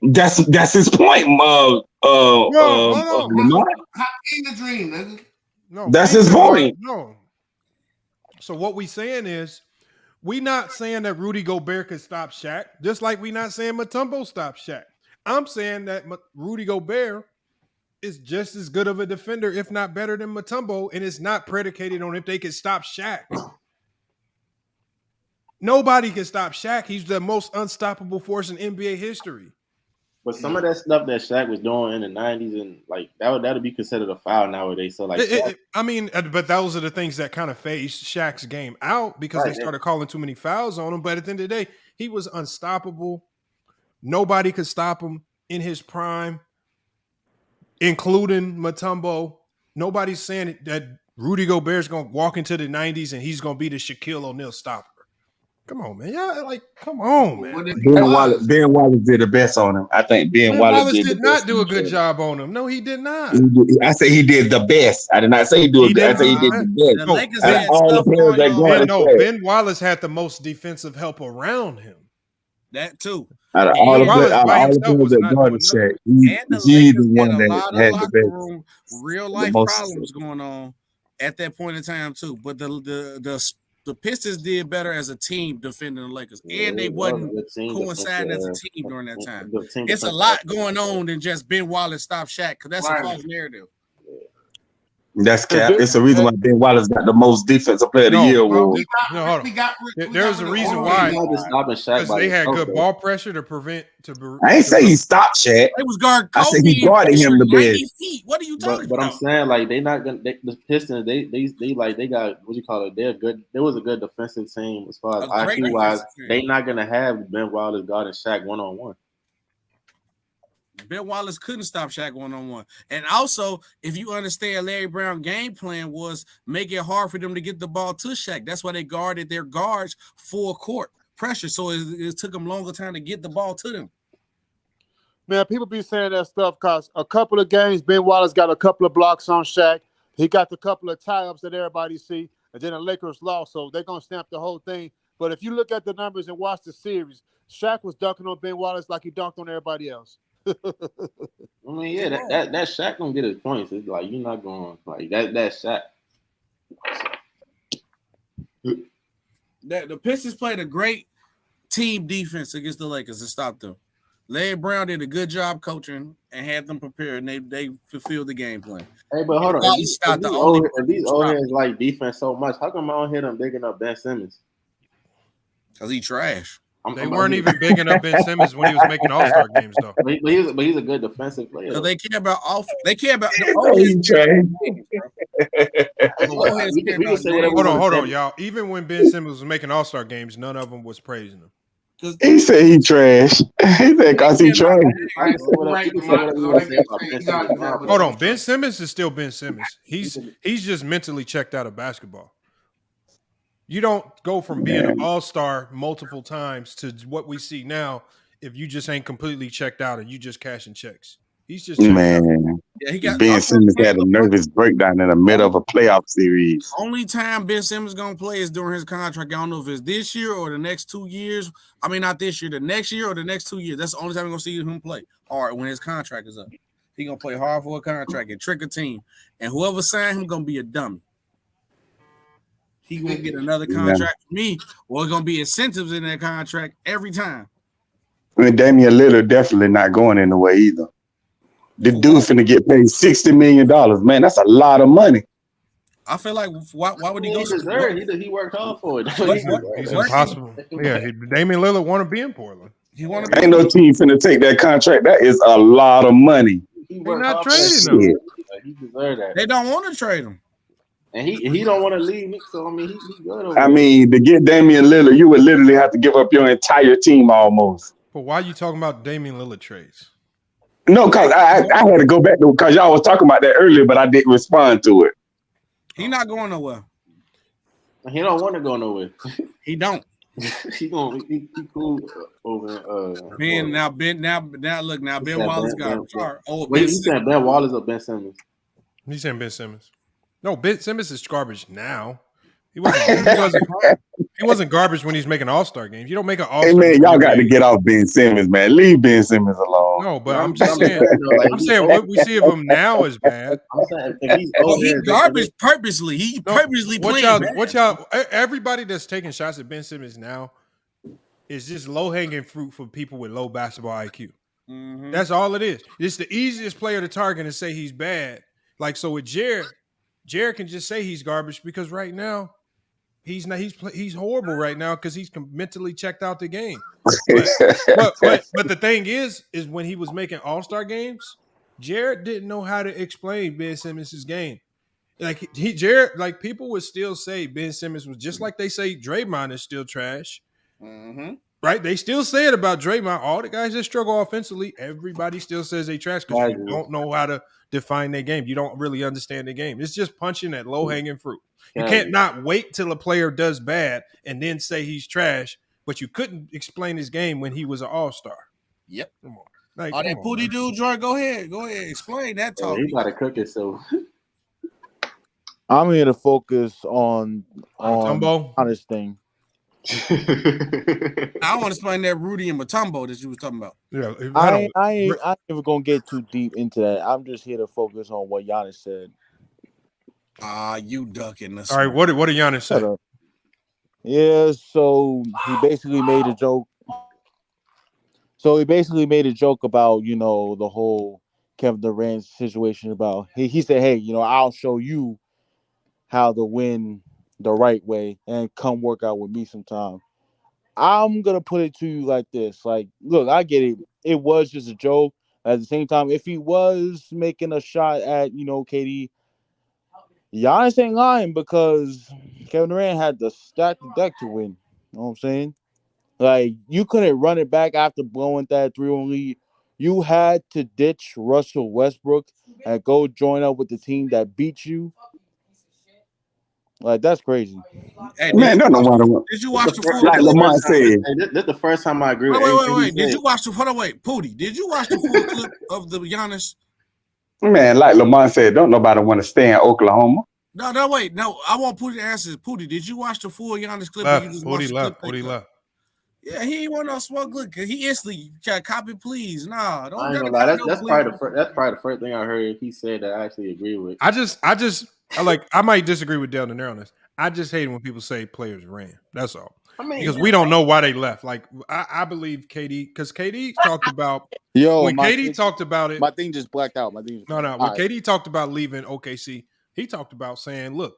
S13: That's his point.
S12: In the dream, nigga.
S3: No,
S13: that's his point.
S3: No. So what we saying is, we not saying that Rudy Gobert could stop Shaq, just like we not saying Mutombo stopped Shaq. I'm saying that Rudy Gobert is just as good of a defender, if not better than Mutombo, and it's not predicated on if they can stop Shaq. Nobody can stop Shaq. He's the most unstoppable force in NBA history.
S9: But some of that stuff that Shaq was doing in the 90s and like that'd be considered a foul nowadays. So like,
S3: I mean, but those are the things that kind of phased Shaq's game out because they started calling too many fouls on him. But at the end of the day, he was unstoppable. Nobody could stop him in his prime, including Mutombo. Nobody's saying that Rudy Gobert's going to walk into the 90s and he's going to be the Shaquille O'Neal stopper. Come on, man. Yeah, like, come on, man.
S13: Ben Wallace did the best on him. I think Ben Wallace
S3: did not do a good job on him. No, he did not.
S13: I say he did the best. I did not say he did. I say he did the best.
S3: All the players that guarded. Ben Wallace had the most defensive help around him.
S4: That too.
S13: Out of all the players that guarded Shaq, he's the one that had the best.
S4: Real life problems going on at that point in time too. But the Pistons did better as a team defending the Lakers, and they wasn't coinciding as a team during that time. It's a lot going on than just Ben Wallace stop Shaq, because that's a false narrative.
S13: That's cap. It's the reason why Ben Wallace got the most defensive player of the year award.
S3: There's a reason why. Because they had good ball pressure to prevent.
S13: I ain't say he stopped Shaq.
S4: It was guard Kobe.
S13: I said he guarded him the best.
S4: What are you talking
S9: about?
S4: But
S9: I'm saying like they not gonna. The Pistons they got what you call it. They're good. There was a good defensive team as far as IQ wise. They not gonna have Ben Wallace guarding Shaq 1-on-1.
S4: Ben Wallace couldn't stop Shaq 1-on-1. And also, if you understand Larry Brown's game plan was make it hard for them to get the ball to Shaq. That's why they guarded their guards full court pressure. So it took them longer time to get the ball to them.
S15: Man, people be saying that stuff because a couple of games, Ben Wallace got a couple of blocks on Shaq. He got the couple of tie-ups that everybody see. And then the Lakers lost, so they're going to stamp the whole thing. But if you look at the numbers and watch the series, Shaq was dunking on Ben Wallace like he dunked on everybody else.
S9: I mean, yeah, that Shaq gonna get his points. It's like you're not going like that Shaq.
S4: The Pistons played a great team defense against the Lakers to stop them. Larry Brown did a good job coaching and had them prepared, and they fulfilled the game plan.
S9: Hey, but hold on, if these old heads like defense so much, how come I don't hear them bigging up Ben Simmons?
S4: Because he trash.
S3: They weren't even big enough Ben Simmons when he was making All-Star games, though.
S9: But he's a good defensive player.
S4: So they care about They care about the
S3: Hold on, y'all. Even when Ben Simmons was making All-Star games, none of them was praising him.
S13: He said he trash. He said because he trash.
S3: Hold on, Ben Simmons is still Ben Simmons. He's just mentally checked out of basketball. You don't go from being an all-star multiple times to what we see now if you just ain't completely checked out and you just cashing checks. He's just
S13: man. Yeah, Ben Simmons had a nervous breakdown in the middle of a playoff series.
S4: Only time Ben Simmons gonna play is during his contract. I don't know if it's this year or the next 2 years. I mean, not this year, the next year or the next 2 years. That's the only time we're gonna see him play hard when his contract is up. He gonna play hard for a contract and trick a team, and whoever signed him gonna be a dummy. He gonna get another contract from me, or it's gonna be incentives in that contract every time.
S13: I mean, Damian Lillard definitely not going in the way either. The dude finna get paid $60 million. Man, that's a lot of money.
S4: I feel like why would he go?
S9: He worked hard for it.
S3: He's impossible. Yeah, Damian Lillard want to be in Portland.
S13: Ain't no team finna take that contract. That is a lot of money.
S3: They're not trading him.
S9: He deserved that.
S4: They don't want to trade him.
S9: And he don't want to leave me, so I mean he's good.
S13: I mean, to get Damian Lillard, you would literally have to give up your entire team almost.
S3: But why are you talking about Damian Lillard trades?
S13: No, because I had to go back to because y'all was talking about that earlier, but I didn't respond to it.
S4: He not going nowhere.
S9: He don't want to go nowhere.
S4: He don't.
S9: he cool over.
S4: Ben look Ben Wallace got
S9: Wait, he said Ben Wallace or Ben Simmons?
S3: He's saying Ben Simmons. No, Ben Simmons is garbage now. He wasn't garbage when he's making All-Star games. You don't make an All-Star.
S13: Hey man, y'all got to get off Ben Simmons, man. Leave Ben Simmons alone.
S3: No, but I'm just saying. I'm saying what we see of him now is bad.
S9: I'm saying he's
S4: garbage purposely. He purposely playing.
S3: What y'all? Everybody that's taking shots at Ben Simmons now is just low-hanging fruit for people with low basketball IQ. Mm-hmm. That's all it is. It's the easiest player to target and say he's bad. Like so with Jared can just say he's garbage because right now he's horrible right now because he's mentally checked out the game. But the thing is when he was making All-Star games, Jared didn't know how to explain Ben Simmons' game. Like Jared, like people would still say Ben Simmons was just like they say Draymond is still trash.
S4: Mm-hmm.
S3: Right? They still say it about Draymond. All the guys that struggle offensively, everybody still says they trash because you don't know how to define their game. You don't really understand the game. It's just punching at low-hanging fruit. You can't not wait till a player does bad and then say he's trash, but you couldn't explain his game when he was an all-star.
S4: Yep.
S3: Come on. Like,
S4: that Pooty dude, Jordan, go ahead. Explain that talk.
S9: He got to cook it, so.
S17: I'm here to focus on
S3: Mutombo?
S17: Giannis thing.
S4: I want to explain that Rudy and Mutombo that you was talking about.
S3: Yeah,
S17: I ain't even gonna get too deep into that. I'm just here to focus on what Giannis said.
S4: You ducking the.
S3: All right, what did Giannis say?
S17: Yeah, so he basically made a joke. About, the whole Kevin Durant situation about he said, hey, I'll show you how to win the right way and come work out with me sometime. I'm gonna put it to you like this. Like, look, I get it. It was just a joke. At the same time, if he was making a shot at, KD, Giannis ain't lying because Kevin Durant had to stack the deck to win. You know what I'm saying? Like, you couldn't run it back after blowing that 3-1 lead. You had to ditch Russell Westbrook and go join up with the team that beat you. Like, that's crazy.
S4: Hey,
S13: man, no one.
S4: Did you watch the full
S13: like
S4: clip?
S13: Lamont said?
S9: This is the first time I agree with
S4: Wait. Did you watch the? Hold on, wait, Pooty. Did you watch the full clip of the Giannis?
S13: Man, like Lamont said, don't nobody want to stay in Oklahoma.
S4: No, wait. No, I want Pooty to answer this. Pooty, did you watch the full Giannis clip?
S3: Pooty left.
S4: Yeah, he ain't want no smoke. Look, he instantly copy, please. Nah, don't.
S9: I ain't gonna lie. That's probably the first thing I heard he said that I actually agree with.
S3: I might disagree with Del Nero on this. I just hate when people say players ran. That's all. Because we don't know why they left. Like, I believe KD, because KD talked about when KD talked about it.
S17: My thing just blacked out. When
S3: KD talked about leaving OKC, he talked about saying, look,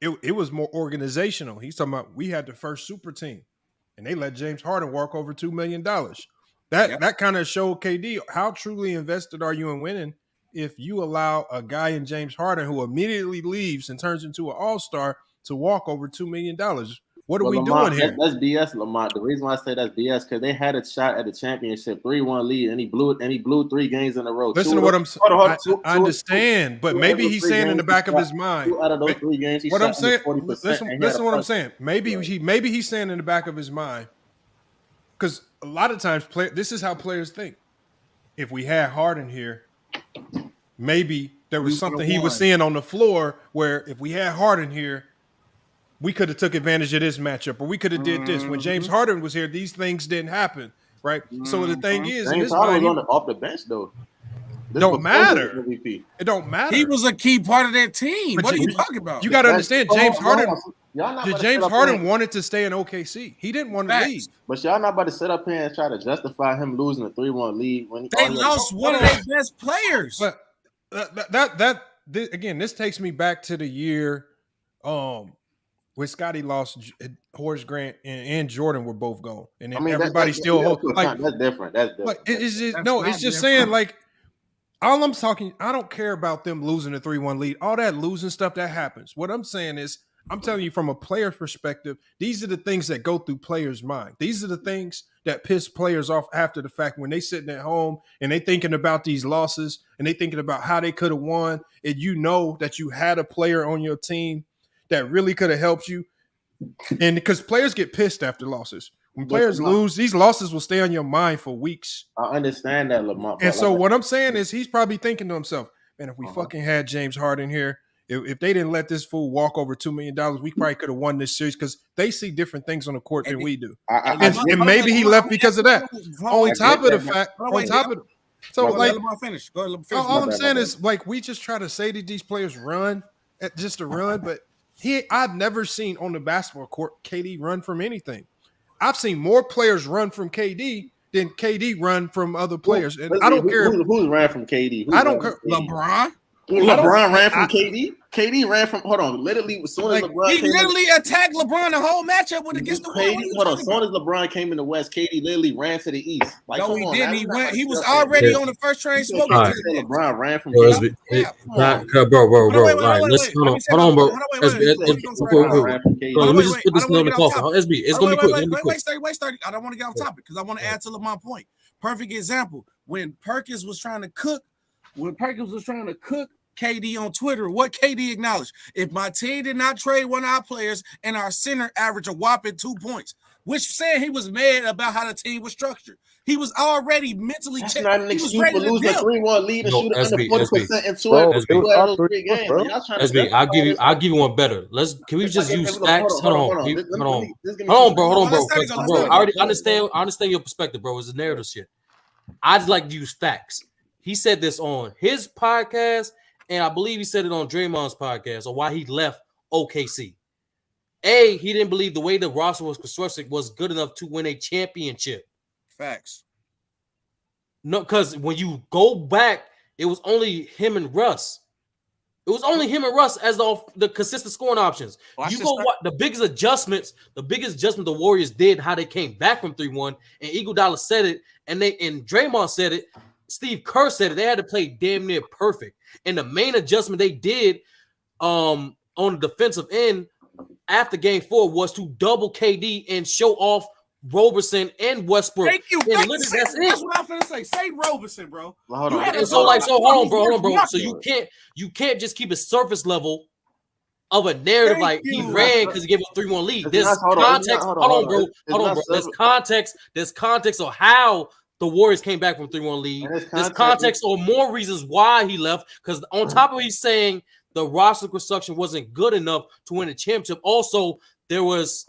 S3: it was more organizational. He's talking about we had the first super team, and they let James Harden walk over $2 million. That kind of showed KD how truly invested are you in winning if you allow a guy in James Harden who immediately leaves and turns into an all-star to walk over $2 million. What are we doing here?
S9: That's BS, Lamont. The reason why I say that's BS because they had a shot at the championship, 3-1 lead, and he blew 3 games in a row.
S3: Listen to what I'm saying. I understand, but maybe he's saying in the back of his mind.
S9: 2 out of those 3 games, he
S3: what I'm saying.
S9: 40%.
S3: Listen, what I'm saying. Maybe he's saying in the back of his mind because a lot of times this is how players think. If we had Harden here, maybe there was something he was seeing on the floor where if we had Harden here, we could have took advantage of this matchup, or we could have did this. When James Harden was here, these things didn't happen, right? So the thing is,
S9: James Harden was off the bench though.
S3: Don't matter. It don't matter.
S4: He was a key part of that team. What are you talking about?
S3: You got to understand, James Harden. James Harden wanted to stay in OKC. He didn't want to leave.
S9: But y'all not about to sit up here and try to justify him losing a 3-1 lead when
S4: they lost one of their best players.
S3: But again, this takes me back to the year when Scotty lost. Horace Grant and Jordan were both gone, and then everybody still
S9: that's different. That's different.
S3: Like it's just saying like. All I'm talking, I don't care about them losing a 3-1 lead. All that losing stuff that happens. What I'm saying is, I'm telling you from a player's perspective, these are the things that go through players' mind. These are the things that piss players off after the fact when they sitting at home and they thinking about these losses and they thinking about how they could have won. And you know that you had a player on your team that really could have helped you. And because players get pissed after losses. When players lose, these losses will stay on your mind for weeks.
S9: I understand that, Lamont.
S3: And so what I'm saying is he's probably thinking to himself, man, if we fucking had James Harden here, if they didn't let this fool walk over $2 million, we probably could have won this series because they see different things on the court than we do. And maybe he left because of that. On top of the fact, all I'm saying is like we just try to say that these players run just to run, but I've never seen on the basketball court KD run from anything. I've seen more players run from KD than KD run from other players. And I don't care.
S9: Who's ran from KD?
S3: I don't care.
S4: LeBron?
S9: LeBron ran from KD? KD ran from literally as soon as LeBron
S4: he literally attacked LeBron the whole matchup against the
S9: KD. As soon as LeBron came in the West, KD literally ran to the East. Like,
S4: no, he didn't.
S9: Man,
S4: He was already on the first train smoking.
S9: LeBron ran from
S16: bro,
S9: KD.
S16: bro. All right, let's hold on, bro. Let me just put this on the call. SB, it's gonna be quick.
S4: Wait, 30. I don't want to get off topic because I want to add to my point. Perfect example when Perkins was trying to cook. KD on Twitter, what KD acknowledged: if my team did not trade one of our players and our center averaged a whopping 2 points, which said he was mad about how the team was structured. He was already mentally checked.
S9: Not an excuse for losing a 3-1 lead and shooting under 40% into it.
S16: SB, I'll give you one better. Can we just use facts? Hold on, bro. I already understand your perspective, bro. It's a narrative shit. I just like to use facts. He said this on his podcast, and I believe he said it on Draymond's podcast on why he left OKC. He didn't believe the way the roster was constructed was good enough to win a championship.
S4: Facts.
S16: No, because when you go back, it was only him and Russ. It was only him and Russ as the consistent scoring options. The biggest adjustment the Warriors did, how they came back from 3-1, and Iguodala said it, and Draymond said it. Steve Kerr said it. They had to play damn near perfect. And the main adjustment they did on the defensive end after game 4 was to double KD and show off Roberson and Westbrook.
S4: Thank you.
S16: That's
S4: what I'm finna say. Say Roberson, bro.
S16: Hold on, bro. So you can't just keep it surface level of a narrative he ran because he gave a 3-1 lead. There's context. Hold on, bro. There's context of how the Warriors came back from 3-1 lead. There's context or more reasons why he left. Because on top of he's saying the roster construction wasn't good enough to win a championship. Also, there was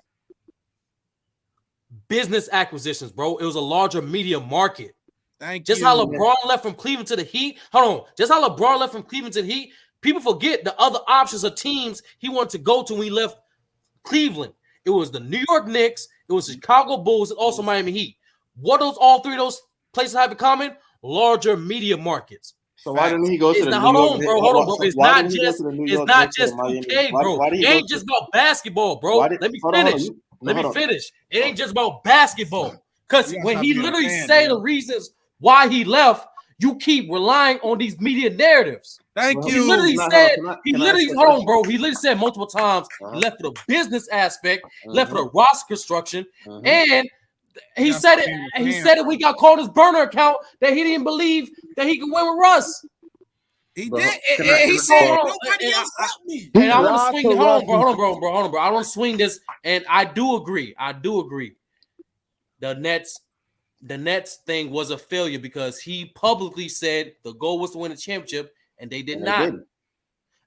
S16: business acquisitions, bro. It was a larger media market. Just how LeBron left from Cleveland to the Heat. Hold on. Just how LeBron left from Cleveland to the Heat. People forget the other options of teams he wanted to go to when he left Cleveland. It was the New York Knicks, it was the Chicago Bulls, and also Miami Heat. What all three of those places have in common? Larger media markets.
S9: So why didn't he go to the
S16: Hold on, bro. It's not just 2K, bro. It ain't just about basketball, bro. Let me finish. It ain't just about basketball. Because when he literally say the reasons why he left, you keep relying on these media narratives.
S4: Thank you.
S16: He literally said, hold on, bro. He literally said multiple times, he left for the business aspect, left for the roster construction, and he said it. We got called his burner account that he didn't believe that he could win with Russ.
S4: He did. He said nobody else helped me.
S16: And I want to swing. Hold on, bro. I want to swing this, and I do agree. The Nets thing was a failure because he publicly said the goal was to win a championship, and they did not.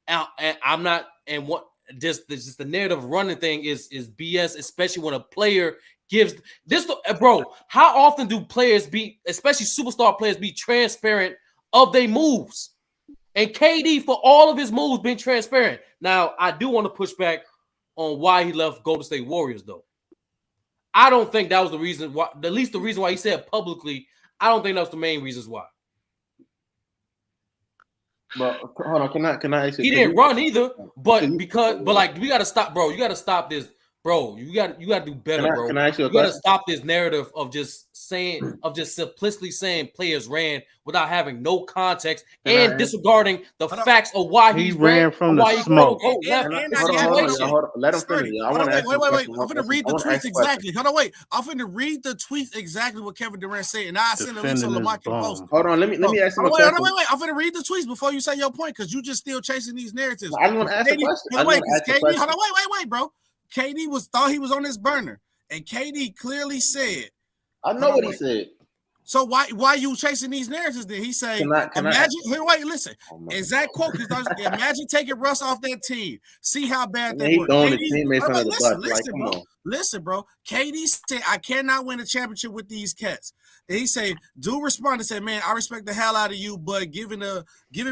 S16: And I'm not. And what just the narrative running thing is BS, especially when a player gives this. Bro, how often do players especially superstar players, be transparent of their moves? And KD, for all of his moves, being transparent. Now, I do want to push back on why he left Golden State Warriors, though. I don't think that was the reason why, at least the reason why he said publicly, I don't think that was the main reasons why.
S9: But hold on, can I actually?
S16: He didn't run either, but we gotta stop, bro. You gotta stop this, bro. You gotta do better, bro.
S9: Can I ask you a
S16: question? You gotta
S9: question?
S16: stop this narrative of just simplistically saying players ran without having no context and disregarding the facts of why he
S15: ran from the smoke.
S9: Let him finish.
S4: Wait. I'm gonna read the tweets exactly. Hold on, wait. I'm gonna read the tweets exactly what Kevin Durant said, and I send a link to Lamont post.
S9: Hold on, let me ask him a question.
S4: Wait. I'm gonna read the tweets before you say your point because you just still chasing these narratives.
S9: I want to ask a question.
S4: Hold on, wait, bro. KD thought he was on his burner, and KD clearly said,
S9: "I know what he said."
S4: So why you chasing these narratives? Then he say, listen. Exact quote. Imagine taking Russ off that team. See how bad they were. Listen, bro. KD said, I cannot win a championship with these cats. And he said, respond and said, man, I respect the hell out of you, but giving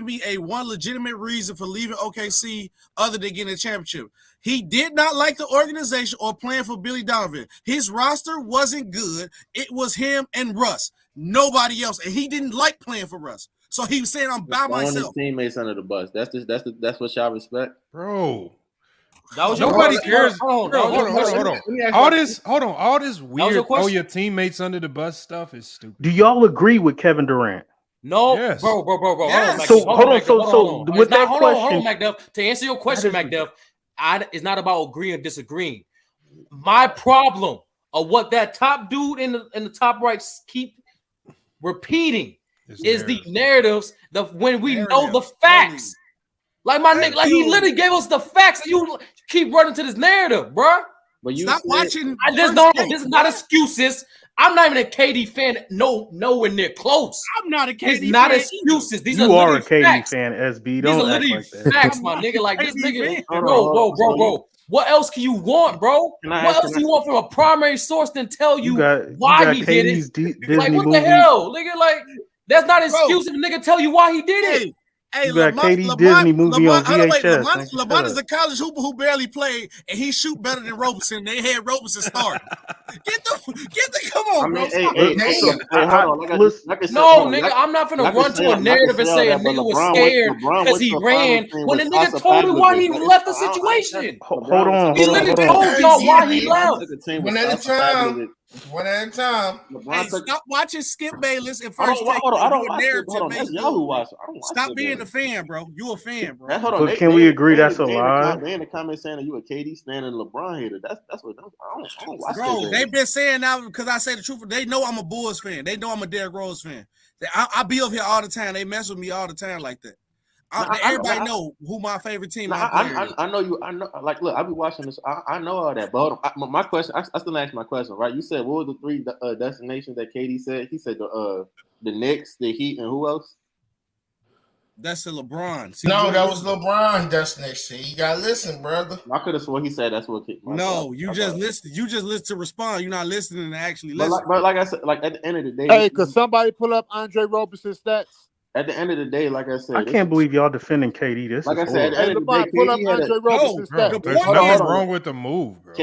S4: me a one legitimate reason for leaving OKC other than getting a championship. He did not like the organization or playing for Billy Donovan. His roster wasn't good. It was him and Russ. Nobody else. And he didn't like playing for Russ. So he was saying I'm by
S9: Throwing his
S4: myself.
S9: teammates under the bus. That's what y'all respect,
S3: bro.
S16: That was
S3: Nobody
S16: your
S3: cares.
S16: Hold
S3: Bro,
S16: on.
S3: hold on. All this weird your teammates under the bus stuff is stupid.
S18: Do y'all agree with Kevin Durant?
S16: No,
S3: yes.
S16: bro.
S4: Yes.
S16: Hold on.
S18: So with that question,
S16: hold on, MacDuff. To answer your question, MacDuff, it's not about agreeing or disagreeing. My problem of what that top dude in the top right keep repeating is the narratives. When we know the facts. Like my nigga, like he literally gave us the facts, and you keep running to this narrative, bro.
S9: But you
S4: stop watching.
S16: I just don't. This is not excuses. I'm not even a KD fan. Nowhere near close.
S4: I'm not a KD
S16: fan. It's not
S4: fan
S16: excuses. These
S18: you
S16: are
S18: a KD
S16: facts.
S18: fan, SB.
S16: These
S18: Don't
S16: are
S18: act
S16: literally
S18: like that.
S16: facts, my nigga. Like this nigga,
S4: fan.
S16: bro. What else can you want, bro? What else do you want from a primary source than tell you why he did it?
S18: Disney
S16: like what
S18: movie.
S16: the hell, nigga? Like that's not an excuse if a nigga tell you why he did it.
S4: Hey,
S18: you got KD Disney movie on VHS.
S4: LeBron is a college hooper who barely played, and he shoot better than Roberson. They had Roberson start. Get the come on, bro.
S16: No, nigga, I'm not finna run to a narrative and say a nigga was scared because he ran when the nigga told me why he left the situation.
S18: Hold on.
S16: He literally told y'all why he left.
S12: One at a time. One at a time.
S4: Hey, stop watching Skip Bayless and
S9: I
S4: First Take.
S9: don't watch it. Hold on, that's Yahoo watch. I don't watch
S4: Stop
S9: it,
S4: being
S9: man.
S4: a fan, bro. You a fan, bro.
S18: But can we agree that's a lie?
S9: They in the comments saying that you a KD stan and LeBron hater. That's what I don't watch.
S4: Bro, they've been saying now because I say the truth. They know I'm a Bulls fan. They know I'm a Derrick Rose fan. I be up here all the time. They mess with me all the time like that. Everybody know who my favorite team.
S9: I know you. I know. Like, look, I be watching this. I know all that. But my question. I still ask my question. Right? You said what was the three destinations that KD said? He said the Knicks, the Heat, and who else?
S4: That's the LeBron.
S12: See, no, that was LeBron destination. You gotta listen, brother.
S9: I could have sworn he said that's what.
S4: No, you just listen. You just listen to respond. You're not listening to actually listen.
S9: But like I said, like at the end of the day,
S15: hey, could somebody pull up Andre Roberson's stats?
S9: At the end of the day, like I said,
S18: I can't believe y'all defending KD. This
S9: like
S18: is
S9: I said, at the end of the day,
S15: pull up Andre Roberson's stats.
S3: There's nothing wrong with the move, bro.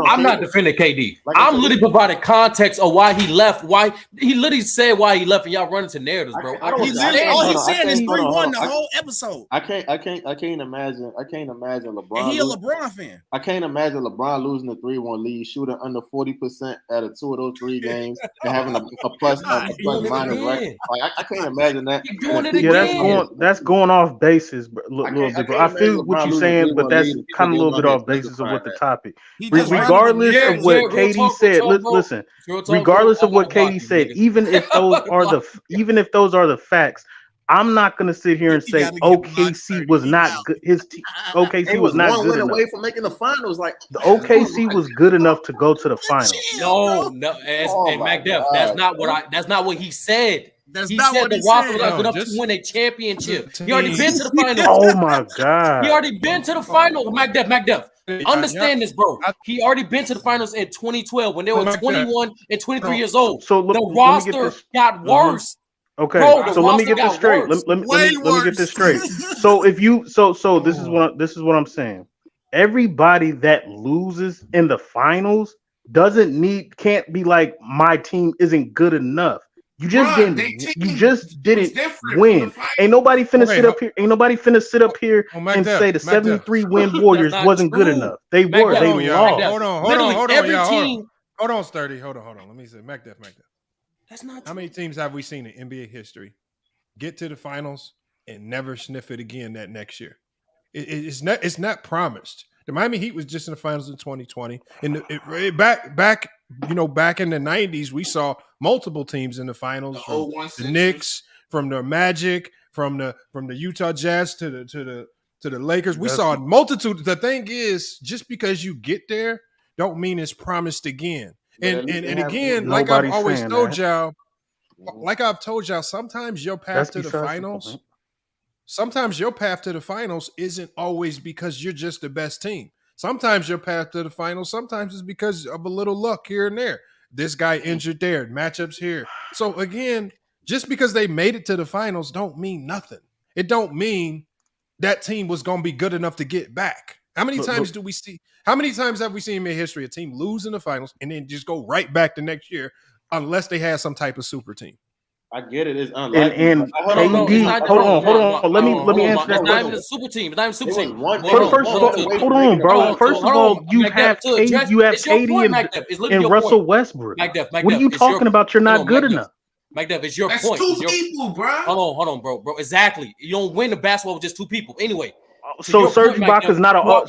S16: I'm not defending KD. I'm literally providing context of why he left. Why he literally said why he left, and y'all run into narratives, bro.
S4: All he's saying is 3-1 the whole episode.
S9: I can't imagine LeBron.
S4: And he a LeBron fan.
S9: I can't imagine LeBron losing the 3-1 lead, shooting under 40% out of 2 of those 3 games, and having a plus minus record. Like I can't imagine that.
S18: That's going off basis, little bit. I feel what you're saying, but that's kind of a little bit off basis of what the topic. Regardless of what KD said, listen. Regardless of what KD said, even if those are the facts, I'm not gonna sit here and say OKC was not good. OKC was not good enough.
S9: Away from making the finals, like
S18: the OKC was good enough to go to the finals.
S16: No, and MacDuff, that's not what he said. He said the roster was good enough to win a championship. He already been to the finals.
S18: Oh my god!
S16: He already been to the finals. MacDuff. Understand this, bro. He already been to the finals in 2012 when they were 21 and 23 years old.
S18: So
S16: the roster got worse.
S18: Okay,
S16: bro,
S18: so let me get this straight. Let me get this straight. So if you so this is what I'm saying. Everybody that loses in the finals can't be like my team isn't good enough. You just didn't win. Ain't nobody finna sit up here. Ain't nobody finna sit up here and say the 73 win Warriors wasn't good enough. They were. They lost.
S3: Hold on. Hold on, Sturdy. Hold on. Let me say, MacDuff.
S16: That's not true.
S3: How many teams have we seen in NBA history get to the finals and never sniff it again that next year? It's not promised. The Miami Heat was just in the finals in 2020. And back in the 90s, we saw multiple teams in the finals. From the Knicks, from the Magic, from the Utah Jazz to the Lakers. We saw a multitude. The thing is, just because you get there, don't mean it's promised again. And again, like I've always told y'all, sometimes your path to the finals. Sometimes your path to the finals isn't always because you're just the best team. Sometimes your path to the finals, sometimes it's because of a little luck here and there. This guy injured there, matchups here. So again, just because they made it to the finals don't mean nothing. It don't mean that team was going to be good enough to get back. How many times have we seen in history a team lose in the finals and then just go right back the next year unless they had some type of super team?
S9: I get it. It's unlikely.
S18: And KD, hold on. Let me answer that
S16: question. It's not even
S18: question.
S16: a super team. It's not even a super team.
S18: First of all, hold on, bro. First of all, you have KD and Russell Westbrook. What are you talking about? You're not good enough.
S16: McDuff, it's your
S12: That's
S16: point.
S12: two people, bro.
S16: Hold on, bro. Exactly. You don't win the basketball with just two people. Anyway.
S18: So Serge Ibaka is not all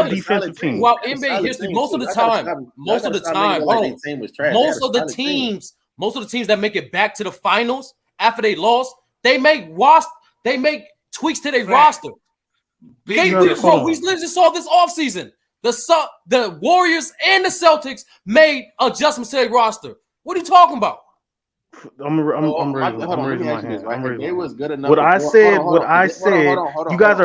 S18: defensive team.
S16: Well, NBA history, most of the teams that make it back to the finals after they lost, they make tweaks to their roster. We literally saw this offseason. The Warriors and the Celtics made adjustments to their roster. What are you talking about?
S18: I'm raising my hand.
S9: It was good enough.
S18: What I said, you guys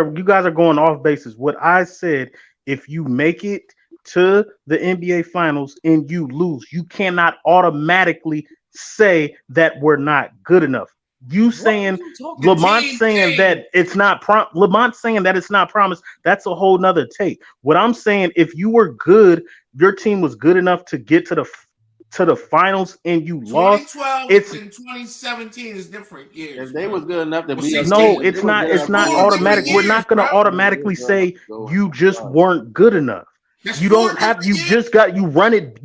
S18: are going off basis. What I said, if you make it to the NBA Finals and you lose, you cannot automatically say that we're not good enough. You saying Lamont saying that it's not Lamont saying that it's not promised. That's a whole nother take. What I'm saying, if you were good, your team was good enough to get to the finals and you lost.
S12: 2012 and 2017 is different years.
S9: If they was good enough to beat us,
S18: it's not automatic. We're not going to automatically say you just weren't good enough. You don't have. You run it.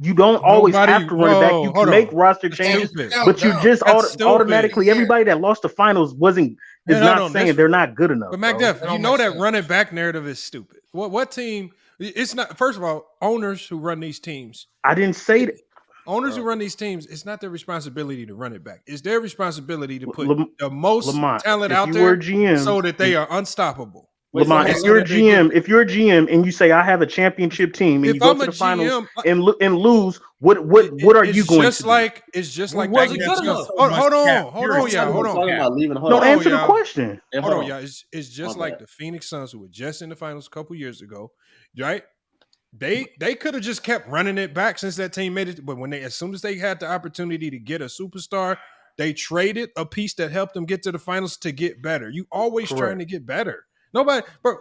S18: You don't always have to run it back. You can make roster changes, but you just automatically. Everybody that lost the finals is not saying they're not good enough.
S3: But McDuff, you know that running back narrative is stupid. What team? It's not. First of all, owners who run these teams.
S18: I didn't say that.
S3: Owners who run these teams, it's not their responsibility to run it back. It's their responsibility to put the most talent out there so that they are unstoppable.
S18: Lamont, if you're a GM and you say I have a championship team and you go to the finals and lose, what are you going to do?
S3: It's just like that. Hold on, y'all.
S18: No, answer the question.
S3: Hold on, y'all. It's just like the Phoenix Suns who were just in the finals a couple years ago, right? They could have just kept running it back since that team made it, but as soon as they had the opportunity to get a superstar, they traded a piece that helped them get to the finals to get better. You always trying to get better. Nobody, bro.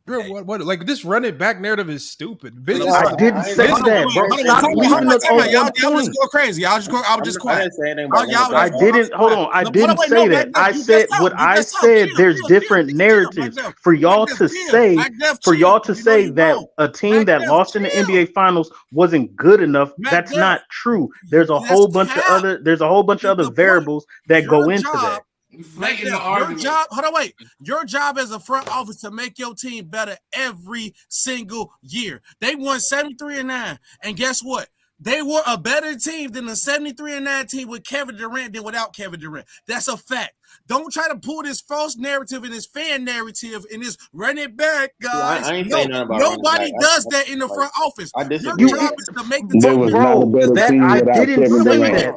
S3: What? Like this run it back narrative is stupid.
S18: I didn't say that, bro.
S4: Y'all just go crazy. I was just quiet.
S18: I didn't. Hold on. I didn't say that. I said what I said. There's different narratives for y'all to say. For y'all to say that a team that lost in the NBA Finals wasn't good enough. That's not true. There's a whole bunch of other. There's a whole bunch of other variables that go into that.
S4: Your job as a front office to make your team better every single year. They won 73-9, and guess what? They were a better team than the 73-9 team with Kevin Durant than without Kevin Durant. That's a fact. Don't try to pull this false narrative and this fan narrative and this run it back, guys. Nobody does that in the front office. Your job is to make the team.
S18: I didn't say that.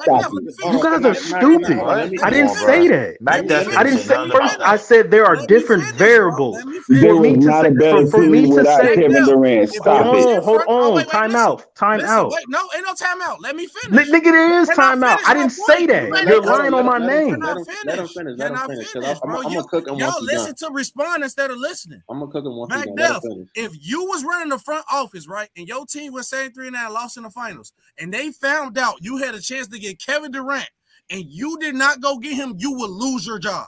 S18: You guys are stupid. I didn't say that. I didn't say first. I said there are different variables.
S13: There was not a better team without Kevin Durant. Stop it.
S18: Hold on. Time out.
S4: Wait, no, ain't no time out. Let me finish.
S18: Nigga, there is time out. I didn't say that. You're lying on my name.
S9: Let him finish. I'm gonna cook him.
S4: Y'all listen to respond instead of listening.
S9: I'm gonna cook him once
S4: again. If you was running the front office, right, and your team was 73-9, lost in the finals, and they found out you had a chance to get Kevin Durant, and you did not go get him, you would lose your job.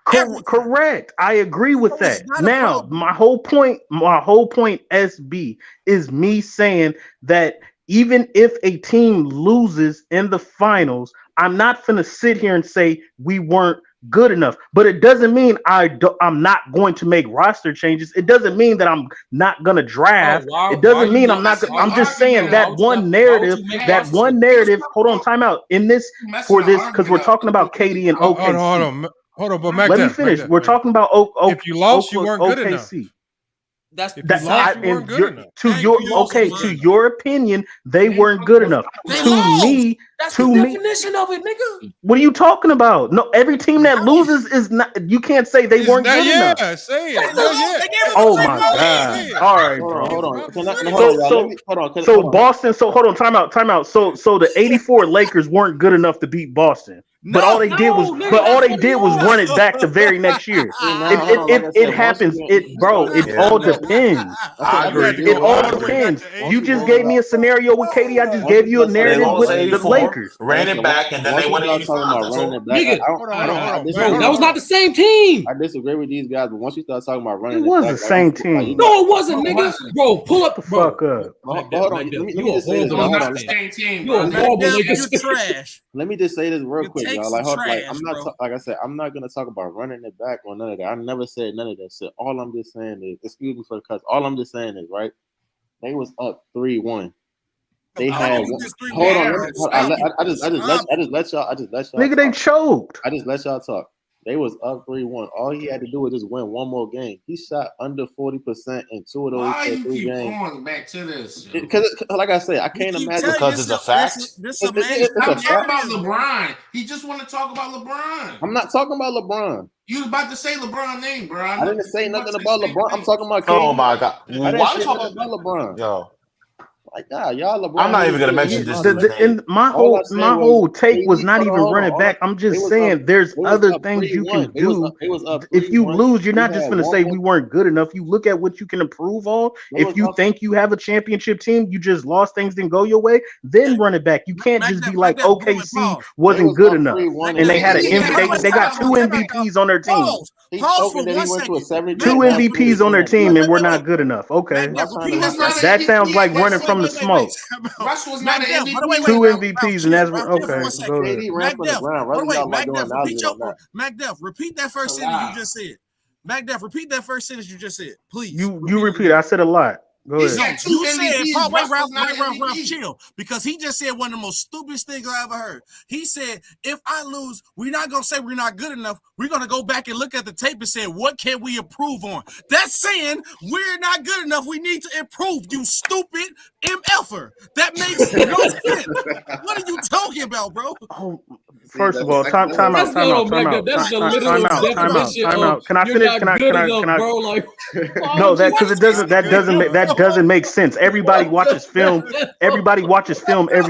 S18: Correct. I agree with that. Now, my whole point, SB, is me saying that even if a team loses in the finals, I'm not finna sit here and say we weren't good enough. But it doesn't mean I'm not going to make roster changes. It doesn't mean that I'm not gonna draft. It doesn't mean I'm not. I'm just saying that one narrative. Hold on, time out. In this because we're talking about KD and OKC.
S3: Hold on, but
S18: let me finish. We're talking about
S3: if you lost, you weren't good enough.
S18: To your opinion, they weren't good enough.
S16: That's the definition of it, nigga.
S18: What are you talking about? No, every team that loses is not. You can't say they weren't good enough.
S3: Yeah, say it.
S18: Oh my god! All right, bro.
S9: Hold on.
S18: So Boston. So hold on. Time out. So the '84 Lakers weren't good enough to beat Boston. But all they did was run it back the very next year. It happens. It all depends.
S19: I agree.
S18: It all depends. You just gave me a scenario with Katie. I just gave you a narrative with the Lakers.
S19: Ran it back, and then they won 85.
S16: That was not the same team.
S9: I disagree with these guys, but once you start talking about running,
S18: it was the same team.
S16: No, it wasn't, nigga. Bro, pull up.
S18: Fuck up.
S9: Hold on. Let me just say this.
S16: You're
S4: trash.
S9: Let me just say this real quick, y'all.
S4: Like
S9: I said, I'm not gonna talk about running it back or none of that. I never said none of that shit. All I'm just saying is, excuse me for the cuss. All I'm just saying is, right? They was up 3-1. They had. Hold on. I just let y'all.
S18: Nigga, they choked.
S9: I just let y'all talk. They was up 3-1. All he had to do was just win one more game. He shot under 40% in 2 of those 3 games.
S12: Going back to this?
S9: Because, like I said, I can't imagine.
S19: Because it's a fact.
S9: It's a fact.
S12: About LeBron. He just want to talk about LeBron.
S9: I'm not talking about LeBron.
S12: You was about to say LeBron's name, bro.
S9: I didn't say nothing about LeBron. I'm talking about.
S19: Oh my God!
S9: Why are you talking about LeBron?
S19: Yo.
S9: Like, God, y'all LeBron.
S19: I'm not even gonna mention this.
S18: My whole take was not even running back. I'm just saying there's other things you can do. If you lose, you're not just gonna say we weren't good enough. You look at what you can improve on. If you think you have a championship team, you just lost, things didn't go your way, then run it back. You can't just be like OKC wasn't good enough, and they had they got 2 MVPs on their team. 2 MVPs on their team, and we're not good enough. Okay, that sounds like running from the smoke.
S12: Russ was not an MVP.
S18: 2 MVPs, and that's okay.
S4: MacDuff, repeat that first sentence you just said. MacDuff, repeat that first sentence you just said, please.
S18: You repeat it. I said a lot. Go ahead.
S4: You said, Ralph, chill, because he just said one of the most stupidest things I ever heard. He said, if I lose, we're not going to say we're not good enough. We're going to go back and look at the tape and say, what can we improve on? That's saying we're not good enough. We need to improve, you stupid MFer. That makes no sense. What are you talking about, bro?
S18: First of all, time out. Can I finish? Can I? No, because that doesn't make sense. Everybody watches film every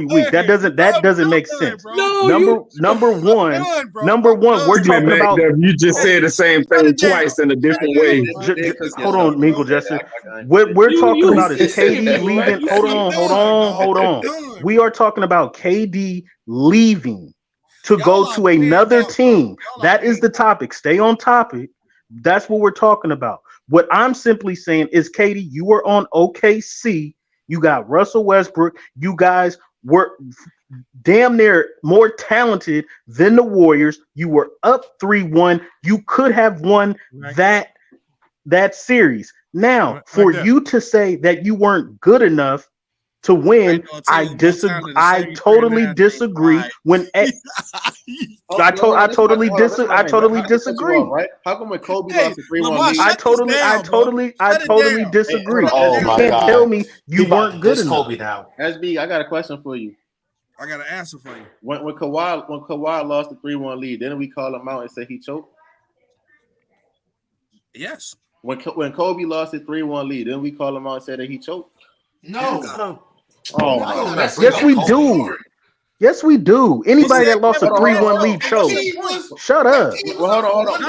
S18: week. That doesn't make sense. Number one, we're talking about.
S13: You just said the same thing twice in a different way.
S18: Hold on, Mingle Jester. What we're talking about is KD leaving. Hold on. We are talking about KD leaving to go to another team. That is the topic. Stay on topic. That's what we're talking about. What I'm simply saying is, Katie, you were on OKC. You got Russell Westbrook. You guys were damn near more talented than the Warriors. You were up 3-1. You could have won that series. Now, for you to say that you weren't good enough to win, I disagree. I totally disagree. I totally disagree.
S9: Right? How come when Kobe lost the 3-1 lead?
S18: I totally disagree.
S19: Oh my God!
S18: Tell me you weren't good enough.
S19: Kobe now.
S9: SB, I got a question for you.
S4: I got an answer for you.
S9: When Kawhi lost the 3-1 lead, didn't we call him out and say he choked?
S4: Yes.
S9: When Kobe lost the 3-1 lead, didn't we call him out and say that he choked?
S12: No.
S9: Oh my God.
S18: Yes, we do. Yes, we do. Anybody that lost a 3-1 lead choked. Shut up.
S9: Well, hold on.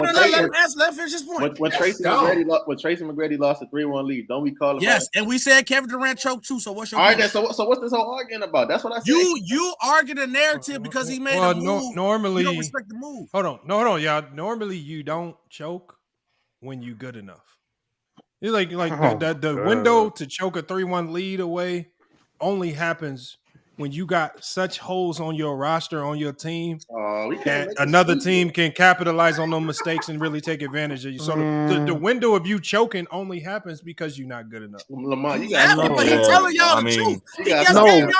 S4: Let finish this point.
S9: When Tracy McGrady lost a 3-1 lead, don't we call him?
S4: Yes, and we said Kevin Durant choked too. So what's your
S9: point? Then, so what's this whole arguing about? That's what I said.
S4: You argued a narrative because he made a move.
S3: Normally,
S4: you don't respect the move.
S3: Hold on, y'all. Normally, you don't choke when you good enough. It's like the window to choke a 3-1 lead away only happens when you got such holes on your roster, on your team, that another team can capitalize on those mistakes and really take advantage of you. So the window of you choking only happens because you're not good enough.
S9: Lamar, you got
S4: but he's telling y'all the truth.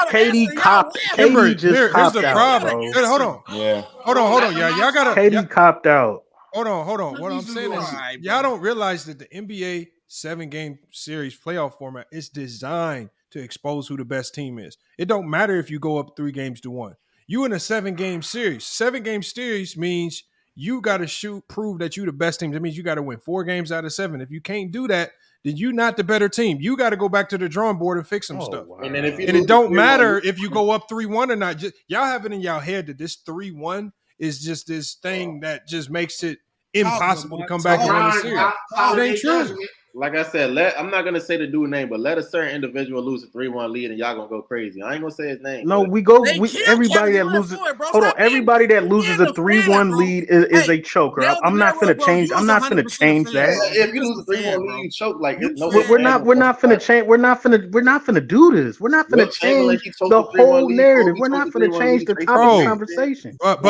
S18: KD copped. KD just copped out. Here's the problem.
S3: Hold on.
S19: Yeah.
S3: Hold on. Y'all gotta.
S18: KD copped out.
S3: Hold on. What I'm saying is, y'all don't realize that the NBA 7-game series playoff format is designed to expose who the best team is. It don't matter if you go up 3-1. You in a 7-game series. 7-game series means you got to prove that you the best team. That means you got to win 4 games out of 7. If you can't do that, then you not the better team. You got to go back to the drawing board and fix some stuff. Wow. And it don't matter if you go up 3-1 or not. Just, y'all have it in y'all head that this 3-1 is just this thing that just makes it impossible to come back and win a series. It ain't true.
S9: Like I said, I'm not gonna say the dude's name, but let a certain individual lose a 3-1 lead, and y'all gonna go crazy. I ain't gonna say his name.
S18: No, everybody that loses. Hold on, everybody that loses a 3-1 lead is a choker. I'm not finna change. I'm not finna change that.
S9: If you lose a 3-1 lead, you choke. Like
S18: we're not finna change. We're not finna do this. We're not finna change the whole narrative. We're not finna change the topic of conversation.
S3: But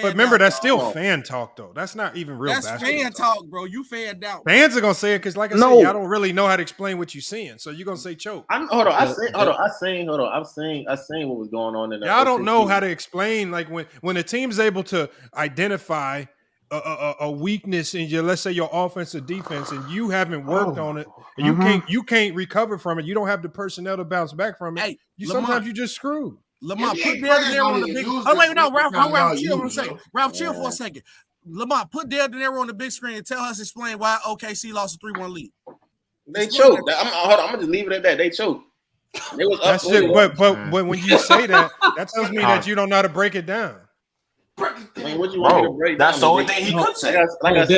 S3: remember, that's still fan talk though. That's not even real.
S4: That's fan talk, bro. You fanned out.
S3: Fans are gonna say it because, like I said, y'all don't really know how to explain what you're seeing, so you're gonna say choke.
S9: I'm saying what was going on in there.
S3: Y'all don't know how to explain, like when a team's able to identify a weakness in your, let's say, your offense or defense, and you haven't worked on it, and you can't recover from it. You don't have the personnel to bounce back from it.
S4: Hey,
S3: sometimes you just screwed.
S4: Lamont, put Dale De Niro on the big. Oh wait, no, Ralph, chill for a second. Ralph, chill for a second. Lamont, put Dale De Niro on the big screen and tell us explain why OKC lost a 3-1 lead.
S9: They choked. I'm gonna just leave it at that. They choked. They was
S3: That's it. But when you say that tells me that you don't know how to break it down.
S9: Man, what you want me to break
S19: that's
S9: down?
S19: the only thing he could say.
S16: Dale. Honestly,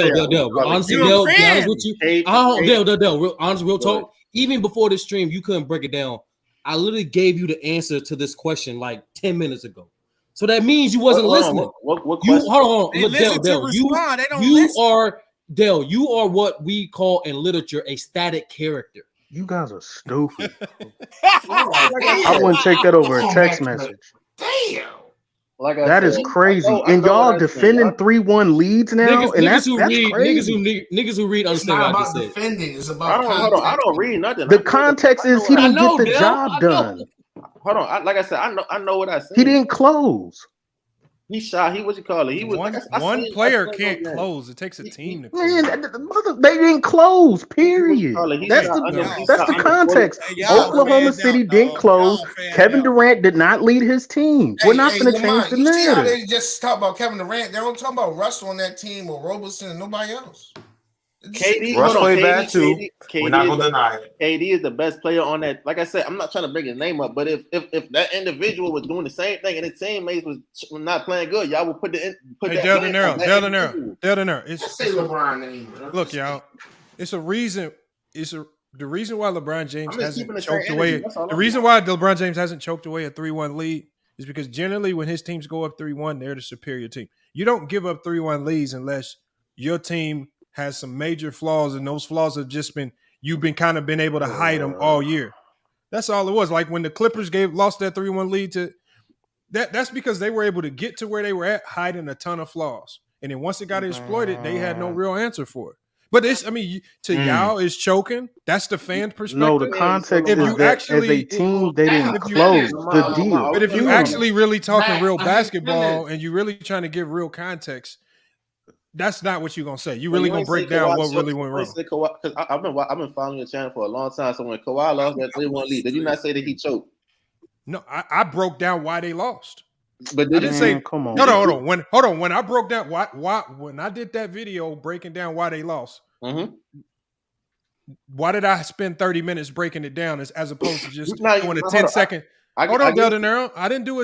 S16: Dale, be honest with you. Dale. Honestly, real talk. Even before this stream, you couldn't break it down. I literally gave you the answer to this question like 10 minutes ago. So that means you wasn't listening.
S9: What
S16: hold on.
S4: They listen
S16: Dale,
S4: to respond. They don't listen.
S16: You are what we call in literature a static character.
S18: You guys are stupid. I wouldn't take that over a text message.
S12: Damn.
S18: That is crazy. And y'all defending 3-1 leads now? And that's crazy.
S16: Niggas who read understand what I just said.
S12: Defending. It's about
S9: I don't read nothing.
S18: The context is he didn't get the job done.
S9: Hold on. Like I said, I know what I said.
S18: He didn't close.
S9: He shot. He what you call it? He was
S3: one player can't close. It takes a team to close.
S18: Man, they didn't close. Period. That's the context. Oklahoma City didn't close. Kevin Durant did not lead his team. We're not going to change the narrative.
S12: See how they just talk about Kevin Durant? They don't talk about Russell on that team or Robertson and nobody else.
S9: KD,
S19: Russ played bad too. We're not gonna deny it.
S9: KD is the best player on that. Like I said, I'm not trying to bring his name up, but if that individual was doing the same thing and his teammates was not playing good, y'all would put Dale
S3: De Niro.
S12: Let's say LeBron name.
S3: Look, y'all. It's a reason. The reason why LeBron James hasn't choked away. The reason why LeBron James hasn't choked away a 3-1 lead is because generally when his teams go up 3-1, they're the superior team. You don't give up 3-1 leads unless your team has some major flaws, and those flaws have just been you've been able to hide them all year. That's all it was. Like when the Clippers lost that 3-1 lead to that's because they were able to get to where they were at, hiding a ton of flaws. And then once it got exploited, they had no real answer for it. But y'all is choking. That's the fan perspective.
S18: No, the context is that as a team, they didn't close the deal.
S3: But if you actually really talking real basketball and you really trying to give real context, that's not what you're gonna say. You really gonna break down what really went wrong.
S9: Because I've been following your channel for a long time. So when Kawhi lost that 3-1 lead, did you not say that he choked?
S3: No, I broke down why they lost.
S9: But
S3: I didn't say.
S18: Come on.
S3: Hold on. When I broke down why when I did that video breaking down why they lost, why did I spend 30 minutes breaking it down as opposed to just doing a 10-second? Hold on, Del De Niro. I didn't do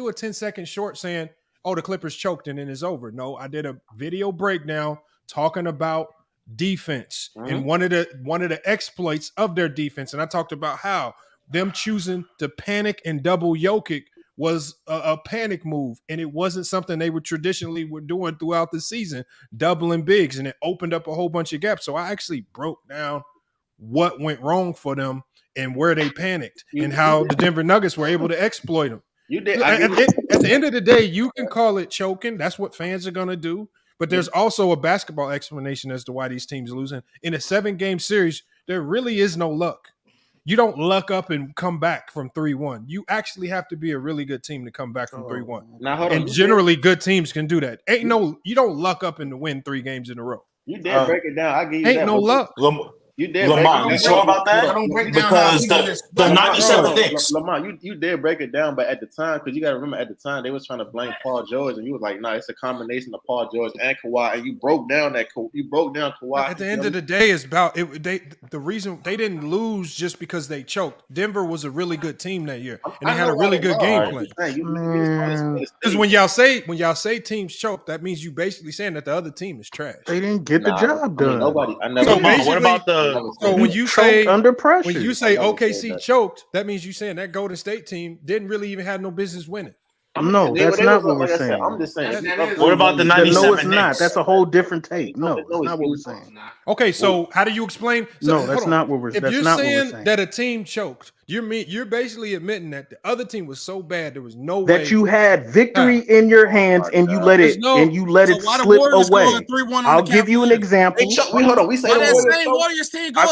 S3: a 10-second short saying, oh, the Clippers choked and then it's over. No, I did a video breakdown talking about defense and one of the exploits of their defense. And I talked about how them choosing to panic and double Jokic was a panic move. And it wasn't something they were traditionally doing throughout the season, doubling bigs. And it opened up a whole bunch of gaps. So I actually broke down what went wrong for them and where they panicked and how the Denver Nuggets were able to exploit them.
S9: You did.
S3: At the end of the day, you can call it choking. That's what fans are going to do. But there's also a basketball explanation as to why these teams are losing. In a 7-game series, there really is no luck. You don't luck up and come back from 3-1. You actually have to be a really good team to come back from 3-1. And generally, good teams can do that. You don't luck up and win 3 games in a row.
S9: You did break it down. I give you
S3: ain't no luck.
S9: You did
S19: Lamont, you sure about that? Because the 97 Knicks.
S9: Lamont, you did break it down, but at the time, because you got to remember, at the time they was trying to blame Paul George, and you was like, "Nah, it's a combination of Paul George and Kawhi," and you broke down Kawhi.
S3: At the end of the day, it's about it. The reason they didn't lose just because they choked. Denver was a really good team that year, and they had a really good game plan. Because when y'all say teams choke, that means you basically saying that the other team is trash.
S18: They didn't get the job done.
S19: What about the?
S3: So when you say
S18: under pressure,
S3: when you say OKC choked, that means you saying that Golden State team didn't really even have no business winning.
S18: No, that's not what we're saying.
S9: I'm just saying.
S19: What about the 97
S18: No, it's not.
S19: Knicks?
S18: That's a whole different take. No, that's not what we're saying.
S3: Okay, so how do you explain?
S18: No, that's not what we're.
S3: If
S18: That's
S3: you're
S18: not what we're
S3: saying
S18: saying.
S3: that a team choked, you're basically admitting that the other team was so bad there was no way
S18: That you had victory in your hands and you let it slip away. I'll give you an example.
S9: Hold on. We say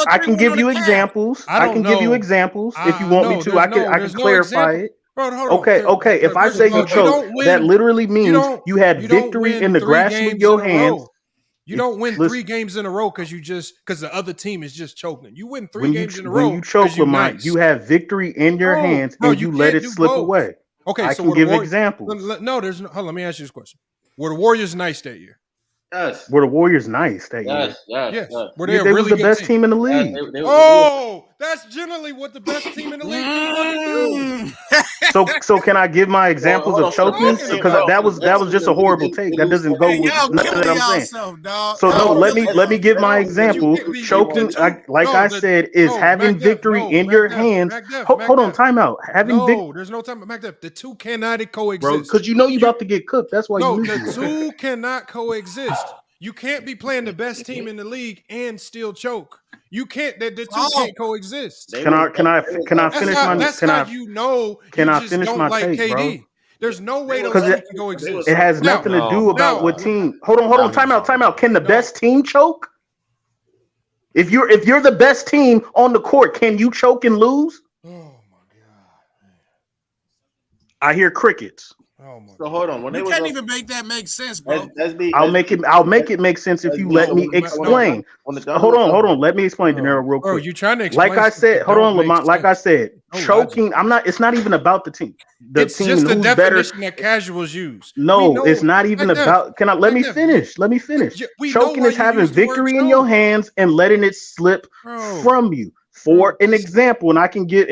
S18: I can give you examples. I can give you examples if you want me to. I can clarify it. Okay. If I say you choked, that literally means you had victory in the grasp of your hands.
S3: You don't win 3 games in a row because the other team is just choking. You win 3 games in a row.
S18: When you choke, Lamont, you have victory in your hands and you let it slip away.
S3: Okay,
S18: I
S3: so
S18: can give examples.
S3: No, there's no. Hold on, let me ask you this question: Were the Warriors nice that year?
S9: Yes.
S18: Were the Warriors nice that year?
S3: Yes. Were
S18: They
S3: they
S18: was the best team in the league.
S3: That's generally what the best team in the league can do.
S18: So can I give my examples of choking? Because that was just a horrible take. That doesn't go with nothing that I'm saying. So no, let me give my example. Choking, like I said, is having victory in your hands. Hold on, time out.
S3: There's no time. MacDuff, the two cannot coexist,
S18: bro. Because you know you about to get cooked. That's why you.
S3: The two cannot coexist. You can't be playing the best team in the league and still choke. You can't. The two can't coexist.
S18: Can I finish my?
S3: That's how you know.
S18: Can I finish my take,
S3: KD.
S18: bro?
S3: There's no way those two can coexist.
S18: It has nothing to do about what team. Hold on. Time out. Can the best team choke? If you're the best team on the court, can you choke and lose?
S3: Oh my god!
S18: I hear crickets.
S9: So hold on.
S4: You can't even make that make sense, bro.
S18: I'll make it make sense if you let me explain. Hold on. Let me explain, De Niro, real quick.
S3: Bro, you trying to explain?
S18: Like I said, hold on, Lamont. Like I said, choking. It's not even about the team.
S3: It's
S18: team
S3: just the
S18: who's
S3: definition
S18: better.
S3: that casuals use.
S18: No, it's not even about. Let me finish. Choking is having victory in your hands and letting it slip from you. For an example, and I can give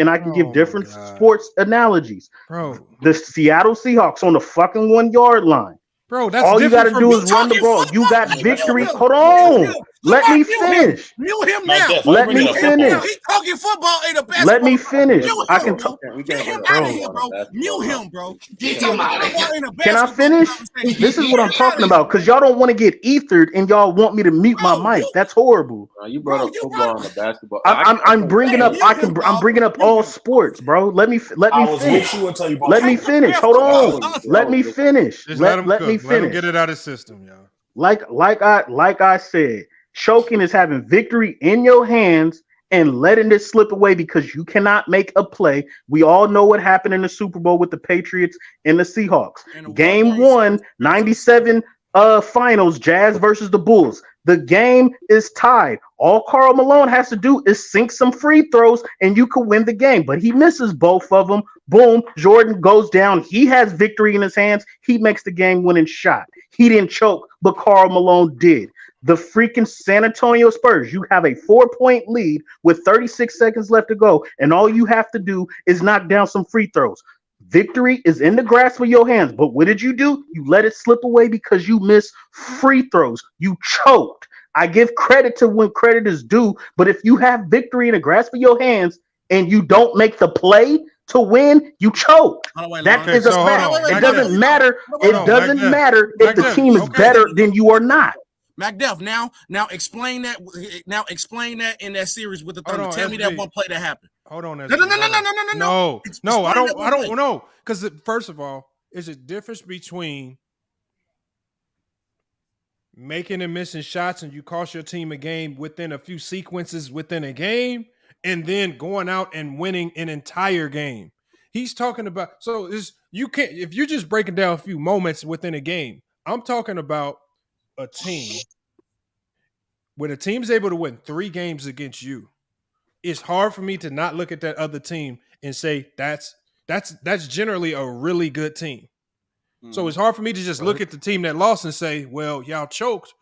S18: different sports analogies.
S3: Bro,
S18: the Seattle Seahawks on the fucking 1 yard line.
S3: Bro, that's
S18: all you got to do is run the ball. You got victory. Hold on. Let me finish.
S4: Mute him now.
S18: Let me finish.
S4: He's talking football ain't a basketball.
S18: Let me finish. I can talk.
S4: Get him out of here, bro. Mute him, bro. Get him out of here.
S18: Can I finish? This is what I'm talking about because y'all don't want to get ethered and y'all want me to mute my mic. That's horrible.
S9: You brought up football and basketball.
S18: I'm bringing up. I'm bringing up all sports, bro. Let me finish. Let me finish. Hold on. Let me finish. Let me finish.
S3: Let him get it out of his system, y'all.
S18: Like I said. Choking is having victory in your hands and letting it slip away because you cannot make a play. We all know what happened in the Super Bowl with the Patriots and the Seahawks. Game 1, 97 finals, Jazz versus the Bulls. The game is tied. All Karl Malone has to do is sink some free throws and you could win the game. But he misses both of them. Boom, Jordan goes down. He has victory in his hands. He makes the game-winning shot. He didn't choke, but Karl Malone did. The freaking San Antonio Spurs, you have a 4-point lead with 36 seconds left to go, and all you have to do is knock down some free throws. Victory is in the grasp of your hands, but what did you do? You let it slip away because you missed free throws. You choked. I give credit to when credit is due, but if you have victory in the grasp of your hands and you don't make the play to win, you choke. That is a fact. It doesn't matter. It doesn't matter if the team is better than you or not.
S4: MacDuff, now explain that. Now explain that in that series with the Thunder. Tell me that one play that happened.
S3: Hold on.
S4: No.
S3: I don't know. Because first of all, there's a difference between making and missing shots and you cost your team a game within a few sequences within a game, and then going out and winning an entire game. He's talking about you can't if you're just breaking down a few moments within a game. I'm talking about a team when a team's able to win 3 games against you, it's hard for me to not look at that other team and say that's generally a really good team. So it's hard for me to just look at the team that lost and say, well, y'all choked,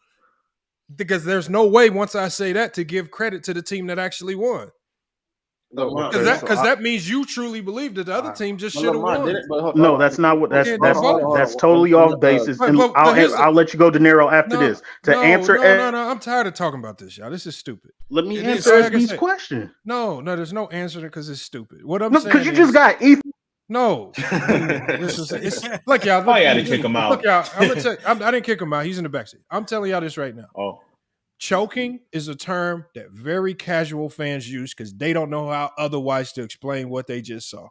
S3: because there's no way once I say that to give credit to the team that actually won. Because that means you truly believe that the other team just should have won.
S18: No, that's not what that's totally off basis. And I'll let you go, De Niro, after this.
S3: No, I'm tired of talking about this, y'all. This is stupid.
S18: Let me answer SB's question.
S3: No, there's no answer because it's stupid. What I'm saying
S18: because you just got
S3: No, it's like y'all.
S20: I had to kick him out.
S3: Look, y'all. I didn't kick him out. He's in the backseat. I'm telling y'all this right now.
S20: Oh,
S3: choking is a term that very casual fans use because they don't know how otherwise to explain what they just saw.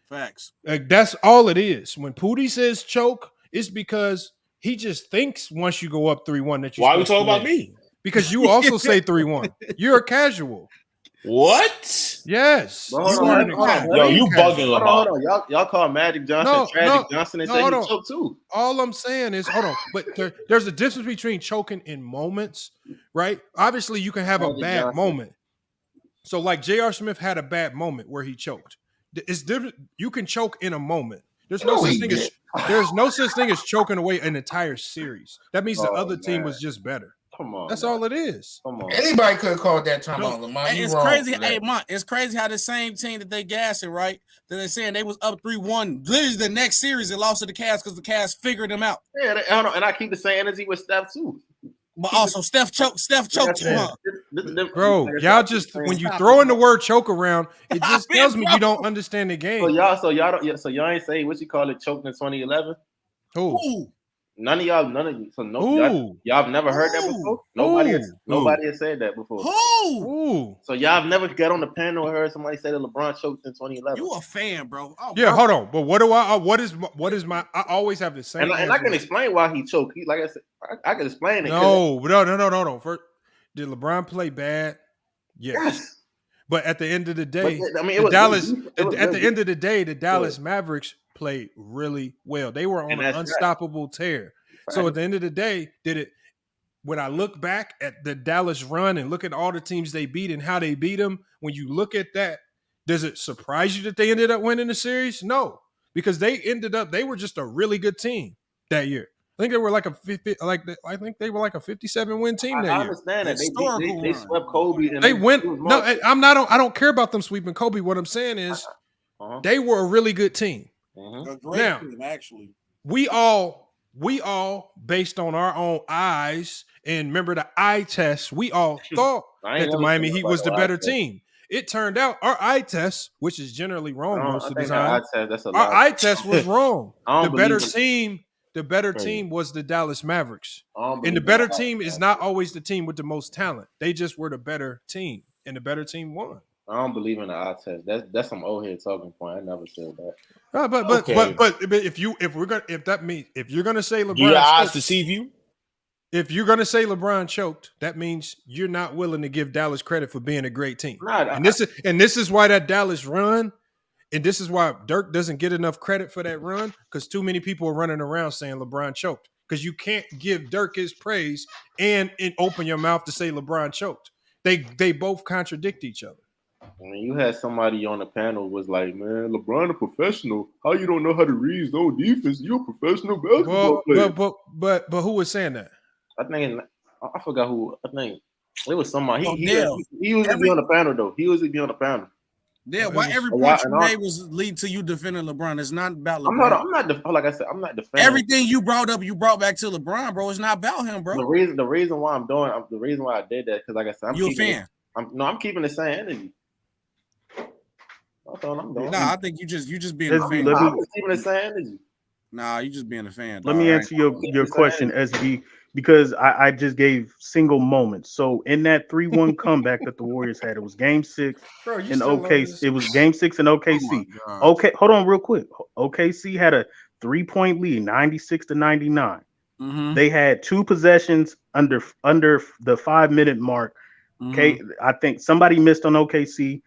S4: Facts.
S3: Like, that's all it is. When Pootie says choke, it's because he just thinks once you go up 3-1 that you.
S20: Why are we talking about me?
S3: Because you also say 3-1. You're a casual.
S20: What?
S3: Yes.
S9: You
S20: bugging, Lamar.
S9: Hold on. Y'all call Magic Johnson Tragic Johnson and say he choked too.
S3: All I'm saying is, hold on, but there's a difference between choking in moments, right? Obviously, you can have a bad moment. So, like J.R. Smith had a bad moment where he choked. It's different. You can choke in a moment. There's no such thing as choking away an entire series. That means the other team was just better.
S9: Come on,
S3: that's all it is.
S9: Come on.
S12: Anybody could have called that time out, Lamar.
S4: It's crazy. Hey, Mont, it's crazy how the same team that they gassing, right? That they're saying they was up 3-1. Literally the next series they lost to the Cavs because the Cavs figured them out.
S9: Yeah, and I keep the same energy with Steph too.
S4: But also Steph choked too, huh?
S3: Bro, y'all just when you throw in the word choke around, it just tells me you don't understand the game.
S9: So y'all ain't say what you call it choked in 2011?
S3: Who?
S9: None of you. So y'all have never heard that before? Nobody has said that before.
S3: Who?
S9: So y'all have never got on the panel and heard somebody say that LeBron choked in 2011.
S4: You a fan, bro. Oh,
S3: yeah, hold on. But what is my I always have the same
S9: and I can explain why he choked. Like I said, I can explain it.
S3: No. First, did LeBron play bad? Yes. But at the end of the day, the Dallas Mavericks played really well. They were on an unstoppable tear. Right. So at the end of the day, when I look back at the Dallas run and look at all the teams they beat and how they beat them, when you look at that, does it surprise you that they ended up winning the series? No, because they were just a really good team that year. I think they were like a 57-win team that year.
S9: I understand that they swept Kobe. And
S3: they went. No, I don't care about them sweeping Kobe. What I'm saying is, they were a really good team.
S4: A great team, actually.
S3: We all based on our own eyes and remember the eye test. We all thought that the Miami Heat was the better team. It turned out our eye test, which is generally wrong most of the time, our eye test was wrong. The better team was the Dallas Mavericks. And the better team is not always the team with the most talent. They just were the better team, and the better team won.
S9: I don't believe in the eye test. That's some old head talking point. I never said that.
S3: But if you're gonna say LeBron,
S20: do your eyes deceive you?
S3: If you're gonna say LeBron choked, that means you're not willing to give Dallas credit for being a great team. This is why that Dallas run, and this is why Dirk doesn't get enough credit for that run, because too many people are running around saying LeBron choked. Because you can't give Dirk his praise and open your mouth to say LeBron choked. They both contradict each other.
S9: I mean, you had somebody on the panel was like, man, LeBron a professional. How you don't know how to read his own defense? You're a professional basketball player.
S3: But who was saying that?
S9: I forgot who. I think it was somebody. He usually be on the panel though. He usually be on the panel.
S4: Yeah, why every point you made was lead to you defending LeBron. It's not about LeBron.
S9: Like I said, I'm not defending.
S4: Everything you brought up, you brought back to LeBron, bro. It's not about him, bro.
S9: The reason why I did that, because like I said, I'm a fan. I'm keeping the same energy. That's all I'm doing.
S4: I think you just being a fan.
S9: I'm keeping the same energy.
S4: You just being a fan.
S18: Let me answer your question, SB, because I just gave single moments. So in that 3-1 comeback that the Warriors had, it was Game 6 in OKC. It was Game 6 in OKC. Okay, hold on real quick. OKC had a 3-point lead, 96-99.
S4: Mm-hmm.
S18: They had 2 possessions under the 5-minute mark. Okay,
S4: Mm-hmm.
S18: I think somebody missed on OKC.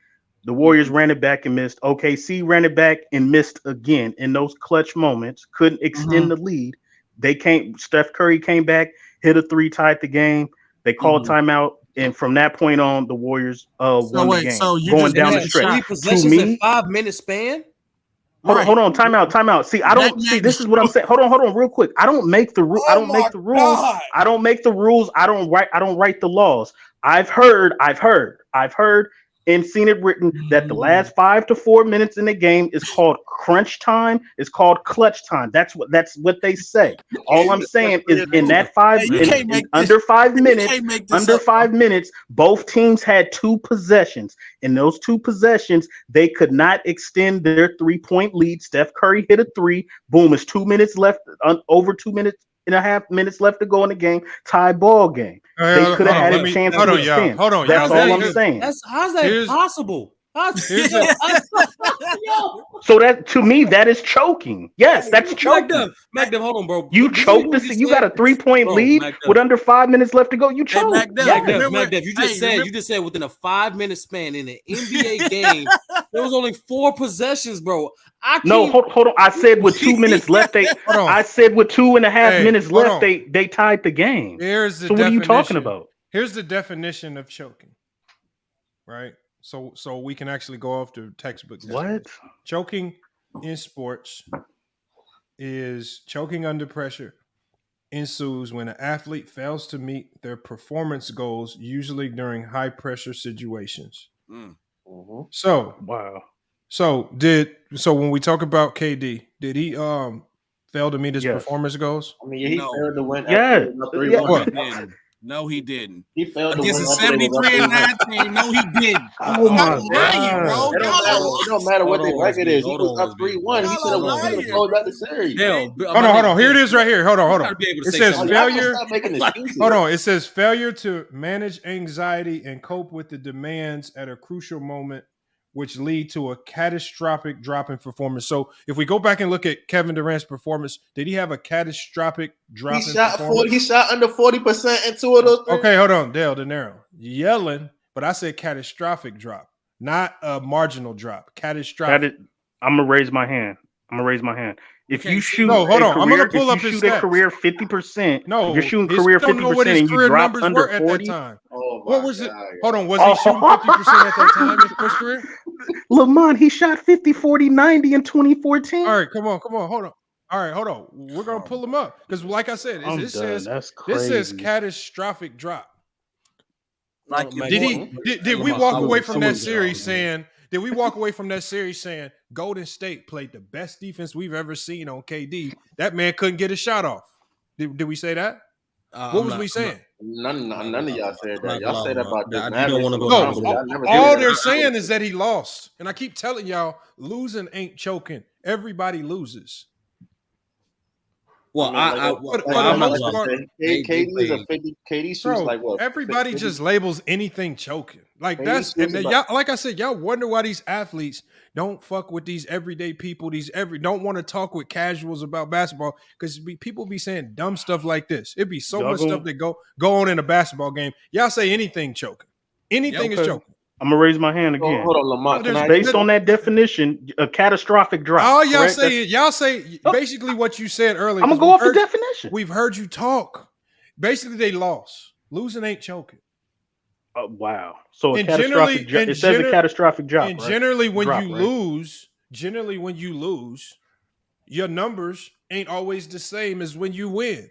S18: The Warriors ran it back and missed. OKC ran it back and missed again in those clutch moments. Couldn't extend the lead. Steph Curry came back, hit a 3, tied the game. They called timeout, and from that point on, the Warriors won the game.
S4: So you
S18: going
S4: just
S18: down the
S4: made a
S18: stretch.
S4: shot.
S16: 3 possessions in 5 minute span.
S18: Hold on, timeout. See, I don't see. This is what I'm saying. Hold on, real quick. I don't make the rule. I don't make the rules. I don't make the rules. I don't write the laws. I've heard, and seen it written that the last 5 to 4 minutes in the game is called crunch time. It's called clutch time. That's what they say. All I'm saying is in that under 5 minutes, both teams had 2 possessions. In those 2 possessions, they could not extend their 3-point lead. Steph Curry hit a 3. Boom! It's 2 minutes left. Over 2 minutes and a half minutes left to go in the game. Tie ball game. They could have had a chance to extend.
S3: Hold on,
S18: That's all I'm saying.
S16: How's that possible?
S18: So that to me, that is choking. Yes, that's choking.
S16: Magdem, hold on, bro.
S18: You choked this. You got a 3-point lead with under 5 minutes left to go. You choked.
S16: Magdem, you just said within a 5 minute span in an NBA game, there was only 4 possessions, bro.
S18: Hold on. I said with 2 minutes left. I said with 2.5 minutes left, they tied the game. So what are you talking about?
S3: Here's the definition of choking. Right. So we can actually go off the textbook.
S18: What?
S3: Choking in sports is choking under pressure ensues when an athlete fails to meet their performance goals, usually during high pressure situations. So
S18: wow.
S3: So when we talk about KD, did he fail to meet his performance goals?
S9: I mean, he failed to win.
S4: No, he didn't.
S9: He failed
S4: against
S9: to
S4: the 73 and 9 team. No, he didn't.
S18: Oh my
S4: God! Bro.
S9: It don't matter what the record is. He was up 3-1. He should have closed out the series.
S3: Hold on. Here it is, right here. Hold on. It says failure. Hold on. It says failure to manage anxiety and cope with the demands at a crucial moment, which lead to a catastrophic drop in performance. So if we go back and look at Kevin Durant's performance, did he have a catastrophic drop in performance?
S9: He shot under 40% in 2 of those.
S3: Okay, hold on, Dale De Niro. Yelling, but I said catastrophic drop, not a marginal drop. Catastrophic.
S18: I'm gonna raise my hand. If you shoot,
S3: I'm gonna pull up his stats.
S18: A career 50%.
S3: No,
S18: if you're shooting career 50% and you drop under 40.
S3: What was it? Hold on, was he shooting 50% at that time in his first career?
S18: Lamont, he shot 50, 40, 90 in 2014.
S3: All right, come on, hold on. All right, hold on. We're gonna pull him up because, like I said, this says catastrophic drop.
S4: Like,
S3: did we walk away from that series saying? Did we walk away from that series saying Golden State played the best defense we've ever seen on KD? That man couldn't get a shot off. Did we say that? What was we saying?
S9: None of y'all said that. Y'all said about this.
S3: All they're saying is that he lost. And I keep telling y'all, losing ain't choking. Everybody loses.
S16: Well,
S9: KD shoots like what?
S3: Everybody
S9: 50?
S3: just labels anything choking. Like that's and y'all, like I said, y'all wonder why these athletes don't fuck with these everyday people. Don't want to talk with casuals about basketball because people be saying dumb stuff like this. It'd be so much stuff that go on in a basketball game. Y'all say anything choking. Anything is choking.
S18: I'm gonna raise my hand again.
S9: Hold on, Lamont.
S18: Based on that definition, a catastrophic drop.
S3: Oh, y'all say basically what you said earlier.
S18: I'm gonna go off the definition.
S3: We've heard you talk. Basically, they lost. Losing ain't choking.
S18: Wow. So it says a catastrophic drop.
S3: And generally, when you lose, your numbers ain't always the same as when you win.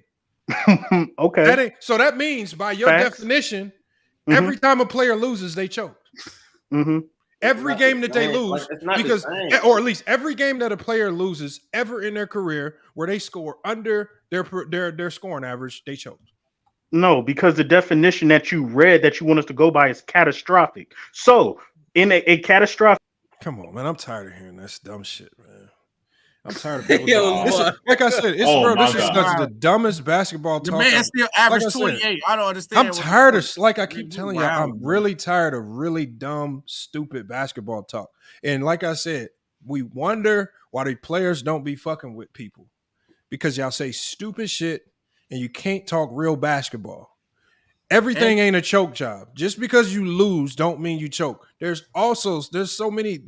S18: Okay.
S3: So that means, by your definition, every time a player loses, they choke. Every game that they lose, or at least every game that a player loses ever in their career where they score under their scoring average, they choke.
S18: No, because the definition that you read that you want us to go by is catastrophic. So in a catastrophic.
S3: Come on, man. I'm tired of hearing this dumb shit, man. I'm tired of people. Like I said, this is the dumbest basketball talk.
S4: The man still averaged 28. I don't understand.
S3: I'm tired of, like I keep telling you, I'm really tired of really dumb, stupid basketball talk. And like I said, we wonder why the players don't be fucking with people because y'all say stupid shit and you can't talk real basketball. Everything ain't a choke job. Just because you lose don't mean you choke. There's so many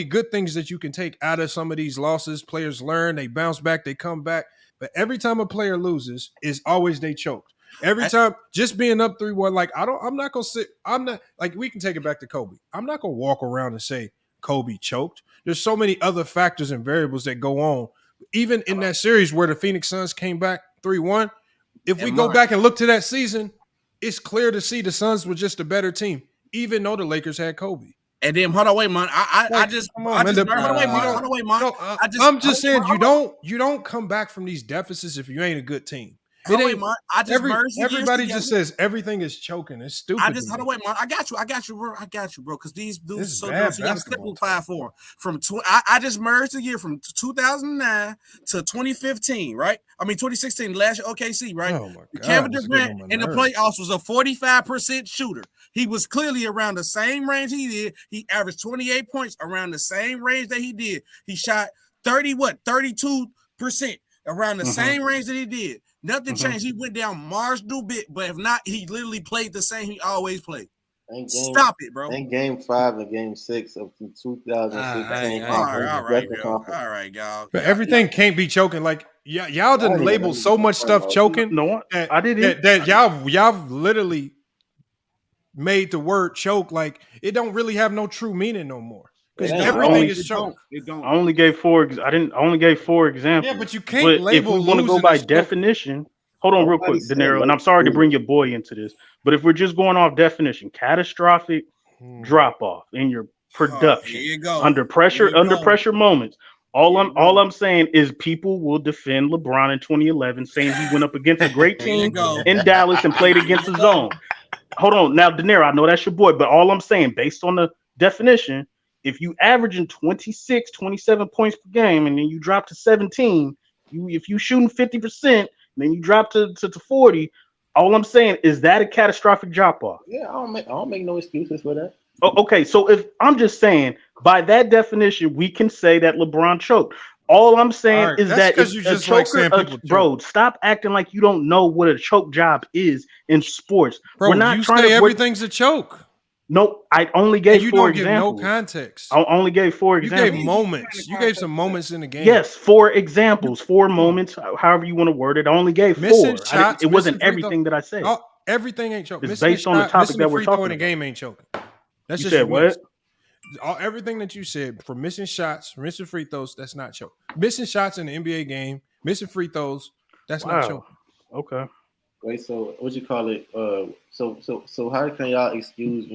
S3: good things that you can take out of some of these losses. Players learn, they bounce back, they come back. But every time a player loses, it's always they choked. Every time, just being up 3-1, like I'm not gonna sit. I'm not like we can take it back to Kobe. I'm not gonna walk around and say Kobe choked. There's so many other factors and variables that go on. Even in that series where the Phoenix Suns came back 3-1, if we go back and look to that season, it's clear to see the Suns were just a better team, even though the Lakers had Kobe.
S4: And then hold on, wait, man. I'm
S3: just saying you don't come back from these deficits if you ain't a good team. Everybody just says everything is choking. It's stupid.
S4: I got you, bro. Because these dudes so dumb. So you got a simplified form. I just merged the year from 2009 to 2015, right? I mean 2016, last year OKC, right? Oh my God, Kevin Durant in the playoffs was a 45% shooter. He was clearly around the same range he did. He averaged 28 points around the same range that he did. He shot 32% around the same range that he did. Nothing changed. He went down marginal bit, but if not, he literally played the same he always played. Stop it, bro.
S9: In Game 5 and Game 6 of 2016.
S4: All right, y'all.
S3: But everything can't be choking. Like y'all didn't label so much stuff choking.
S18: No, I didn't.
S3: That y'all literally made the word choke like it don't really have no true meaning no more. Because everything is choke.
S18: I only gave 4. I only gave 4 examples.
S3: Yeah, but you can't label.
S18: If we want to go by definition, hold on real quick, De Niro, and I'm sorry to bring your boy into this, but if we're just going off definition, catastrophic drop off in your production under pressure moments. All I'm saying is people will defend LeBron in 2011, saying he went up against a great team in Dallas and played against the zone. Hold on, now De Niro, I know that's your boy, but all I'm saying, based on the definition, if you averaging 26, 27 points per game, and then you drop to 17, if you shooting 50%, then you drop to 40. All I'm saying is that a catastrophic drop off.
S9: Yeah, I don't make no excuses for that.
S18: Oh, okay, so if I'm just saying by that definition, we can say that LeBron choked. All I'm saying is that if
S3: you just like saying people
S18: bro, stop acting like you don't know what a choke job is in sports.
S3: Bro, we're not trying to everything's a choke.
S18: No, I only gave 4 examples. You don't
S3: give no context.
S18: I only gave 4 examples.
S3: You gave moments. You gave some moments in the game.
S18: Yes, 4 examples, 4 moments, however you want to word it. I only gave 4. It wasn't everything that I said.
S3: Everything ain't choking.
S18: It's based on the topic that we're talking about.
S3: The game ain't choking. That's
S18: you
S3: just
S18: said what?
S3: Everything that you said, from missing shots, missing free throws, that's not choking. Missing shots in the NBA game, missing free throws, that's not choking.
S18: Okay.
S9: Wait, so what you call it? So how can y'all excuse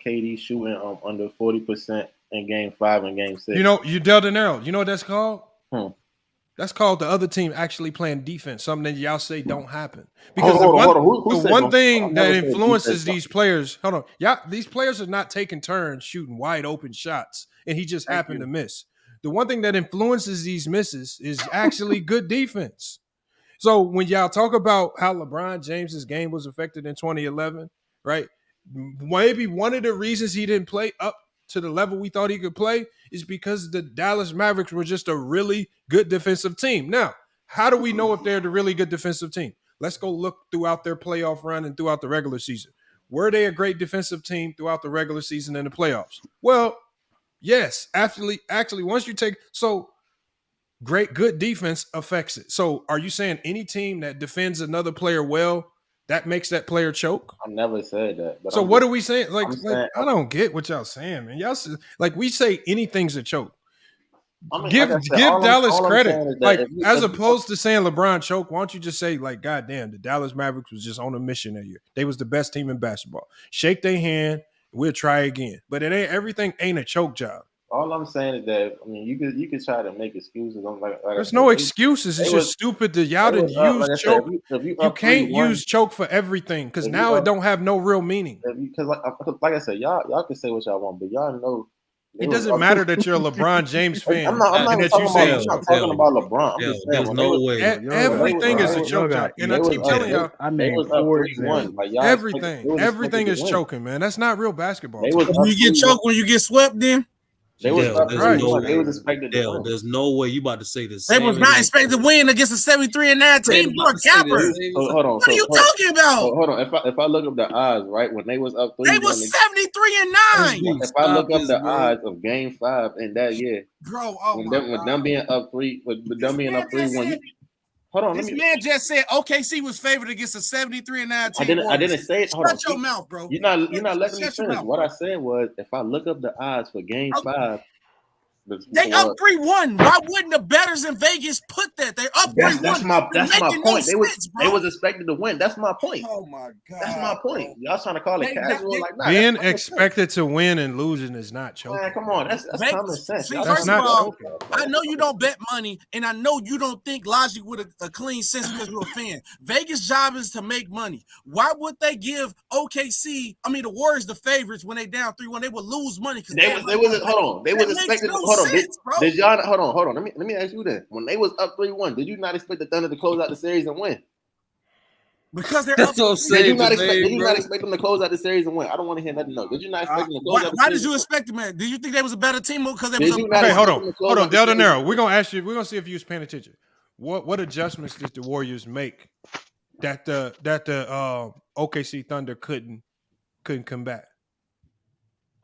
S9: KD shooting under 40% in Game 5 and Game 6?
S3: You know, you dealt an arrow. You know what that's called? That's called the other team actually playing defense. Something that y'all say don't happen. Because the one thing that influences these players. Hold on, these players are not taking turns shooting wide open shots, and he just happened to miss. The one thing that influences these misses is actually good defense. So when y'all talk about how LeBron James's game was affected in 2011, right? Maybe one of the reasons he didn't play up to the level we thought he could play is because the Dallas Mavericks were just a really good defensive team. Now, how do we know if they're the really good defensive team? Let's go look throughout their playoff run and throughout the regular season. Were they a great defensive team throughout the regular season and the playoffs? Well, yes, actually, once you take good defense affects it. So are you saying any team that defends another player well, that makes that player choke?
S9: I never said that. But
S3: so what are we saying? Like I don't get what y'all saying, man. Y'all like we say anything's a choke. Give Dallas credit. As opposed to saying LeBron choke, why don't you just say, like, God damn, the Dallas Mavericks was just on a mission that year. They was the best team in basketball. Shake their hand, we'll try again. But everything ain't a choke job.
S9: All I'm saying is that you could try to make excuses.
S3: There's no excuses. It's just stupid that y'all didn't use choke. You can't use choke for everything because now it don't have no real meaning.
S9: Because like I said, y'all can say what y'all want, but y'all know
S3: it doesn't matter that you're a LeBron James fan.
S9: I'm not talking about LeBron. I'm just saying,
S16: there's no way.
S3: Everything is a choke job, and I keep telling y'all,
S18: I named 4 examples.
S3: Everything is choking, man. That's not real basketball.
S4: When you get choked, when you get swept, then.
S16: There's no way you about to say this.
S4: They was not expected to win against a 73-9 team. You're a capper.
S9: Hold on.
S4: What are you talking about?
S9: Hold on. If I look up the odds, right, when they was up 3,
S4: they was 73-9.
S9: If I look up the odds of Game 5 in that year,
S4: bro,
S9: with them being up 3, with them being up 3-1. Hold on.
S4: This man just said OKC was favored against a 73-9 team.
S9: I didn't say it. Hold on.
S4: Shut your mouth, bro.
S9: You're not letting me
S4: Shut your
S9: finish.
S4: mouth,
S9: What
S4: bro.
S9: I said was, if I look up the odds for Game 5,
S4: they up 3-1. Why wouldn't the bettors in Vegas put that? They're up 3-1.
S9: That's my point.
S4: They
S9: was expected to win. That's my point.
S4: Oh my god.
S9: That's my point. Y'all trying to call it casual? Like, nah,
S3: being expected to win and losing is not choking.
S9: Man, come on, that's common sense.
S4: See, first of all, I know you don't bet money, and I know you don't think logic with a clean sense because you're a fan. Vegas' job is to make money. Why would they give the Warriors the favorites when they down 3-1? They would lose money because
S9: they was expected. Did y'all hold on? Let me ask you that. When they was up 3-1, did you not expect the Thunder to close out the series and win?
S4: Because they're up.
S9: Did you not expect them to close out the series and win? I don't want to hear nothing else. Did you not expect them to close out the series?
S4: Why did you expect them, man? Did you think they was a better team because they was
S3: Okay, hold on, Del De Niro. We're gonna ask you. We're gonna see if you was paying attention. What adjustments did the Warriors make that the OKC Thunder couldn't combat?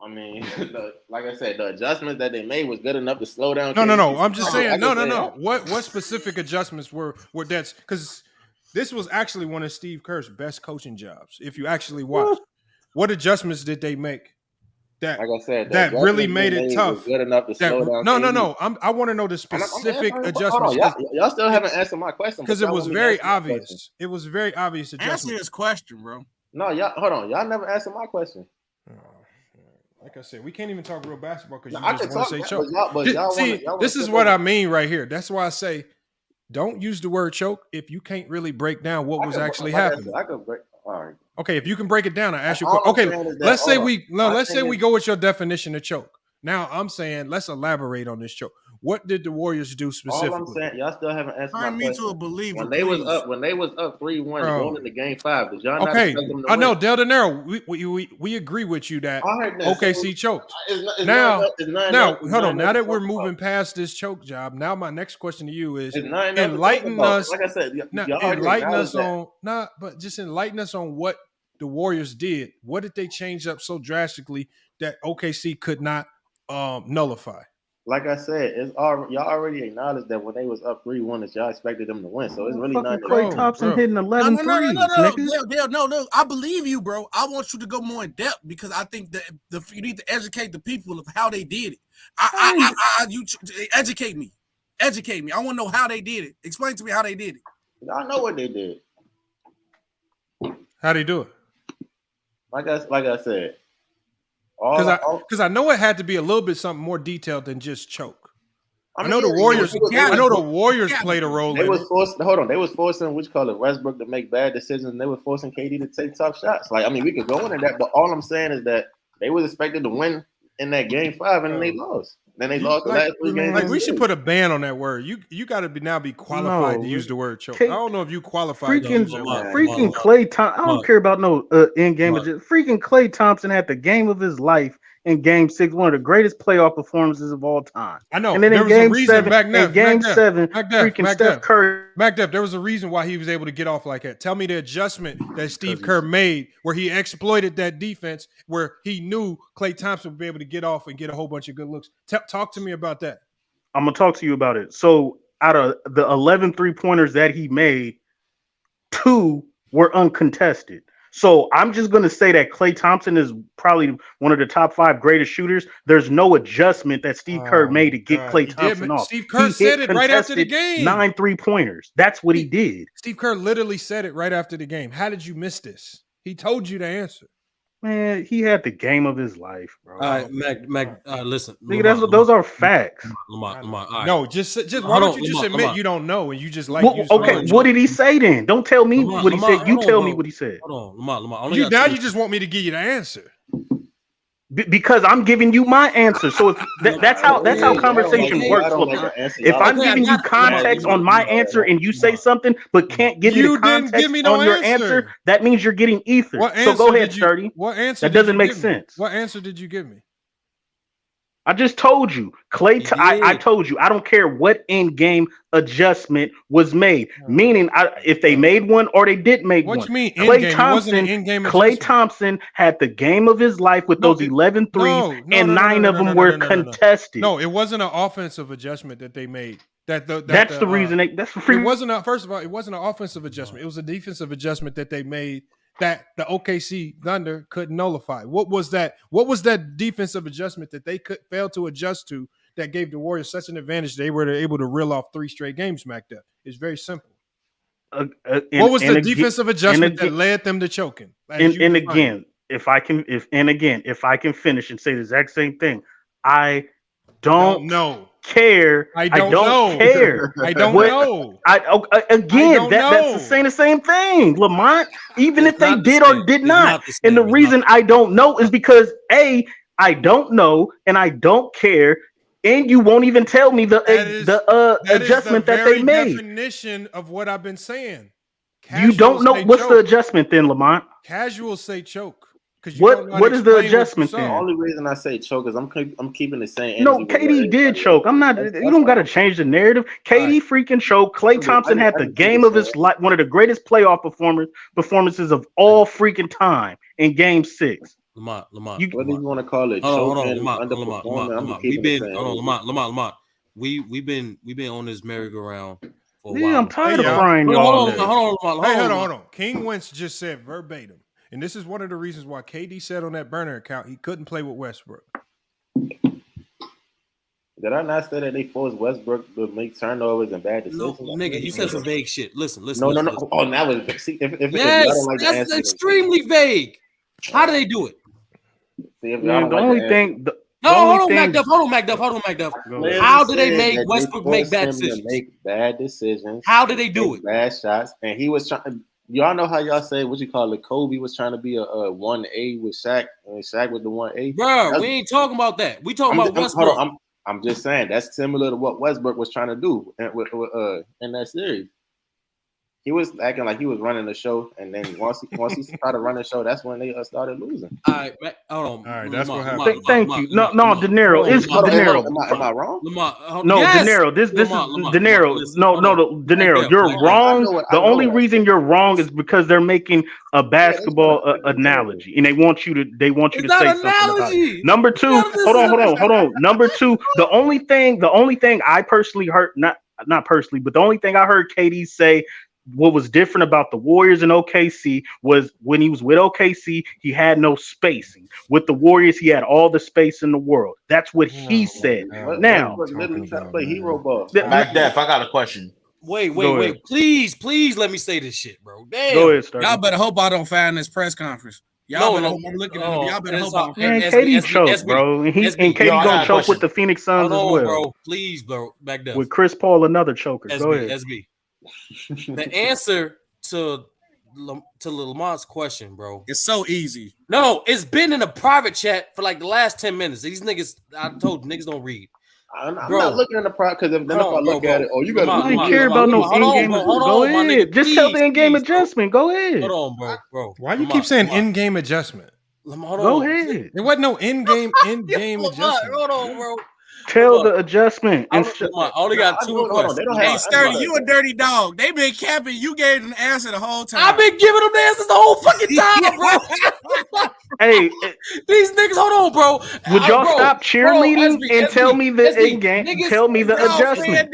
S9: I mean, like I said, the adjustments that they made was good enough to slow down.
S3: No. I'm just saying. No. What specific adjustments were that's because this was actually one of Steve Kerr's best coaching jobs. If you actually watch, what adjustments did they make that,
S9: like I said,
S3: that really made it tough?
S9: Good enough to slow down.
S3: No. I want to know the specific adjustments.
S9: Y'all still haven't answered my question
S3: because it was very obvious. It was very obvious adjustment.
S4: Answer his question, bro.
S9: No, y'all hold on. Y'all never answered my question.
S3: Like I said, we can't even talk real basketball because
S9: No, I
S3: you just
S9: can
S3: want to
S9: talk,
S3: say choke.
S9: but y'all
S3: See,
S9: wanna
S3: this is what I mean right here. That's why I say, don't use the word choke if you can't really break down what was actually happening.
S9: I could break. All right.
S3: Okay, if you can break it down, I ask you.
S9: All I'm
S3: Okay,
S9: saying is that-
S3: let's say
S9: hold on.
S3: let's say we go with your definition of choke. Now I'm saying let's elaborate on this choke. What did the Warriors do specifically?
S9: All I'm saying, y'all still haven't answered my
S4: Turn me
S9: question.
S4: to a believer.
S9: When they was up 3-1 going into Game 5, did y'all not
S3: Okay,
S9: expect them to
S3: I know
S9: win?
S3: Del De Niro. We agree with you that
S9: All right, then,
S3: OKC choked.
S9: It's
S3: Now
S9: not
S3: hold on. Now that we're
S9: talk
S3: moving past this choke job, now my next question to you is
S9: It's not enough to
S3: enlighten
S9: talk about.
S3: us.
S9: Like I said, y'all already
S3: Enlighten us
S9: acknowledged
S3: on just enlighten us on what the Warriors did. What did they change up so drastically that OKC could not nullify?
S9: Like I said, y'all already acknowledged that when they was up 3-1, that y'all expected them to win. So it's really not.
S18: Klay Thompson hitting 11 threes, nigga.
S4: No. I believe you, bro. I want you to go more in depth because I think that you need to educate the people of how they did it. You educate me. Educate me. I want to know how they did it. Explain to me how they did it.
S9: Y'all know what they did.
S3: How'd he do it?
S9: Like I said.
S3: Because I know it had to be a little bit something more detailed than just choke. I know the Warriors played a role.
S9: They was forcing Westbrook to make bad decisions. And they were forcing KD to take tough shots. Like, I mean, we could go into that, but all I'm saying is that they was expected to win in that Game 5, and then they lost. Then they lost the last 3 games.
S3: Like, we should put a ban on that word. You got to now be qualified to use the word choke. I don't know if you qualified.
S18: Freaking Klay Thompson. I don't care about no in-game. Freaking Klay Thompson had the game of his life in Game 6, one of the greatest playoff performances of all time.
S3: I know.
S18: And then
S3: there
S18: in
S3: was
S18: Game
S3: a reason
S18: 7, freaking Steph Curry.
S3: MacDuff, there was a reason why he was able to get off like that. Tell me the adjustment that Steve Kerr made where he exploited that defense, where he knew Klay Thompson would be able to get off and get a whole bunch of good looks. Talk to me about that.
S18: I'm going to talk to you about it. So out of the 11 3-pointers that he made, 2 were uncontested. So I'm just going to say that Klay Thompson is probably one of the top 5 greatest shooters. There's no adjustment that Steve Kerr made to get Klay Thompson off.
S3: Steve Kerr said it right after the game.
S18: 9 3-pointers. That's what he did.
S3: Steve Kerr literally said it right after the game. How did you miss this? He told you the answer.
S18: Man, he had the game of his life, bro.
S16: All right, Mac, listen.
S18: Nigga, those are facts.
S16: Lamar, all right.
S3: No, just why don't you just admit you don't know and you just like
S18: okay, what did he say then? Don't tell me what he said. You tell me what he said.
S16: Hold on, Lamar.
S3: You just want me to give you the answer.
S18: Because I'm giving you my answer. So if that's how conversation works. If I'm giving you context on my answer and you say something but can't give me the context on your answer, that means you're getting ether. So go ahead, Sturdy.
S3: What answer?
S18: That doesn't make sense.
S3: What answer did you give me?
S18: I just told you, I told you, I don't care what in-game adjustment was made. Meaning, if they made one or they didn't make one.
S3: What you mean in-game?
S18: Klay Thompson had the game of his life with those 11 threes, and 9 of them were contested.
S3: No, it wasn't an offensive adjustment that they made That's
S18: the reason. That's the free.
S3: It wasn't first of all, it wasn't an offensive adjustment. It was a defensive adjustment that they made that the OKC Thunder couldn't nullify. What was that? What was that defensive adjustment that they could fail to adjust to that gave the Warriors such an advantage? They were able to reel off 3 straight games smacked up. It's very simple. What was the defensive adjustment that led them to choking?
S18: And again, if I can finish and say the exact same thing, I don't know. Care. I don't know. Care.
S3: I don't know.
S18: That's the same thing, Lamont. Even if they did or did not. And the reason I don't know is because A, I don't know and I don't care, and you won't even tell me the adjustment that they made.
S3: Definition of what I've been saying.
S18: You don't know what's the adjustment then, Lamont?
S3: Casuals say choke.
S18: What is the adjustment then?
S9: The only reason I say choke is I'm keeping the same.
S18: No, KD did choke. I'm not. You don't got to change the narrative. KD freaking choked. Klay Thompson had the game of his life, one of the greatest playoff performances of all freaking time in Game 6.
S16: Lamont.
S9: What do you want to call it?
S16: Hold on, Lamont. We've been on this merry-go-round for a while.
S18: I'm tired of frying y'all.
S3: Hold on. King Wentz just said verbatim. And this is one of the reasons why KD said on that burner account he couldn't play with Westbrook.
S9: Did I not say that they forced Westbrook to make turnovers and bad decisions?
S16: No, nigga, you said some vague shit. Listen.
S9: No. Oh, now it's see, if
S16: yes, that's extremely vague. How do they do it?
S9: See, if
S18: the only thing.
S16: Hold on, MacDuff. How do they make Westbrook make bad decisions?
S9: Make bad decisions.
S16: How do they do it?
S9: Bad shots, and he was trying. Y'all know how y'all say what you call it? Kobe was trying to be a 1A with Shaq, and Shaq with the 1A.
S16: Bro, we ain't talking about that. We talking about Westbrook.
S9: I'm just saying that's similar to what Westbrook was trying to do in that series. He was acting like he was running the show, and then once he started running the show, that's when they started losing.
S16: All right, hold on.
S3: All right, that's what happened.
S18: Thank you. No, De Niro. It's De Niro.
S9: Am I wrong?
S18: No, De Niro. This is De Niro. No, De Niro. You're wrong. The only reason you're wrong is because they're making a basketball analogy, and they want you to say something about it. Number 2, hold on. Number 2, the only thing I personally heard, not personally, but the only thing I heard KD say. What was different about the Warriors and OKC was when he was with OKC, he had no spacing. With the Warriors, he had all the space in the world. That's what he said. Now,
S9: play hero ball.
S20: MacDef, I got a question.
S16: Wait. Please let me say this shit, bro. Damn.
S18: Go ahead, Sturdy.
S4: Y'all better hope I don't find this press conference. Y'all better hope I'm looking at y'all better hope I'm
S18: KD choked, bro. And KD gonna choke with the Phoenix Suns as well.
S16: Bro. Please, bro. Back down.
S18: With Chris Paul, another choker. Go ahead.
S16: SB. The answer to Lamont's question, bro.
S4: It's so easy.
S16: No, it's been in a private chat for like the last 10 minutes. These niggas, I told you, niggas don't read.
S9: I'm not looking in the private because if I look at it, you got
S18: to care about no in-game. Go ahead. Just tell the in-game adjustment. Go ahead.
S16: Hold on, bro.
S3: Why do you keep saying in-game adjustment?
S18: Go ahead.
S3: There wasn't no in-game adjustment.
S16: Hold on, bro.
S18: Tell the adjustment.
S16: I only got 2 questions.
S4: Hey, Sturdy, you a dirty dog. They been capping. You gave them the answer the whole time.
S16: I've been giving them the answers the whole fucking time, bro.
S18: Hey,
S16: these niggas, hold on, bro.
S18: Would y'all stop cheerleading and tell me the in-game? Tell me the adjustment.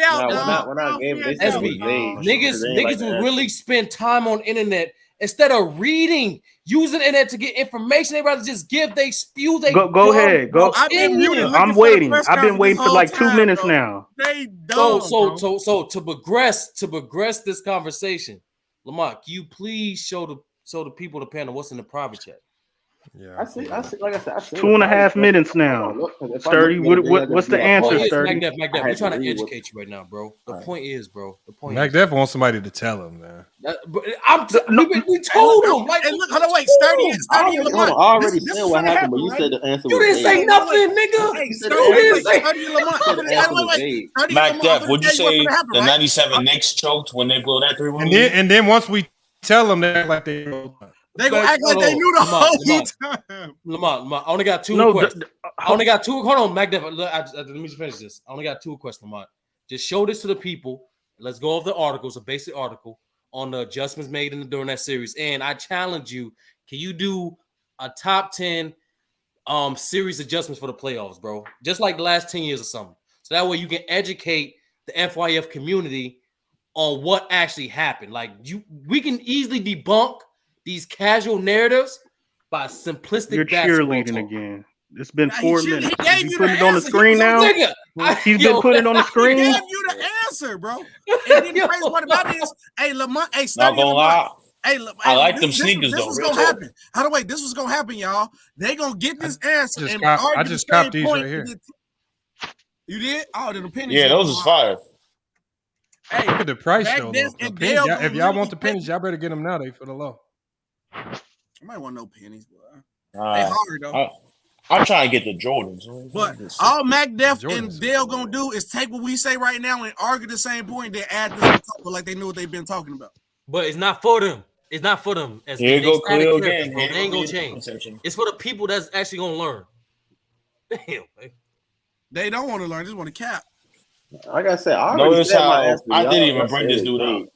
S16: Niggas will really spend time on internet instead of reading. Using the internet to get information, they rather just give. They spew. They
S18: go ahead. Go. I'm waiting. I've been waiting for like 2 minutes now.
S4: They dumb.
S16: So to progress this conversation, Lamont, can you please show the people the panel what's in the private chat?
S9: Yeah, I see. Like I said, I see
S18: 2.5 minutes now. Sturdy, what's the answer, Sturdy?
S16: MacDef, we're trying to educate you right now, bro. The point is,
S3: MacDef wants somebody to tell him, man.
S16: We told him.
S4: Like, look, hold on, wait, Sturdy.
S9: I already said what happened, but you said the answer.
S16: You didn't say nothing, nigga.
S20: MacDef, would you say the '97 Knicks choked when they blew that 3-1?
S3: And then once we tell them, they're like they
S4: gonna act like they knew the whole time.
S16: Lamont, I only got 2 questions. I only got 2. Hold on, MacDef. Let me just finish this. I only got 2 questions, Lamont. Just show this to the people. Let's go over the article. It's a basic article on the adjustments made during that series. And I challenge you, can you do a top 10 series adjustments for the playoffs, bro? Just like the last 10 years or something. So that way you can educate the FYF community on what actually happened. Like we can easily debunk these casual narratives by simplistic
S18: You're
S16: basketball
S18: cheerleading
S16: talk.
S18: again. It's been
S4: Nah,
S18: 4
S4: he
S18: minutes.
S4: gave
S18: Is he
S4: you
S18: putting
S4: the
S18: it on the
S4: answer. He
S18: screen
S4: was on
S18: now?
S16: Nigga,
S18: He's been putting it on the
S4: He
S18: screen.
S4: gave you the answer, bro. And then the crazy part about it is, hey, Lamont, hey,
S20: Not
S4: study
S20: gonna
S4: Lamont.
S20: lie.
S4: Hey,
S20: I like them sneakers
S4: this
S20: though.
S4: was
S20: Real
S4: gonna
S20: talk.
S4: happen. How do wait? This was gonna happen, y'all. They gonna get this answer
S3: I
S4: and argue
S3: just
S4: the same
S3: copped these
S4: point.
S3: right here.
S4: You did? Oh, the pennies.
S20: Yeah, those is fire.
S4: Hey,
S3: Look at the price
S4: back
S3: though.
S4: then,
S3: The
S4: and
S3: penny,
S4: Dale
S3: if
S4: gonna
S3: y'all want
S4: literally
S3: the pennies, y'all better get them now. They for the low.
S4: I might want no pennies, boy. They hard though.
S20: I'm trying to get the Jordans.
S4: But all Mac Def and Dale gonna do is take what we say right now and argue the same point. Then add this on top of like they knew what they've been talking about.
S16: But it's not for them. It's not for them. As
S20: Here
S16: they
S20: go
S16: static
S20: Khalil
S16: characters,
S20: again.
S16: bro.
S20: Here
S16: They ain't
S20: go
S16: gonna
S20: the
S16: change.
S20: section.
S16: It's for the people that's actually gonna learn. Damn, man.
S4: They don't want to learn; just want to cap.
S9: Like I said, I already
S20: Notice
S9: said my
S20: how
S9: answer.
S20: I didn't
S9: Y'all
S20: even bring this
S9: said
S20: dude
S9: they-
S20: up.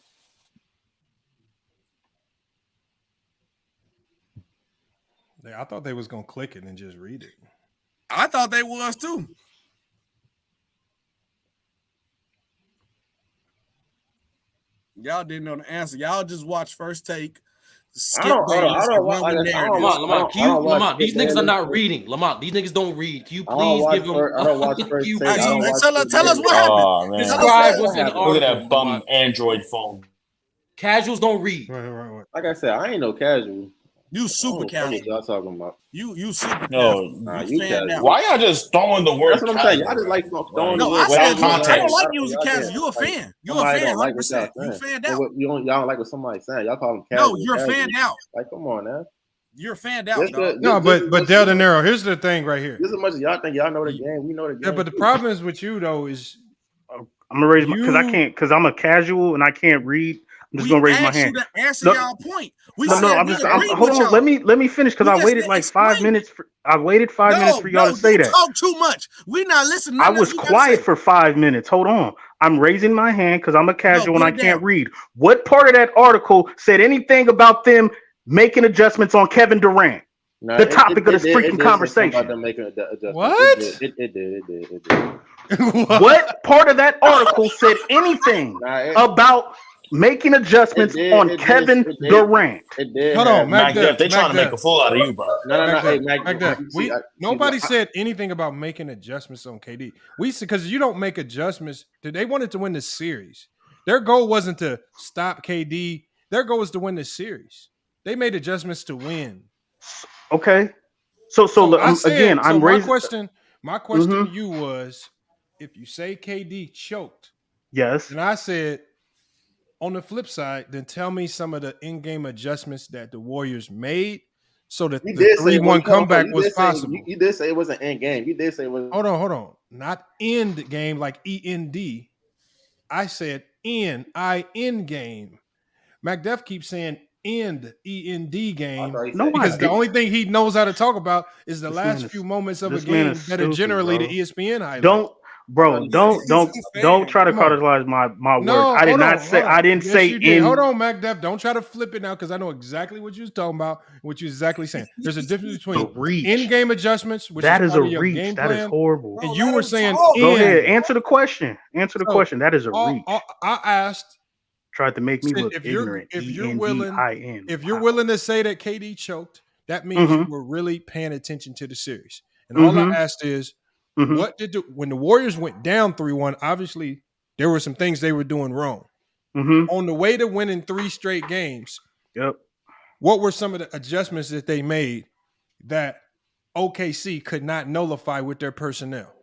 S3: I thought they was gonna click it and just read it.
S4: I thought they was too. Y'all didn't know the answer. Y'all just watch First Take.
S16: Lamont, these niggas are not reading. Lamont, these niggas don't read. Can you please give them?
S9: I don't watch First Take.
S4: Tell us what happened.
S20: Oh man!
S16: Describe what's in the
S20: Look
S16: article.
S20: at that bum Android phone.
S16: Casuals don't read.
S3: Right.
S9: Like I said, I ain't no casual.
S4: You super casual.
S9: What y'all talking about?
S4: You super
S20: No,
S4: casual. You fan out.
S20: why y'all just throwing the word?
S9: That's what I'm saying. Y'all just like throwing the
S4: No,
S9: word.
S4: I said
S20: context.
S4: I don't like you as a casual. You a fan. You a fan. 100%. You fanned out.
S9: Y'all don't like what somebody's saying. Y'all call them
S4: No,
S9: casual.
S4: you're fanned out.
S9: Like, come on, man.
S4: You're fanned out, dog.
S3: No, but Del De Niro, here's the thing right here.
S9: Just as much as y'all think y'all know the game, we know the game.
S3: Yeah, but the problem is with you though is
S18: I'm gonna raise because I can't because I'm a casual and I can't read. I'm just gonna raise my hand.
S4: You to answer y'all point.
S18: Hold on. Let me finish because I waited like 5 minutes. I waited 5 minutes for y'all to say that.
S4: Talk too much. We not listening.
S18: I was quiet for 5 minutes. Hold on. I'm raising my hand because I'm a casual and I can't read. What part of that article said anything about them making adjustments on Kevin Durant? The topic of this freaking conversation.
S3: What?
S9: It did.
S18: What part of that article said anything about making adjustments on Kevin Durant?
S3: Hold on,
S20: Mac Def, they trying to make a fool out of you, bro.
S3: Nobody said anything about making adjustments on KD. We said because you don't make adjustments. They wanted to win the series. Their goal wasn't to stop KD. Their goal was to win the series. They made adjustments to win.
S18: Okay, so again, I'm raising.
S3: My question to you was, if you say KD choked,
S18: yes,
S3: and I said, on the flip side, then tell me some of the in-game adjustments that the Warriors made so that the 3-1 comeback was possible.
S9: You did say it wasn't end game. You did say it was.
S3: Hold on. Not end game like END. I said end game. MacDuff keeps saying end END game because the only thing he knows how to talk about is the last few moments of a game that are generally the ESPN highlights.
S18: Don't try to criticize my words. I did not say. I didn't say in.
S3: Hold on, MacDuff. Don't try to flip it now because I know exactly what you're talking about. What you're exactly saying. There's a difference between in-game adjustments, which
S18: that
S3: is
S18: is a
S3: your
S18: reach.
S3: game
S18: That
S3: plan,
S18: is horrible.
S3: and you were saying,
S18: go ahead, answer the question. Answer the question. That is a reach.
S3: I asked.
S18: Tried to make me look ignorant.
S3: If you're willing to say that KD choked, that means you were really paying attention to the series. And all I asked is, what did when the Warriors went down 3-1? Obviously, there were some things they were doing wrong. On the way to winning 3 straight games, what were some of the adjustments that they made that OKC could not nullify with their personnel?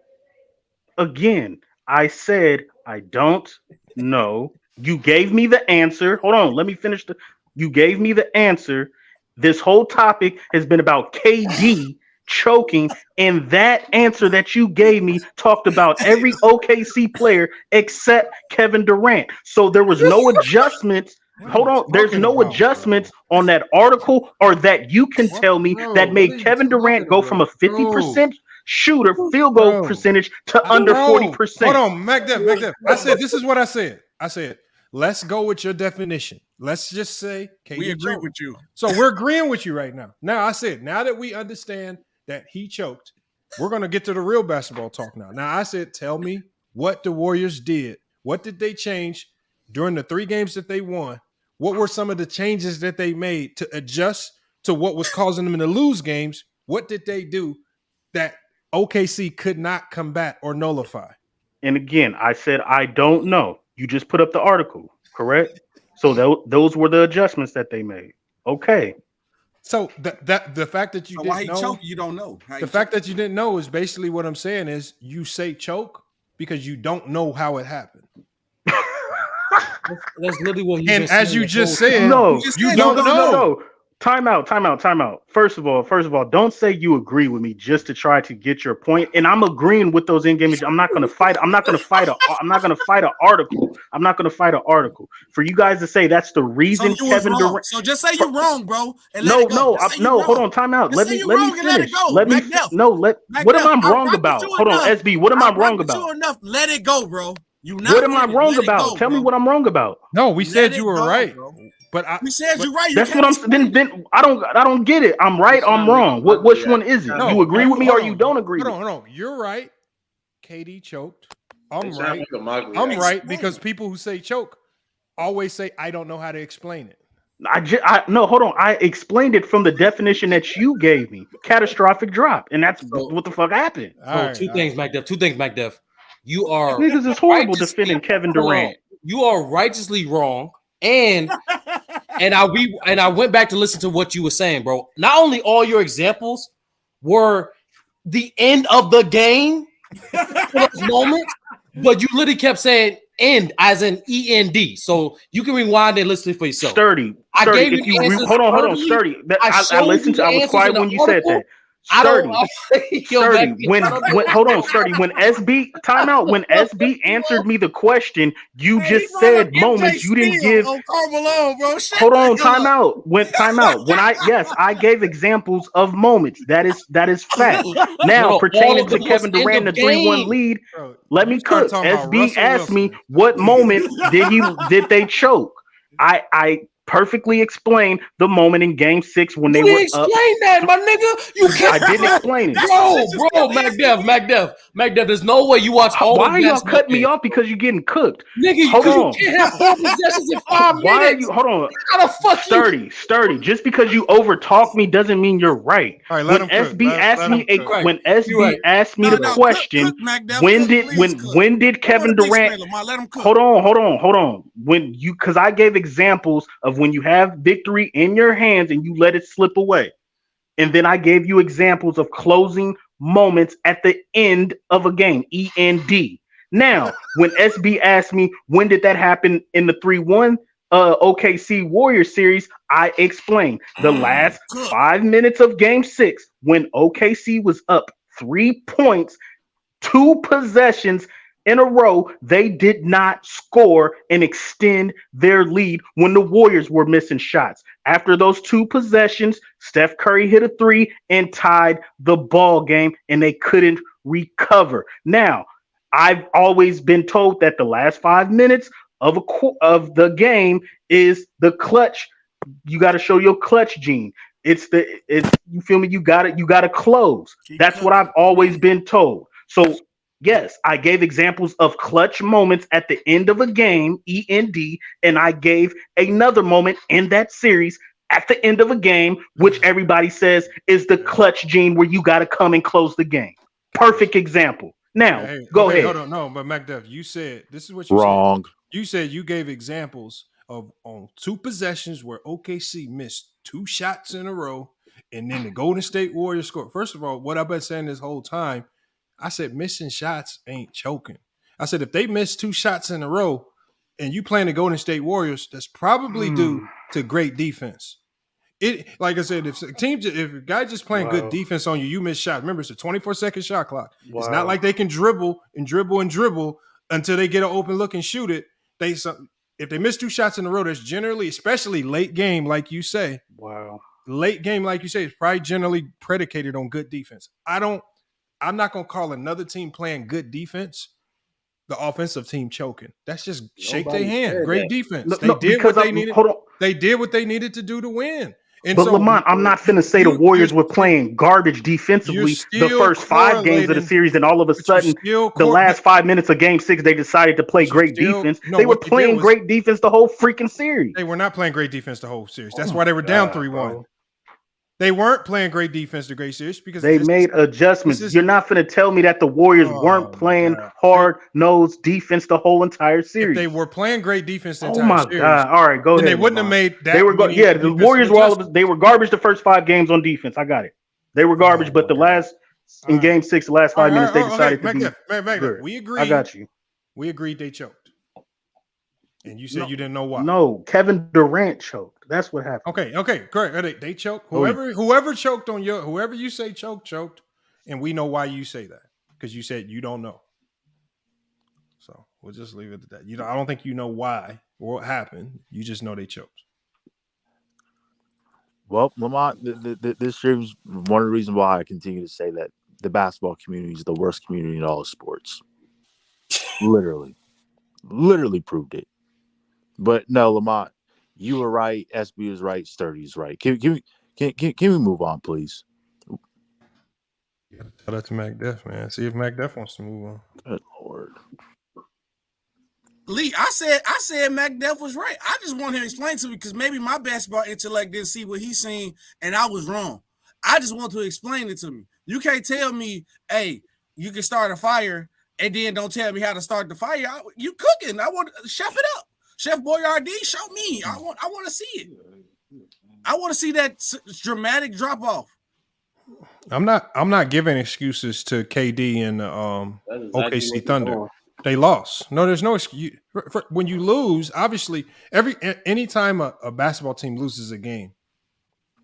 S18: Again, I said I don't know. You gave me the answer. Hold on, let me finish you gave me the answer. This whole topic has been about KD choking, and that answer that you gave me talked about every OKC player except Kevin Durant. So there was no adjustments. Hold on, there's no adjustments on that article or that you can tell me that made Kevin Durant go from a 50% shooter field goal percentage to under 40%.
S3: Hold on, MacDuff. I said this is what I said. I said, let's go with your definition. Let's just say KD
S4: we agree
S3: choked.
S4: with you.
S3: So we're agreeing with you right now. Now I said, now that we understand that he choked, we're going to get to the real basketball talk now. Now I said, tell me what the Warriors did What did they change during the 3 games that they won? What were some of the changes that they made to adjust to what was causing them to lose games? What did they do that OKC could not combat or nullify?
S18: And again, I said I don't know. You just put up the article, correct? So those were the adjustments that they made. Okay.
S3: So the fact that you didn't know,
S4: choke, you don't know.
S3: The fact that you didn't know is basically what I'm saying is you say choke because you don't know how it happened.
S16: That's literally what he.
S3: And as you just said,
S18: no,
S3: you don't know.
S18: No. Time out. First of all, don't say you agree with me just to try to get your point. And I'm agreeing with those in-game. I'm not going to fight. I'm not going to fight an article. I'm not going to fight an article for you guys to say that's the reason Kevin Durant.
S4: So just say you're wrong, bro. And
S18: no. Hold on. Time out. Let me finish. What am I wrong about? Hold on, SB. What am I wrong about?
S4: Let it go, bro.
S18: What am I wrong about? Tell me what I'm wrong about.
S3: No, we said you were right. But
S4: we said you're right.
S18: That's what I'm. Then I don't get it. I'm right. I'm wrong. Which one is it? You agree with me or you don't agree?
S3: Hold on. You're right. KD choked. I'm right. I'm right because people who say choke always say I don't know how to explain it.
S18: No, hold on. I explained it from the definition that you gave me. Catastrophic drop, and that's what the fuck happened.
S16: Two things, MacDev. You are
S18: niggas is horrible defending Kevin Durant.
S16: You are righteously wrong. And I went back to listen to what you were saying, bro. Not only all your examples were the end of the game for those moments, but you literally kept saying end as in END. So you can rewind and listen for yourself.
S18: Sturdy. Hold on, Sturdy. I listened to. I was quiet when you said that. Sturdy. When SB timeout, when SB answered me the question, you just said moments. You didn't give. Hold on, timeout. When I gave examples of moments. That is fact. Now pertaining to Kevin Durant, the 3-1 lead. Let me cook. SB asked me what moment did they choke. I perfectly explained the moment in Game 6 when they were
S16: explain that, my nigga. You can't.
S18: I didn't explain it,
S16: bro. MacDev. There's no way you watch all.
S18: Why are y'all cutting me off because you're getting cooked?
S16: Nigga,
S18: hold on.
S16: You can't have 4 possessions in 5 minutes.
S18: Why are you? Hold on.
S16: How the fuck
S18: Sturdy. Just because you overtalk me doesn't mean you're right.
S3: All right,
S18: when SB asked me the question, when did Kevin Durant? Hold on. Because I gave examples of when you have victory in your hands and you let it slip away. And then I gave you examples of closing moments at the end of a game, END. Now, when SB asked me, when did that happen in the 3-1 OKC Warriors series, I explained the last 5 minutes of Game 6 when OKC was up 3 points, 2 possessions in a row, they did not score and extend their lead when the Warriors were missing shots. After those 2 possessions, Steph Curry hit a 3 and tied the ball game, and they couldn't recover. Now, I've always been told that the last 5 minutes of the game is the clutch. You got to show your clutch gene. It's you feel me? You got to close. That's what I've always been told. So yes, I gave examples of clutch moments at the end of a game, END, and I gave another moment in that series at the end of a game, which everybody says is the clutch gene where you got to come and close the game. Perfect example. Now, go ahead.
S3: Hold on. No, but MacDuff, you said, this is what you
S14: wrong.
S3: said. You said you gave examples of on 2 possessions where OKC missed 2 shots in a row, and then the Golden State Warriors scored. First of all, what I've been saying this whole time, I said missing shots ain't choking. I said if they miss 2 shots in a row and you playing the Golden State Warriors, that's probably due to great defense. It, like I said, if a guy just playing good defense on you, you miss shots. Remember, it's a 24-second shot clock. Wow. It's not like they can dribble until they get an open look and shoot it. If they miss 2 shots in a row, that's generally, especially late game, like you say.
S18: Wow.
S3: Late game, like you say, is probably generally predicated on good defense. I'm not going to call another team playing good defense the offensive team choking. That's just shake their hand. Great defense. They did what they needed. They did what they needed to do to win. And
S18: but
S3: so
S18: Lamont, I'm not finna say the Warriors were playing garbage defensively the first 5 games of the series, and all of a sudden, the last 5 minutes of Game 6, they decided to play great defense.
S3: No,
S18: they were
S3: what they did
S18: playing
S3: was-
S18: great defense the whole freaking series.
S3: They were not playing great defense the whole series. That's
S18: Oh
S3: why they were down
S18: God,
S3: 3-1.
S18: bro.
S3: They weren't playing great defense the great series because
S18: They made adjustments. You're not finna tell me that the Warriors weren't playing hard-nosed defense the whole entire series.
S3: If they were playing great defense the
S18: Oh
S3: entire
S18: my
S3: series,
S18: God! All right, go
S3: then
S18: ahead.
S3: they wouldn't have
S18: Lamont.
S3: made that.
S18: They were
S3: many
S18: the
S3: defensive
S18: Warriors were
S3: adjustments.
S18: they were garbage the first 5 games on defense. I got it. They were garbage, but the last in Game 6, the last 5 minutes, they decided to be good.
S3: We agreed.
S18: I got you.
S3: We agreed they choked, and you said you didn't know why.
S18: No, Kevin Durant choked. That's what happened.
S3: Okay, great. They choked. Whoever choked on whoever you say choked, and we know why you say that because you said you don't know. So we'll just leave it at that. I don't think you know why or what happened. You just know they choked.
S14: Well, Lamont, this year was one of the reasons why I continue to say that the basketball community is the worst community in all of sports. Literally proved it. But no, Lamont, you were right. SB was right. Sturdy is right. Can we move on, please?
S3: Shout out to MacDuff, man. See if MacDuff wants to move on.
S14: Good Lord.
S4: Lee, I said MacDuff was right. I just want him to explain to me because maybe my basketball intellect didn't see what he's seen and I was wrong. I just want to explain it to me. You can't tell me, hey, you can start a fire and then don't tell me how to start the fire. You cooking. I want to chef it up. Chef Boyardee, show me. I want to see it. I want to see that dramatic drop off.
S3: I'm not giving excuses to KD and OKC Thunder. They lost. No, there's no excuse. When you lose, obviously, anytime a basketball team loses a game,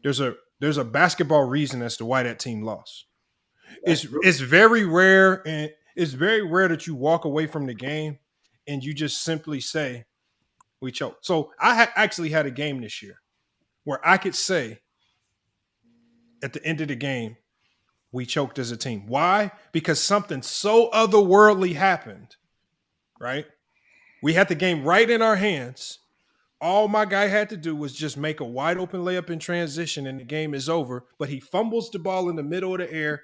S3: there's a basketball reason as to why that team lost. It's very rare, and it's very rare that you walk away from the game and you just simply say, we choked. So I actually had a game this year where I could say at the end of the game, we choked as a team. Why? Because something so otherworldly happened, right? We had the game right in our hands. All my guy had to do was just make a wide open layup in transition and the game is over. But he fumbles the ball in the middle of the air,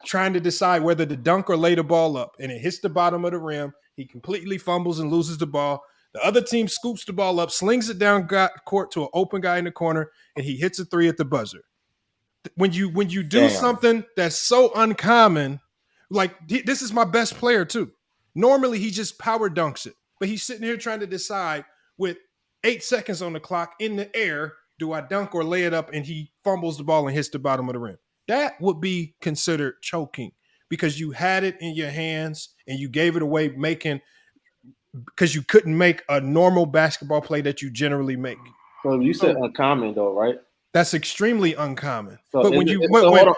S3: trying to decide whether to dunk or lay the ball up. And it hits the bottom of the rim. He completely fumbles and loses the ball. The other team scoops the ball up, slings it down court to an open guy in the corner, and he hits a 3 at the buzzer. When you do something that's so uncommon, like this is my best player too. Normally he just power dunks it, but he's sitting here trying to decide with 8 seconds on the clock in the air, do I dunk or lay it up? And he fumbles the ball and hits the bottom of the rim. That would be considered choking because you had it in your hands and you gave it away because you couldn't make a normal basketball play that you generally make.
S9: So you said uncommon though, right?
S3: That's extremely uncommon.
S9: So
S3: but when you according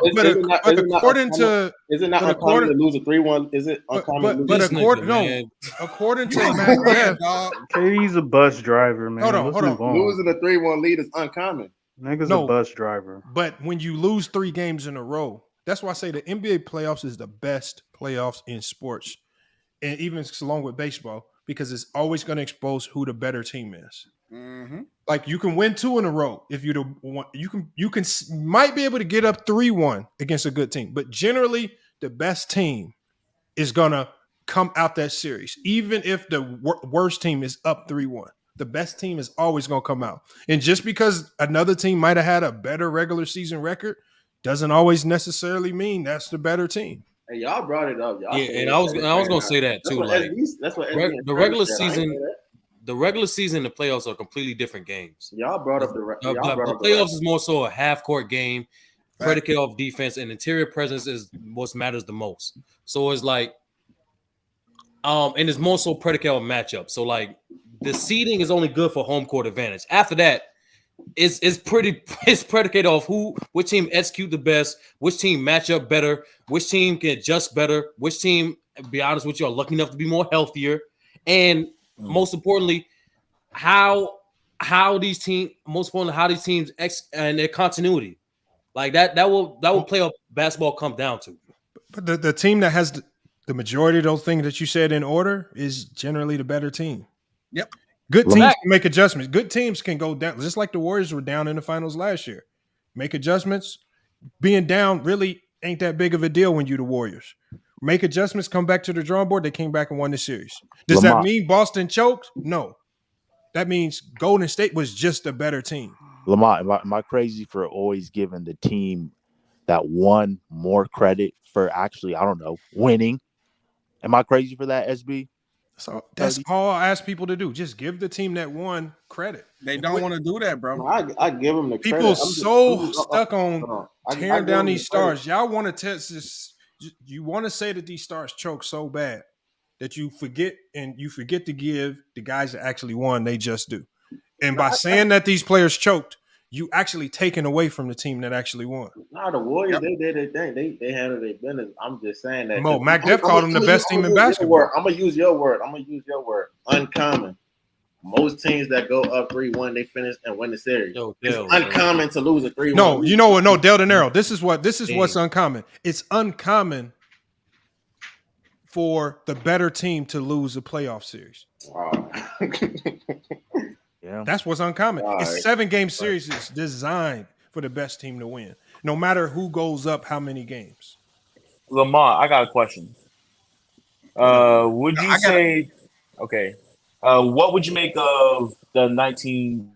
S3: to
S9: is it not uncommon to lose a 3-1? Is it uncommon?
S3: But according to MacDuff,
S18: KD's a bus driver, man.
S9: Hold on. Losing a 3-1 lead is uncommon.
S18: Nigga's a bus driver.
S3: But when you lose 3 games in a row, that's why I say the NBA playoffs is the best playoffs in sports, and even along with baseball, because it's always going to expose who the better team is.
S4: Mm-hmm.
S3: Like you can win 2 in a row if you might be able to get up 3-1 against a good team, but generally the best team is gonna come out that series, even if the worst team is up 3-1. The best team is always gonna come out, and just because another team might have had a better regular season record doesn't always necessarily mean that's the better team.
S9: Hey, y'all brought it up. Y'all
S16: and I was gonna say that too.
S9: That's what
S16: the regular season. The regular season and the playoffs are completely different games.
S9: Y'all brought up the
S16: playoffs is more so a half court game, predicate off defense, and interior presence is what matters the most. So it's like, and it's more so predicate on matchup. So like the seeding is only good for home court advantage. After that, it's predicated off which team execute the best, which team match up better, which team can adjust better, which team, to be honest with you, are lucky enough to be more healthier, and most importantly, how these teams and their continuity, like that will playoff basketball come down to.
S3: But the team that has the majority of those things that you said in order is generally the better team.
S4: Yep.
S3: Good teams can make adjustments. Good teams can go down, just like the Warriors were down in the finals last year. make adjustments. Being down really ain't that big of a deal when you the Warriors. Make adjustments, come back to the drawing board. They came back and won the series. Does that mean Boston choked? No. That means Golden State was just a better team.
S14: Lamont, am I crazy for always giving the team that won more credit for actually, I don't know, winning? Am I crazy for that, SB?
S3: So that's all I ask people to do. Just give the team that won credit.
S4: They don't want to do that, bro.
S9: No, I give them the
S3: people
S9: credit.
S3: Stuck on tearing down these stars. Y'all want to test this. You want to say that these stars choke so bad that you forget to give the guys that actually won. They just do. And by saying that these players choked, you actually taken away from the team that actually won.
S9: No, the Warriors, they did their thing. They handled their business. I'm just saying that.
S3: Mac Def called them the best team in basketball.
S9: I'm going to use your word. Uncommon. Most teams that go up 3-1, they finish and win the series. It's uncommon to lose a 3-1.
S3: No, you know what? No, Del De Niro. This is what's uncommon. It's uncommon for the better team to lose a playoff series.
S9: Wow.
S14: Yeah,
S3: that's what's uncommon. It's 7-game series. It's designed for the best team to win, no matter who goes up how many games.
S20: Lamont, I got a question. Would you say? Okay. What would you make of the 19?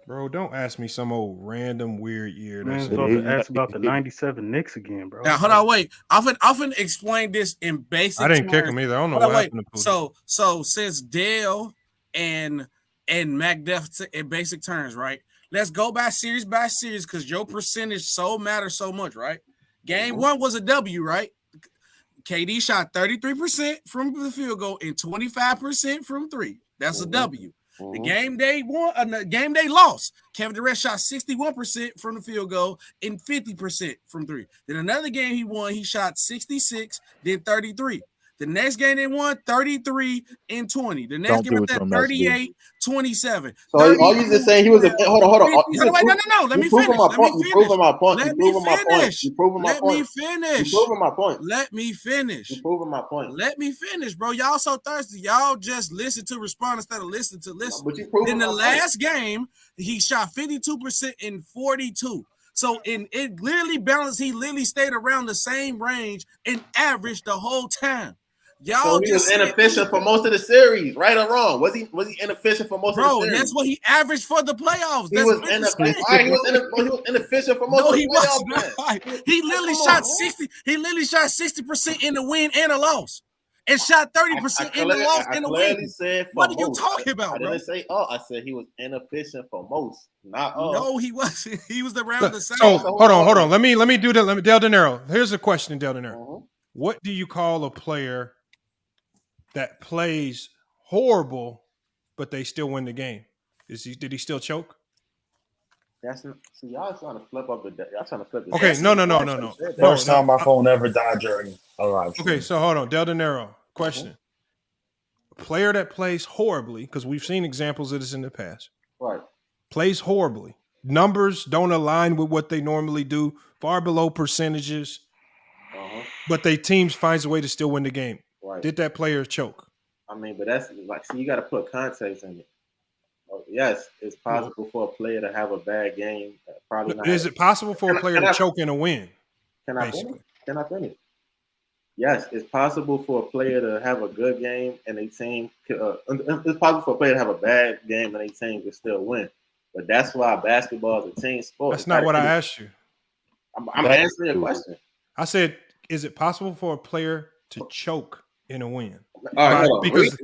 S3: Bro, don't ask me some old random weird year.
S18: Man, supposed to ask about the 97 Knicks again, bro.
S4: Now, hold on, wait. Often explain this in basic
S3: I didn't
S4: terms.
S3: kick him either. I don't know what happened to Pooh.
S4: So since Dale and Mac Def in basic terms, right? Let's go by series because your percentage matters so much, right? Game 1 was a W, right? KD shot 33% from the field goal and 25% from 3. That's a W. The game they won, the game they lost, Kevin Durant shot 61% from the field goal and 50% from 3. Then another game he won, he shot 66, then 33. The next game they won, 33 and 20. The next game after that, 38, 27.
S9: So all you just saying he was a hold on.
S4: No. Let me finish.
S9: You proving my point.
S4: Let me finish.
S9: You proving my
S4: point, bro. Y'all so thirsty. Y'all just listen to respond instead of listen to listen.
S9: But you proving
S4: in the
S9: my
S4: last game, he shot 52% in 42. So it literally balanced. He literally stayed around the same range and averaged the whole time.
S9: Y'all he was inefficient for most of the series, right or wrong? Was he inefficient for most of the series?
S4: Bro, that's what he averaged for the playoffs.
S9: He was inefficient for most of the playoffs.
S4: He literally shot 60. He literally shot 60% in the win and a loss, and shot 30% in the loss and the win. What are you talking about, bro?
S9: I didn't say I said he was inefficient for most, not all.
S4: No, he wasn't. He was around the same.
S3: So hold on. Let me do that. Del De Niro. Here's a question, Del De Niro. What do you call a player that plays horrible, but they still win the game? Did he still choke?
S9: See, y'all trying to flip up y'all trying to flip the
S3: Okay, no.
S20: First time my phone ever died during a live stream.
S3: Okay, so hold on. Del De Niro, question. A player that plays horribly, because we've seen examples of this in the past.
S9: Right.
S3: Plays horribly. Numbers don't align with what they normally do, far below percentages. But they teams finds a way to still win the game.
S9: Right.
S3: Did that player choke?
S9: I mean, but that's like, see, you got to put context in it. Yes, it's possible for a player to have a bad game. Probably not.
S3: Is it possible for a player to choke in a win?
S9: Can I finish? Yes, it's possible for a player to have a good game and a team. It's possible for a player to have a bad game and a team can still win. But that's why basketball is a team sport.
S3: That's not what I asked you.
S9: I'm answering your question.
S3: I said, is it possible for a player to choke in a win?
S9: All right,
S3: because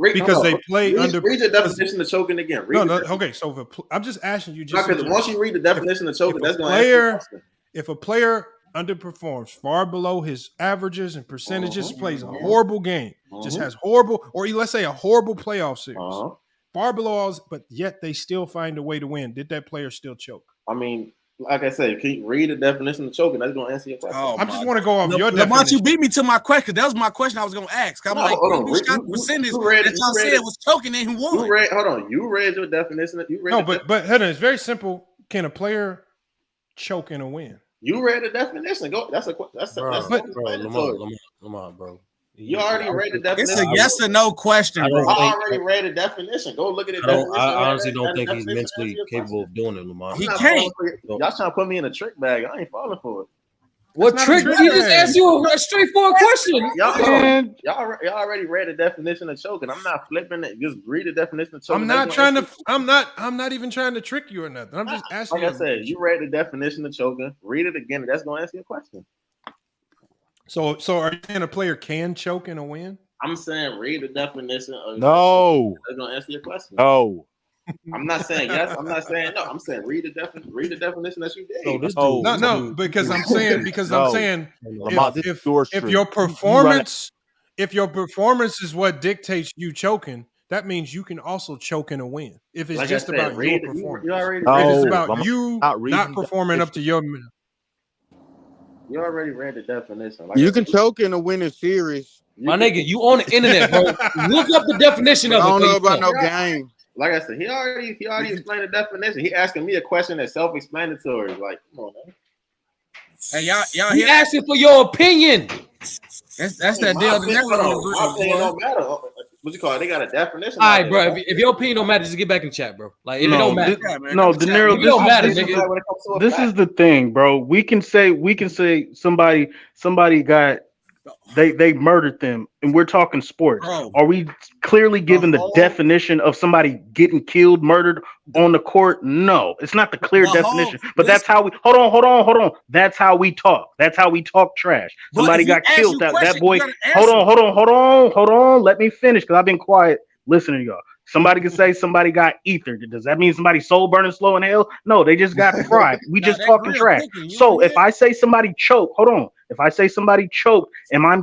S3: they play under.
S9: Read the definition of choking again.
S3: Okay. So I'm just asking you.
S9: Once you read the definition of choking, that's going
S3: to answer. If a player underperforms far below his averages and percentages, plays a horrible game, just has horrible, or let's say a horrible playoff series, far below all, but yet they still find a way to win. Did that player still choke?
S9: I mean, like I said, can you read the definition of choking? That's going to answer your question.
S3: I just want to go off your definition.
S4: Lamont, you beat me to my question. That was my question I was going to ask. I'm percentage that y'all said was choking and he won.
S9: You read your definition.
S3: But Heather, it's very simple. Can a player choke in a win?
S9: You read the definition. Go. That's
S16: Lamont, bro.
S9: You already read the definition.
S4: It's a yes or no question, bro.
S9: I already read the definition. Go look at the definition.
S16: I honestly don't think he's mentally capable of doing it, Lamar.
S4: He can't.
S9: Y'all trying to put me in a trick bag. I ain't falling for it.
S16: What trick? He just asked you a straightforward question.
S9: Y'all already read the definition of choking. I'm not flipping it. Just read the definition of choking.
S3: I'm not even trying to trick you or nothing. I'm just asking.
S9: Like I said, you read the definition of choking. Read it again. That's gonna answer your question.
S3: So are you saying a player can choke in a win?
S9: I'm saying read the definition of
S14: no.
S9: That's gonna answer your question.
S14: No.
S9: I'm not saying yes. I'm not saying no. I'm saying read the definition that you did.
S3: No, because I'm saying if your performance is what dictates you choking, that means you can also choke in a win. If it's just about your performance, if it's about you not performing up to your.
S9: You already read the definition.
S15: You can choke in a winning series.
S16: My nigga, you on the internet, bro. Look up the definition of it.
S15: I don't know about no game.
S9: Like I said, he already explained the definition. He asking me a question that's self-explanatory. Like, come on, man.
S4: Hey, y'all
S16: He asking for your opinion.
S4: That's that deal.
S9: My opinion don't matter. What you call it? They got a definition.
S16: All right, bro. If your opinion don't matter, just get back in chat, bro. Like, if it don't matter.
S18: De Niro, this is the thing, bro. We can say somebody got they murdered them, and we're talking sports.
S4: Bro.
S18: Are we clearly given the definition of somebody getting killed, murdered on the court? No, it's not the clear definition. But that's how we hold on. That's how we talk. That's how we talk trash. Somebody got killed. That boy. Hold on. Let me finish because I've been quiet listening to y'all. Somebody can say somebody got ether. Does that mean somebody's soul burning slow in hell? No, they just got fried. We just talking trash. So if I say somebody choked, hold on. If I say somebody choked, am I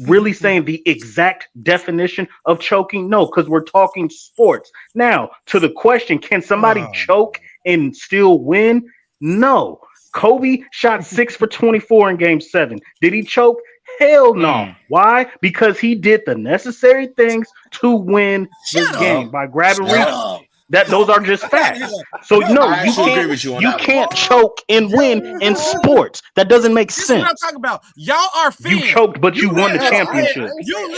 S18: really saying the exact definition of choking? No, because we're talking sports. Now, to the question, can somebody choke and still win? No. Kobe shot 6 for 24 in game 7. Did he choke? Hell no. Why? Because he did the necessary things to win the game by grabbing rebounds. Those are just facts. So no, you can't choke and win in sports. That doesn't make sense.
S4: This is what I'm talking about. Y'all are fans.
S18: You choked, but you won the championship.
S4: You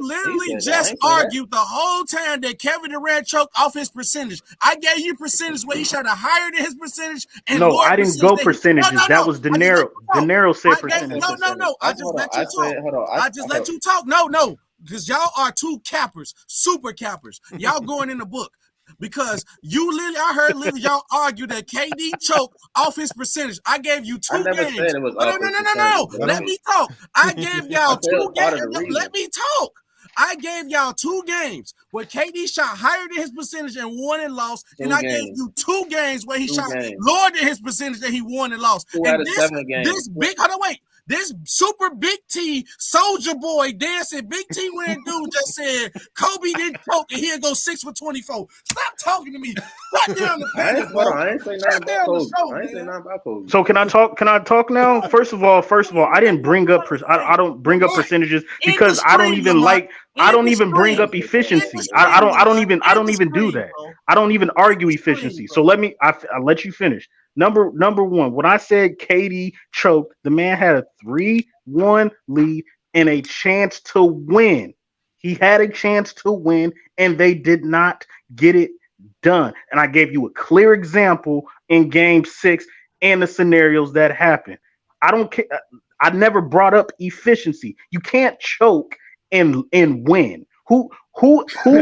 S4: literally just argued the whole time that Kevin Durant choked off his percentage. I gave you percentage where he shot a higher than his percentage. And
S18: no, I didn't go percentages. That was De Niro. De Niro said percentage.
S4: No. I just let you talk. I just let you talk. No. Because y'all are two cappers, super cappers. Y'all going in the book. Because I heard y'all argue that KD choked off his percentage. I gave you 2 games. No. Let me talk. I gave y'all 2 games. Let me talk. I gave y'all 2 games where KD shot higher than his percentage and won and lost. And I gave you 2 games where he shot lower than his percentage and he won and lost. And this super big T soldier boy dancing big T wearing dude just said Kobe didn't choke and he'll go 6 for 24. Stop talking to me. Shut down the panel.
S9: I ain't saying nothing about Kobe.
S18: So can I talk now? First of all, I didn't bring up I don't bring up percentages because I don't even bring up efficiency. I don't even do that. I don't even argue efficiency. So I'll let you finish. Number one, when I said KD choked, the man had a 3-1 lead and a chance to win. He had a chance to win, and they did not get it done. And I gave you a clear example in game 6 and the scenarios that happened. I don't care. I never brought up efficiency. You can't choke and win. Who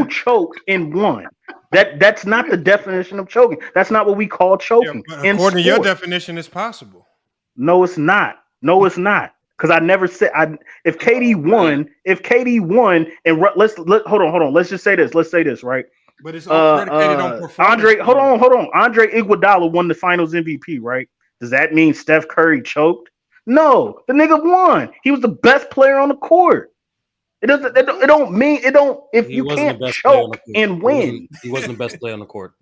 S18: choked and won? That's not the definition of choking. That's not what we call choking.
S3: Yeah, according to your definition, it's possible.
S18: No, it's not. Because I never said if KD won, and hold on. Let's just say this. Let's say this, right?
S3: But it's all predicated on performance.
S18: Hold on. Andre Iguodala won the Finals MVP, right? Does that mean Steph Curry choked? No, the nigga won. He was the best player on the court. It don't mean if you can't choke and win.
S16: He wasn't the best player on the court.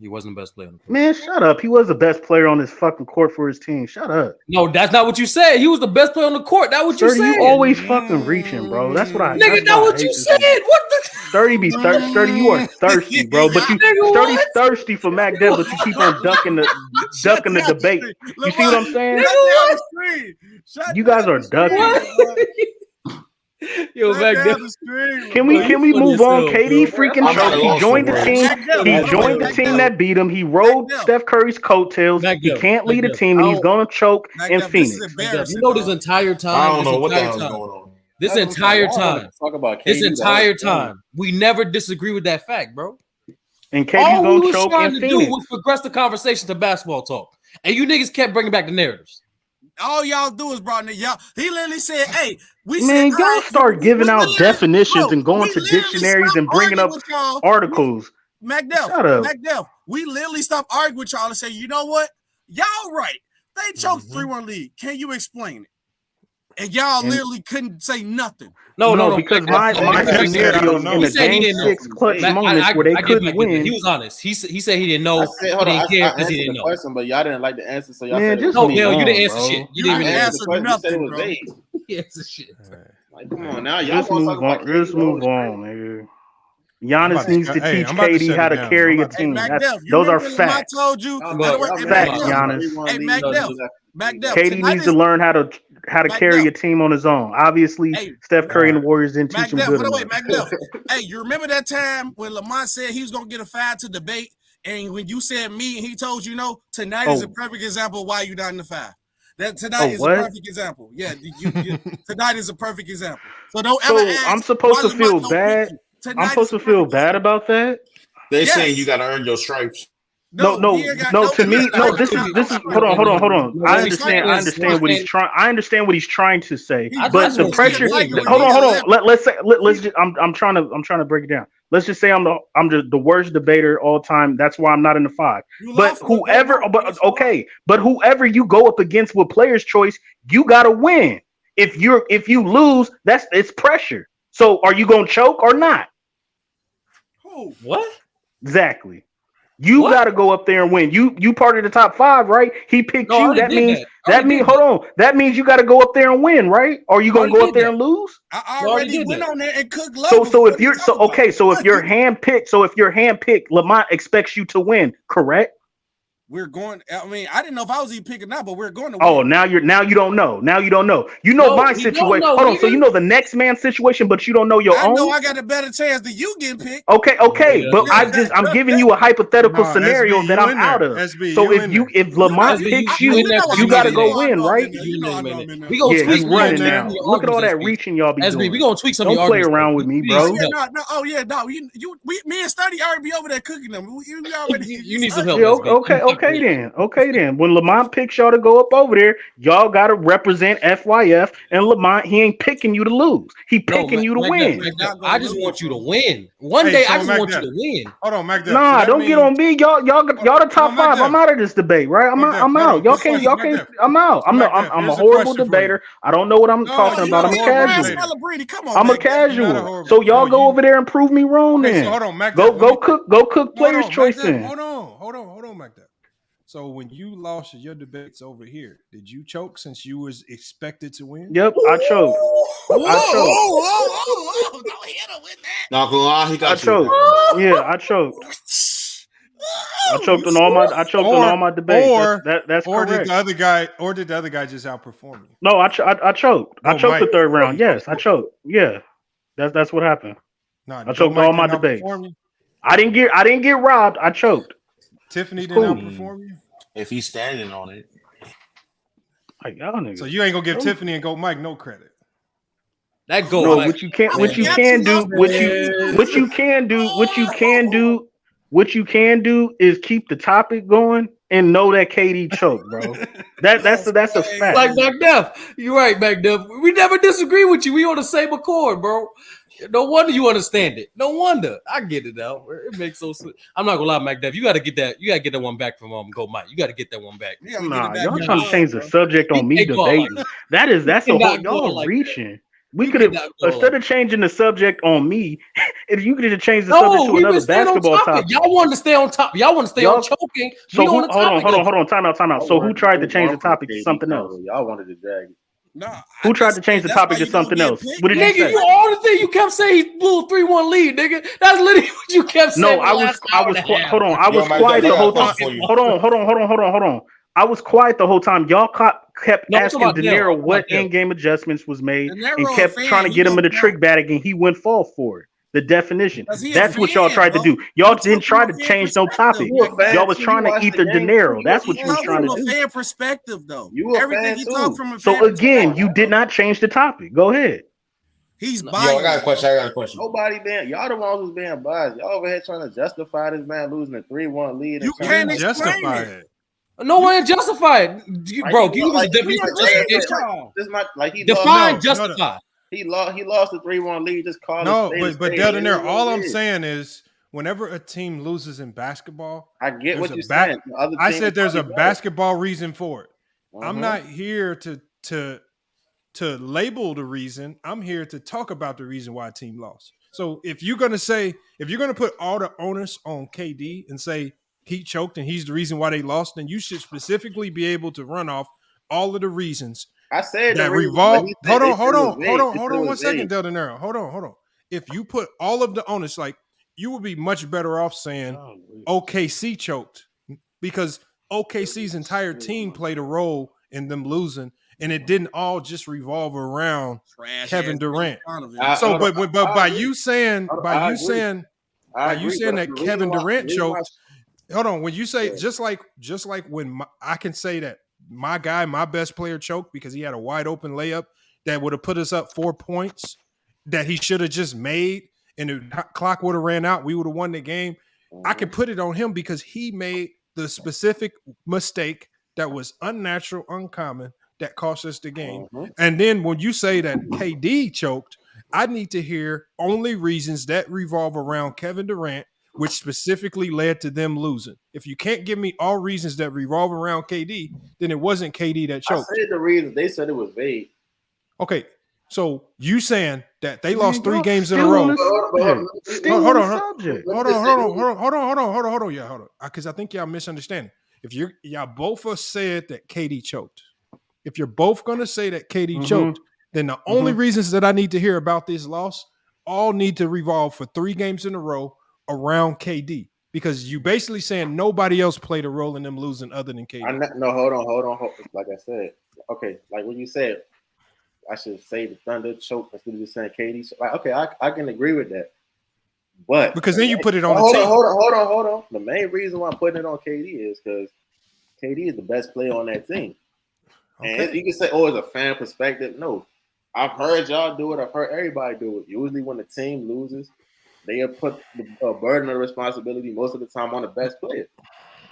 S18: Man, shut up. He was the best player on his fucking court for his team. Shut up.
S16: No, that's not what you said. He was the best player on the court. That's what you said.
S18: You always fucking reaching, bro. That's what I.
S16: Nigga, that's what you said. What the?
S18: 30 be 30. You are thirsty, bro. But you 30 thirsty for Mac Deb, but you keep on ducking the debate. You see what I'm saying? You guys are ducking.
S16: Yo, Magdalf.
S18: Can we move on? KD freaking choked. He joined the team. He joined the team that beat him. He rode Steph Curry's coattails. He can't lead a team, and he's gonna choke in Phoenix.
S16: You know, this entire time.
S20: I don't know what the hell's going on.
S16: This entire time.
S9: Talk about
S16: This
S9: KD
S16: entire time. We never disagree with that fact, bro.
S18: And KD's
S16: all we
S18: gonna
S16: was
S18: choke
S16: trying
S18: in
S16: to
S18: Phoenix.
S16: do was progress the conversation to basketball talk, and you niggas kept bringing back the narratives.
S4: All y'all do is brought in y'all. He literally said, "Hey,
S18: y'all start giving out definitions and going to dictionaries and bringing up articles."
S4: Magdalf, we literally stopped arguing with y'all and say, you know what? Y'all right. They choked 3-1 lead. Can you explain it? And y'all literally couldn't say nothing.
S18: No, because my scenarios in the game 6 clutch moments where they couldn't win.
S16: He was honest. He said he didn't know.
S9: I said, hold on, I answered the question, but y'all didn't like the answer, so y'all said,
S16: no, Bill, you didn't answer shit. You didn't
S9: answer
S16: answer
S9: nothing,
S16: bro. He answered shit.
S9: Like, come on now, y'all
S18: Let's move on. Let's move on, nigga. Giannis needs to teach
S3: I'm about to
S18: KD
S3: shut
S18: how
S3: it
S18: to
S3: down.
S18: carry a
S3: I'm
S18: team.
S4: Magdalf,
S18: Those are
S4: remember when
S18: facts.
S4: I told you,
S18: Facts, Giannis.
S4: Hey, Magdalf,
S18: KD needs to learn how to carry a team on his own. Obviously, Steph Curry and the Warriors didn't teach him good enough.
S4: Magdalf, hey, you remember that time when Lamont said he was gonna get a five to debate, and when you said me, and he told you no? Tonight is a perfect example of why you're not in the five. That tonight is a perfect example. Yeah, tonight is a perfect example. So don't ever ask.
S18: I'm supposed to feel bad. I'm supposed to feel bad about that.
S20: They're saying you got to earn your stripes.
S18: No. To me, no. This is. Hold on. I understand what he's trying. I understand what he's trying to say. But the pressure. Hold on. Let's just. I'm trying to break it down. Let's just say I'm the worst debater all time. That's why I'm not in the five. But whoever you go up against with player's choice, you gotta win. If you lose, it's pressure. So are you gonna choke or not?
S16: What?
S18: Exactly. You got to go up there and win. You part of the top 5, right? He picked you. That means you got to go up there and win, right? Or you gonna go up there and lose?
S4: I already went on there and cooked love.
S18: So if you're handpicked, Lamont expects you to win, correct?
S4: We're going. I mean, I didn't know if I was even picking up, but we're going to.
S18: Oh, now you don't know. You know my situation. Hold on. So you know the next man's situation, but you don't know your own.
S4: I know I got a better chance than you getting picked.
S18: Okay. But I'm giving you a hypothetical scenario that I'm out of. So if Lamont picks you, you got to go win, right?
S16: We gonna tweak
S18: he's running now. Look at all that reaching y'all be doing.
S16: We gonna tweak some.
S18: Don't play around with me, bro.
S4: Me and Study already be over there cooking them.
S16: You need some help.
S18: Okay then. When Lamont picks y'all to go up over there, y'all got to represent FYF. And Lamont, he ain't picking you to lose. He picking you to win.
S16: I just want you to win. One day, I just want you to win.
S3: Hold on, Magdalf.
S18: Nah, don't get on me. Y'all the top 5. I'm out of this debate, right? I'm out. Y'all can't. I'm out. I'm a horrible debater. I don't know what I'm talking about. I'm a casual. I'm a casual. So y'all go over there and prove me wrong. Then
S3: hold on, Magdalf.
S18: Go cook players' choice. Then
S3: hold on, Magdalf. So when you lost your debates over here, did you choke since you was expected to win?
S18: Yep, I choked.
S4: Don't hit him with that.
S20: Not gonna lie, he got
S18: I choked. Yeah, I choked. I choked on all my debates. That's correct.
S3: Did the other guy just outperform you?
S18: No, I choked. I choked the third round. Yes, I choked. Yeah, that's what happened. I choked all my debates. I didn't get robbed. I choked.
S3: Tiffany didn't outperform you?
S20: If he's standing on it.
S18: Like y'all niggas.
S3: So you ain't gonna give Tiffany and Go Mike no credit.
S16: That go.
S18: No, what you can do is keep the topic going and know that KD choked, bro. That's a fact.
S16: Like Magdalf. You're right, Magdalf. We never disagree with you. We on the same accord, bro. No wonder you understand it. No wonder. I get it now. It makes so sense. I'm not gonna lie, Magdalf. You gotta get that one back from Go Mike. You gotta get that one back.
S18: Nah, y'all trying to change the subject on me debating. That's a whole y'all reaching. We could have, instead of changing the subject on me, if you could have changed the subject to another basketball topic.
S16: Y'all wanted to stay on top. Y'all want to stay on choking.
S18: So hold on. Time out. So who tried to change the topic to something else?
S9: Y'all wanted to drag it.
S18: Who tried to change the topic to something else? What did you say?
S16: All the thing you kept saying he blew a 3-1 lead, nigga. That's literally what you kept saying.
S18: No, I was quiet the whole time. Hold on. I was quiet the whole time. Y'all kept
S16: No, I'm talking
S18: asking
S16: about
S18: De
S16: Dell.
S18: Niro
S16: I'm
S18: what
S16: talking about
S18: in-game adjustments was made
S4: De Niro
S18: and
S4: a
S18: kept
S4: fan.
S18: trying to
S4: He
S18: get him
S4: don't
S18: in a
S4: know.
S18: trick bag, and he wouldn't fall for it. The definition.
S4: Cause he a
S18: That's what y'all
S4: fan,
S18: tried to
S4: bro.
S18: do. Y'all
S4: You
S18: didn't
S4: talk from
S18: try
S4: a
S18: to
S4: fan
S18: change no
S4: perspective.
S18: topic.
S9: You a fan
S18: Y'all was
S9: too. You
S18: trying to
S9: watch
S18: eat
S9: the
S18: the De
S9: game too.
S18: Niro. That's
S4: He
S18: what you was
S4: talk
S18: trying
S4: from
S18: to
S4: a
S18: do.
S4: fan perspective, though.
S9: You a
S4: Everything
S9: fan
S4: he talk
S9: too.
S4: from a
S18: So
S4: fan
S18: again,
S4: perspective.
S18: you did not change the topic. Go ahead.
S4: He's
S20: Yo, I got a
S4: biased.
S20: question. I got a question.
S9: Nobody being y'all the ones who's being biased. Y'all over here trying to justify this man losing a 3-1 lead.
S4: You
S9: And
S4: can't
S9: justify
S4: explain it.
S16: No one justified.
S9: Like
S16: Bro,
S9: he
S16: can you give
S9: lost,
S16: us a
S9: like,
S16: definition of
S9: like I
S16: justification?
S9: said, like, this might like he
S16: Define
S9: lost.
S16: justify.
S9: He lost the 3-1 lead. Just call
S3: No,
S9: it
S3: but
S9: state.
S3: Del De Niro, all I'm saying is whenever a team loses in basketball,
S9: I get what
S3: there's
S9: you're
S3: a back.
S9: saying. The other
S3: I
S9: team
S3: said
S9: is
S3: there's a
S9: probably better.
S3: basketball reason for it. I'm
S9: Mhm.
S3: not here to label the reason. I'm here to talk about the reason why a team lost. So if you're gonna put all the onus on KD and say he choked and he's the reason why they lost, then you should specifically be able to run off all of the reasons
S9: I said the
S3: that
S9: reason, but
S3: revolve.
S9: he said
S3: Hold
S9: it was
S3: on,
S9: vague. They said it
S3: 1
S9: was
S3: second,
S9: vague.
S3: Del De Niro. Hold on. If you put all of the onus, like you would be much better off saying OKC choked because OKC's entire team played a role in them losing, and it didn't all just revolve around
S4: Trash
S3: Kevin
S4: ass
S3: Durant.
S9: I-
S3: So,
S9: hold on,
S3: but
S9: I
S3: by
S9: agree.
S3: you saying
S9: I agree. But
S3: that
S9: the
S3: Kevin
S9: reason why,
S3: Durant choked. Hold on, when you say
S9: Yeah.
S3: just like when I can say that my guy, my best player choked because he had a wide open layup that would have put us up 4 points that he should have just made, and the clock would have ran out. We would have won the game. I can put it on him because he made the specific mistake that was unnatural, uncommon, that cost us the game. And then when you say that KD choked, I need to hear only reasons that revolve around Kevin Durant, which specifically led to them losing. If you can't give me all reasons that revolve around KD, then it wasn't KD that
S9: I
S3: choked.
S9: said the reason. They said it was vague.
S3: Okay, so you saying that they
S18: Man,
S3: lost 3
S18: y'all
S3: games in a
S18: still
S3: row?
S18: on the subject. Still on the subject.
S3: Hold on. Yeah, hold on. Because I think y'all misunderstanding. If y'all both have said that KD choked, if you're both gonna say that KD choked, then the only reasons that I need to hear about this loss all need to revolve for 3 games in a row around KD. Because you basically saying nobody else played a role in them losing other than KD.
S9: No, hold on. Like I said, okay, like when you said, I should say the Thunder choked instead of just saying KD. Like, okay, I can agree with that. But
S3: because then you put it on the
S9: hold
S3: team.
S9: Hold on. The main reason why I'm putting it on KD is because KD is the best player on that team.
S3: Okay.
S9: And you can say, oh, it's a fan perspective. No. I've heard y'all do it. I've heard everybody do it. Usually when the team loses, they have put the burden of responsibility most of the time on the best player.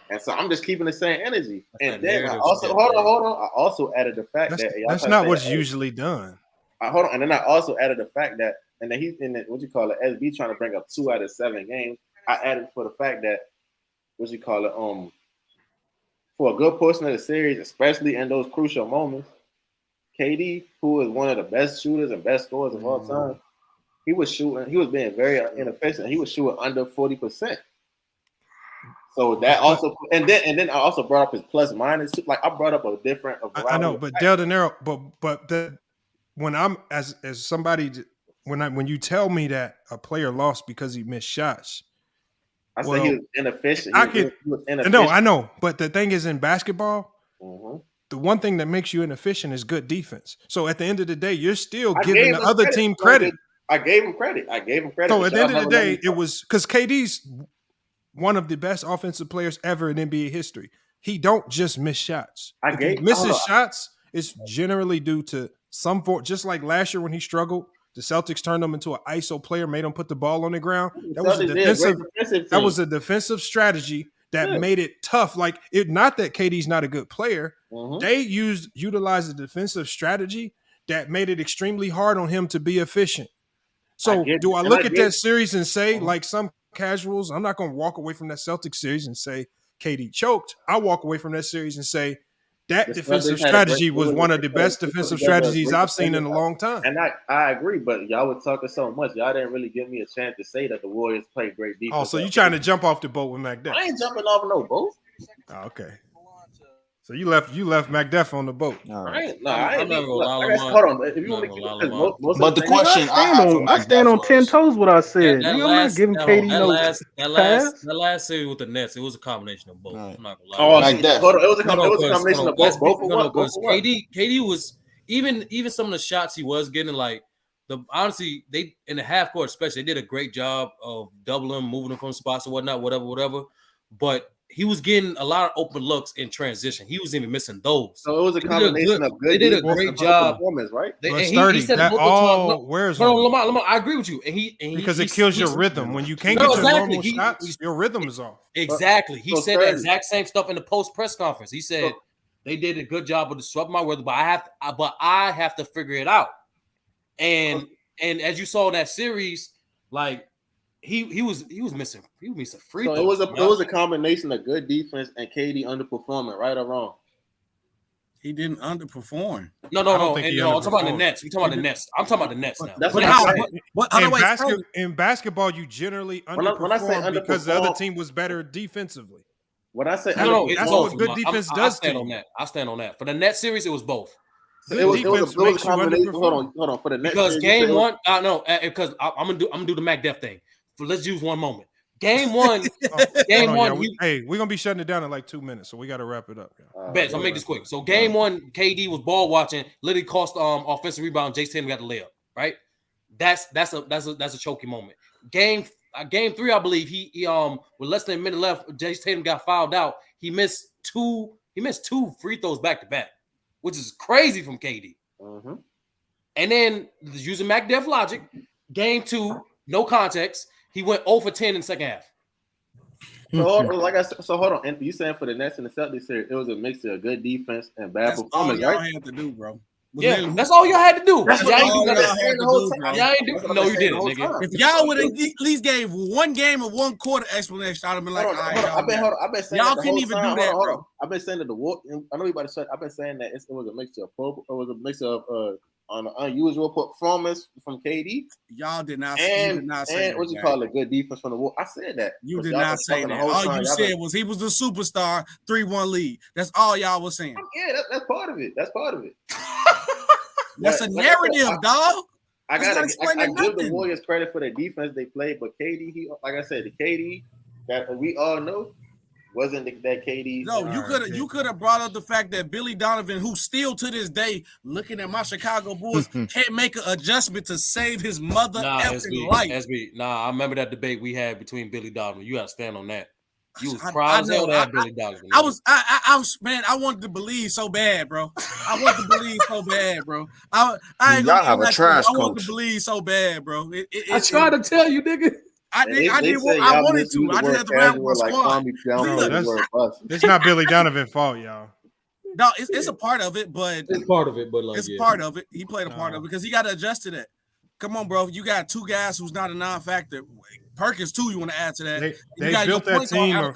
S9: And so I'm just keeping the same energy. And then I also hold on. I also added the fact that
S3: that's not what's usually done.
S9: Hold on, and then I also added the fact that, and then he's in the, what you call it, SB trying to bring up 2 out of 7 games. I added for the fact that for a good portion of the series, especially in those crucial moments, KD, who is one of the best shooters and best scorers of all time, he was being very inefficient. He was shooting under 40%. So that also, and then I also brought up his plus minus. Like I brought up a
S3: I know, but Del De Niro, but when I'm as somebody, when you tell me that a player lost because he missed shots,
S9: I say he was inefficient.
S3: He was inefficient. No, I know, but the thing is, in basketball, the one thing that makes you inefficient is good defense. So at the end of the day, you're still giving the other team credit.
S9: I gave him credit.
S3: So at the end of the day, it was because KD's one of the best offensive players ever in NBA history. He don't just miss shots. If he misses shots, it's generally due to just like last year when he struggled. The Celtics turned him into an ISO player, made him put the ball on the ground. That was a defensive strategy that made it tough. Like not that KD's not a good player. They utilized a defensive strategy that made it extremely hard on him to be efficient. So do I look at that series and say, like some casuals, I'm not going to walk away from that Celtics series and say KD choked. I walk away from that series and say that defensive strategy was one of the best defensive strategies I've seen in a long time.
S9: And I agree, but y'all were talking so much, y'all didn't really give me a chance to say that the Warriors played great defense.
S3: Oh, so you trying to jump off the boat with McDaniel?
S9: I ain't jumping off no boat.
S3: Oh, okay. So you left McDuff on the boat.
S9: I ain't
S16: I'm not gonna lie,
S9: like
S16: Lamont.
S9: hold on. If you
S16: I'm
S9: want
S16: not
S9: to
S16: gonna
S9: keep
S16: lie, Lamont.
S9: most
S20: But
S9: of
S20: the
S9: the
S20: question I have for
S18: I stand on 10
S20: McDuff
S18: toes what I said.
S16: That
S18: Nigga, I'm not giving KD no pass.
S16: that last series with the Nets, it was a combination of both. I'm not gonna lie.
S9: Oh,
S20: McDuff.
S9: hold on. It was a
S16: No,
S9: combination of both. Both for what? Both for what?
S16: KD was even some of the shots he was getting, like honestly, they in the half court especially, they did a great job of doubling him, moving him from spots and whatnot, whatever. But he was getting a lot of open looks in transition. He was even missing those.
S9: So it was a combination of good.
S16: They did a great job.
S9: Performance, right?
S16: He said
S3: that all wears on you.
S16: Lamont, I agree with you.
S3: Because it kills your rhythm. When you can't get your normal shots, your rhythm is off.
S16: Exactly. He said the exact same stuff in the post press conference. He said they did a good job of disrupting my rhythm, but I have to figure it out. And as you saw in that series, like he was missing free throws.
S9: So it was a combination of good defense and KD underperforming, right or wrong?
S4: He didn't underperform.
S16: No. I'm talking about the Nets. I'm talking about the Nets now.
S9: That's what
S3: in basketball, you generally underperform because the other team was better defensively.
S9: When I say
S3: that's what good defense does to you.
S16: I stand on that. For the Net series, it was both.
S9: It was a combination. Hold on. For the next
S16: because
S9: series,
S16: game one, because I'm gonna do the McDuff thing. Let's use one moment. Game one,
S3: we're gonna be shutting it down in like 2 minutes, so we got to wrap it up.
S16: Bet, so I'll make this quick. So game one, KD was ball watching, literally cost offensive rebound. Jason Tatum got the layup. Right, that's a choking moment. Game 3, I believe he with less than a minute left, Jason Tatum got fouled out. He missed two free throws back to back, which is crazy from KD.
S9: Mm-hmm.
S16: And then using McDuff logic, game 2, no context. He went 0 for 10 in the second half.
S9: So hold on. And you saying for the Nets and the Celtics series, it was a mixture of good defense and bad performance, right?
S4: That's all y'all had to do, bro.
S16: Yeah, that's all y'all had to do.
S4: That's what y'all had to do, bro.
S16: No, you didn't, nigga.
S4: If y'all would have at least gave one game or one quarter explanation, I'd have been like,
S9: I've been saying
S4: y'all couldn't even do that, bro.
S9: I've been saying that I know you about to say. I've been saying that it was a mixture of on an unusual performance from KD.
S4: Y'all did not
S9: say
S4: that.
S9: What you call a good defense from the Wolves. I said that.
S4: You did not say that. All you said was he was the superstar, 3-1 lead. That's all y'all was saying.
S9: Yeah, that's part of it. That's part of it.
S4: That's a narrative, dog.
S9: I give the Warriors credit for the defense they played, but KD, like I said, the KD that we all know wasn't that KD.
S4: No, you could have brought up the fact that Billy Donovan, who still to this day, looking at my Chicago Bulls, can't make an adjustment to save his mother effing life.
S16: I remember that debate we had between Billy Donovan. You got to stand on that. You was proud as hell to have Billy Donovan.
S4: I was, man. I wanted to believe so bad, bro. I wanted to believe so bad, bro. I ain't
S21: y'all have a trash coach.
S4: I wanted to believe so bad, bro.
S16: I tried to tell you, nigga.
S4: I did what I wanted to. I just had to rap with my squad.
S3: It's not Billy Donovan's fault, y'all.
S4: No, it's a part of it, but
S16: it's part of it. But like,
S4: it's part of it. He played a part of it because he got to adjust to that. Come on, bro. You got two guys who's not a non-factor. Perkins too. You want to add to that?
S3: They built that team.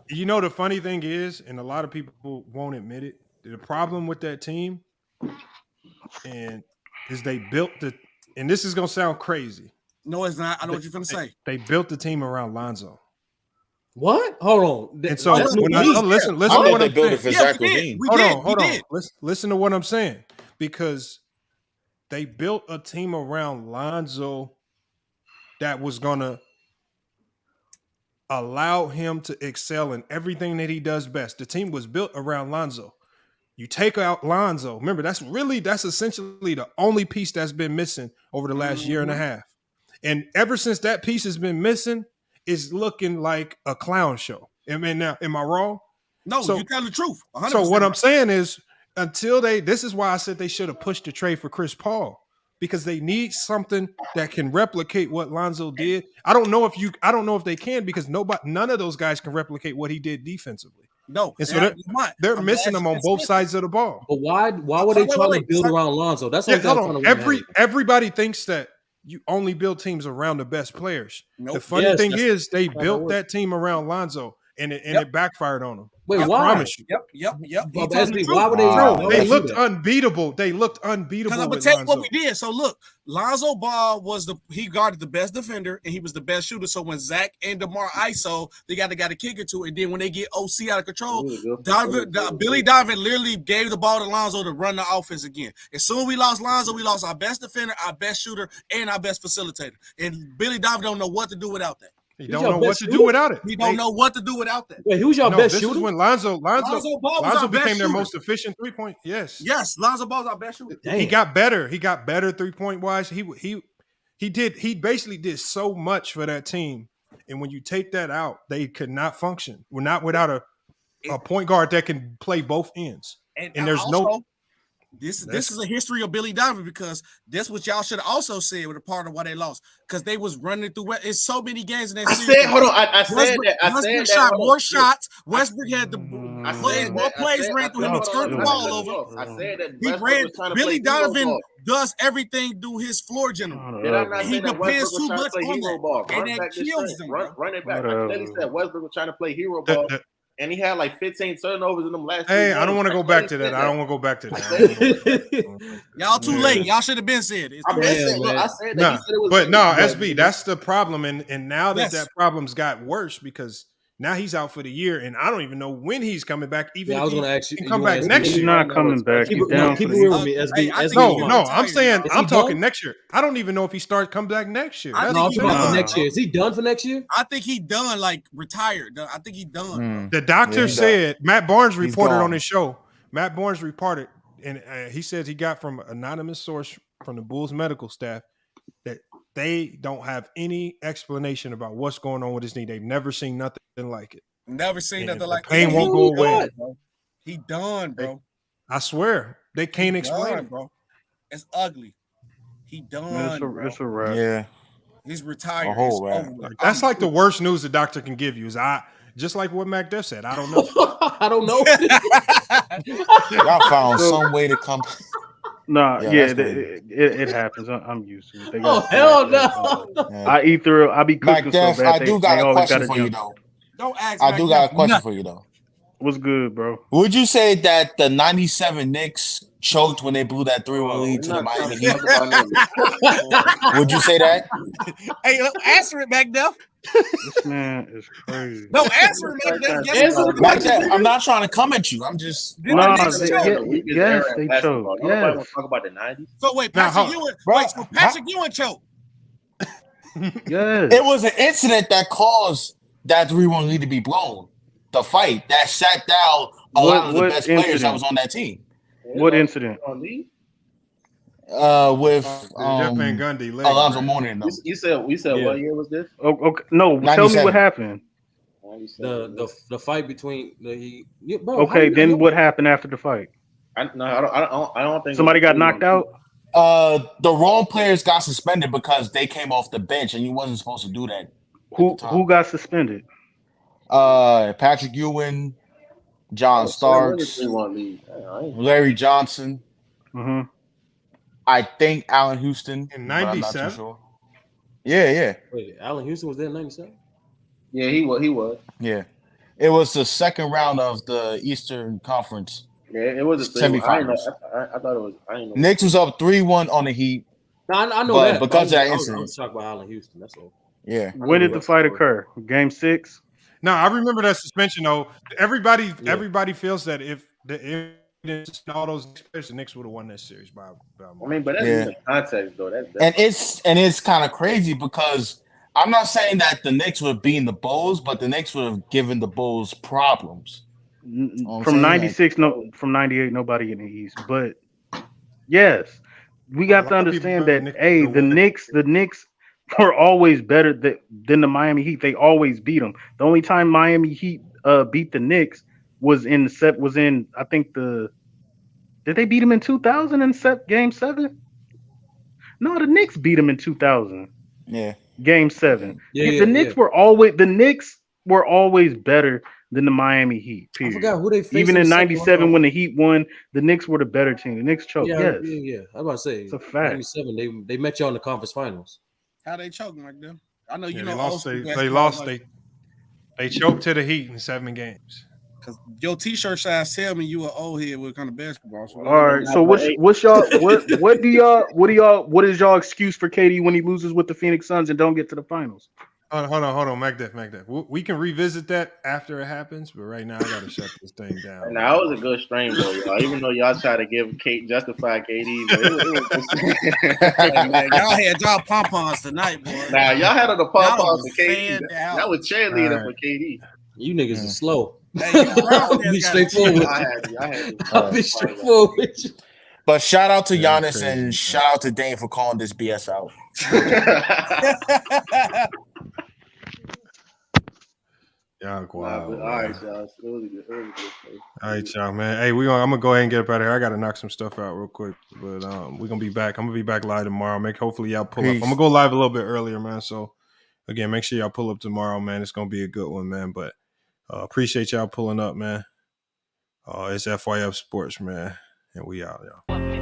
S3: You know the funny thing is, and a lot of people won't admit it. The problem with that team, is they built and this is gonna sound crazy.
S4: No, it's not. I know what you're gonna say.
S3: They built the team around Lonzo.
S16: What? Hold on.
S3: And so listen to what I'm saying. Hold on. Listen to what I'm saying. Because they built a team around Lonzo that was gonna allow him to excel in everything that he does best. The team was built around Lonzo. You take out Lonzo. Remember, that's essentially the only piece that's been missing over the last year and a half. And ever since that piece has been missing, it's looking like a clown show. I mean, now, am I wrong?
S4: No, you tell the truth. 100%.
S3: So what I'm saying is, this is why I said they should have pushed the trade for Chris Paul, because they need something that can replicate what Lonzo did. I don't know if they can, because none of those guys can replicate what he did defensively.
S4: No,
S3: and so they're missing them on both sides of the ball.
S16: But why would they try to build around Lonzo? That's
S3: everybody thinks that you only build teams around the best players. Nope. The funny thing is they built that team around Lonzo. and it backfired on them.
S16: Wait,
S3: I
S16: why?
S3: promise you.
S4: Yep.
S16: But SB, why would they?
S3: They looked unbeatable. They looked unbeatable.
S4: Because I'm gonna tell you what we did. So look, Lonzo Ball he guarded the best defender and he was the best shooter. So when Zach and DeMar ISO, they got to kick it to it. And then when they get OC out of control, Billy Donovan literally gave the ball to Lonzo to run the offense again. As soon as we lost Lonzo, we lost our best defender, our best shooter, and our best facilitator. And Billy Donovan don't know what to do without that.
S3: He don't know what to do without it.
S4: He don't know what to do without that.
S16: Wait, who's your best shooter?
S3: This is when Lonzo
S4: Ball
S3: became their most efficient 3-point. Yes,
S4: Lonzo Ball's our best shooter.
S3: He got better. He got better 3-point wise. He basically did so much for that team. And when you take that out, they could not function. We're not without a point guard that can play both ends. And there's
S4: also, This is a history of Billy Donovan because that's what y'all should have also said with a part of why they lost because they was running through. It's so many games in that series.
S9: I said that.
S4: Westbrook shot more shots. Westbrook had the more plays ran through him and turned the ball over.
S9: I said that
S4: he ran. Billy Donovan does everything through his floor general.
S9: Did I not say that
S4: depends
S9: Westbrook
S4: too
S9: was
S4: much
S9: trying to play hero ball?
S4: and that kills them.
S9: Run it back. I clearly said Westbrook was trying to play hero ball. And he had like 15 turnovers in them last.
S3: Hey, I don't want to go back to that. I don't want to go back to that.
S4: Y'all too late. Y'all should have been said it.
S9: I said that.
S3: SB, that's the problem. And now that problem's got worse because now he's out for the year, and I don't even know when he's coming back. Even if he can come back next year.
S18: He's not coming back. He's down for the year.
S16: With me, SB.
S3: No, I'm saying I'm talking next year. I don't even know if he come back next year.
S16: I'm talking about next year. Is he done for next year?
S4: I think he done, like retired. I think he done.
S3: The doctor said Matt Barnes reported on his show. Matt Barnes reported, and he says he got from an anonymous source from the Bulls medical staff that they don't have any explanation about what's going on with his knee. They've never seen nothing like it.
S4: Never seen nothing like it.
S3: Pain won't go away.
S4: He done, bro.
S3: I swear. They can't explain it,
S4: bro. It's ugly. He done.
S18: It's a wrap.
S14: Yeah.
S4: He's retired.
S14: A whole wrap.
S3: That's like the worst news the doctor can give you is just like what Mac Def said. I don't know.
S16: I don't know.
S14: Y'all found some way to come.
S18: No, it happens. I'm used to it.
S16: Hell no!
S18: I eat through. I be cooking so bad.
S14: I do got a question for you though.
S4: Don't ask.
S14: I do got a question for you though.
S18: What's good, bro?
S14: Would you say that the '97 Knicks choked when they blew that 3-1 lead to the Miami Heat? Would you say that?
S4: Hey, answer it, McDuff.
S18: This man is crazy.
S4: No, answer it, McDuff.
S14: I'm not trying to come at you. I'm just.
S18: Yes, they choked. Yes.
S9: Nobody want to talk about the '90s.
S4: So wait, Patrick Ewing. Wait, so Patrick Ewing choked.
S18: Yes.
S14: It was an incident that caused that 3-1 lead to be blown. The fight that sat down a lot of the best players that was on that team.
S18: What incident?
S14: With
S3: Jeff Van Gundy,
S14: Alonzo Mourning.
S9: You said what year was this?
S18: Oh, okay. No, 97. Tell me what happened.
S16: The fight between bro,
S18: okay, then what happened after the fight?
S9: I don't think
S18: somebody got knocked out.
S14: The wrong players got suspended because they came off the bench, and you wasn't supposed to do that.
S18: Who got suspended?
S14: Patrick Ewing, John Starks, Larry Johnson.
S18: Mm-hmm.
S14: I think Allen Houston
S3: in '97.
S14: Sure. Yeah.
S16: Wait, Allen Houston was there in '97.
S9: Yeah, he was.
S14: Yeah, it was the second round of the Eastern Conference.
S9: Yeah, it was a semifinals. I thought it was. I didn't know.
S14: Knicks was up 3-1 on the Heat.
S16: No, I know that
S14: because of that
S16: incident.
S14: I
S16: was talking about Allen Houston. That's all.
S14: Yeah.
S18: When did the fight occur? Game 6.
S3: No, I remember that suspension though. Everybody feels that if all those players, the Knicks would have won that series by
S9: I mean, but that's in the context though.
S14: And it's kind of crazy because I'm not saying that the Knicks would have beaten the Bulls, but the Knicks would have given the Bulls problems.
S18: From 96, from 98, nobody in the East. But yes, we got to understand that the Knicks were always better than the Miami Heat. They always beat them. The only time Miami Heat beat the Knicks was in I think did they beat them in 2000 in Game 7? No, the Knicks beat them in 2000.
S14: Yeah.
S18: Game 7. The Knicks were always better than the Miami Heat. Period. I forgot
S16: who they faced.
S18: Even in '97 when the Heat won, the Knicks were the better team. The Knicks choked.
S16: Yeah.
S18: Yes.
S16: Yeah. I was about to say
S18: it's a fact.
S16: '97, they met you on the conference finals.
S4: How they choking like them? I know you
S3: They
S4: know.
S3: lost. They choked to the Heat in 7 games.
S4: Because your T-shirt size tell me you an old head with kind of basketball. So
S18: All right. So what is y'all excuse for KD when he loses with the Phoenix Suns and don't get to the finals?
S3: Hold on, Mac Def. We can revisit that after it happens, but right now I gotta shut this thing down.
S9: Now that was a good stream though, y'all. Even though y'all try to give justify KD, but it was
S4: man, y'all had y'all pom-poms tonight, boy.
S9: Nah, y'all had the pom-poms for KD. That was cheerleader for KD.
S16: You niggas are slow.
S4: Hey,
S16: I'll be straightforward. I'll be straightforward with you.
S19: But shout out to Giannis and shout out to Dane for calling this BS out.
S3: Y'all wild.
S9: All right, y'all.
S3: All right, y'all, man. Hey, I'm gonna go ahead and get up out of here. I gotta knock some stuff out real quick, but we're gonna be back. I'm gonna be back live tomorrow. Hopefully y'all pull up. I'm gonna go live a little bit earlier, man. So again, make sure y'all pull up tomorrow, man. It's gonna be a good one, man. But appreciate y'all pulling up, man. It's FYF Sports, man, and we out, y'all.